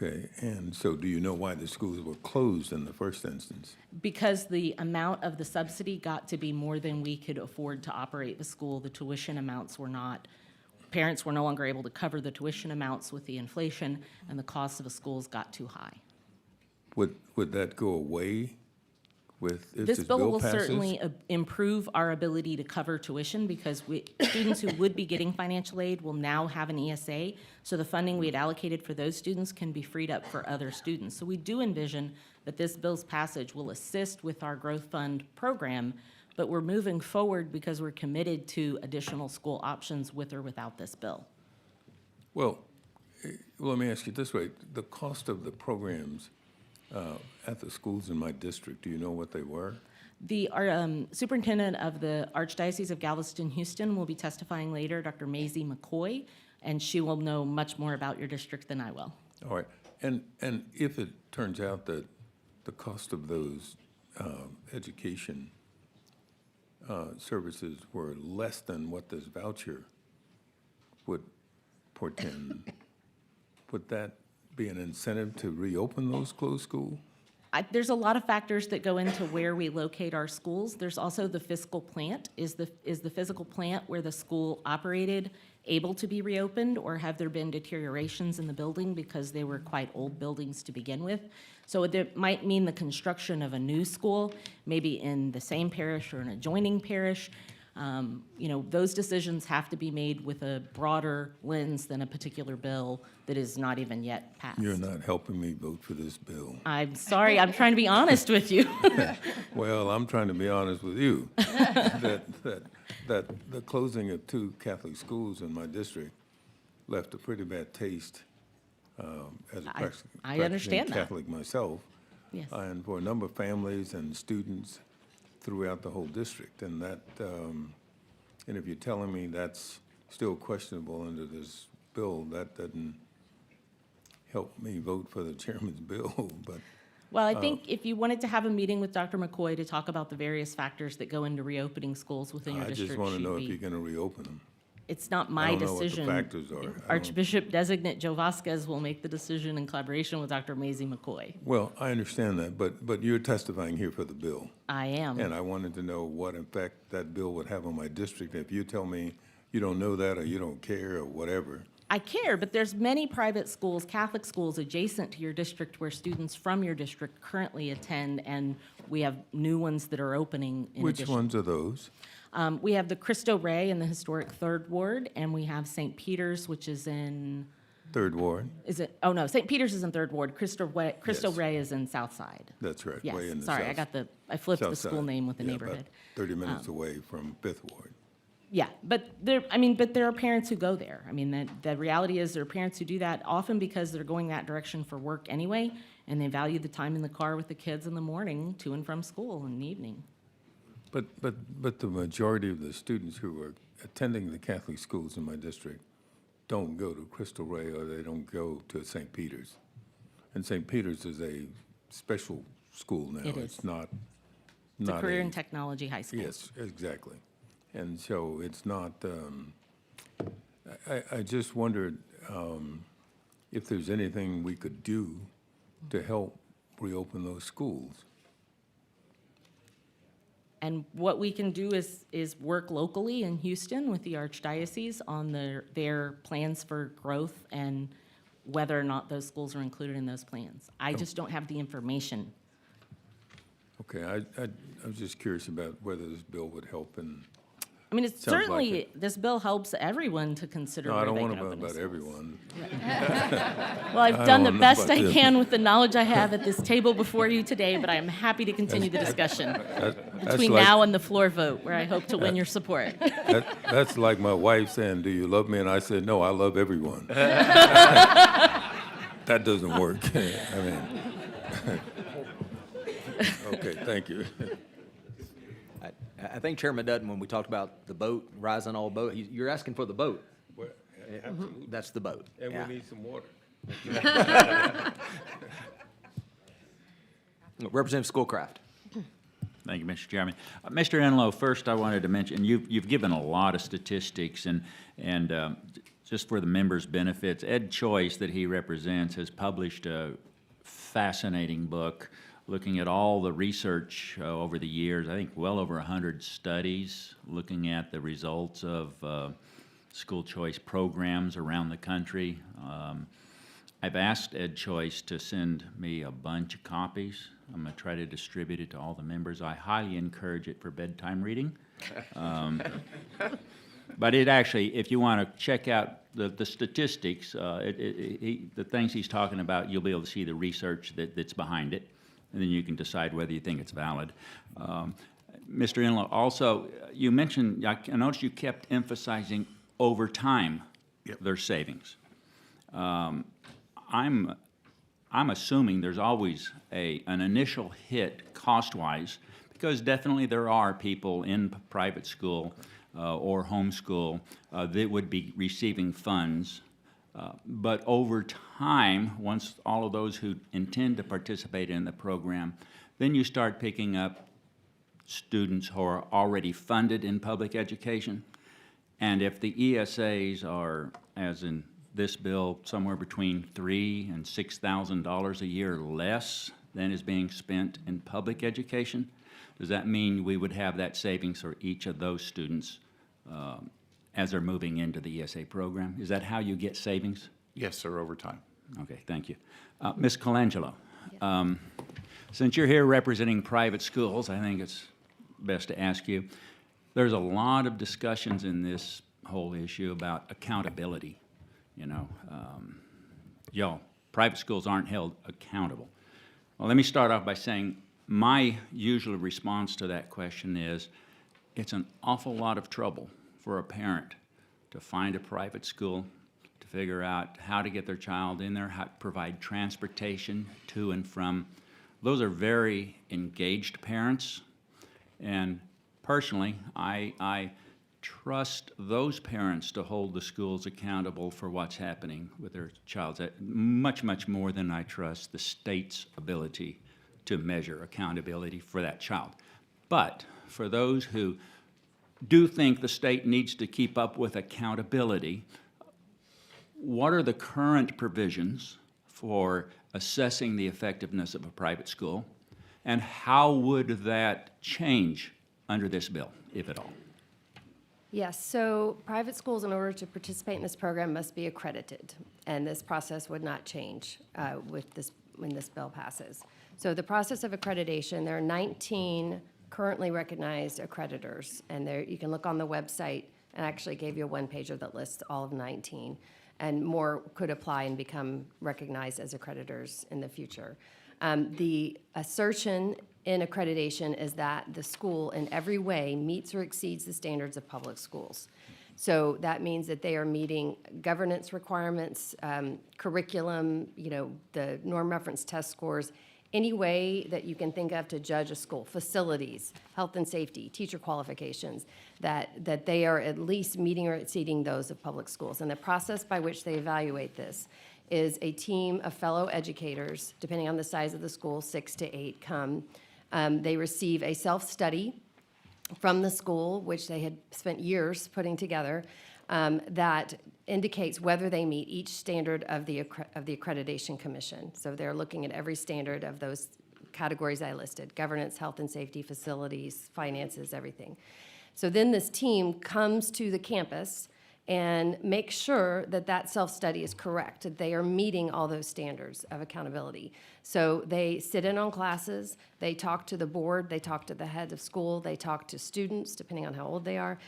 Okay, and so do you know why the schools were closed in the first instance? Because the amount of the subsidy got to be more than we could afford to operate the school, the tuition amounts were not, parents were no longer able to cover the tuition amounts with the inflation, and the cost of the schools got too high. Would that go away with, if This bill will passes? certainly improve our ability to cover tuition because students who would be getting financial aid will now have an ESA, so the funding we had allocated for those students can be freed up for other students. So we do envision that this bill's passage will assist with our growth fund program, but we're moving forward because we're committed to additional school options with or without this bill. Well, let me ask you this way. The cost of the programs at the schools in my district, do you know what they were? The superintendent of the Archdiocese of Galveston-Houston will be testifying later, Dr. Maisie McCoy, and she will know much more about your district than I will. All right, and if it turns out that the cost of those education services were less than what this voucher would portend, would that be an incentive to reopen those closed schools? There's a lot of factors that go into where we locate our schools. There's also the physical plant. Is the physical plant where the school operated able to be reopened, or have there been deteriorations in the building because they were quite old buildings to begin with? So it might mean the construction of a new school, maybe in the same parish or an adjoining parish. Those decisions have to be made with a broader lens than a particular bill that is not even yet passed. You're not helping me vote for this bill. I'm sorry, I'm trying to be honest with you. Well, I'm trying to be honest with you, that the closing of 2 Catholic schools in my district left a pretty bad taste as a I practicing understand that. Catholic myself. Yes. And for a number of families and students throughout the whole district. And that, and if you're telling me that's still questionable under this bill, that doesn't help me vote for the chairman's bill, but. Well, I think if you wanted to have a meeting with Dr. McCoy to talk about the various factors that go into reopening schools within your I district, just want to know if she'd you're be- going to reopen them. It's not my decision. I don't know what the factors are. I don't- Archbishop designate Joe Vasquez will make the decision in collaboration with Dr. Maisie McCoy. Well, I understand that, but you're testifying here for the bill. I am. And I wanted to know what effect that bill would have on my district. If you tell me you don't know that, or you don't care, or whatever. I care, but there's many private schools, Catholic schools adjacent to your district where students from your district currently attend, and we have new ones that are opening in Which addition. ones are those? We have the Cristo Rey in the historic Third Ward, and we have St. Peter's, which is in, Third Ward? is it, oh no, St. Peter's is in Third Ward, Cristo Yes. Rey is in South Side. That's right, Yes, way in the sorry, south. I flipped the south school side. name with the Yeah, about neighborhood. 30 minutes away from Fifth Ward. Yeah, but there are parents who go there. I mean, the reality is there are parents who do that often because they're going that direction for work anyway, and they value the time in the car with the kids in the morning to and from school in the evening. But the majority of the students who are attending the Catholic schools in my district don't go to Cristo Rey, or they don't go to St. Peter's. And St. Peter's is a special school now. It is. It's not It's a not career and technology high school. Yes, exactly. And so it's not, I just wondered if there's anything we could do to help reopen those schools. And what we can do is work locally in Houston with the Archdiocese on their plans for growth and whether or not those schools are included in those plans. I just don't have the information. Okay, I was just curious about whether this bill would help in. I mean, it's Sounds like certainly, it. this bill helps everyone to consider No, I where don't they want can to know open their about schools. everyone. Well, I've I done the don't know best about I this. can with the knowledge I have at this table before you today, but I am happy to continue the discussion between like- now and the floor vote, where I hope to win your support. That's like my wife saying, "Do you love me?" And I said, "No, I love everyone." That doesn't work. I mean, okay, thank you. I think Chairman Dutton, when we talked about the boat, rising all boat, you're asking for the boat. Absolutely. That's the boat. And Yeah. we need some water. Representative Schoolcraft. Thank you, Mr. Chairman. Mr. Enlow, first I wanted to mention, you've given a lot of statistics, and just for the members' benefits, Ed Choice, that he represents, has published a fascinating book looking at all the research over the years, I think well over 100 studies, looking at the results of school choice programs around the country. I've asked Ed Choice to send me a bunch of copies. I'm going to try to distribute it to all the members. I highly encourage it for bedtime reading. But it actually, if you want to check out the statistics, the things he's talking about, you'll be able to see the research that's behind it, and then you can decide whether you think it's valid. Mr. Enlow, also, you mentioned, I noticed you kept emphasizing over time there's savings. I'm assuming there's always an initial hit cost-wise, because definitely there are people in private school or homeschool that would be receiving funds. But over time, once all of those who intend to participate in the program, then you start picking up students who are already funded in public education. And if the ESAs are, as in this bill, somewhere between $3,000 and $6,000 a year less than is being spent in public education, does that mean we would have that savings for each of those students as they're moving into the ESA program? Is that how you get savings? Yes, sir, over time. Okay, thank you. Ms. Colangelo, since you're here representing private schools, I think it's best to ask you, there's a lot of discussions in this whole issue about accountability. You know, private schools aren't held accountable. Well, let me start off by saying my usual response to that question is it's an awful lot of trouble for a parent to find a private school, to figure out how to get their child in there, how to provide transportation to and from. Those are very engaged parents, and personally, I trust those parents to hold the schools accountable for what's happening with their child, much, much more than I trust the state's ability to measure accountability for that child. But for those who do think the state needs to keep up with accountability, what are the current provisions for assessing the effectiveness of a private school, and how would that change under this bill, if at all? Yes, so private schools, in order to participate in this program, must be accredited, and this process would not change when this bill passes. So the process of accreditation, there are 19 currently recognized accreditors, and you can look on the website, and I actually gave you a one-pager that lists all of 19, and more could apply and become recognized as accreditors in the future. The assertion in accreditation is that the school in every way meets or exceeds the standards of public schools. So that means that they are meeting governance requirements, curriculum, the norm reference test scores, any way that you can think of to judge a school, facilities, health and safety, teacher qualifications, that they are at least meeting or exceeding those of public schools. And the process by which they evaluate this is a team of fellow educators, depending on the size of the school, 6 to 8 come. They receive a self-study from the school, which they had spent years putting together, that indicates whether they meet each standard of the Accreditation Commission. So they're looking at every standard of those categories I listed: governance, health and safety, facilities, finances, everything. So then this team comes to the campus and makes sure that that self-study is correct, that they are meeting all those standards of accountability. So they sit in on classes, they talk to the board, they talk to the head of school, they talk to students, depending on how old they are.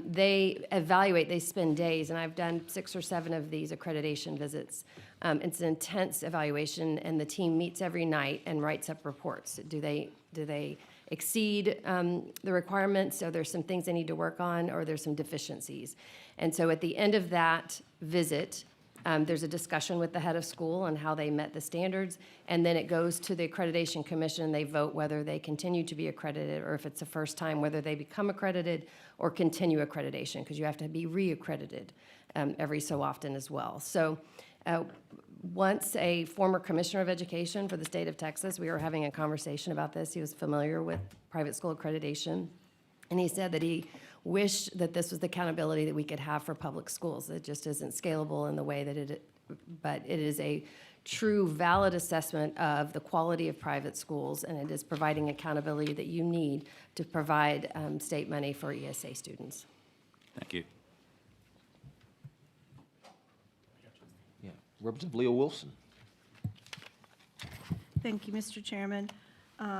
They evaluate, they spend days, and I've done 6 or 7 of these accreditation visits. It's an intense evaluation, and the team meets every night and writes up reports. Do they exceed the requirements? Are there some things they need to work on, or there's some deficiencies? And so at the end of that visit, there's a discussion with the head of school on how they met the standards, and then it goes to the Accreditation Commission. They vote whether they continue to be accredited, or if it's the first time, whether they become accredited or continue accreditation, because you have to be re-accredited every so often as well. So once a former commissioner of education for the state of Texas, we were having a conversation about this. He was familiar with private school accreditation, and he said that he wish that this was the accountability that we could have for public schools. It just isn't scalable in the way that but it is a true valid assessment of the quality of private schools, and it is providing accountability that you need to provide state money for ESA students. Thank you. Yeah. Representative Leo Wilson. Thank you, Mr. Chairman.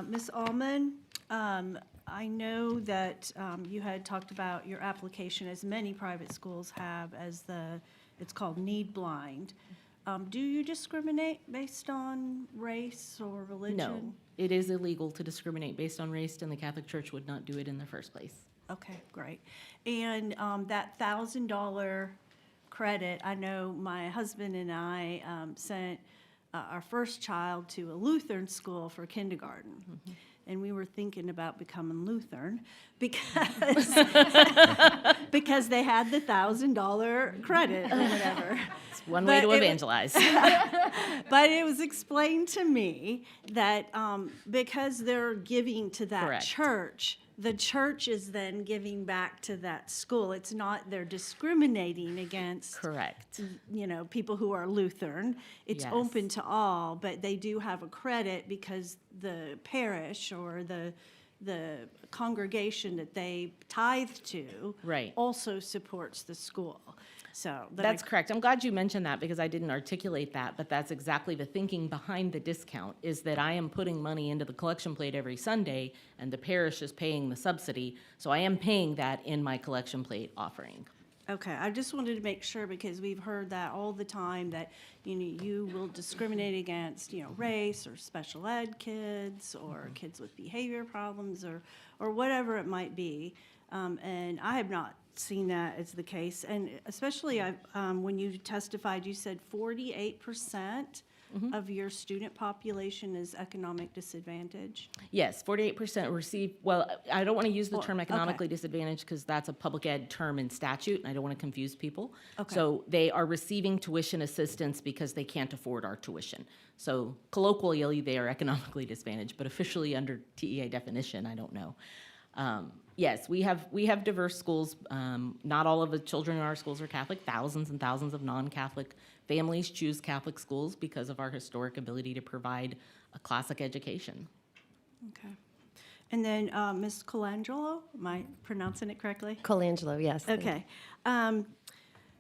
Ms. Allman, I know that you had talked about your application, as many private schools have, as it's called need blind. Do you discriminate based on race or religion? No, it is illegal to discriminate based on race, and the Catholic Church would not do it in the first place. Okay, great. And that $1,000 credit, I know my husband and I sent our first child to a Lutheran school for kindergarten. Mm-hmm. And we were thinking about becoming Lutheran because, because they had the $1,000 credit or whatever. It's one way to evangelize. But it was explained to me that because they're giving to that Correct. church, the church is then giving back to that school. It's not they're discriminating against Correct. People who are Lutheran. It's Yes. open to all, but they do have a credit because the parish or the congregation that they tithe to Right. also supports the school. So That's correct. I'm glad you mentioned that because I didn't articulate that, but that's exactly the thinking behind the discount, is that I am putting money into the collection plate every Sunday, and the parish is paying the subsidy, so I am paying that in my collection plate offering. Okay, I just wanted to make sure because we've heard that all the time that, you will discriminate against, race or special ed kids or kids with behavior problems or whatever it might be. And I have not seen that as the case. And especially when you testified, you said 48% of your student population is economic disadvantage. Yes, 48% receive, well, I don't want to use the Well, term okay. economically disadvantaged because that's a public ed term in statute, and I don't want to confuse people. Okay. So they are receiving tuition assistance because they can't afford our tuition. So colloquially, they are economically disadvantaged, but officially under TEA definition, I don't know. Yes, we have diverse schools. Not all of the children in our schools are Catholic. Thousands and thousands of non-Catholic families choose Catholic schools because of our historic ability to provide a classic education. Okay. And then Ms. Colangelo, am I pronouncing it correctly? Colangelo, yes. Okay.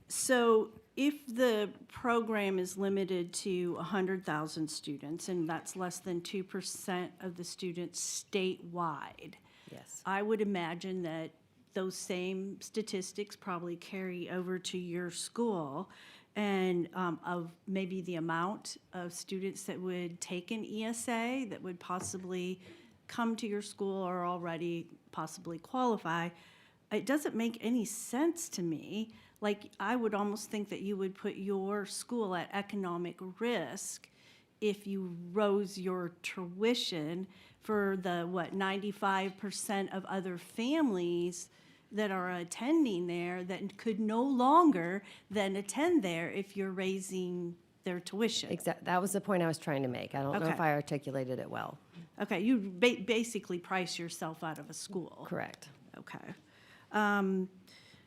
So if the program is limited to 100,000 students, and that's less than 2% of the students statewide, Yes. I would imagine that those same statistics probably carry over to your school, and of maybe the amount of students that would take an ESA that would possibly come to your school or already possibly qualify. It doesn't make any sense to me. Like, I would almost think that you would put your school at economic risk if you rose your tuition for the, 95% of other families that are attending there that could no longer then attend there if you're raising their tuition. That was the point I was trying to make. I don't know if Okay. I articulated it well. Okay, you basically price yourself out of a school. Correct. Okay.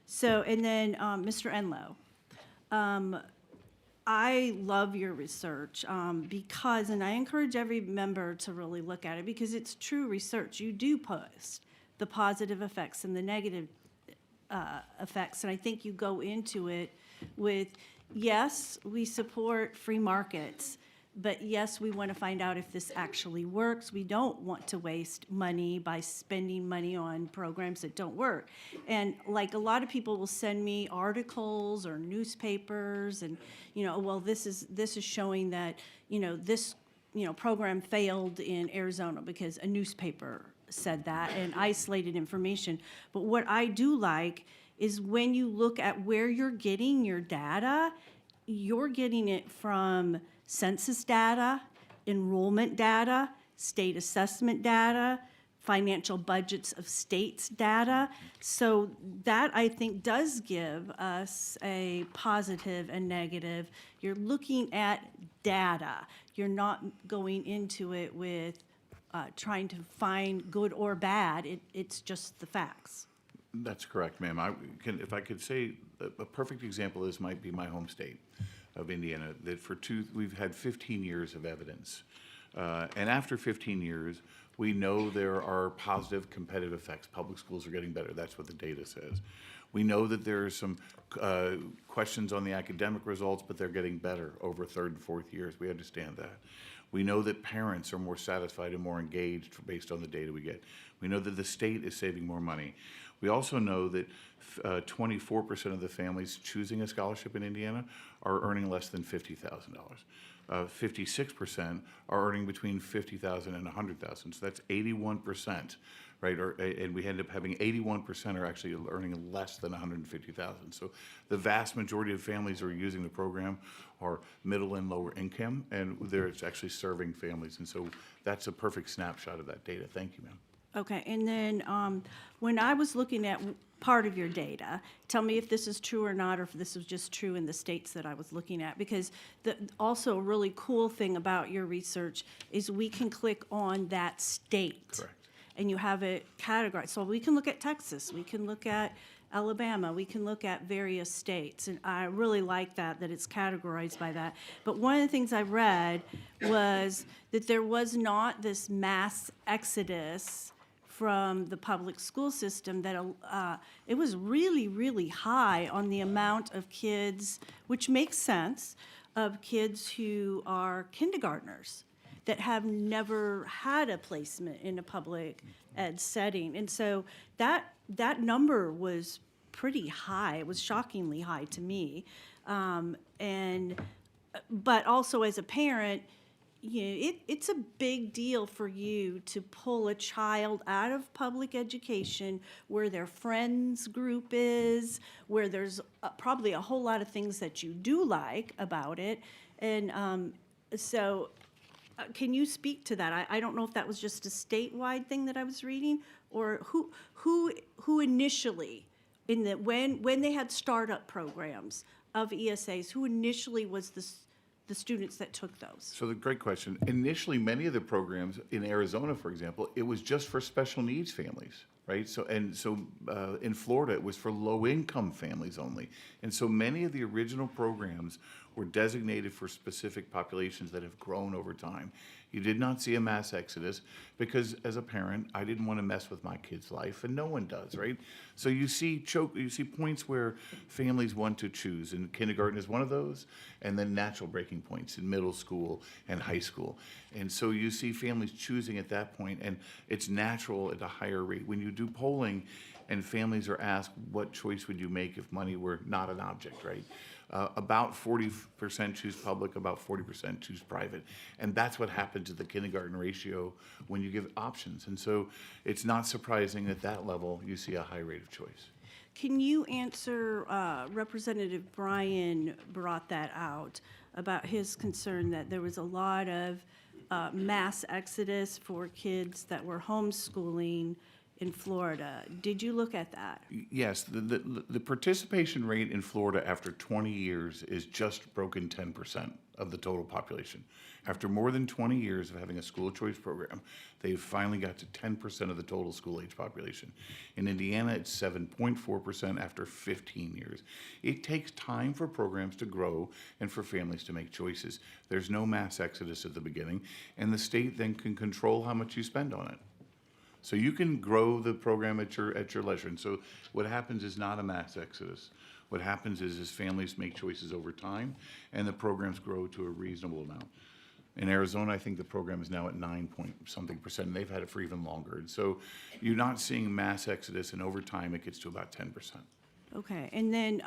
So, and then, Mr. Enlow, I love your research because, and I encourage every member to really look at it because it's true research. You do post the positive effects and the negative effects, and I think you go into it with, yes, we support free markets, but yes, we want to find out if this actually works. We don't want to waste money by spending money on programs that don't work. And like a lot of people will send me articles or newspapers and, well, this is showing that, this, program failed in Arizona because a newspaper said that and isolated information. But what I do like is when you look at where you're getting your data, you're getting it from census data, enrollment data, state assessment data, financial budgets of states data. So that, I think, does give us a positive and negative. You're looking at data. You're not going into it with trying to find good or bad. It's just the facts. That's correct, ma'am. If I could say, a perfect example is might be my home state of Indiana, that we've had 15 years of evidence. And after 15 years, we know there are positive competitive effects. Public schools are getting better. That's what the data says. We know that there are some questions on the academic results, but they're getting better over third and fourth years. We understand that. We know that parents are more satisfied and more engaged based on the data we get. We know that the state is saving more money. We also know that 24% of the families choosing a scholarship in Indiana are earning less than $50,000. 56% are earning between $50,000 and $100,000. So that's 81%, right? And we end up having 81% are actually earning less than $150,000. So the vast majority of families who are using the program are middle and lower income, and it's actually serving families. And so that's a perfect snapshot of that data. Thank you, ma'am. Okay, and then when I was looking at part of your data, tell me if this is true or not, or if this was just true in the states that I was looking at, because also a really cool thing about your research is we can click on that state. Correct. And you have it categorized. So we can look at Texas, we can look at Alabama, we can look at various states, and I really like that it's categorized by that. But one of the things I read was that there was not this mass exodus from the public school system, that it was really, really high on the amount of kids, which makes sense, of kids who are kindergartners that have never had a placement in a public ed setting. And so that number was pretty high. It was shockingly high to me. But also as a parent, it's a big deal for you to pull a child out of public education where their friends group is, where there's probably a whole lot of things that you do like about it. And so can you speak to that? I don't know if that was just a statewide thing that I was reading, or who initially, when they had startup programs of ESAs, who initially was the students that took those? So the great question. Initially, many of the programs in Arizona, for example, it was just for special needs families, right? So in Florida, it was for low-income families only. And so many of the original programs were designated for specific populations that have grown over time. You did not see a mass exodus because, as a parent, I didn't want to mess with my kid's life, and no one does, right? So you see points where families want to choose, and kindergarten is one of those, and then natural breaking points in middle school and high school. And so you see families choosing at that point, and it's natural at a higher rate. When you do polling and families are asked, what choice would you make if money were not an object, right? About 40% choose public, about 40% choose private. And that's what happened to the kindergarten ratio when you give options. And so it's not surprising at that level you see a high rate of choice. Can you answer, Representative Bryan brought that out about his concern that there was a lot of mass exodus for kids that were homeschooling in Florida. Did you look at that? Yes, the participation rate in Florida after 20 years is just broken 10% of the total population. After more than 20 years of having a school choice program, they've finally got to 10% of the total school age population. In Indiana, it's 7.4% after 15 years. It takes time for programs to grow and for families to make choices. There's no mass exodus at the beginning, and the state then can control how much you spend on it. So you can grow the program at your leisure. And so what happens is not a mass exodus. What happens is families make choices over time, and the programs grow to a reasonable amount. In Arizona, I think the program is now at 9-point-something%, and they've had it for even longer. And so you're not seeing mass exodus, and over time it gets to about 10%. Okay, and then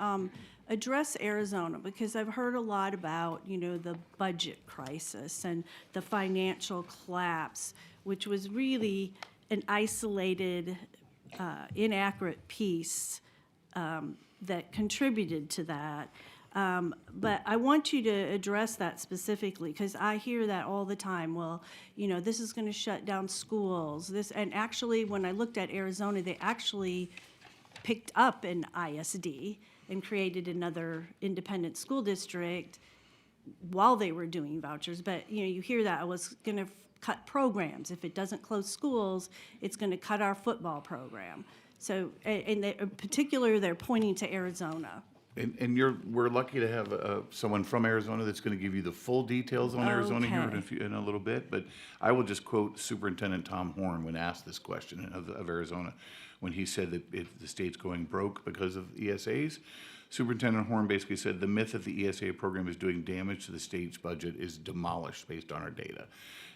address Arizona, because I've heard a lot about, the budget crisis and the financial collapse, which was really an isolated, inaccurate piece that contributed to that. But I want you to address that specifically, because I hear that all the time. Well, this is going to shut down schools. And actually, when I looked at Arizona, they actually picked up an ISD and created another independent school district while they were doing vouchers. But, you hear that I was going to cut programs. If it doesn't close schools, it's going to cut our football program. So, in particular, they're pointing to Arizona. And we're lucky to have someone from Arizona that's going to give you the full details on Arizona here in a little bit. But I will just quote Superintendent Tom Horn when asked this question of Arizona, when he said that if the state's going broke because of ESAs, Superintendent Horn basically said the myth that the ESA program is doing damage to the state's budget is demolished based on our data.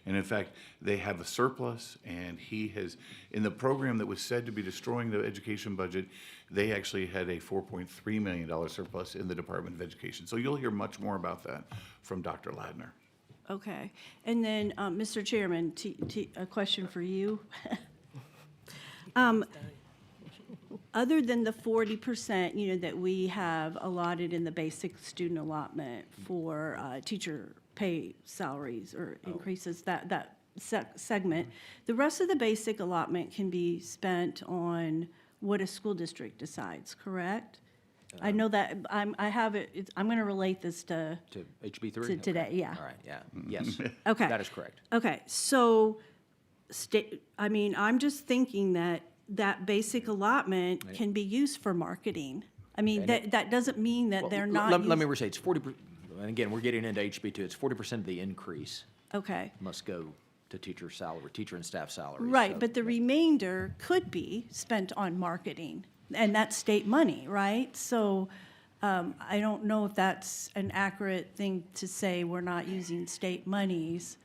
And in fact, they have a surplus, and he has, in the program that was said to be destroying the education budget, they actually had a $4.3 million surplus in the Department of Education. So you'll hear much more about that from Dr. Ladner. Okay. And then, Mr. Chairman, a question for you. Other than the 40%, that we have allotted in the basic student allotment for teacher pay salaries or increases, that segment, the rest of the basic allotment can be spent on what a school district decides, correct? I know that, I'm going to relate this to HB3? to today, yeah. All right, yeah, yes. Okay. That is correct. Okay, so, I'm just thinking that basic allotment can be used for marketing. I mean, that doesn't mean that they're not. Let me restate, it's 40%, and again, we're getting into HB2, it's 40% of the increase Okay, must go to teacher and staff salaries. right, So- but the remainder could be spent on marketing, and that's state money, right? So, I don't know if that's an accurate thing to say we're not using state monies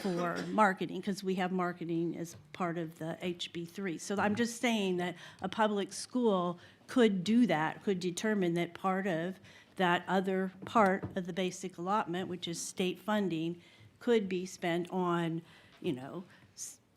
for marketing, because we have marketing as part of the HB3. So I'm just saying that a public school could do that, could determine that part of that other part of the basic allotment, which is state funding, could be spent on,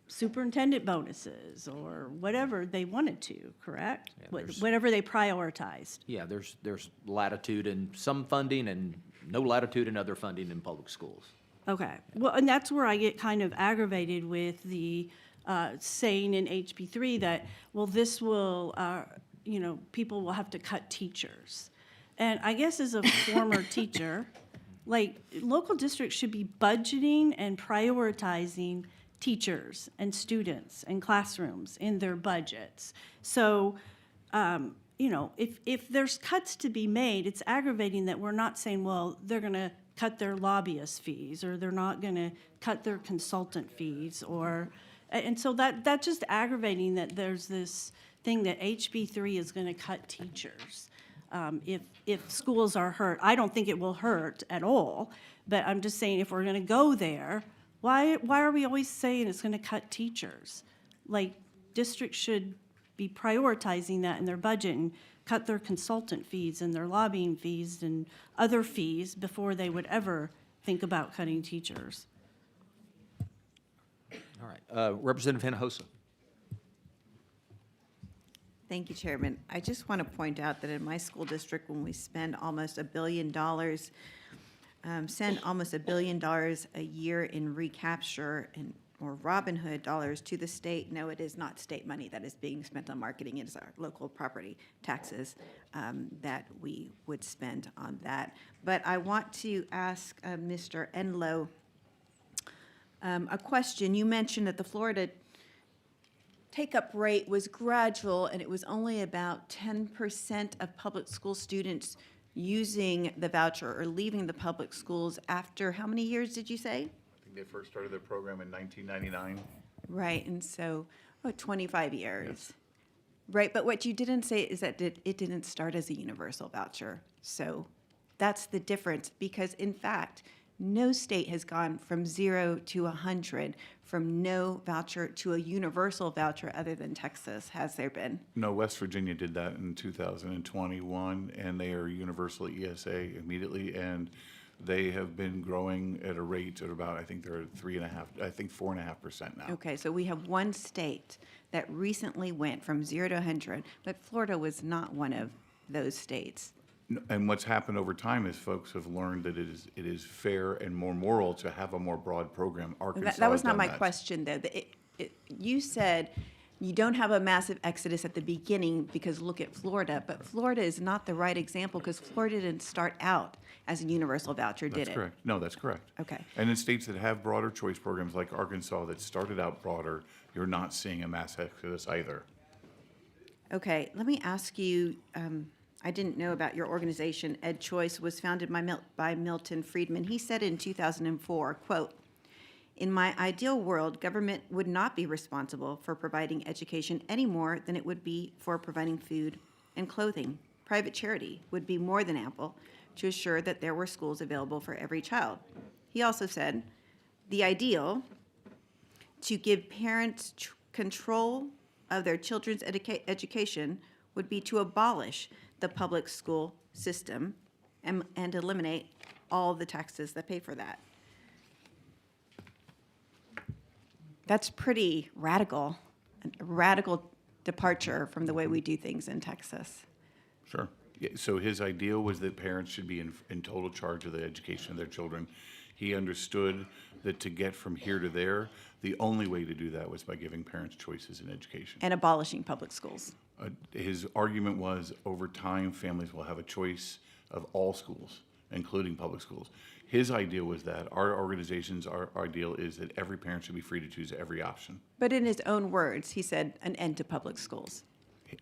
superintendent bonuses or whatever they wanted to, correct? Whatever they prioritized. Yeah, there's latitude in some funding and no latitude in other funding in public schools. Okay, well, and that's where I get kind of aggravated with the saying in HB3 that, well, this will, people will have to cut teachers. And I guess as a former teacher, local districts should be budgeting and prioritizing teachers and students and classrooms in their budgets. So, if there's cuts to be made, it's aggravating that we're not saying, well, they're going to cut their lobbyist fees, or they're not going to cut their consultant fees, and so that's just aggravating that there's this thing that HB3 is going to cut teachers. If schools are hurt, I don't think it will hurt at all, but I'm just saying if we're going to go there, why are we always saying it's going to cut teachers? Districts should be prioritizing that in their budget and cut their consultant fees and their lobbying fees and other fees before they would ever think about cutting teachers. All right, Representative Hinojosa. Thank you, Chairman. I just want to point out that in my school district, when we spend almost $1 billion, send almost $1 billion a year in recapture or Robin Hood dollars to the state. No, it is not state money that is being spent on marketing. It is our local property taxes that we would spend on that. But I want to ask Mr. Enlow a question. You mentioned that the Florida take-up rate was gradual, and it was only about 10% of public school students using the voucher or leaving the public schools after how many years did you say? I think they first started their program in 1999. Right, and so 25 years. Yes. Right, but what you didn't say is that it didn't start as a universal voucher. So that's the difference, because in fact, no state has gone from 0 to 100, from no voucher to a universal voucher other than Texas. Has there been? No, West Virginia did that in 2021, and they are universal ESA immediately, and they have been growing at a rate at about, I think they're at 4.5% now. Okay, so we have one state that recently went from 0 to 100, but Florida was not one of those states. And what's happened over time is folks have learned that it is fair and more moral to have a more broad program. Arkansas That was not has my done that. question, though. You said you don't have a massive exodus at the beginning because look at Florida, but Florida is not the right example because Florida didn't start out as a universal voucher, did it? That's correct. No, that's correct. Okay. And in states that have broader choice programs like Arkansas that started out broader, you're not seeing a mass exodus either. Okay, let me ask you, I didn't know about your organization. Ed Choice was founded by Milton Friedman. He said in 2004, quote, "In my ideal world, government would not be responsible for providing education any more than it would be for providing food and clothing. Private charity would be more than ample to assure that there were schools available for every child." He also said, "The ideal to give parents control of their children's education would be to abolish the public school system and eliminate all the taxes that pay for that." That's pretty radical, a radical departure from the way we do things in Texas. Sure. Yeah, so his ideal was that parents should be in total charge of the education of their children. He understood that to get from here to there, the only way to do that was by giving parents choices in education. And abolishing public schools. His argument was, over time, families will have a choice of all schools, including public schools. His idea was that our organization's our ideal is that every parent should be free to choose every option. But in his own words, he said an end to public schools.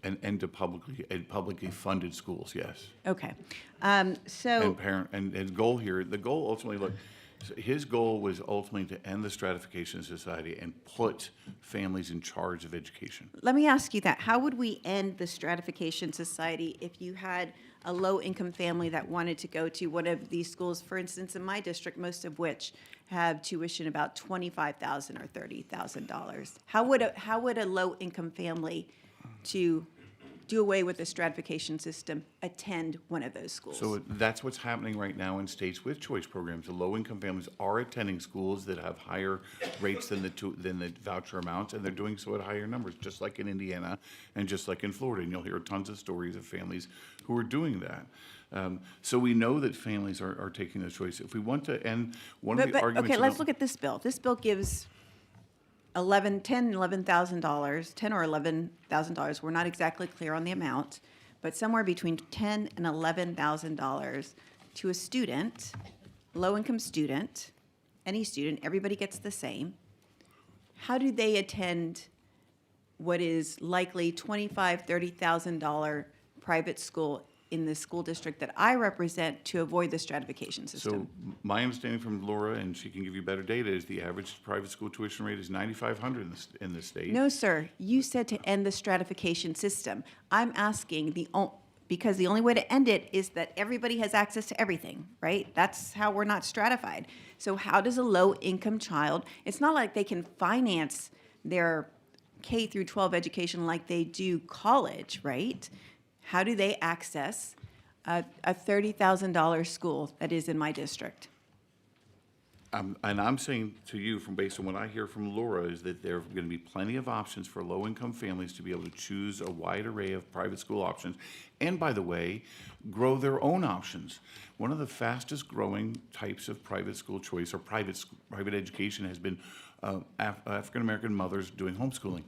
An end to publicly funded schools, yes. Okay. And So, his goal here, the goal ultimately, look, his goal was ultimately to end the stratification of society and put families in charge of education. let me ask you that. How would we end the stratification society if you had a low-income family that wanted to go to one of these schools, for instance, in my district, most of which have tuition about $25,000 or $30,000? How would a low-income family to do away with the stratification system attend one of those schools? So that's what's happening right now in states with choice programs. The low-income families are attending schools that have higher rates than the voucher amounts, and they're doing so at higher numbers, just like in Indiana and just like in Florida. And you'll hear tons of stories of families who are doing that. So we know that families are taking those choices. If we want to end one of the arguments... Okay, let's look at this bill. This bill gives $10,000 or $11,000. We're not exactly clear on the amount, but somewhere between $10,000 and $11,000 to a student, low-income student, any student, everybody gets the same. How do they attend what is likely $25,000, $30,000 private school in the school district that I represent to avoid the stratification system? So my understanding from Laura, and she can give you better data, is the average private school tuition rate is $9,500 in the state. No, sir. You said to end the stratification system. I'm asking because the only way to end it is that everybody has access to everything, right? That's how we're not stratified. So how does a low-income child, it's not like they can finance their K through 12 education like they do college, right? How do they access a $30,000 school that is in my district? And I'm saying to you, from based on what I hear from Laura, is that there are going to be plenty of options for low-income families to be able to choose a wide array of private school options, and by the way, grow their own options. One of the fastest growing types of private school choice or private education has been African-American mothers doing homeschooling.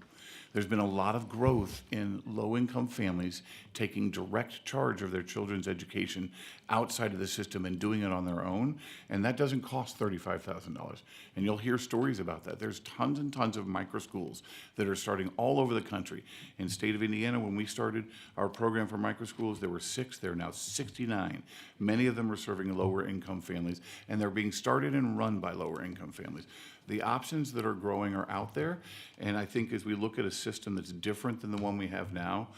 There's been a lot of growth in low-income families taking direct charge of their children's education outside of the system and doing it on their own, and that doesn't cost $35,000. And you'll hear stories about that. There's tons and tons of micro schools that are starting all over the country. In the state of Indiana, when we started our program for micro schools, there were 6. There are now 69. Many of them are serving lower-income families, and they're being started and run by lower-income families. The options that are growing are out there, and I think as we look at a system that's different than the one we have now,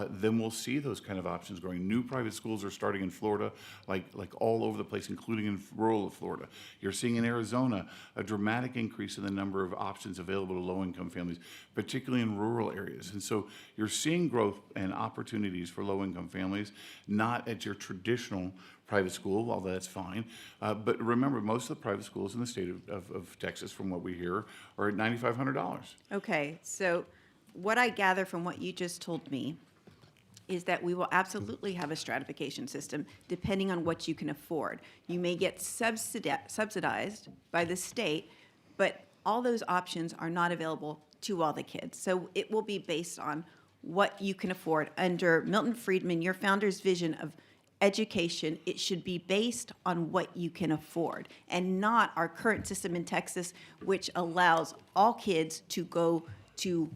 then we'll see those kind of options growing. New private schools are starting in Florida, like all over the place, including in rural Florida. You're seeing in Arizona a dramatic increase in the number of options available to low-income families, particularly in rural areas. And so you're seeing growth and opportunities for low-income families, not at your traditional private school, although that's fine. But remember, most of the private schools in the state of Texas, from what we hear, are at $9,500. Okay, so what I gather from what you just told me is that we will absolutely have a stratification system depending on what you can afford. You may get subsidized by the state, but all those options are not available to all the kids. So it will be based on what you can afford. Under Milton Friedman, your founder's vision of education, it should be based on what you can afford, and not our current system in Texas, which allows all kids to go to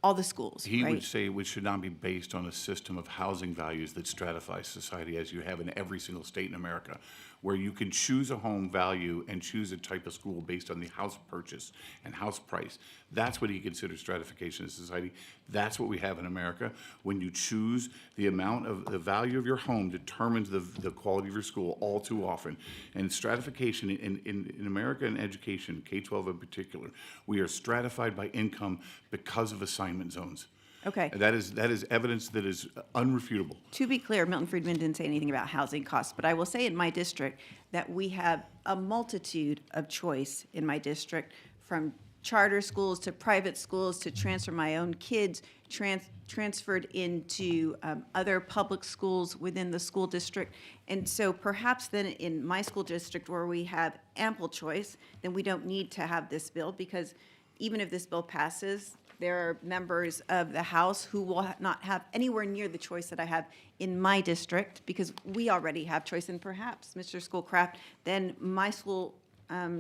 all the schools, He right? would say it should not be based on a system of housing values that stratifies society as you have in every single state in America, where you can choose a home value and choose a type of school based on the house purchase and house price. That's what he considers stratification of society. That's what we have in America. When you choose, the amount of the value of your home determines the quality of your school all too often. And stratification in America in education, K-12 in particular, we are stratified by income because of assignment zones. Okay. That is evidence that is unrefutable. To be clear, Milton Friedman didn't say anything about housing costs, but I will say in my district that we have a multitude of choice in my district, from charter schools to private schools to transfer my own kids, transferred into other public schools within the school district. And so perhaps then in my school district where we have ample choice, then we don't need to have this bill, because even if this bill passes, there are members of the House who will not have anywhere near the choice that I have in my district, because we already have choice. And perhaps, Mr. Schoolcraft, then my school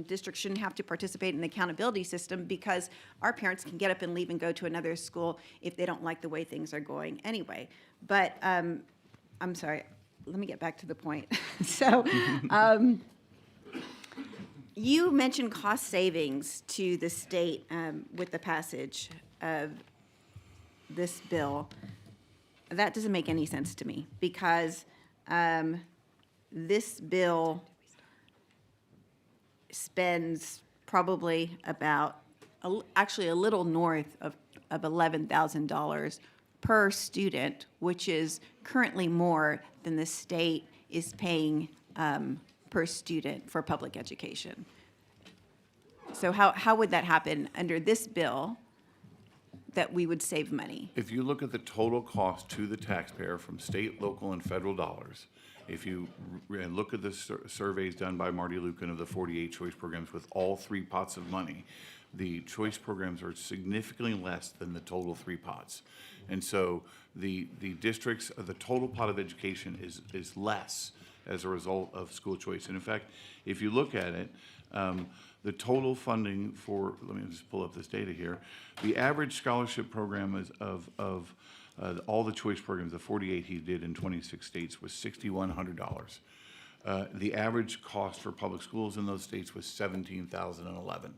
district shouldn't have to participate in the accountability system, because our parents can get up and leave and go to another school if they don't like the way things are going anyway. But I'm sorry, let me get back to the point. So you mentioned cost savings to the state with the passage of this bill. That doesn't make any sense to me, because this bill spends probably about, actually a little north of $11,000 per student, which is currently more than the state is paying per student for public education. So how would that happen under this bill that we would save money? If you look at the total cost to the taxpayer from state, local, and federal dollars, if you and look at the surveys done by Marty Lucan of the 48 choice programs with all three pots of money, the choice programs are significantly less than the total three pots. And so the districts, the total pot of education is less as a result of school choice. And in fact, if you look at it, the total funding for, let me just pull up this data here, the average scholarship program is of all the choice programs, the 48 he did in 26 states, was $6,100. The average cost for public schools in those states was $17,011.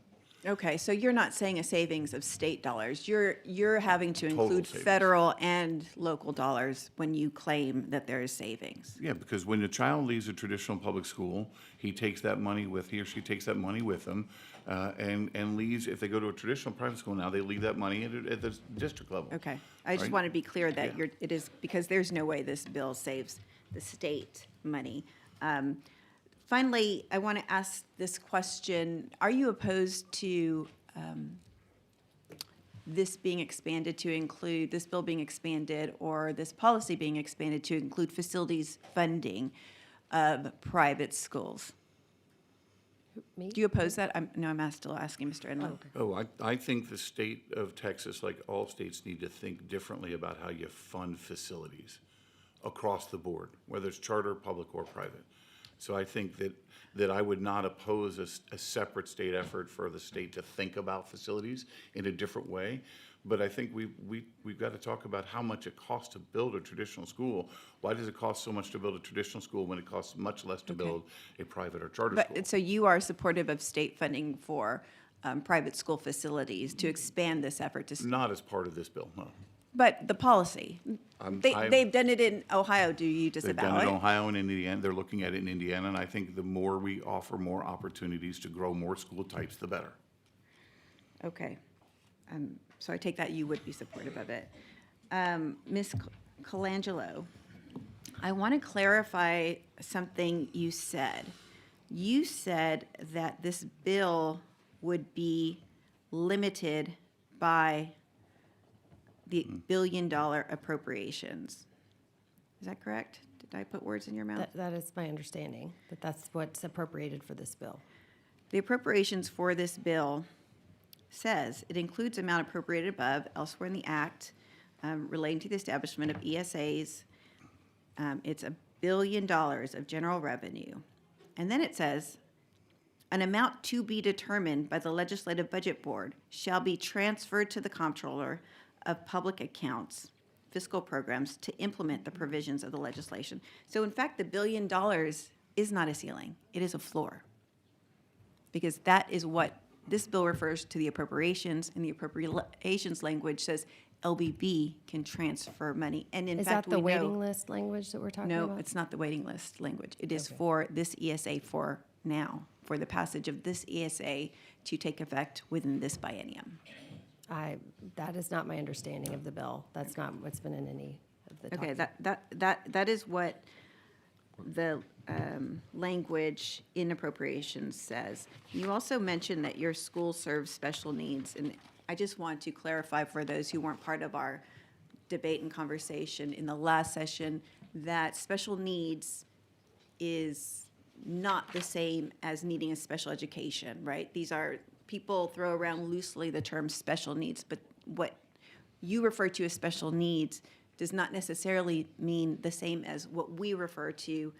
Okay, so you're not saying a savings of state dollars. You're having to Total include savings. federal and local dollars when you claim that there is savings. Yeah, because when a child leaves a traditional public school, he takes that money with, he or she takes that money with them, and leaves. If they go to a traditional private school now, they leave that money at the district level. Okay, I just Right. want to be clear that Yeah. it is, because there's no way this bill saves the state money. Finally, I want to ask this question. Are you opposed to this being expanded to include, this bill being expanded, or this policy being expanded to include facilities funding of private schools? Me? Do you oppose that? I'm still asking Mr. Enlow. Oh, I think the state of Texas, like all states, need to think differently about how you fund facilities across the board, whether it's charter, public, or private. So I think that I would not oppose a separate state effort for the state to think about facilities in a different way. But I think we've got to talk about how much it costs to build a traditional school. Why does it cost so much to build a traditional school when it costs much less to build a private or charter school? But, so you are supportive of state funding for private school facilities to expand this effort to, Not as part of this bill, no. but the policy, they've done it in Ohio, do you They've disavow done it in it? Ohio and Indiana. They're looking at it in Indiana, and I think the more we offer more opportunities to grow more school types, the better. Okay, so I take that you would be supportive of it. Ms. Colangelo, I want to clarify something you said. You said that this bill would be limited by the billion-dollar appropriations. Is that correct? Did I put words in your mouth? That is my understanding, that that's what's appropriated for this bill. The appropriations for this bill says it includes amount appropriated above elsewhere in the Act relating to the establishment of ESAs. It's $1 billion of general revenue. And then it says, an amount to be determined by the Legislative Budget Board shall be transferred to the Comptroller of public accounts, fiscal programs to implement the provisions of the legislation. So in fact, the $1 billion is not a ceiling, it is a floor. Because that is what this bill refers to, the appropriations, and the appropriations language says LBB can transfer money. And in Is fact, that the we know. waiting list language that we're talking about? No, it's not the waiting list language. It is for this ESA for now, for the passage of this ESA to take effect within this biennium. That is not my understanding of the bill. That's not what's been in any of the Okay, talks. that is what the language in appropriations says. You also mentioned that your school serves special needs, and I just want to clarify for those who weren't part of our debate and conversation in the last session, that special needs is not the same as needing a special education, right? These are, people throw around loosely the term special needs, but what you refer to as special needs does not necessarily mean the same as what we refer to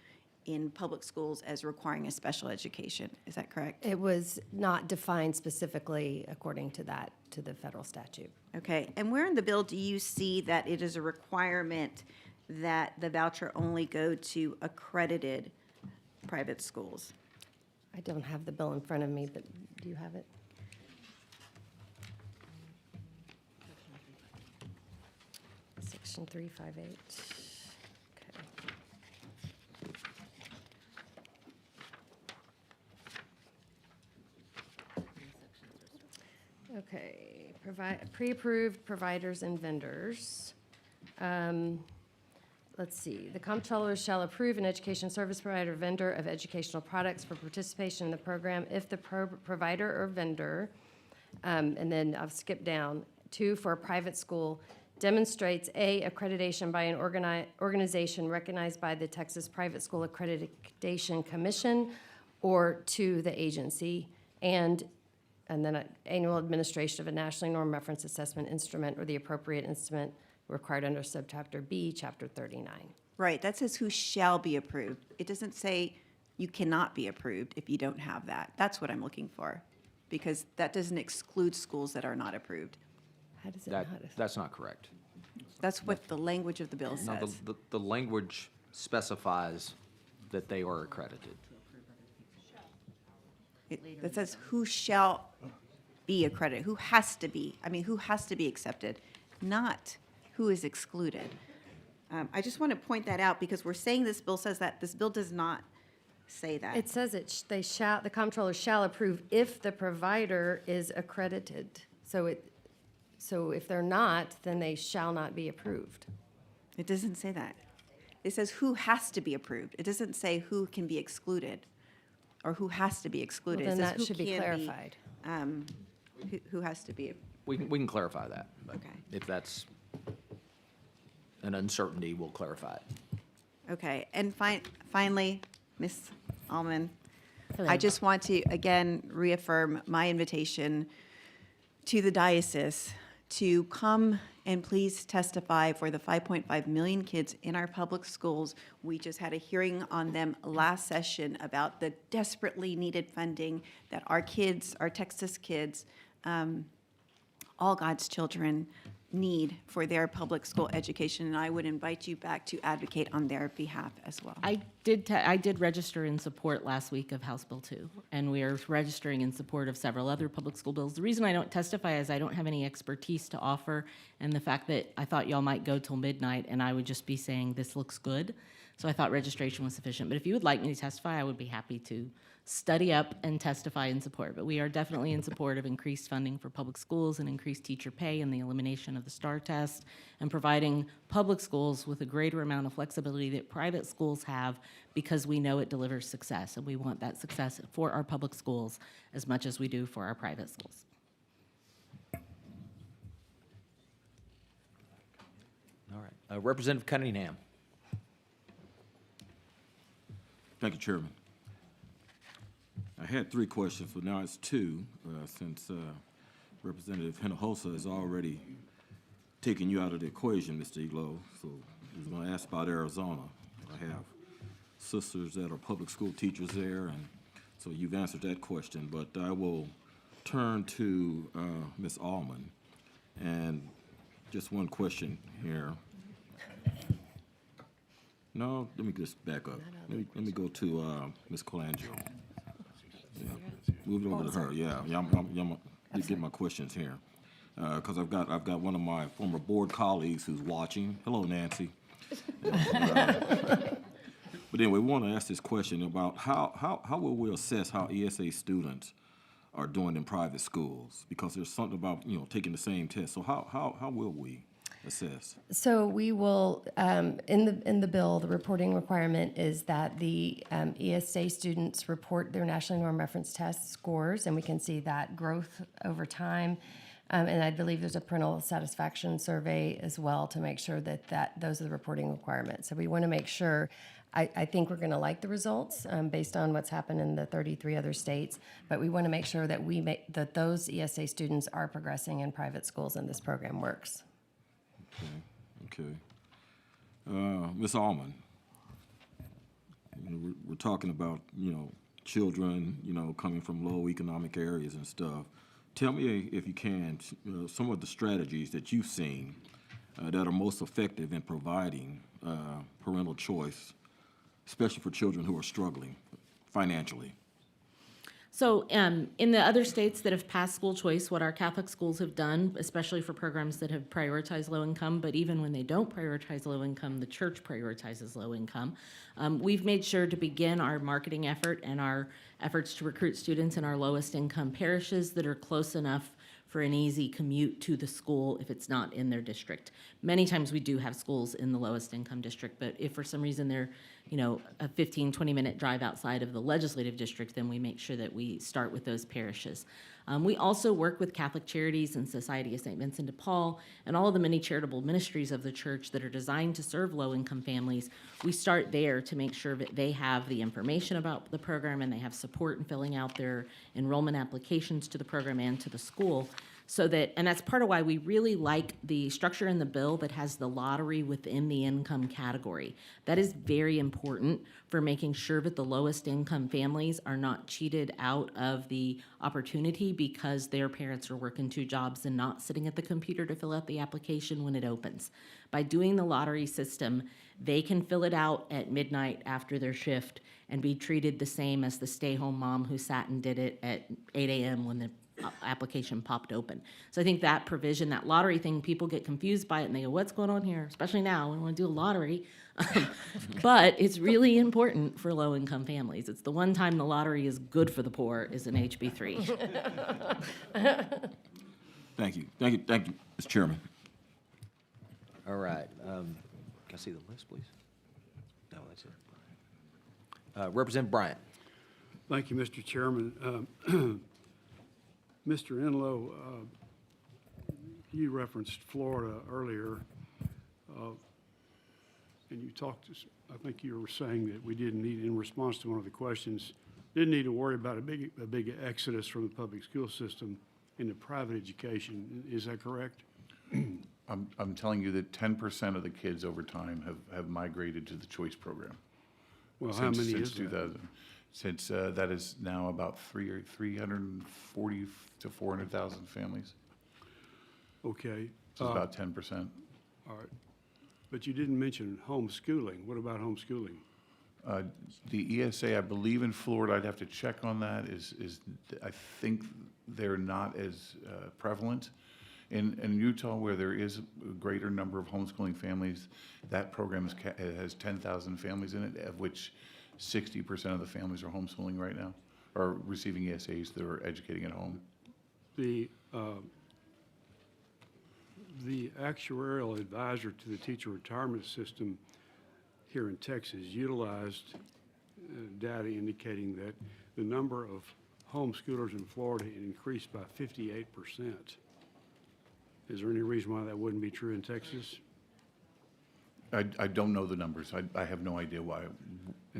in public schools as requiring a special education. Is that correct? It was not defined specifically according to that, to the federal statute. Okay, and where in the bill do you see that it is a requirement that the voucher only go to accredited private schools? I don't have the bill in front of me, but do you have it? Section 358. Okay, pre-approved providers and vendors. Let's see, the comptroller shall approve an education service provider vendor of educational products for participation in the program if the provider or vendor, and then I've skipped down, 2, for a private school, demonstrates A, accreditation by an organization recognized by the Texas Private School Accreditation Commission, or 2, the agency, and then an annual administration of a nationally normed reference assessment instrument or the appropriate instrument required under subchapter B, chapter 39. Right, that says who shall be approved. It doesn't say you cannot be approved if you don't have that. That's what I'm looking for, because that doesn't exclude schools that are not approved. How does it That, not? that's not correct. That's what the language of the bill No, says. the language specifies that they are accredited. It says who shall be accredited, who has to be, who has to be accepted, not who is excluded. I just want to point that out because we're saying this bill says that. This bill does not say that. It says the comptroller shall approve if the provider is accredited. So if they're not, then they shall not be approved. It doesn't say that. It says who has to be approved. It doesn't say who can be excluded or who has to be excluded. Well, It then says that who should be can clarified. Who has to be, We can clarify that, but Okay. if that's an uncertainty, we'll clarify it. okay. And finally, Ms. Alman, Hello. I just want to, again, reaffirm my invitation to the diocese to come and please testify for the 5.5 million kids in our public schools. We just had a hearing on them last session about the desperately needed funding that our kids, our Texas kids, all God's children need for their public school education, and I would invite you back to advocate on their behalf as well. I did register in support last week of House Bill 2, and we are registering in support of several other public school bills. The reason I don't testify is I don't have any expertise to offer, and the fact that I thought y'all might go till midnight, and I would just be saying, this looks good. So I thought registration was sufficient. But if you would like me to testify, I would be happy to study up and testify in support. But we are definitely in support of increased funding for public schools and increased teacher pay and the elimination of the STAR test and providing public schools with a greater amount of flexibility that private schools have because we know it delivers success. And we want that success for our public schools as much as we do for our private schools. All right. Representative Cunningham. Thank you, Chairman. I had 3 questions, but now it's 2, since Representative Hinojosa has already taken you out of the equation, Mr. Eglo. So I was going to ask about Arizona. I have sisters that are public school teachers there, and so you've answered that question. But I will turn to Ms. Allman. And just one question here. No, let me just back up. Let me go to Ms. Colangelo. Yeah. Move it over to her. Yeah, I'm get my questions here because I've got one of my former board colleagues who's watching. Hello, Nancy. But anyway, we want to ask this question about how will we assess how ESA students are doing in private schools? Because there's something about, taking the same test. So how will we assess? So we will, in the bill, the reporting requirement is that the ESA students report their nationally norm reference test scores, and we can see that growth over time. And I believe there's a parental satisfaction survey as well to make sure that those are the reporting requirements. So we want to make sure. I think we're going to like the results based on what's happened in the 33 other states, but we want to make sure that that those ESA students are progressing in private schools and this program works. Okay. Ms. Allman, we're talking about, children, coming from low economic areas and stuff. Tell me, if you can, some of the strategies that you've seen that are most effective in providing parental choice, especially for children who are struggling financially. So in the other states that have passed school choice, what our Catholic schools have done, especially for programs that have prioritized low income, but even when they don't prioritize low income, the church prioritizes low income. We've made sure to begin our marketing effort and our efforts to recruit students in our lowest income parishes that are close enough for an easy commute to the school if it's not in their district. Many times we do have schools in the lowest income district, but if for some reason they're, a 15, 20-minute drive outside of the legislative district, then we make sure that we start with those parishes. We also work with Catholic Charities and Society of St. Vincent de Paul and all of the many charitable ministries of the church that are designed to serve low-income families. We start there to make sure that they have the information about the program and they have support in filling out their enrollment applications to the program and to the school. And that's part of why we really like the structure in the bill that has the lottery within the income category. That is very important for making sure that the lowest income families are not cheated out of the opportunity because their parents are working 2 jobs and not sitting at the computer to fill out the application when it opens. By doing the lottery system, they can fill it out at midnight after their shift and be treated the same as the stay-home mom who sat and did it at 8 a.m. when the application popped open. So I think that provision, that lottery thing, people get confused by it and they go, what's going on here? Especially now, we want to do a lottery. But it's really important for low-income families. It's the one time the lottery is good for the poor is in HB3. Thank you, Mr. Chairman. All right. Can I see the list, please? No, that's it. Representative Bryant. Thank you, Mr. Chairman. Mr. Enlow, you referenced Florida earlier, and you talked, I think you were saying that we didn't need, in response to one of the questions, didn't need to worry about a big exodus from the public school system into private education. Is that correct? I'm telling you that 10% of the kids over time have migrated to the choice program. Well, how many since is 2000. that? Since that is now about 340 to 400,000 families. Okay. So it's about 10%. All right. But you didn't mention homeschooling. What about homeschooling? The ESA, I believe in Florida, I'd have to check on that, I think they're not as prevalent. In Utah, where there is a greater number of homeschooling families, that program has 10,000 families in it, of which 60% of the families are homeschooling right now, or receiving ESAs that are educating at home. The actuarial advisor to the teacher retirement system here in Texas utilized data indicating that the number of homeschoolers in Florida increased by 58%. Is there any reason why that wouldn't be true in Texas? I don't know the numbers. I have no idea why it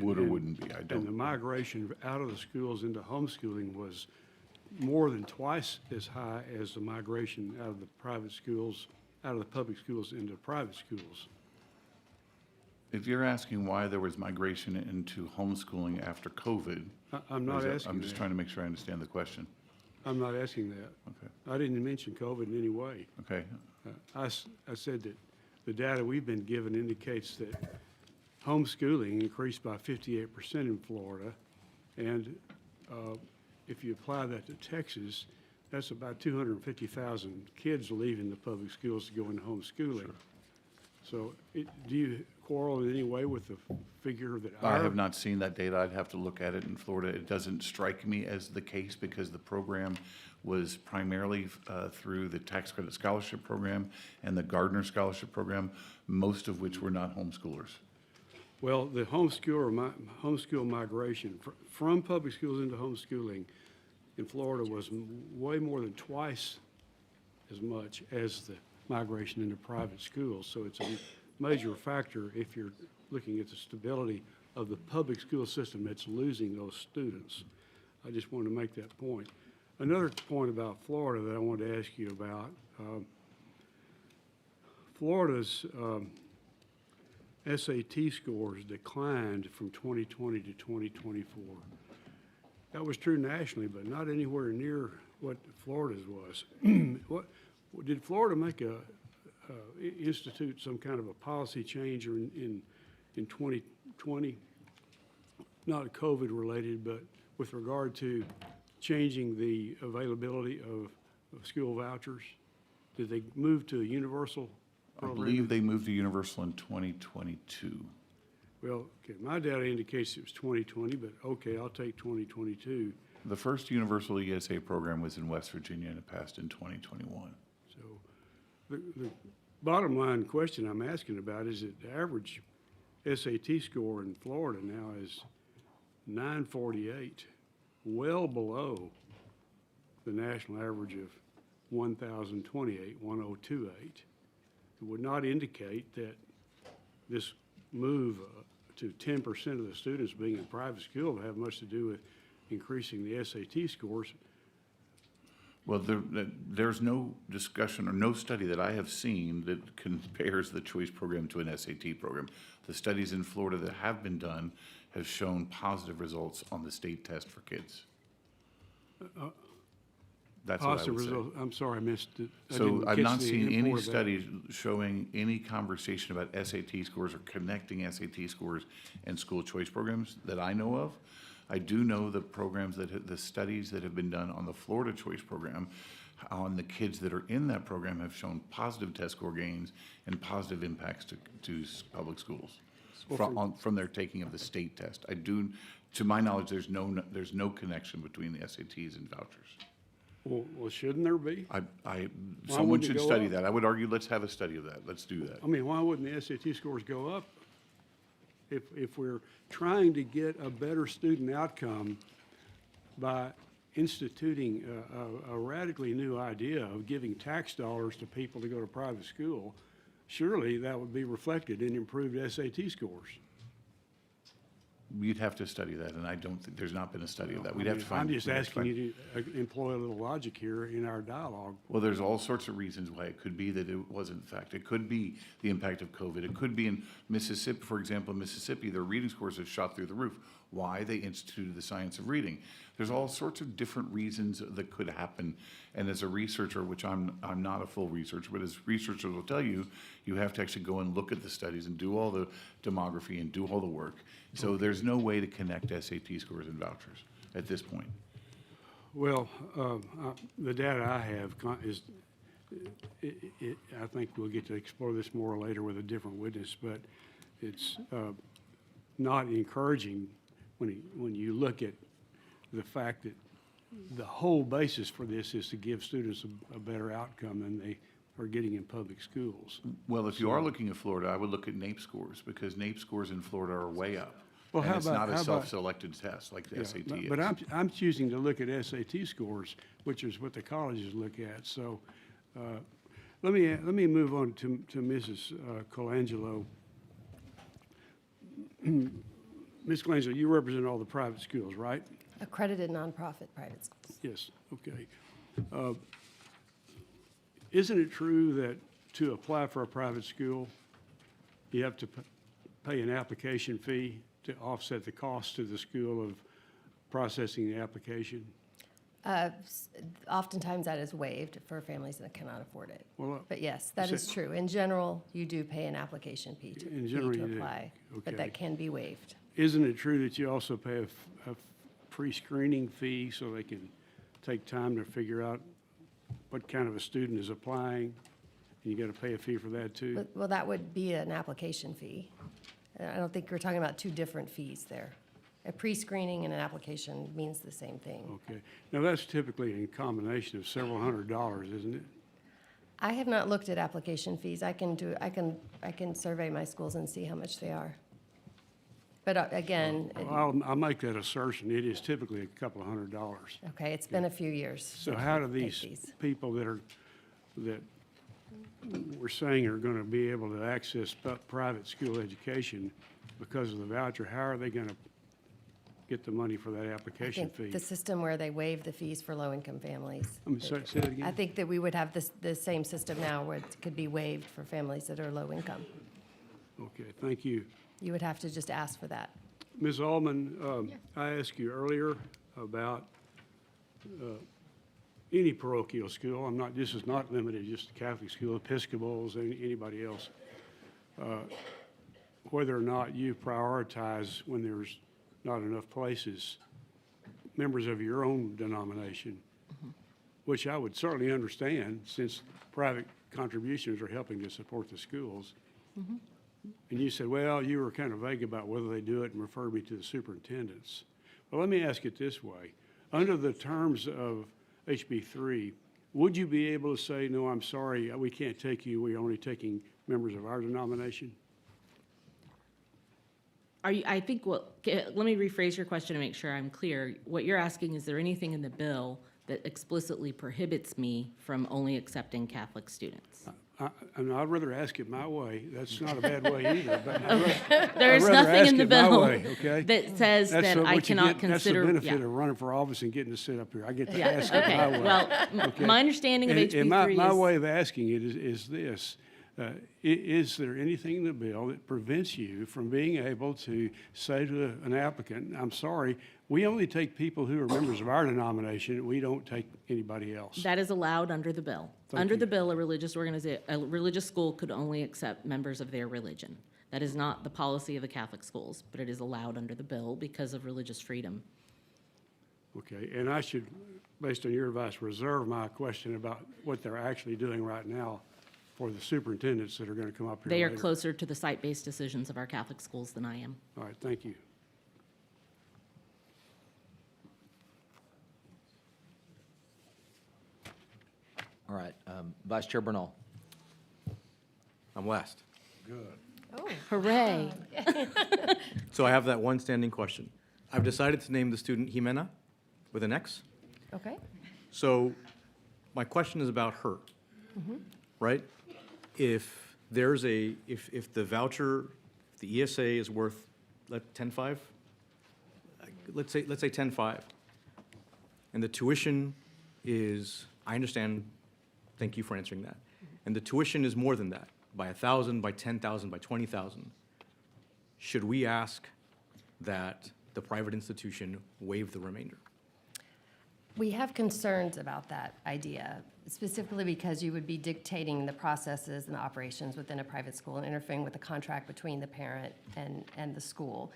would or wouldn't be. I don't. And the migration out of the schools into homeschooling was more than twice as high as the migration out of the private schools, out of the public schools into private schools. If you're asking why there was migration into homeschooling after COVID. I'm not asking I'm just that. trying to make sure I understand the question. I'm not asking that. Okay. I didn't mention COVID in any way. Okay. I said that the data we've been given indicates that homeschooling increased by 58% in Florida. And if you apply that to Texas, that's about 250,000 kids leaving the public schools to go into homeschooling. So do you quarrel in any way with the figure that I have not seen that data. I'd have to look at it in Florida. It doesn't strike me as the case because the program was primarily through the tax credit scholarship program and the Gardner Scholarship program, most of which were not homeschoolers. Well, the homeschool migration from public schools into homeschooling in Florida was way more than twice as much as the migration into private schools. So it's a major factor if you're looking at the stability of the public school system that's losing those students. I just wanted to make that point. Another point about Florida that I wanted to ask you about, Florida's SAT scores declined from 2020 to 2024. That was true nationally, but not anywhere near what Florida's was. Did Florida make institute some kind of a policy change in 2020? Not COVID related, but with regard to changing the availability of school vouchers? Did they move to a universal I program? believe they moved to universal in 2022. Well, okay, my data indicates it was 2020, but okay, I'll take 2022. The first universal ESA program was in West Virginia and it passed in 2021. So the bottom line question I'm asking about is that the average SAT score in Florida now is 948, well below the national average of 1,028, 1028. It would not indicate that this move to 10% of the students being in private school would have much to do with increasing the SAT scores. Well, there's no discussion or no study that I have seen that compares the choice program to an SAT program. The studies in Florida that have been done have shown positive results on the state test for kids. That's what I Positive would say. result. I'm sorry, I missed it. I So didn't I've catch not the seen any import of that. studies showing any conversation about SAT scores or connecting SAT scores and school choice programs that I know of. I do know the programs the studies that have been done on the Florida Choice Program on the kids that are in that program have shown positive test score gains and positive impacts to public schools from their taking of the state test. To my knowledge, there's no connection between the SATs and vouchers. Well, shouldn't there be? Someone wouldn't it should go study up? that. I would argue, let's have a study of that. Let's do that. I mean, why wouldn't the SAT scores go up? If we're trying to get a better student outcome by instituting a radically new idea of giving tax dollars to people to go to private school, surely that would be reflected in improved SAT scores. We'd have to study that, and I don't think, there's not been a study of that. We'd have to find. I'm just we'd have to asking find- you to employ a little logic here in our dialogue. Well, there's all sorts of reasons why it could be that it wasn't in fact. It could be the impact of COVID. It could be in Mississippi, for example, in Mississippi, their reading scores have shot through the roof. Why? They instituted the science of reading. There's all sorts of different reasons that could happen. And as a researcher, which I'm not a full researcher, but as researchers will tell you, you have to actually go and look at the studies and do all the demography and do all the work. So there's no way to connect SAT scores and vouchers at this point. Well, the data I have is, I think we'll get to explore this more later with a different witness, but it's not encouraging when you look at the fact that the whole basis for this is to give students a better outcome than they are getting in public schools. Well, if you are looking at Florida, I would look at NAEP scores because NAEP scores in Florida are way up. Well, And how it's about- not a how about- self-selected test like the Yeah, SAT is. But I'm choosing to look at SAT scores, which is what the colleges look at. So let me move on to Mrs. Colangelo. Ms. Colangelo, you represent all the private schools, right? Accredited nonprofit private schools. Yes, okay. Isn't it true that to apply for a private school, you have to pay an application fee to offset the cost to the school of processing the application? Oftentimes that is waived for families that cannot afford it. Well, But yes, that is true. In general, you do pay an application fee to, In general, you do. apply, but Okay. that can be waived. Isn't it true that you also pay a pre-screening fee so they can take time to figure out what kind of a student is applying? And you got to pay a fee for that too? Well, that would be an application fee. I don't think we're talking about two different fees there. A pre-screening and an application means the same thing. Okay. Now, that's typically in combination of several $100s, isn't it? I have not looked at application fees. I can survey my schools and see how much they are. But again, I'll make that assertion. It is typically a couple of $100s. okay, it's been a few years. So how do since I've paid these people that we're saying are going to be able to access private school education because of the voucher, how are they going to get the money for that I application think fee? the system where they waive the fees for low-income families. Say that again? I think that we would have the same system now where it could be waived for families that are low income. Okay, thank you. You would have to just ask for that. Ms. Allman, I asked you earlier about any parochial school. This is not limited just to Catholic school, Episcopals, anybody else. Whether or not you prioritize when there's not enough places, members of your own denomination, which I would certainly understand since private contributions are helping to support the schools. And you said, well, you were kind of vague about whether they do it and refer me to the superintendents. Well, let me ask it this way. Under the terms of HB3, would you be able to say, no, I'm sorry, we can't take you, we're only taking members of our denomination? I think, let me rephrase your question to make sure I'm clear. What you're asking, is there anything in the bill that explicitly prohibits me from only accepting Catholic students? I'd rather ask it my way. That's not a bad way either. But There is I'd rather nothing ask in the it my bill way, okay? that says That's that I what you cannot get- consider. That's the benefit yeah. of running for office and getting to sit up here. I get to Yeah, ask it my okay. way. Well, Okay? my understanding of And HB3 my is. way of asking it is this. Is there anything in the bill that prevents you from being able to say to an applicant, I'm sorry, we only take people who are members of our denomination, we don't take anybody else? That is allowed under the bill. Thank Under you. the bill, a religious school could only accept members of their religion. That is not the policy of the Catholic schools, but it is allowed under the bill because of religious freedom. Okay, and I should, based on your advice, reserve my question about what they're actually doing right now for the superintendents that are going to come up here They are later. closer to the site-based decisions of our Catholic schools than I am. All right, thank you. All right, Vice Chair Bernal. I'm last. Hooray. So I have that one standing question. I've decided to name the student Jimena with an X. Okay? So my question is about her, right? If there's if the voucher, the ESA is worth, 10.5? Let's say 10.5. And the tuition is, I understand, thank you for answering that. And the tuition is more than that, by 1,000, by 10,000, by 20,000. Should we ask that the private institution waive the remainder? We have concerns about that idea, specifically because you would be dictating the processes and the operations within a private school and interfering with the contract between the parent and the school.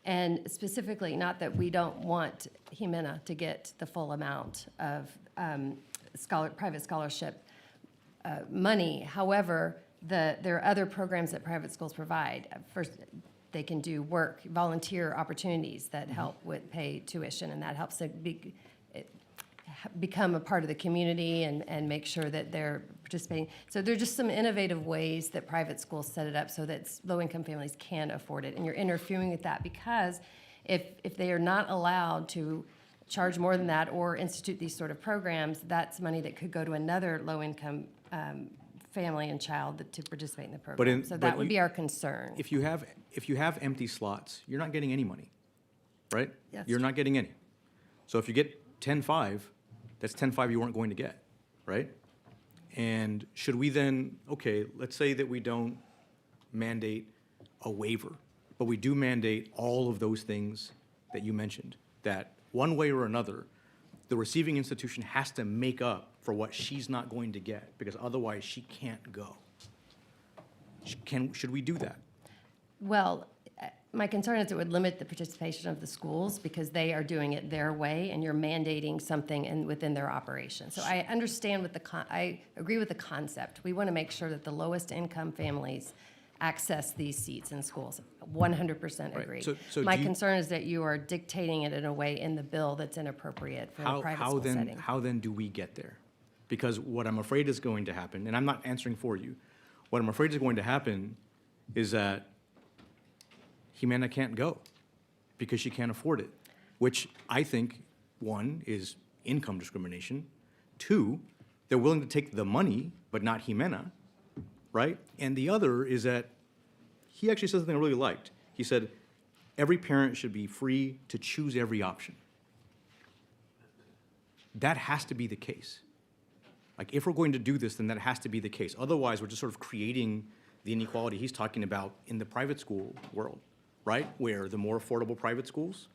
And specifically, not that we don't want Jimena to get the full amount of private scholarship money. However, there are other programs that private schools provide. First, they can do work, volunteer opportunities that help with pay tuition, and that helps them become a part of the community and make sure that they're participating. So there are just some innovative ways that private schools set it up so that low-income families can afford it. And you're interfering with that because if they are not allowed to charge more than that or institute these sort of programs, that's money that could go to another low-income family and child to participate in the program. So that would be our concern. If you have empty slots, you're not getting any money, right? Yes. You're not getting any. So if you get 10.5, that's 10.5 you weren't going to get, right? And should we then, okay, let's say that we don't mandate a waiver, but we do mandate all of those things that you mentioned, that one way or another, the receiving institution has to make up for what she's not going to get, because otherwise she can't go. Should we do that? Well, my concern is it would limit the participation of the schools because they are doing it their way and you're mandating something within their operation. So I understand I agree with the concept. We want to make sure that the lowest income families access these seats in schools. 100% agree. So My concern is that you are dictating it in a way in the bill that's inappropriate for a private school setting. How then do we get there? Because what I'm afraid is going to happen, and I'm not answering for you, what I'm afraid is going to happen is that Jimena can't go because she can't afford it, which I think, one, is income discrimination. Two, they're willing to take the money, but not Jimena, right? And the other is that he actually said something I really liked. He said, every parent should be free to choose every option. That has to be the case. Like, if we're going to do this, then that has to be the case. Otherwise, we're just sort of creating the inequality he's talking about in the private school world, right? Where the more affordable private schools,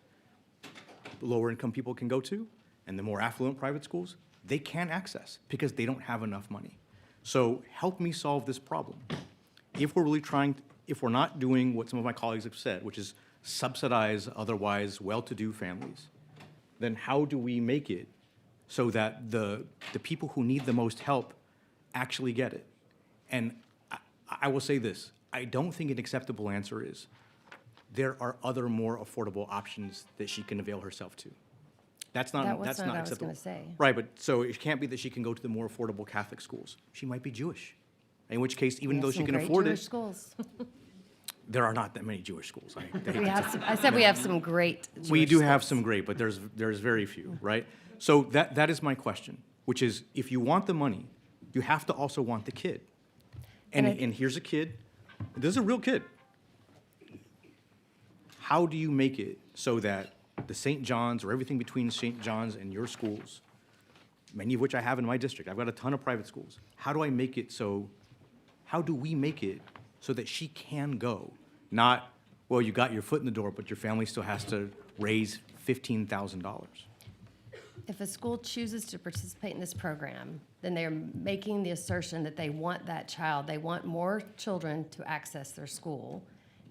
the lower income people can go to, and the more affluent private schools, they can't access because they don't have enough money. So help me solve this problem. If we're really if we're not doing what some of my colleagues have said, which is subsidize otherwise well-to-do families, then how do we make it so that the people who need the most help actually get it? And I will say this, I don't think an acceptable answer is there are other more affordable options that she can avail herself to. That's not That was acceptable. not what I was gonna say. Right, but so it can't be that she can go to the more affordable Catholic schools. She might be Jewish, in which case, even though she can afford Jewish it, schools. there are not that many Jewish schools. I said we have some great Jewish We do have schools. some great, but there's very few, right? So that is my question, which is, if you want the money, you have to also want the kid. And here's a kid, this is a real kid. How do you make it so that the St. John's or everything between St. John's and your schools, many of which I have in my district, I've got a ton of private schools. How do we make it so that she can go? Not, well, you got your foot in the door, but your family still has to raise $15,000. If a school chooses to participate in this program, then they're making the assertion that they want that child, they want more children to access their school,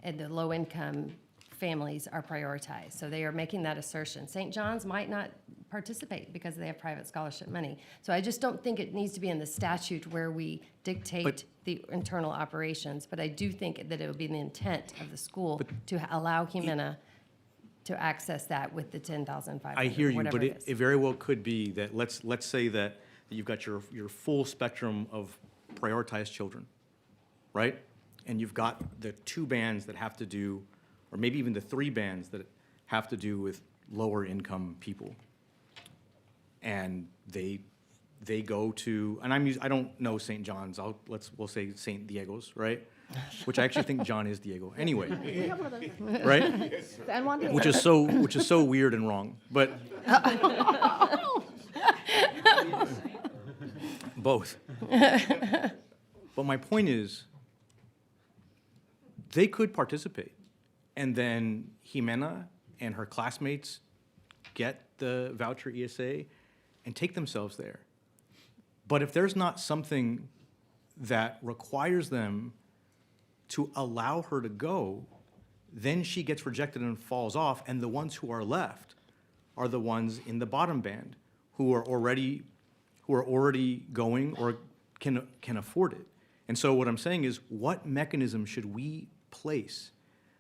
and the low-income families are prioritized. So they are making that assertion. St. John's might not participate because they have private scholarship money. So I just don't think it needs to be in the statute where we dictate the internal operations, but I do think that it would be the intent of the school to allow Jimena to access that with the 10,500, I hear you, whatever but it is. it very well could be that, let's say that you've got your full spectrum of prioritized children, right? And you've got the 2 bands that have to do, or maybe even the 3 bands that have to do with lower income people. And they go to, and I don't know St. John's, we'll say St. Diego's, right? Which I actually think John is Diego. Anyway, right? Which is so weird and wrong. But both. But my point is, they could participate, and then Jimena and her classmates get the voucher ESA and take themselves there. But if there's not something that requires them to allow her to go, then she gets rejected and falls off, and the ones who are left are the ones in the bottom band who are already going or can afford it. And so what I'm saying is, what mechanism should we place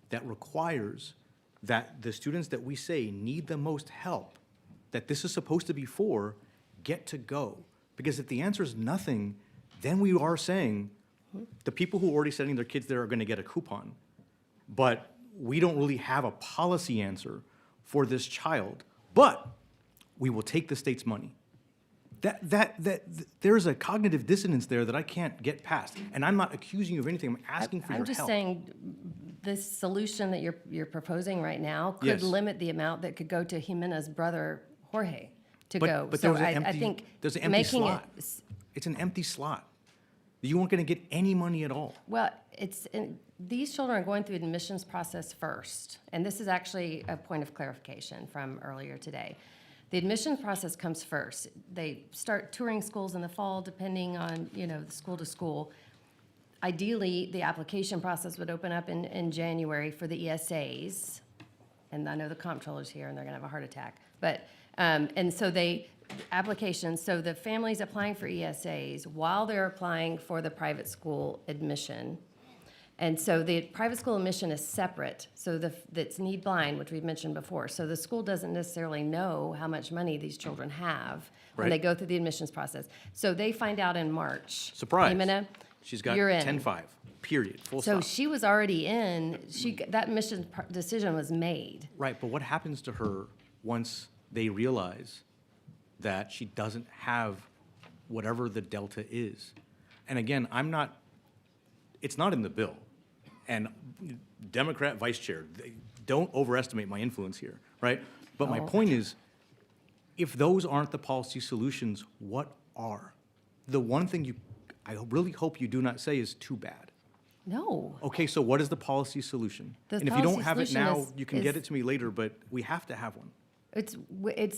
that requires that the students that we say need the most help, that this is supposed to be for, get to go? Because if the answer is nothing, then we are saying the people who are already sending their kids there are going to get a coupon. But we don't really have a policy answer for this child. But we will take the state's money. There's a cognitive dissonance there that I can't get past. And I'm not accusing you of anything. I'm asking for your help. I'm just saying, this solution that you're proposing right now could Yes. limit the amount that could go to Jimena's brother, Jorge, to But go. there So was an I empty, think there's an empty making slot. It's an empty slot. You weren't going to get any money at all. Well, these children are going through the admissions process first, and this is actually a point of clarification from earlier today. The admissions process comes first. They start touring schools in the fall, depending on, the school to school. Ideally, the application process would open up in January for the ESAs. And I know the comptroller's here and they're gonna have a heart attack. But, and so applications, so the families applying for ESAs while they're applying for the private school admission. And so the private school admission is separate, so that's need blind, which we've mentioned before. So the school doesn't necessarily know how much money these children have when they Right. go through the admissions process. So they find out in March. Surprise. Jimena, She's got you're in. 10-5, period, full So stop. she was already in, that admission decision was made. Right, but what happens to her once they realize that she doesn't have whatever the delta is? And again, it's not in the bill. And Democrat vice chair, don't overestimate my influence here, right? But my point is, if those aren't the policy solutions, what are? The one thing I really hope you do not say is too bad. No. Okay, so what is the policy solution? The And if you don't policy have it solution now, is- you can get is- it to me later, but we have to have one. It's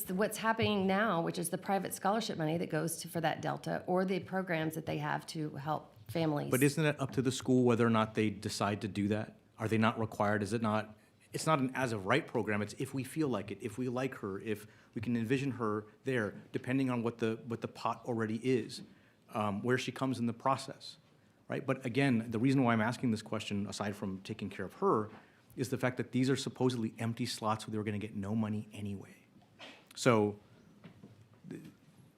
what's happening now, which is the private scholarship money that goes for that delta, or the programs that they have to help families. But isn't it up to the school whether or not they decide to do that? Are they not required? Is it not? It's not an as-of-right program. It's if we feel like it, if we like her, if we can envision her there, depending on what the pot already is, where she comes in the process, right? But again, the reason why I'm asking this question, aside from taking care of her, is the fact that these are supposedly empty slots where they were going to get no money anyway. So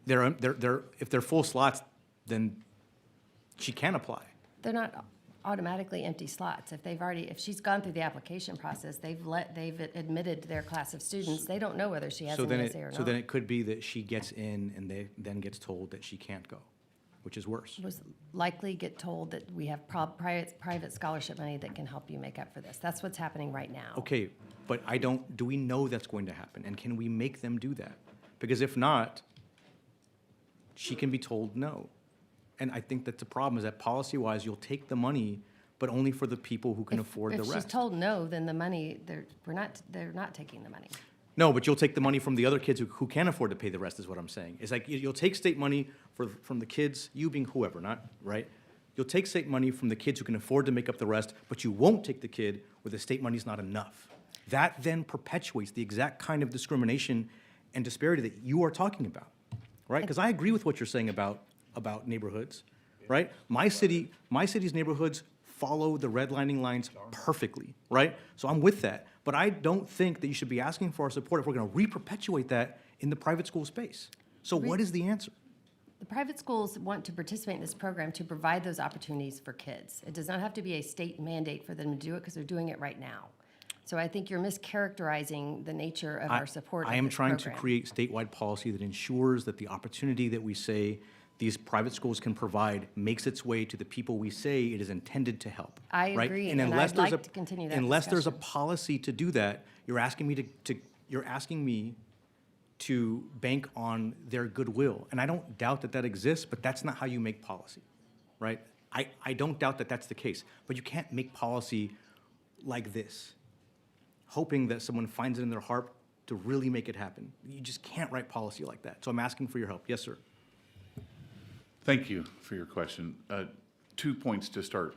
if they're full slots, then she can apply. They're not automatically empty slots. If she's gone through the application process, they've admitted their class of students, they don't know whether she has an ESA or not. So then it could be that she gets in and they then gets told that she can't go, which is worse. Was likely get told that we have private scholarship money that can help you make up for this. That's what's happening right now. Okay, but do we know that's going to happen? And can we make them do that? Because if not, she can be told no. And I think that's the problem, is that policy-wise, you'll take the money, but only for the people who can afford the If she's rest. told no, then the money, they're not taking the money. No, but you'll take the money from the other kids who can afford to pay the rest, is what I'm saying. It's like you'll take state money from the kids, you being whoever, not, right? You'll take state money from the kids who can afford to make up the rest, but you won't take the kid where the state money's not enough. That then perpetuates the exact kind of discrimination and disparity that you are talking about, right? Because I agree with what you're saying about neighborhoods, right? My city's neighborhoods follow the redlining lines perfectly, right? So I'm with that. But I don't think that you should be asking for our support if we're going to re-perpetuate that in the private school space. So what is the answer? The private schools want to participate in this program to provide those opportunities for kids. It does not have to be a state mandate for them to do it because they're doing it right now. So I think you're mischaracterizing the nature of our support of I am this trying to program. create statewide policy that ensures that the opportunity that we say these private schools can provide makes its way to the people we say it is intended to help. I right? agree, And and unless I'd there's like to continue that Unless there's a discussion. policy to do that, you're asking me to bank on their goodwill. And I don't doubt that that exists, but that's not how you make policy, right? I don't doubt that that's the case, but you can't make policy like this, hoping that someone finds it in their heart to really make it happen. You just can't write policy like that. So I'm asking for your help. Yes, sir. Thank you for your question. 2 points to start.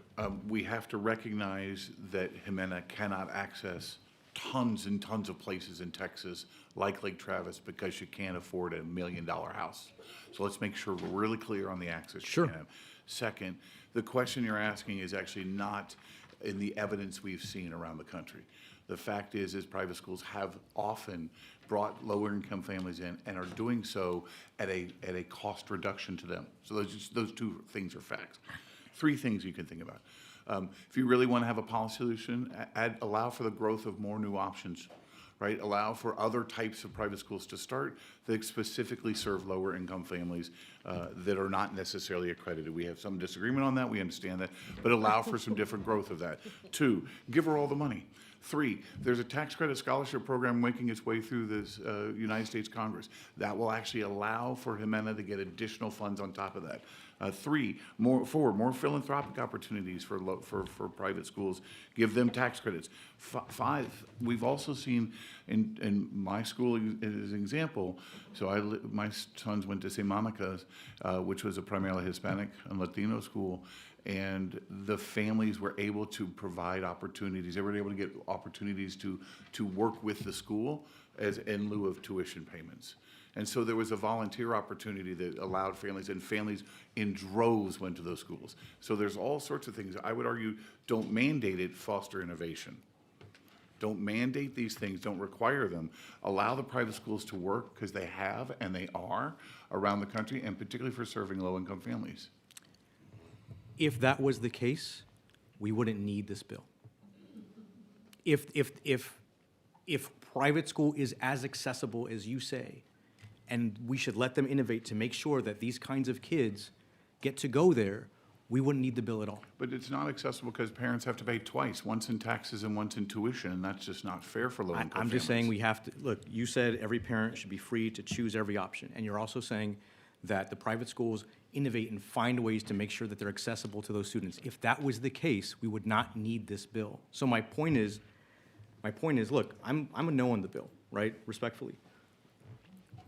We have to recognize that Jimena cannot access tons and tons of places in Texas like Lake Travis because she can't afford a $1 million house. So let's make sure we're really clear on the access she Sure. can have. Second, the question you're asking is actually not in the evidence we've seen around the country. The fact is private schools have often brought lower income families in and are doing so at a cost reduction to them. So those two things are facts. 3 things you can think about. If you really want to have a policy solution, allow for the growth of more new options, right? Allow for other types of private schools to start that specifically serve lower income families that are not necessarily accredited. We have some disagreement on that, we understand that, but allow for some different growth of that. 2, give her all the money. 3, there's a tax credit scholarship program making its way through this United States Congress that will actually allow for Jimena to get additional funds on top of that. 4, more philanthropic opportunities for private schools. Give them tax credits. 5, we've also seen in my school as an example. So my sons went to St. Monica's, which was a primarily Hispanic and Latino school, and the families were able to provide opportunities. They were able to get opportunities to work with the school as in lieu of tuition payments. And so there was a volunteer opportunity that allowed families, and families in droves went to those schools. So there's all sorts of things. I would argue, don't mandate it, foster innovation. Don't mandate these things, don't require them. Allow the private schools to work, because they have and they are around the country, and particularly for serving low-income families. If that was the case, we wouldn't need this bill. If private school is as accessible as you say, and we should let them innovate to make sure that these kinds of kids get to go there, we wouldn't need the bill at all. But it's not accessible because parents have to pay twice, once in taxes and once in tuition, and that's just not fair for low-income families. I'm just saying we have to, look, you said every parent should be free to choose every option, and you're also saying that the private schools innovate and find ways to make sure that they're accessible to those students. If that was the case, we would not need this bill. So my point is, look, I'm a no on the bill, right, respectfully.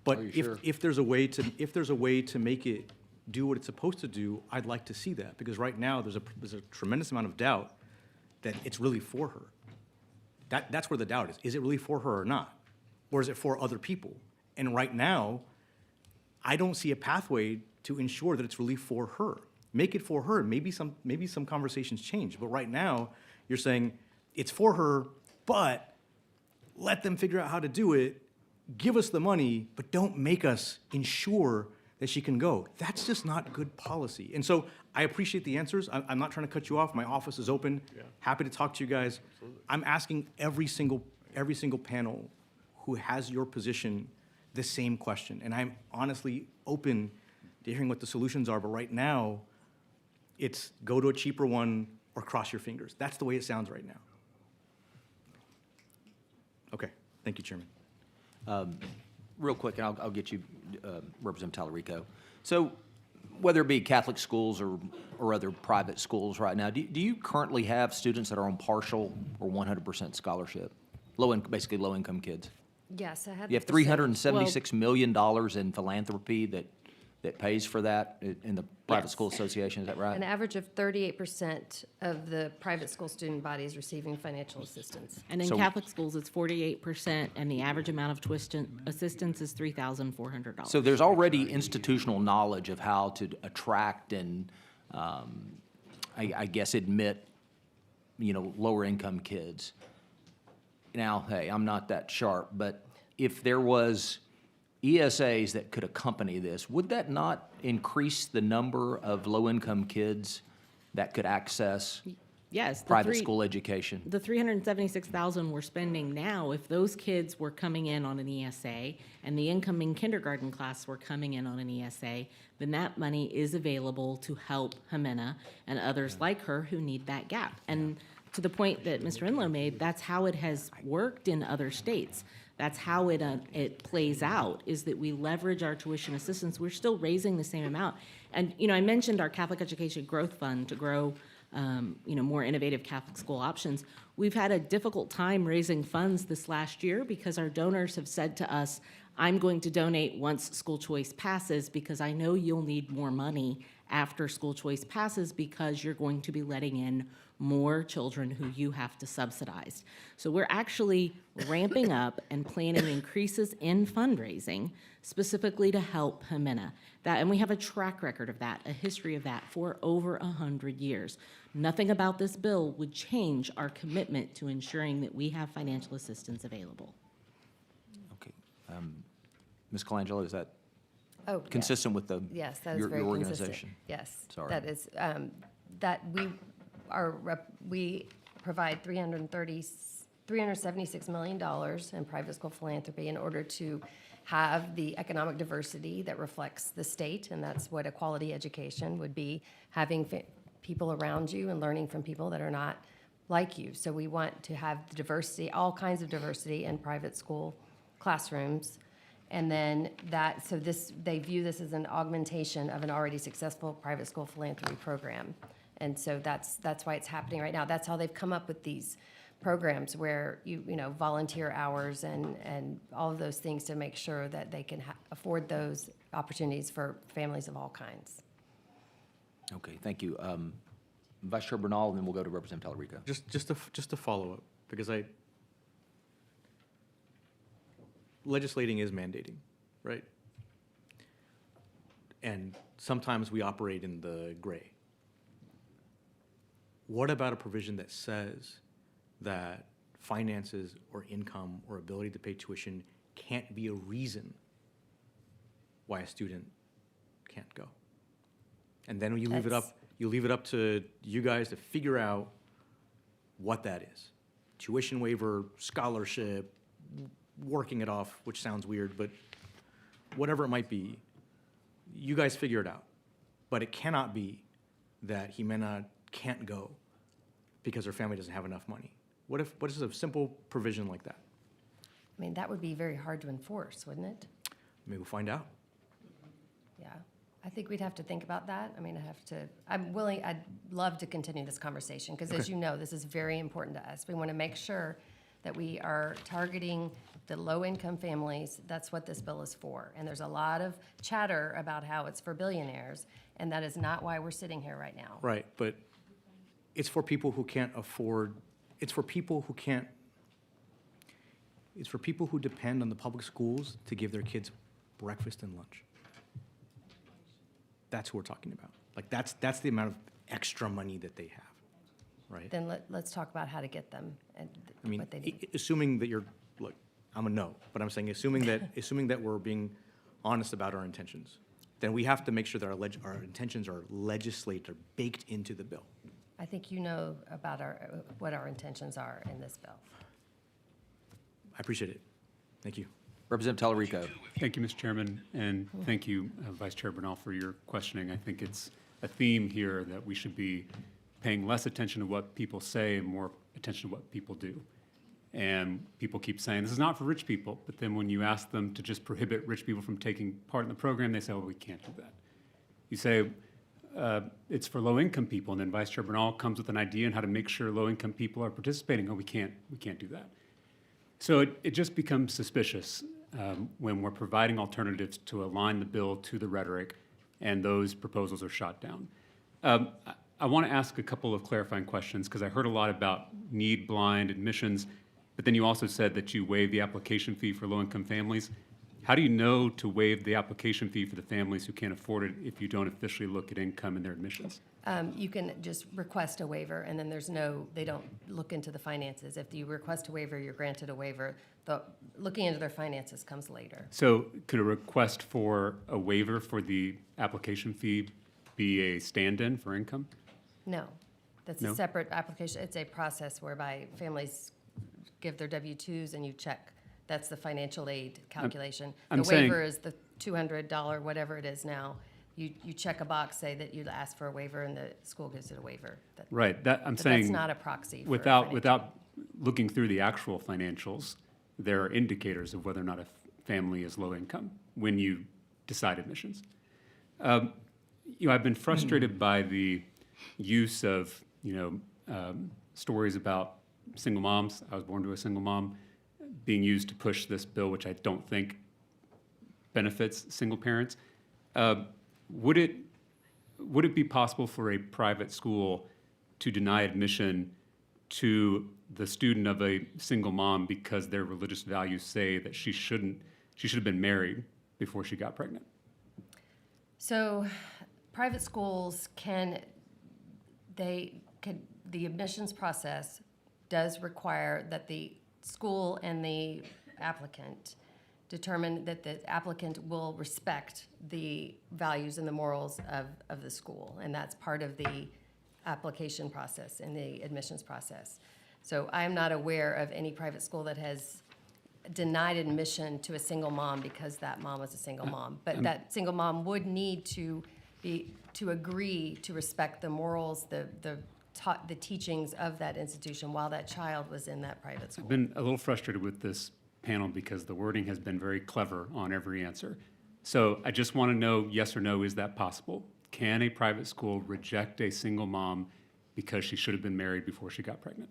But if there's a way to make it do what it's supposed to do, I'd like to see that, because right now there's a tremendous amount of doubt that it's really for her. That's where the doubt is. Is it really for her or not? Or is it for other people? And right now, I don't see a pathway to ensure that it's really for her. Make it for her. Maybe some conversations change. But right now, you're saying it's for her, but let them figure out how to do it. Give us the money, but don't make us ensure that she can go. That's just not good policy. And so I appreciate the answers. I'm not trying to cut you off. My office is open. Yeah. Happy to talk to you guys. Absolutely. I'm asking every single panel who has your position the same question. And I'm honestly open to hearing what the solutions are. But right now, it's go to a cheaper one or cross your fingers. That's the way it sounds right now. Okay. Thank you, Chairman. Real quick, and I'll get you, Representative Tallarico. So whether it be Catholic schools or other private schools right now, do you currently have students that are on partial or 100% scholarship? Basically low-income kids? Yes, I had. You have $376 million in philanthropy that pays for that in the Private Yes. School Association, is that right? An average of 38% of the private school student body is receiving financial assistance. And in So- Catholic schools, it's 48%, and the average amount of tuition assistance is $3,400. So there's already institutional knowledge of how to attract and, I guess, admit, lower-income kids. Now, hey, I'm not that sharp, but if there was ESAs that could accompany this, would that not increase the number of low-income kids that could access Yes. private school education? The $376,000 we're spending now, if those kids were coming in on an ESA and the incoming kindergarten class were coming in on an ESA, then that money is available to help Jimena and others like her who need that gap. And to the point that Mr. Enlow made, that's how it has worked in other states. That's how it plays out, is that we leverage our tuition assistance. We're still raising the same amount. And, I mentioned our Catholic Education Growth Fund to grow, more innovative Catholic school options. We've had a difficult time raising funds this last year because our donors have said to us, I'm going to donate once school choice passes because I know you'll need more money after school choice passes because you're going to be letting in more children who you have to subsidize. So we're actually ramping up and planning increases in fundraising specifically to help Jimena. And we have a track record of that, a history of that for over 100 years. Nothing about this bill would change our commitment to ensuring that we have financial assistance available. Okay. Ms. Colangelo, is that Oh, consistent with the Yes, that is your very consistent. organization? Yes. Sorry. That is, that we provide $376 million in private school philanthropy in order to have the economic diversity that reflects the state, and that's what a quality education would be, having people around you and learning from people that are not like you. So we want to have the diversity, all kinds of diversity in private school classrooms. And then they view this as an augmentation of an already successful private school philanthropy program. And so that's why it's happening right now. That's how they've come up with these programs where you know, volunteer hours and all of those things to make sure that they can afford those opportunities for families of all kinds. Okay, thank you. Vice Chair Bernal, and then we'll go to Representative Talarico. Just to follow up, because legislating is mandating, right? And sometimes we operate in the gray. What about a provision that says that finances or income or ability to pay tuition can't be a reason why a student can't go? And then you leave it up to you guys to figure out what that is. Tuition waiver, scholarship, working it off, which sounds weird, but whatever it might be, you guys figure it out. But it cannot be that Jimena can't go because her family doesn't have enough money. What is a simple provision like that? I mean, that would be very hard to enforce, wouldn't it? Maybe we'll find out. Yeah, I think we'd have to think about that. I mean, I'd love to continue this conversation, because as you know, this is very important to us. We want to make sure that we are targeting the low-income families. That's what this bill is for. And there's a lot of chatter about how it's for billionaires, and that is not why we're sitting here right now. Right, but it's for people who can't afford, it's for people who depend on the public schools to give their kids breakfast and lunch. That's who we're talking about. Like, that's the amount of extra money that they have, right? Then let's talk about how to get them and I mean, what they need. assuming that look, I'm a no, but I'm saying assuming that we're being honest about our intentions, then we have to make sure that our intentions are legislated, are baked into the bill. I think you know about what our intentions are in this bill. I appreciate it. Thank you. Representative Talarico. Thank you, Mr. Chairman, and thank you, Vice Chair Bernal, for your questioning. I think it's a theme here that we should be paying less attention to what people say and more attention to what people do. And people keep saying, this is not for rich people, but then when you ask them to just prohibit rich people from taking part in the program, they say, oh, we can't do that. You say, it's for low-income people, and then Vice Chair Bernal comes with an idea on how to make sure low-income people are participating. Oh, we can't do that. So it just becomes suspicious when we're providing alternatives to align the bill to the rhetoric, and those proposals are shot down. I want to ask a couple of clarifying questions, because I heard a lot about need-blind admissions, but then you also said that you waive the application fee for low-income families. How do you know to waive the application fee for the families who can't afford it if you don't officially look at income in their admissions? You can just request a waiver, and then they don't look into the finances. If you request a waiver, you're granted a waiver. Looking into their finances comes later. So could a request for a waiver for the application fee be a stand-in for income? No, that's No? a separate application. It's a process whereby families give their W-2s and you check. That's the financial aid calculation. I'm The saying- waiver is the $200, whatever it is now. You check a box, say that you'd ask for a waiver, and the school gives it a waiver. Right, I'm But saying. that's not a proxy for Without looking through the actual financials, there are indicators of whether or not a family is low income when you decide admissions. I've been frustrated by the use of, stories about single moms. I was born to a single mom, being used to push this bill, which I don't think benefits single parents. Would it be possible for a private school to deny admission to the student of a single mom because their religious values say that she should have been married before she got pregnant? So, private schools the admissions process does require that the school and the applicant determine that the applicant will respect the values and the morals of the school, and that's part of the application process and the admissions process. So I'm not aware of any private school that has denied admission to a single mom because that mom was a single mom. But that single mom would need to agree to respect the morals, taught the teachings of that institution while that child was in that private school. I've been a little frustrated with this panel because the wording has been very clever on every answer. So I just want to know, yes or no, is that possible? Can a private school reject a single mom because she should have been married before she got pregnant?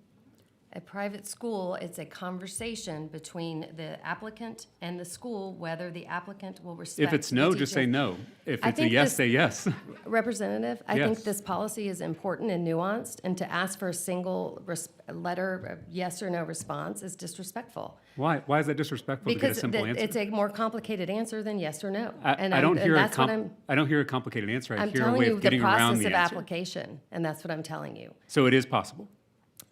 A private school, it's a conversation between the applicant and the school, whether the applicant will respect. If it's the no, just say teaching. no. If I it's a think yes, this- say yes. Representative, I think Yes. this policy is important and nuanced, and to ask for a single letter, yes or no response is disrespectful. Why? Why is that disrespectful to get a Because simple answer? it's a more complicated answer than yes or no. And I don't and hear a that's what I'm- I don't hear a complicated answer. I I'm hear a telling way you of the getting around process the of answer. application, and that's what I'm telling you. So it is possible.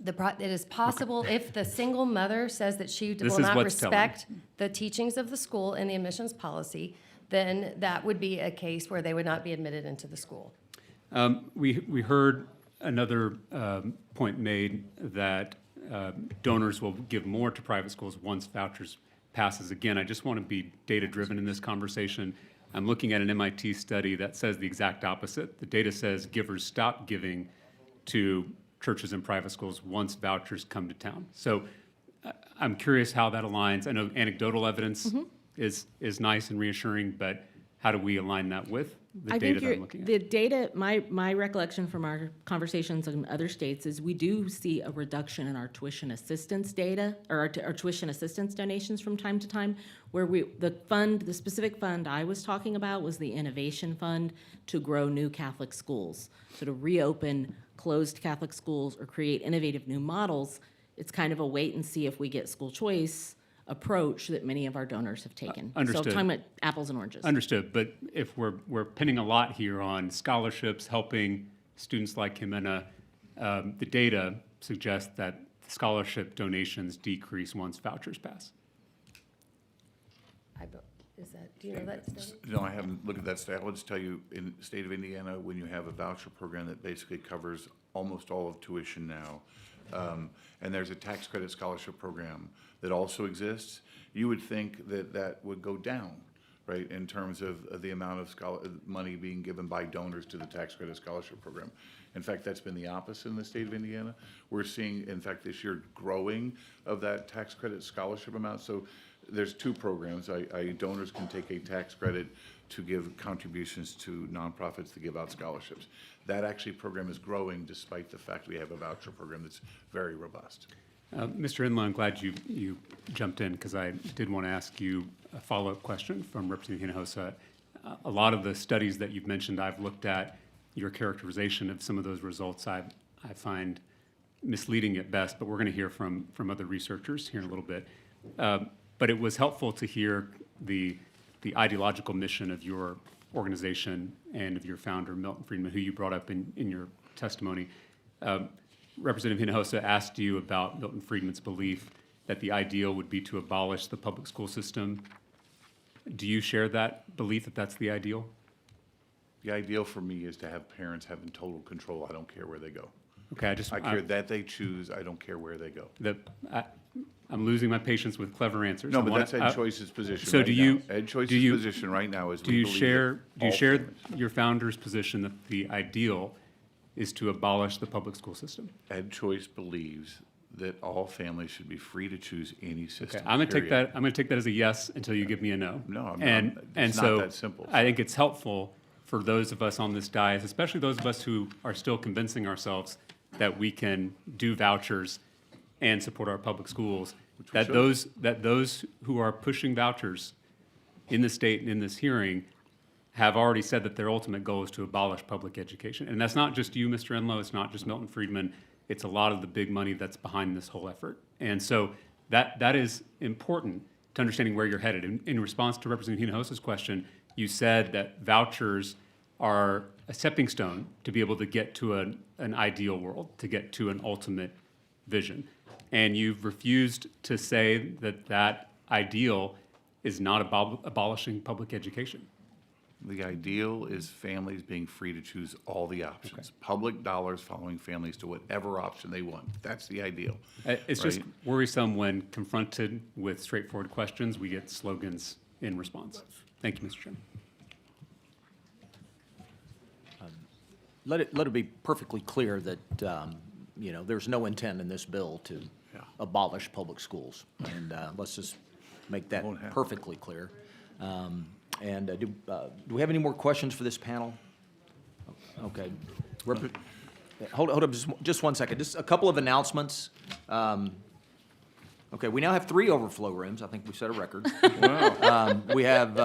It is possible if the single mother says that she This will is not what's telling. respect the teachings of the school and the admissions policy, then that would be a case where they would not be admitted into the school. We heard another point made that donors will give more to private schools once vouchers passes. Again, I just want to be data-driven in this conversation. I'm looking at an MIT study that says the exact opposite. The data says givers stop giving to churches and private schools once vouchers come to town. So I'm curious how that aligns. I know anecdotal evidence is nice and reassuring, but how do we align that with the data that I'm looking at? The data, my recollection from our conversations in other states is we do see a reduction in our tuition assistance data, or our tuition assistance donations from time to time, where the specific fund I was talking about was the Innovation Fund to grow new Catholic schools. So to reopen closed Catholic schools or create innovative new models, it's kind of a wait and see if we get school choice approach that many of our donors have taken. Understood. So I'm talking about apples and oranges. Understood, but if we're pinning a lot here on scholarships, helping students like Jimena, the data suggests that scholarship donations decrease once vouchers pass. Do you know that study? No, I haven't looked at that stat. I'll just tell you, in the state of Indiana, when you have a voucher program that basically covers almost all of tuition now, and there's a tax credit scholarship program that also exists, you would think that that would go down, right, in terms of the amount of money being given by donors to the tax credit scholarship program. In fact, that's been the opposite in the state of Indiana. We're seeing, in fact, this year growing of that tax credit scholarship amount. So there's two programs. Donors can take a tax credit to give contributions to nonprofits to give out scholarships. That actually program is growing despite the fact we have a voucher program that's very robust. Mr. Inlow, I'm glad you jumped in because I did want to ask you a follow-up question from Representative Hinojosa. A lot of the studies that you've mentioned, I've looked at. Your characterization of some of those results I find misleading at best, but we're going to hear from other researchers here in a little bit. But it was helpful to hear the ideological mission of your organization and of your founder, Milton Friedman, who you brought up in your testimony. Representative Hinojosa asked you about Milton Friedman's belief that the ideal would be to abolish the public school system. Do you share that belief that that's the ideal? The ideal for me is to have parents having total control. I don't care where they go. Okay, I care that they choose. I don't care where they go. I'm losing my patience with clever answers. No, I but wanna- that's Ed Choice's position So right do you? now. Ed Choice's do you- position right now is Do we you believe share? that Do you all share families- your founder's position that the ideal is to abolish the public school system? Ed Choice believes that all families should be free to choose any system. Okay, I'm gonna take period. that. I'm gonna take that as a yes until you give me a no. No, I'm and not. and It's so not that simple. I think it's helpful for those of us on this dais, especially those of us who are still convincing ourselves that we can do vouchers and support our public schools. That those who are pushing vouchers in the state and in this hearing have already said that their ultimate goal is to abolish public education. And that's not just you, Mr. Enlow, it's not just Milton Friedman, it's a lot of the big money that's behind this whole effort. And so that is important to understanding where you're headed. In response to Representative Hinojosa's question, you said that vouchers are a stepping stone to be able to get to an ideal world, to get to an ultimate vision. And you've refused to say that that ideal is not abolishing public education. The ideal is families being free to choose all the options. Public dollars following families to whatever option they want. That's the ideal. It's just right? worrisome when confronted with straightforward questions, we get slogans in response. Thank you, Mr. Chairman. Let it be perfectly clear that you know, there's no intent in this bill to abolish public schools. And let's just make that perfectly clear. Do we have any more questions for this panel? Okay. Hold up just one second. Just a couple of announcements. Okay, we now have 3 overflow rooms. I think we set a record. Wow. We have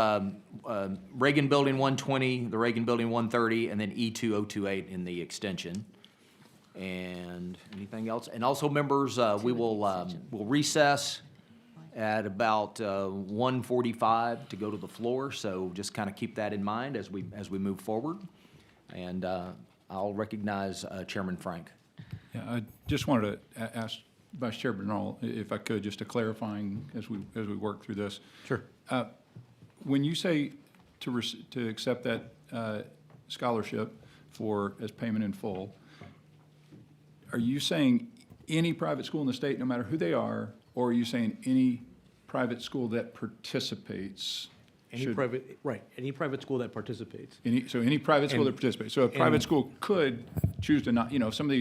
Reagan Building 120, the Reagan Building 130, and then E2028 in the extension. And anything else? And also, members, we will we'll recess at about 1:45 to go to the floor. So just kind of keep that in mind as we move forward. And I'll recognize Chairman Frank. Yeah, I just wanted to ask Vice Chair Bernal, if I could, just a clarifying as we work through this. Sure. When you say to accept that scholarship as payment in full, are you saying any private school in the state, no matter who they are, or are you saying any private school that participates? Any private school that participates. Any private school that participates. So a private school could choose to not, some of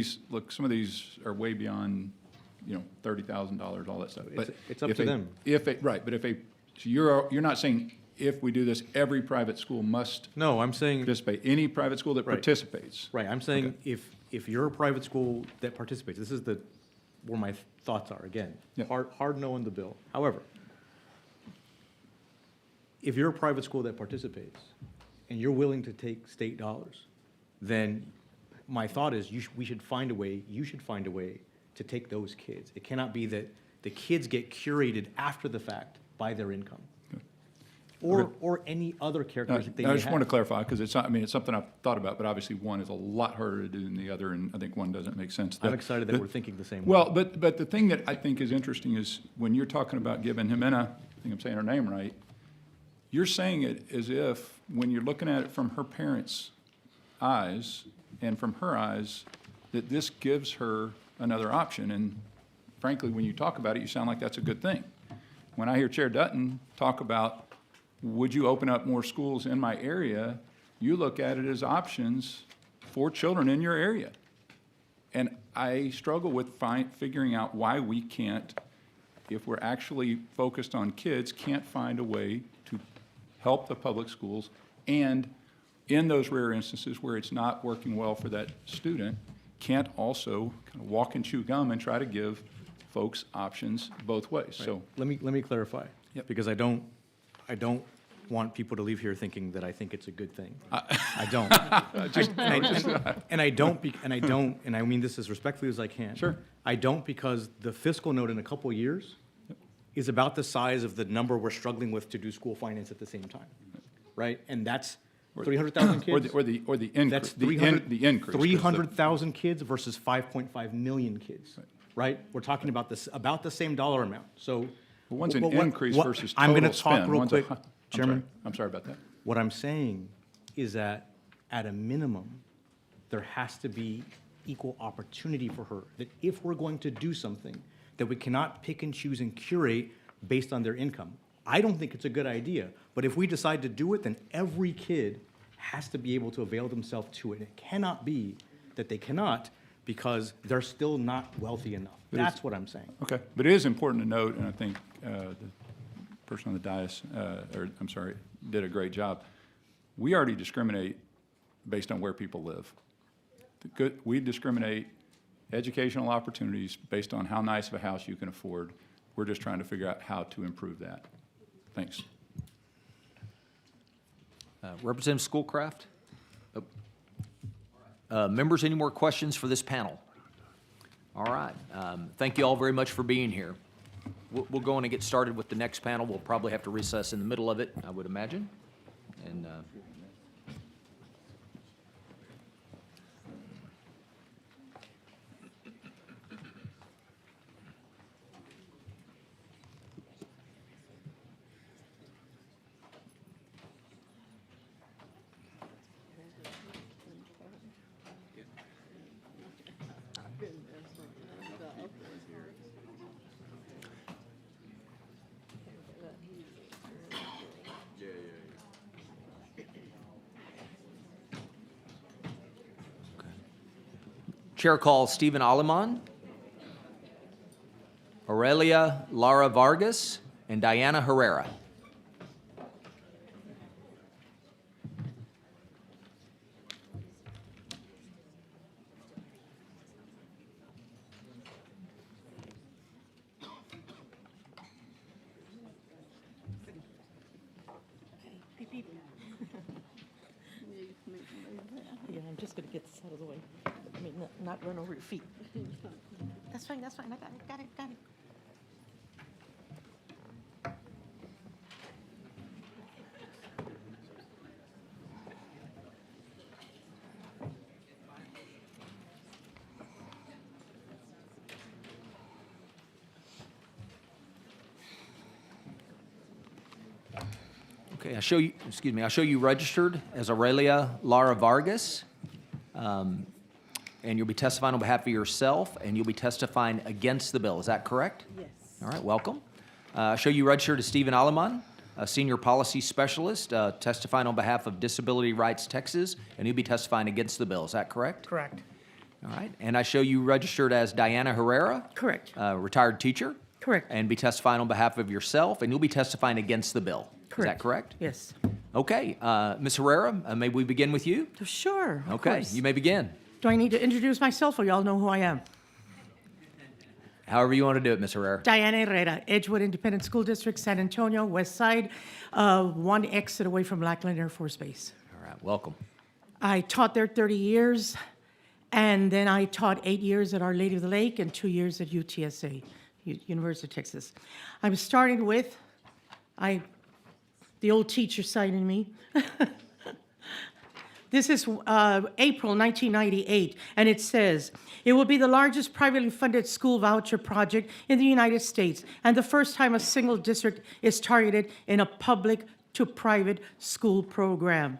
these are way beyond, $30,000, all that stuff. But it's up to them. So you're not saying if we do this, every private school must. No, I'm saying. Participate. Any private school that participates. Right, I'm saying if you're a private school that participates, this is where my thoughts are, again. Yeah. Hard no in the bill. However, if you're a private school that participates and you're willing to take state dollars, then my thought is you should find a way to take those kids. It cannot be that the kids get curated after the fact by their income. Or any other characteristic they may I have. just want to clarify, because it's something I've thought about, but obviously one is a lot harder to do than the other, and I think one doesn't make sense. I'm excited that we're thinking the same way. Well, but the thing that I think is interesting is when you're talking about giving Jimena, I think I'm saying her name right, you're saying it as if, when you're looking at it from her parents' eyes and from her eyes, that this gives her another option. And frankly, when you talk about it, you sound like that's a good thing. When I hear Chair Dutton talk about, would you open up more schools in my area, you look at it as options for children in your area. And I struggle with figuring out why we can't, if we're actually focused on kids, can't find a way to help the public schools, and in those rare instances where it's not working well for that student, can't also kind of walk and chew gum and try to give folks options both ways. Right. So Let me clarify. Yep. Because I don't want people to leave here thinking that I think it's a good thing. I don't. And I mean this as respectfully as I can. Sure. I don't, because the fiscal note in a couple of years is about the size of the number we're struggling with to do school finance at the same time, right? And that's 300,000 kids. Or the increase. That's the increase. 300,000 kids versus 5.5 million kids, right? We're talking about about the same dollar amount. So. Well, one's an increase versus I'm total going to talk spend. real One's quick, Chairman. Chairman. I'm sorry about that. What I'm saying is that at a minimum, there has to be equal opportunity for her. That if we're going to do something, that we cannot pick and choose and curate based on their income. I don't think it's a good idea, but if we decide to do it, then every kid has to be able to avail themselves to it. It cannot be that they cannot because they're still not wealthy enough. That's what I'm saying. Okay, but it is important to note, and I think the person on the dais, did a great job. We already discriminate based on where people live. We discriminate educational opportunities based on how nice of a house you can afford. We're just trying to figure out how to improve that. Thanks. Representative Schoolcraft? Members, any more questions for this panel? All right. Thank you all very much for being here. We'll go on and get started with the next panel. We'll probably have to recess in the middle of it, I would imagine. And Chair calls Stephen Aleman, Aurelia Lara Vargas, and Diana Herrera. Yeah, I'm just gonna get this out of the way. I mean, not run over your feet. That's fine, I got it. Okay, I show you registered as Aurelia Lara Vargas. And you'll be testifying on behalf of yourself, and you'll be testifying against the bill. Is that correct? Yes. All right, welcome. I show you registered as Stephen Aleman, a Senior Policy Specialist, testifying on behalf of Disability Rights Texas, and you'll be testifying against the bill. Is that correct? Correct. All right, and I show you registered as Diana Herrera. Correct. Retired teacher. Correct. And be testifying on behalf of yourself, and you'll be testifying against the bill. Is that correct? Yes. Okay, Ms. Herrera, may we begin with you? Sure. of Okay, course. you may begin. Do I need to introduce myself, or y'all know who I am? However you want to do it, Ms. Herrera. Diana Herrera, Edgewood Independent School District, San Antonio, West Side, one exit away from Lackland Air Force Base. All right, welcome. I taught there 30 years, and then I taught 8 years at Our Lady of the Lake and 2 years at UTSA, University of Texas. I'm starting with, the old teacher side in me. This is April 1998, and it says, it will be the largest privately funded school voucher project in the United States, and the first time a single district is targeted in a public to private school program.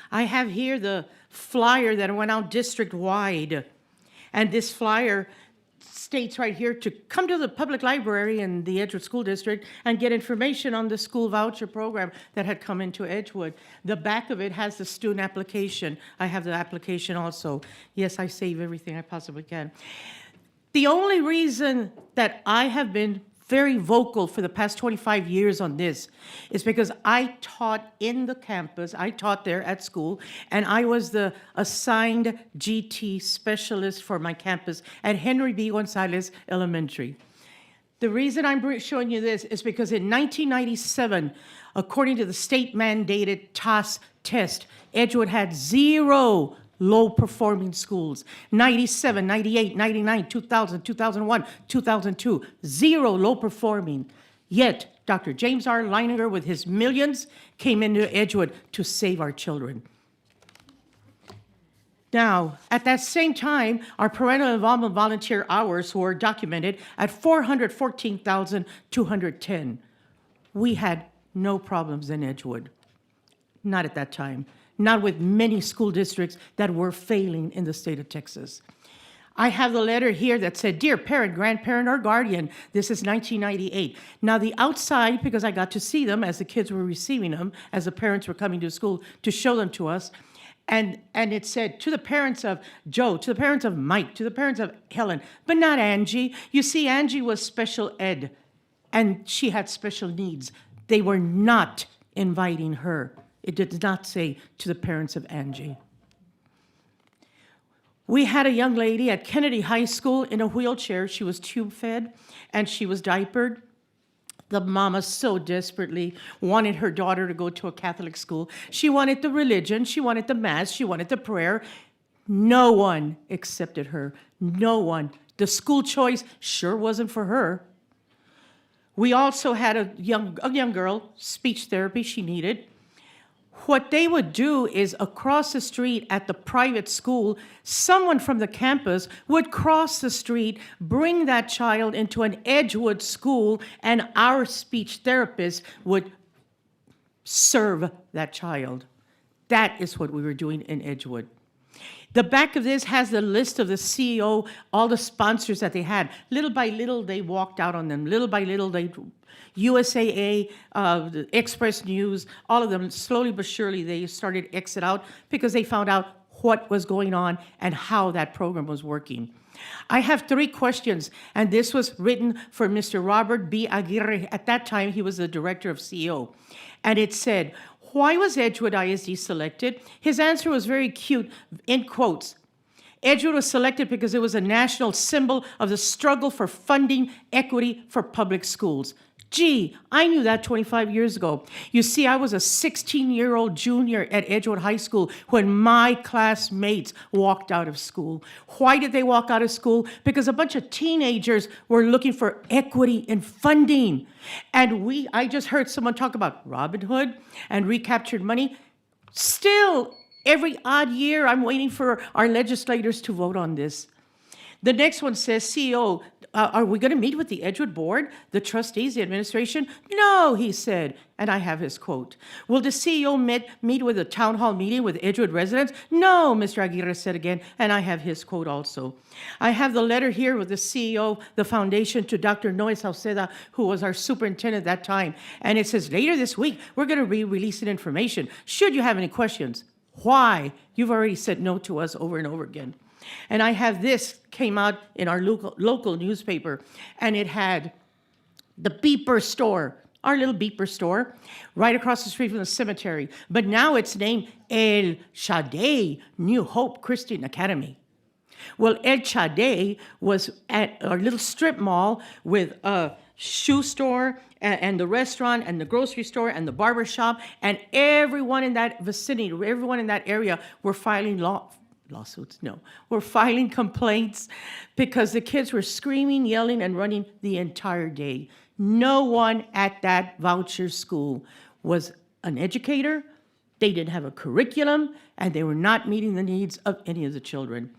I have here the flyer that went out district-wide, and this flyer states right here to come to the public library in the Edgewood School District and get information on the school voucher program that had come into Edgewood. The back of it has the student application. I have the application also. Yes, I save everything I possibly can. The only reason that I have been very vocal for the past 25 years on this is because I taught in the campus, I taught there at school, and I was the assigned GT specialist for my campus at Henry B. Gonzalez Elementary. The reason I'm showing you this is because in 1997, according to the state mandated TAS test, Edgewood had 0 low-performing schools. 97, 98, 99, 2000, 2001, 2002, 0 low-performing. Yet, Dr. James R. Leininger, with his millions, came into Edgewood to save our children. Now, at that same time, our parental involvement volunteer hours were documented at 414,210. We had no problems in Edgewood. Not at that time. Not with many school districts that were failing in the state of Texas. I have the letter here that said, "Dear parent, grandparent, or guardian," this is 1998. Now the outside, because I got to see them as the kids were receiving them, as the parents were coming to school to show them to us, and it said, "To the parents of Joe, to the parents of Mike, to the parents of Helen," but not Angie. You see, Angie was special ed, and she had special needs. They were not inviting her. It did not say, "To the parents of Angie." We had a young lady at Kennedy High School in a wheelchair. She was tube-fed, and she was diapered. The mama so desperately wanted her daughter to go to a Catholic school. She wanted the religion, she wanted the mass, she wanted the prayer. No one accepted her. No one. The school choice sure wasn't for her. We also had a young girl, speech therapy she needed. What they would do is across the street at the private school, someone from the campus would cross the street, bring that child into an Edgewood school, and our speech therapist would serve that child. That is what we were doing in Edgewood. The back of this has the list of the CEO, all the sponsors that they had. Little by little, they walked out on them. Little by little, USAA, the Express News, all of them, slowly but surely, they started to exit out because they found out what was going on and how that program was working. I have 3 questions, and this was written for Mr. Robert B. Aguirre. At that time, he was the director of CO. And it said, why was Edgewood ISD selected? His answer was very cute, in quotes. Edgewood was selected because it was a national symbol of the struggle for funding equity for public schools. Gee, I knew that 25 years ago. You see, I was a 16-year-old junior at Edgewood High School when my classmates walked out of school. Why did they walk out of school? Because a bunch of teenagers were looking for equity in funding. And I just heard someone talk about Robin Hood and recaptured money. Still, every odd year, I'm waiting for our legislators to vote on this. The next one says, CEO, are we going to meet with the Edgewood Board, the trustees, the administration? No, he said, and I have his quote. Will the CEO meet with a town hall meeting with Edgewood residents? No, Mr. Aguirre said again, and I have his quote also. I have the letter here with the CEO, the foundation, to Dr. Noe Sauceda, who was our superintendent at that time, and it says, later this week, we're going to be releasing information. Should you have any questions? Why? You've already said no to us over and over again. And I have this, came out in our local newspaper, and it had the Beeper store, our little Beeper store, right across the street from the cemetery. But now it's named El Shaddai New Hope Christian Academy. Well, El Shaddai was at our little strip mall with a shoe store and the restaurant and the grocery store and the barber shop, and everyone in that vicinity, everyone in that area were filing lawsuits, no, were filing complaints because the kids were screaming, yelling, and running the entire day. No one at that voucher school was an educator, they didn't have a curriculum, and they were not meeting the needs of any of the children.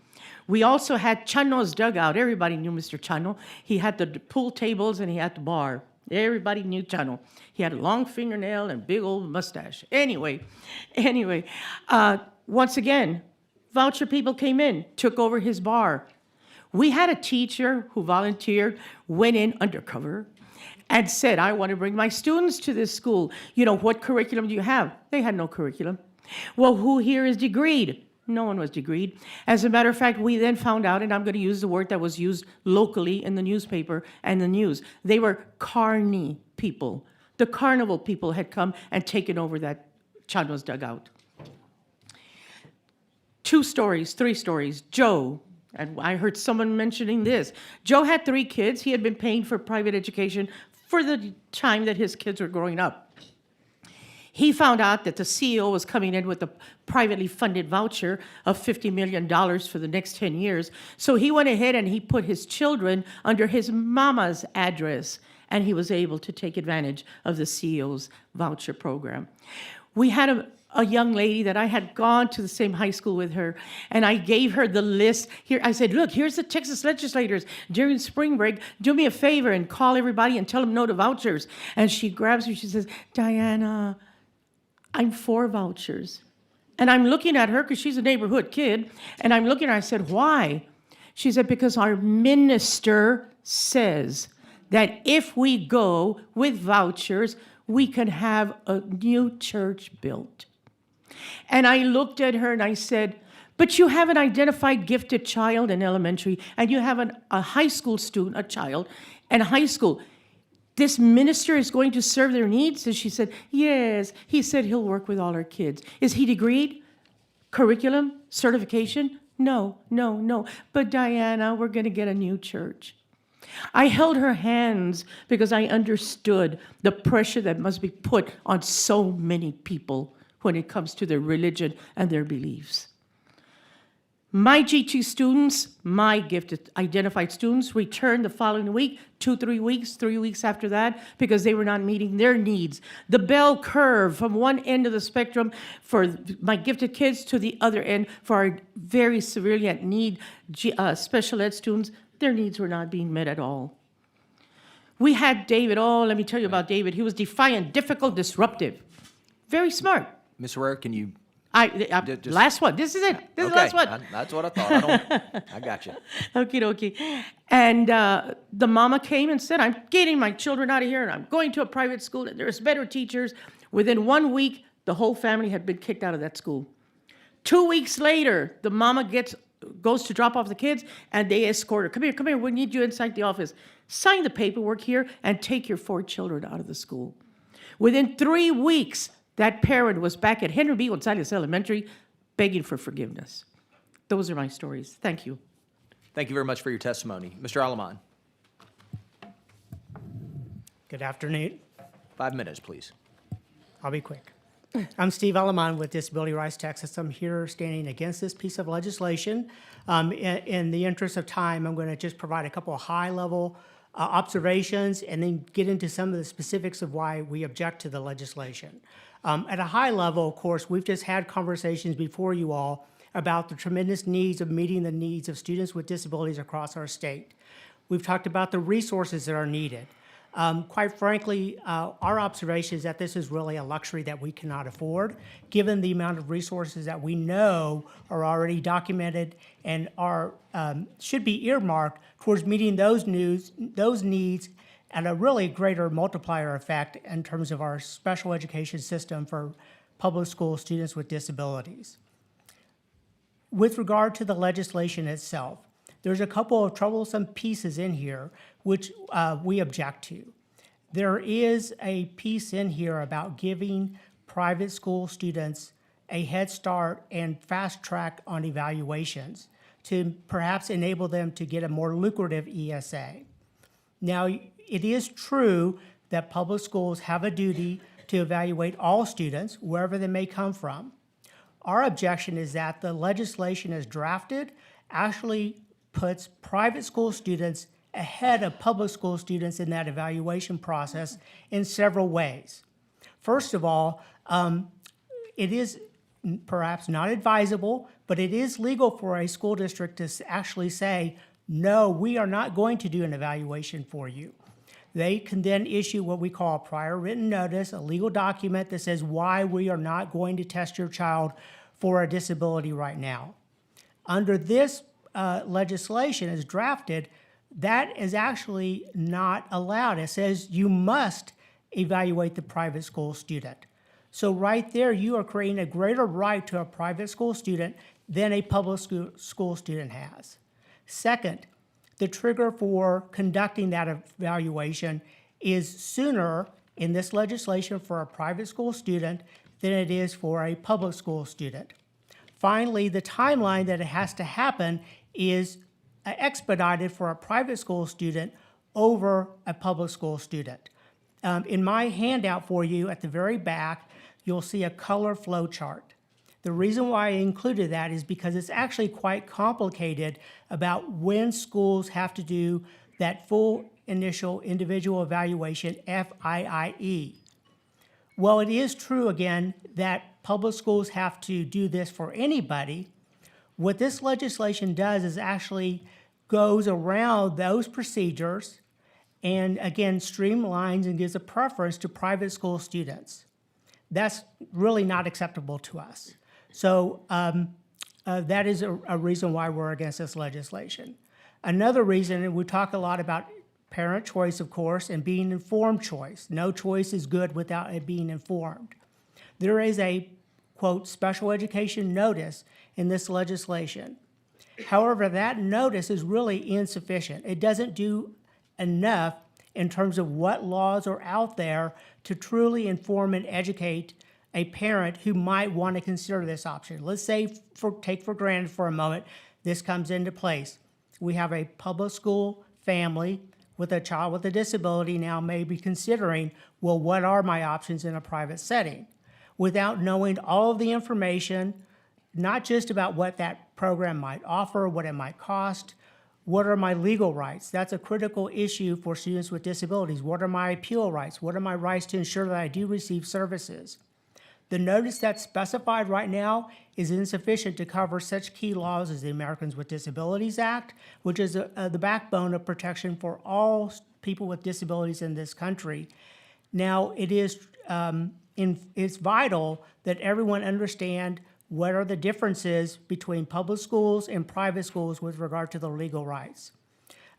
We also had Chano's dugout. Everybody knew Mr. Chano. He had the pool tables and he had the bar. Everybody knew Chano. He had a long fingernail and big old mustache. Anyway, once again, voucher people came in, took over his bar. We had a teacher who volunteered, went in undercover, and said, I want to bring my students to this school. You know, what curriculum do you have? They had no curriculum. Well, who here is degreed? No one was degreed. As a matter of fact, we then found out, and I'm going to use the word that was used locally in the newspaper and the news. They were carny people. The carnival people had come and taken over that Chano's dugout. 2 stories, 3 stories. Joe, and I heard someone mentioning this. Joe had 3 kids. He had been paying for private education for the time that his kids were growing up. He found out that the CEO was coming in with a privately funded voucher of $50 million for the next 10 years. So he went ahead and he put his children under his mama's address, and he was able to take advantage of the CEO's voucher program. We had a young lady that I had gone to the same high school with her, and I gave her the list. Here, I said, look, here's the Texas legislators during spring break. Do me a favor and call everybody and tell them no to vouchers. And she grabs me, she says, Diana, I'm for vouchers. And I'm looking at her because she's a neighborhood kid, and I'm looking at her, I said, why? She said, because our minister says that if we go with vouchers, we can have a new church built. And I looked at her and I said, but you have an identified gifted child in elementary, and you have a high school student, a child, in high school. This minister is going to serve their needs? And she said, yes. He said he'll work with all our kids. Is he degreed? Curriculum? Certification? No. But Diana, we're going to get a new church. I held her hands because I understood the pressure that must be put on so many people when it comes to their religion and their beliefs. My G2 students, my gifted identified students, returned the following week, 3 weeks after that, because they were not meeting their needs. The bell curve from one end of the spectrum for my gifted kids to the other end for our very severely at need special ed students, their needs were not being met at all. We had David. Oh, let me tell you about David. He was defiant, difficult, disruptive. Very smart. Ms. Herrera, can you? Just, last one. This is it. This is the last one. That's what I thought. I got you. Okie dokie. And the mama came and said, I'm getting my children out of here and I'm going to a private school and there's better teachers. Within 1 week, the whole family had been kicked out of that school. 2 weeks later, the mama goes to drop off the kids, and they escort her. Come here, we need you inside the office. Sign the paperwork here and take your 4 children out of the school. Within 3 weeks, that parent was back at Henry B. Gonzalez Elementary begging for forgiveness. Those are my stories. Thank you. Thank you very much for your testimony. Mr. Alamán. Good afternoon. 5 minutes, please. I'll be quick. I'm Steve Alamán with Disability Rights Texas. I'm here standing against this piece of legislation. In the interest of time, I'm going to just provide a couple of high-level observations and then get into some of the specifics of why we object to the legislation. At a high level, of course, we've just had conversations before you all about the tremendous needs of meeting the needs of students with disabilities across our state. We've talked about the resources that are needed. Quite frankly, our observation is that this is really a luxury that we cannot afford, given the amount of resources that we know are already documented and are should be earmarked towards meeting those needs at a really greater multiplier effect in terms of our special education system for public school students with disabilities. With regard to the legislation itself, there's a couple of troublesome pieces in here which we object to. There is a piece in here about giving private school students a head start and fast track on evaluations to perhaps enable them to get a more lucrative ESA. Now, it is true that public schools have a duty to evaluate all students, wherever they may come from. Our objection is that the legislation as drafted actually puts private school students ahead of public school students in that evaluation process in several ways. First of all, it is perhaps not advisable, but it is legal for a school district to actually say, no, we are not going to do an evaluation for you. They can then issue what we call a prior written notice, a legal document that says why we are not going to test your child for a disability right now. Under this legislation as drafted, that is actually not allowed. It says you must evaluate the private school student. So right there, you are creating a greater right to a private school student than a public school student has. Second, the trigger for conducting that evaluation is sooner in this legislation for a private school student than it is for a public school student. Finally, the timeline that it has to happen is expedited for a private school student over a public school student. In my handout for you at the very back, you'll see a color flow chart. The reason why I included that is because it's actually quite complicated about when schools have to do that full initial individual evaluation, FIIE. Well, it is true, again, that public schools have to do this for anybody. What this legislation does is actually goes around those procedures and, again, streamlines and gives a preference to private school students. That's really not acceptable to us. So that is a reason why we're against this legislation. Another reason, and we talk a lot about parent choice, of course, and being informed choice. No choice is good without it being informed. There is a, quote, special education notice in this legislation. However, that notice is really insufficient. It doesn't do enough in terms of what laws are out there to truly inform and educate a parent who might want to consider this option. Let's say, take for granted for a moment, this comes into place. We have a public school family with a child with a disability now may be considering, well, what are my options in a private setting? Without knowing all of the information, not just about what that program might offer, what it might cost, what are my legal rights? That's a critical issue for students with disabilities. What are my appeal rights? What are my rights to ensure that I do receive services? The notice that's specified right now is insufficient to cover such key laws as the Americans with Disabilities Act, which is the backbone of protection for all people with disabilities in this country. Now, it is it's vital that everyone understand what are the differences between public schools and private schools with regard to the legal rights.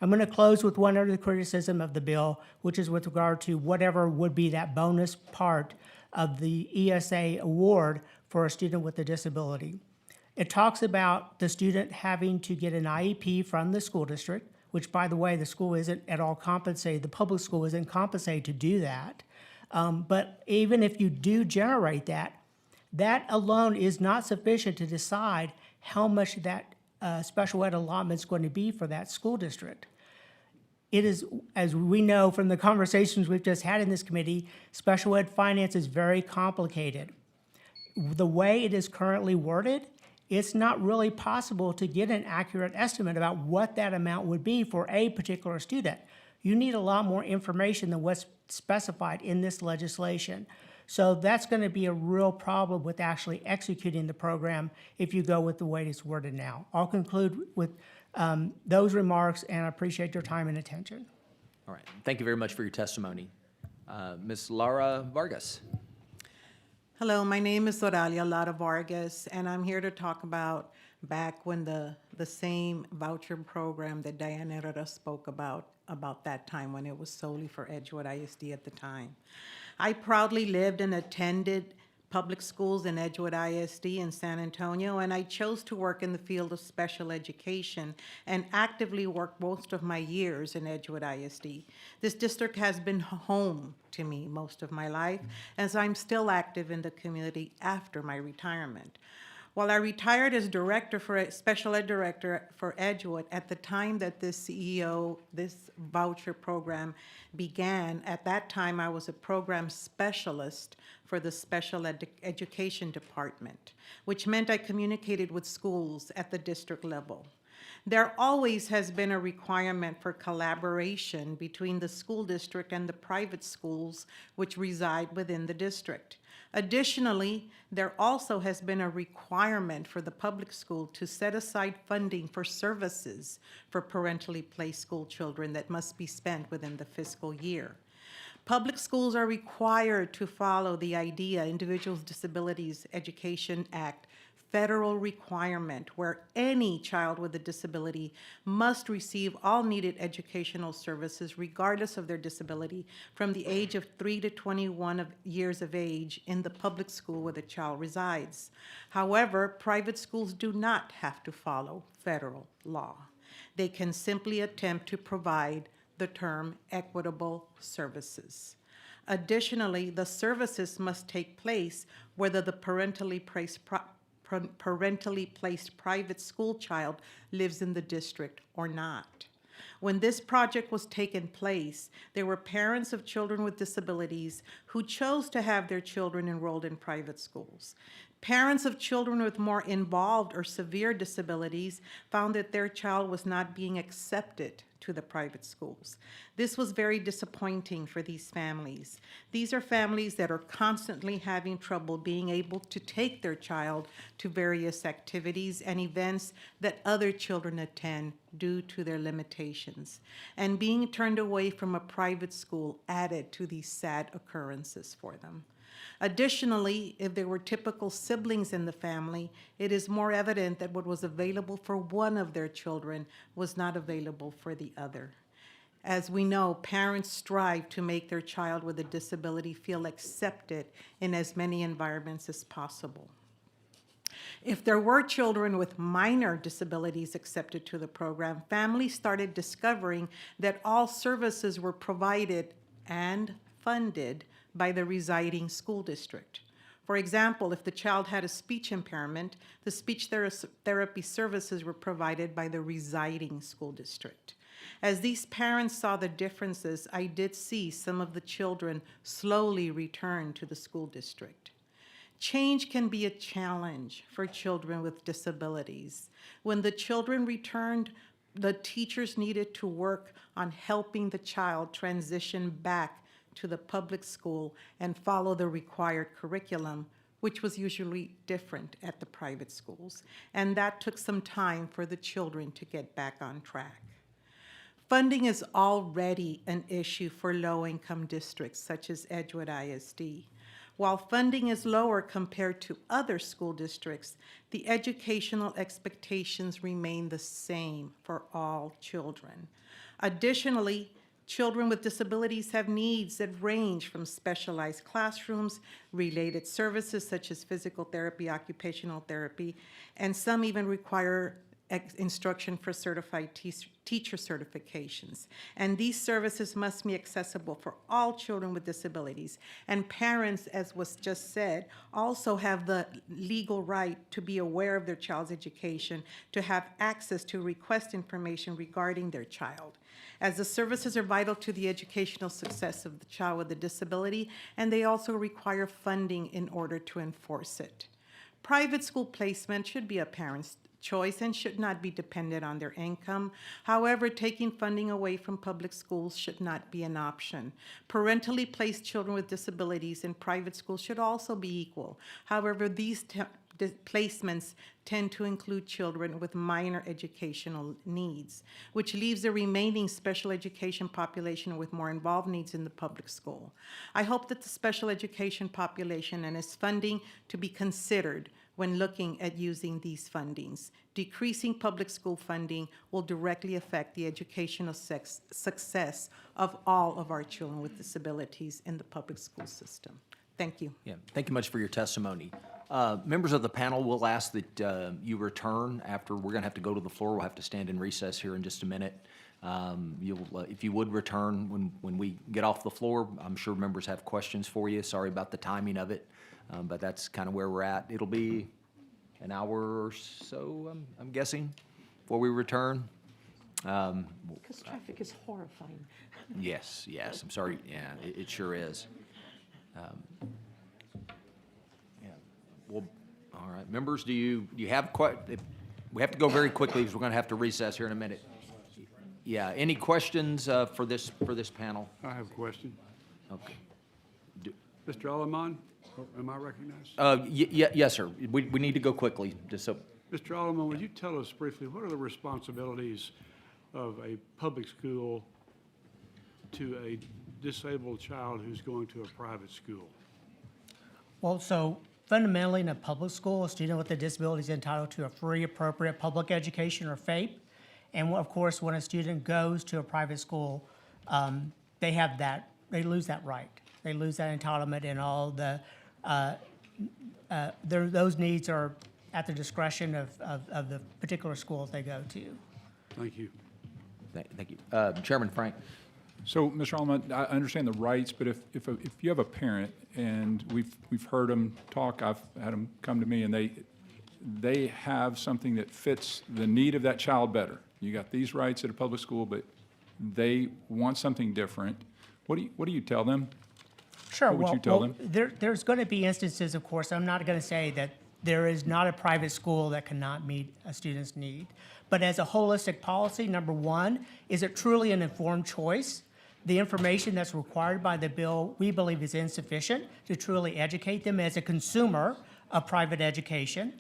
I'm going to close with one other criticism of the bill, which is with regard to whatever would be that bonus part of the ESA award for a student with a disability. It talks about the student having to get an IEP from the school district, which, by the way, the school isn't at all compensated, the public school isn't compensated to do that. But even if you do generate that, that alone is not sufficient to decide how much that special ed allotment is going to be for that school district. It is, as we know from the conversations we've just had in this committee, special ed finance is very complicated. The way it is currently worded, it's not really possible to get an accurate estimate about what that amount would be for a particular student. You need a lot more information than what's specified in this legislation. So that's going to be a real problem with actually executing the program if you go with the way it's worded now. I'll conclude with those remarks, and I appreciate your time and attention. All right. Thank you very much for your testimony. Ms. Lara Vargas. Hello, my name is Zoralia Lara Vargas, and I'm here to talk about back when the same voucher program that Diana Herrera spoke about that time when it was solely for Edgewood ISD at the time. I proudly lived and attended public schools in Edgewood ISD in San Antonio, and I chose to work in the field of special education and actively worked most of my years in Edgewood ISD. This district has been home to me most of my life, as I'm still active in the community after my retirement. While I retired as special ed director for Edgewood, at the time that this voucher program began, at that time I was a program specialist for the special education department, which meant I communicated with schools at the district level. There always has been a requirement for collaboration between the school district and the private schools which reside within the district. Additionally, there also has been a requirement for the public school to set aside funding for services for parentally placed school children that must be spent within the fiscal year. Public schools are required to follow the IDEA, Individuals with Disabilities Education Act, federal requirement where any child with a disability must receive all needed educational services regardless of their disability from the age of 3 to 21 years of age in the public school where the child resides. However, private schools do not have to follow federal law. They can simply attempt to provide the term equitable services. Additionally, the services must take place whether the parentally placed private school child lives in the district or not. When this project was taking place, there were parents of children with disabilities who chose to have their children enrolled in private schools. Parents of children with more involved or severe disabilities found that their child was not being accepted to the private schools. This was very disappointing for these families. These are families that are constantly having trouble being able to take their child to various activities and events that other children attend due to their limitations. And being turned away from a private school added to these sad occurrences for them. Additionally, if there were typical siblings in the family, it is more evident that what was available for one of their children was not available for the other. As we know, parents strive to make their child with a disability feel accepted in as many environments as possible. If there were children with minor disabilities accepted to the program, families started discovering that all services were provided and funded by the residing school district. For example, if the child had a speech impairment, the speech therapy services were provided by the residing school district. As these parents saw the differences, I did see some of the children slowly return to the school district. Change can be a challenge for children with disabilities. When the children returned, the teachers needed to work on helping the child transition back to the public school and follow the required curriculum, which was usually different at the private schools. And that took some time for the children to get back on track. Funding is already an issue for low-income districts such as Edgewood ISD. While funding is lower compared to other school districts, the educational expectations remain the same for all children. Additionally, Children with disabilities have needs that range from specialized classrooms, related services such as physical therapy, occupational therapy, and some even require instruction for certified teacher certifications. And these services must be accessible for all children with disabilities. And parents, as was just said, also have the legal right to be aware of their child's education, to have access to request information regarding their child, as the services are vital to the educational success of the child with a disability, and they also require funding in order to enforce it. Private school placement should be a parent's choice and should not be dependent on their income. However, taking funding away from public schools should not be an option. Parentally placed children with disabilities in private schools should also be equal. However, these placements tend to include children with minor educational needs, which leaves the remaining special education population with more involved needs in the public school. I hope that the special education population and its funding to be considered when looking at using these fundings. Decreasing public school funding will directly affect the educational success of all of our children with disabilities in the public school system. Thank you. Yeah, thank you much for your testimony. Members of the panel, we'll ask that you return after, we're going to have to go to the floor. We'll have to stand in recess here in just a minute. If you would return when we get off the floor, I'm sure members have questions for you. Sorry about the timing of it, but that's kind of where we're at. It'll be an hour or so, I'm guessing, before we return. Because traffic is horrifying. Yes, I'm sorry. Yeah, it sure is. Yeah. Well, all right. Members, do you have we have to go very quickly because we're going to have to recess here in a minute. Yeah. Any questions for this panel? I have a question. Okay. Mr. Alleman, am I recognized? Yes, sir. We need to go quickly. Just so. Mr. Alleman, would you tell us briefly what are the responsibilities of a public school to a disabled child who's going to a private school? Well, so fundamentally in a public school, a student with a disability is entitled to a free, appropriate public education or FAPE. And of course, when a student goes to a private school, they lose that right. They lose that entitlement, and all those needs are at the discretion of the particular schools they go to. Thank you. Thank you. Chairman Frank. So, Mr. Alleman, I understand the rights, but if you have a parent, and we've heard them talk, I've had them come to me, and they have something that fits the need of that child better. You got these rights at a public school, but they want something different. What do you tell them? Sure. What would you tell them? There's going to be instances, of course. I'm not going to say that there is not a private school that cannot meet a student's need. But as a holistic policy, number one, is it truly an informed choice? The information that's required by the bill, we believe, is insufficient to truly educate them as a consumer of private education.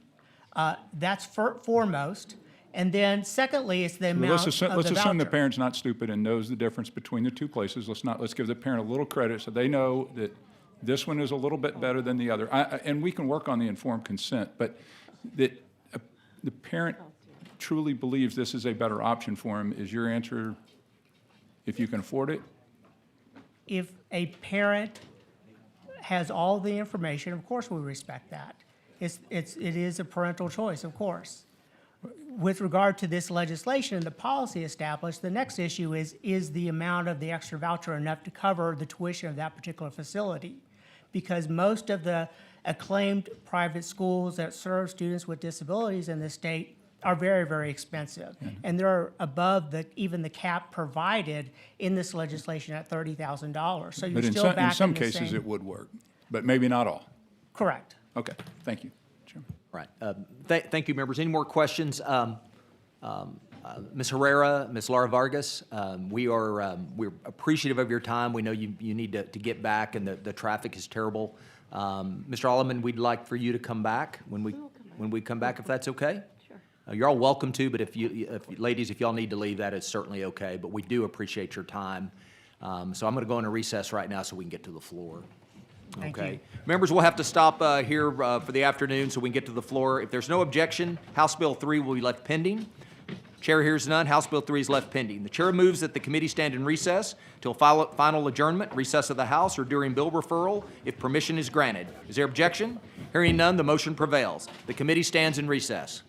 That's foremost. And then secondly, it's the amount Let's assume the parent's not stupid and knows the difference between the two places. Let's give the parent a little credit so they know that this one is a little bit better than the other. And we can work on the informed consent, but that the parent truly believes this is a better option for him. Is your answer, if you can afford it? If a parent has all the information, of course we respect that. It is a parental choice, of course. With regard to this legislation and the policy established, the next issue is the amount of the extra voucher enough to cover the tuition of that particular facility? Because most of the acclaimed private schools that serve students with disabilities in the state are very, very expensive. And they're above even the cap provided in this legislation at $30,000. So you're still back in the same. In some cases it would work, but maybe not all. Correct. Okay, thank you, Chairman. Right. Thank you, members. Any more questions? Ms. Herrera, Ms. Laura Vargas, we're appreciative of your time. We know you need to get back, and the traffic is terrible. Mr. Alleman, we'd like for you to come back when we come back, if that's okay. Sure. You're all welcome to, but ladies, if y'all need to leave, that is certainly okay. But we do appreciate your time. So I'm going to go into recess right now so we can get to the floor. Thank Okay. you. Members, we'll have to stop here for the afternoon so we can get to the floor. If there's no objection, House Bill 3 will be left pending. Chair hears none. House Bill 3 is left pending. The chair moves that the committee stand in recess till final adjournment, recess of the House, or during bill referral if permission is granted. Is there objection? Hearing none, the motion prevails. The committee stands in recess.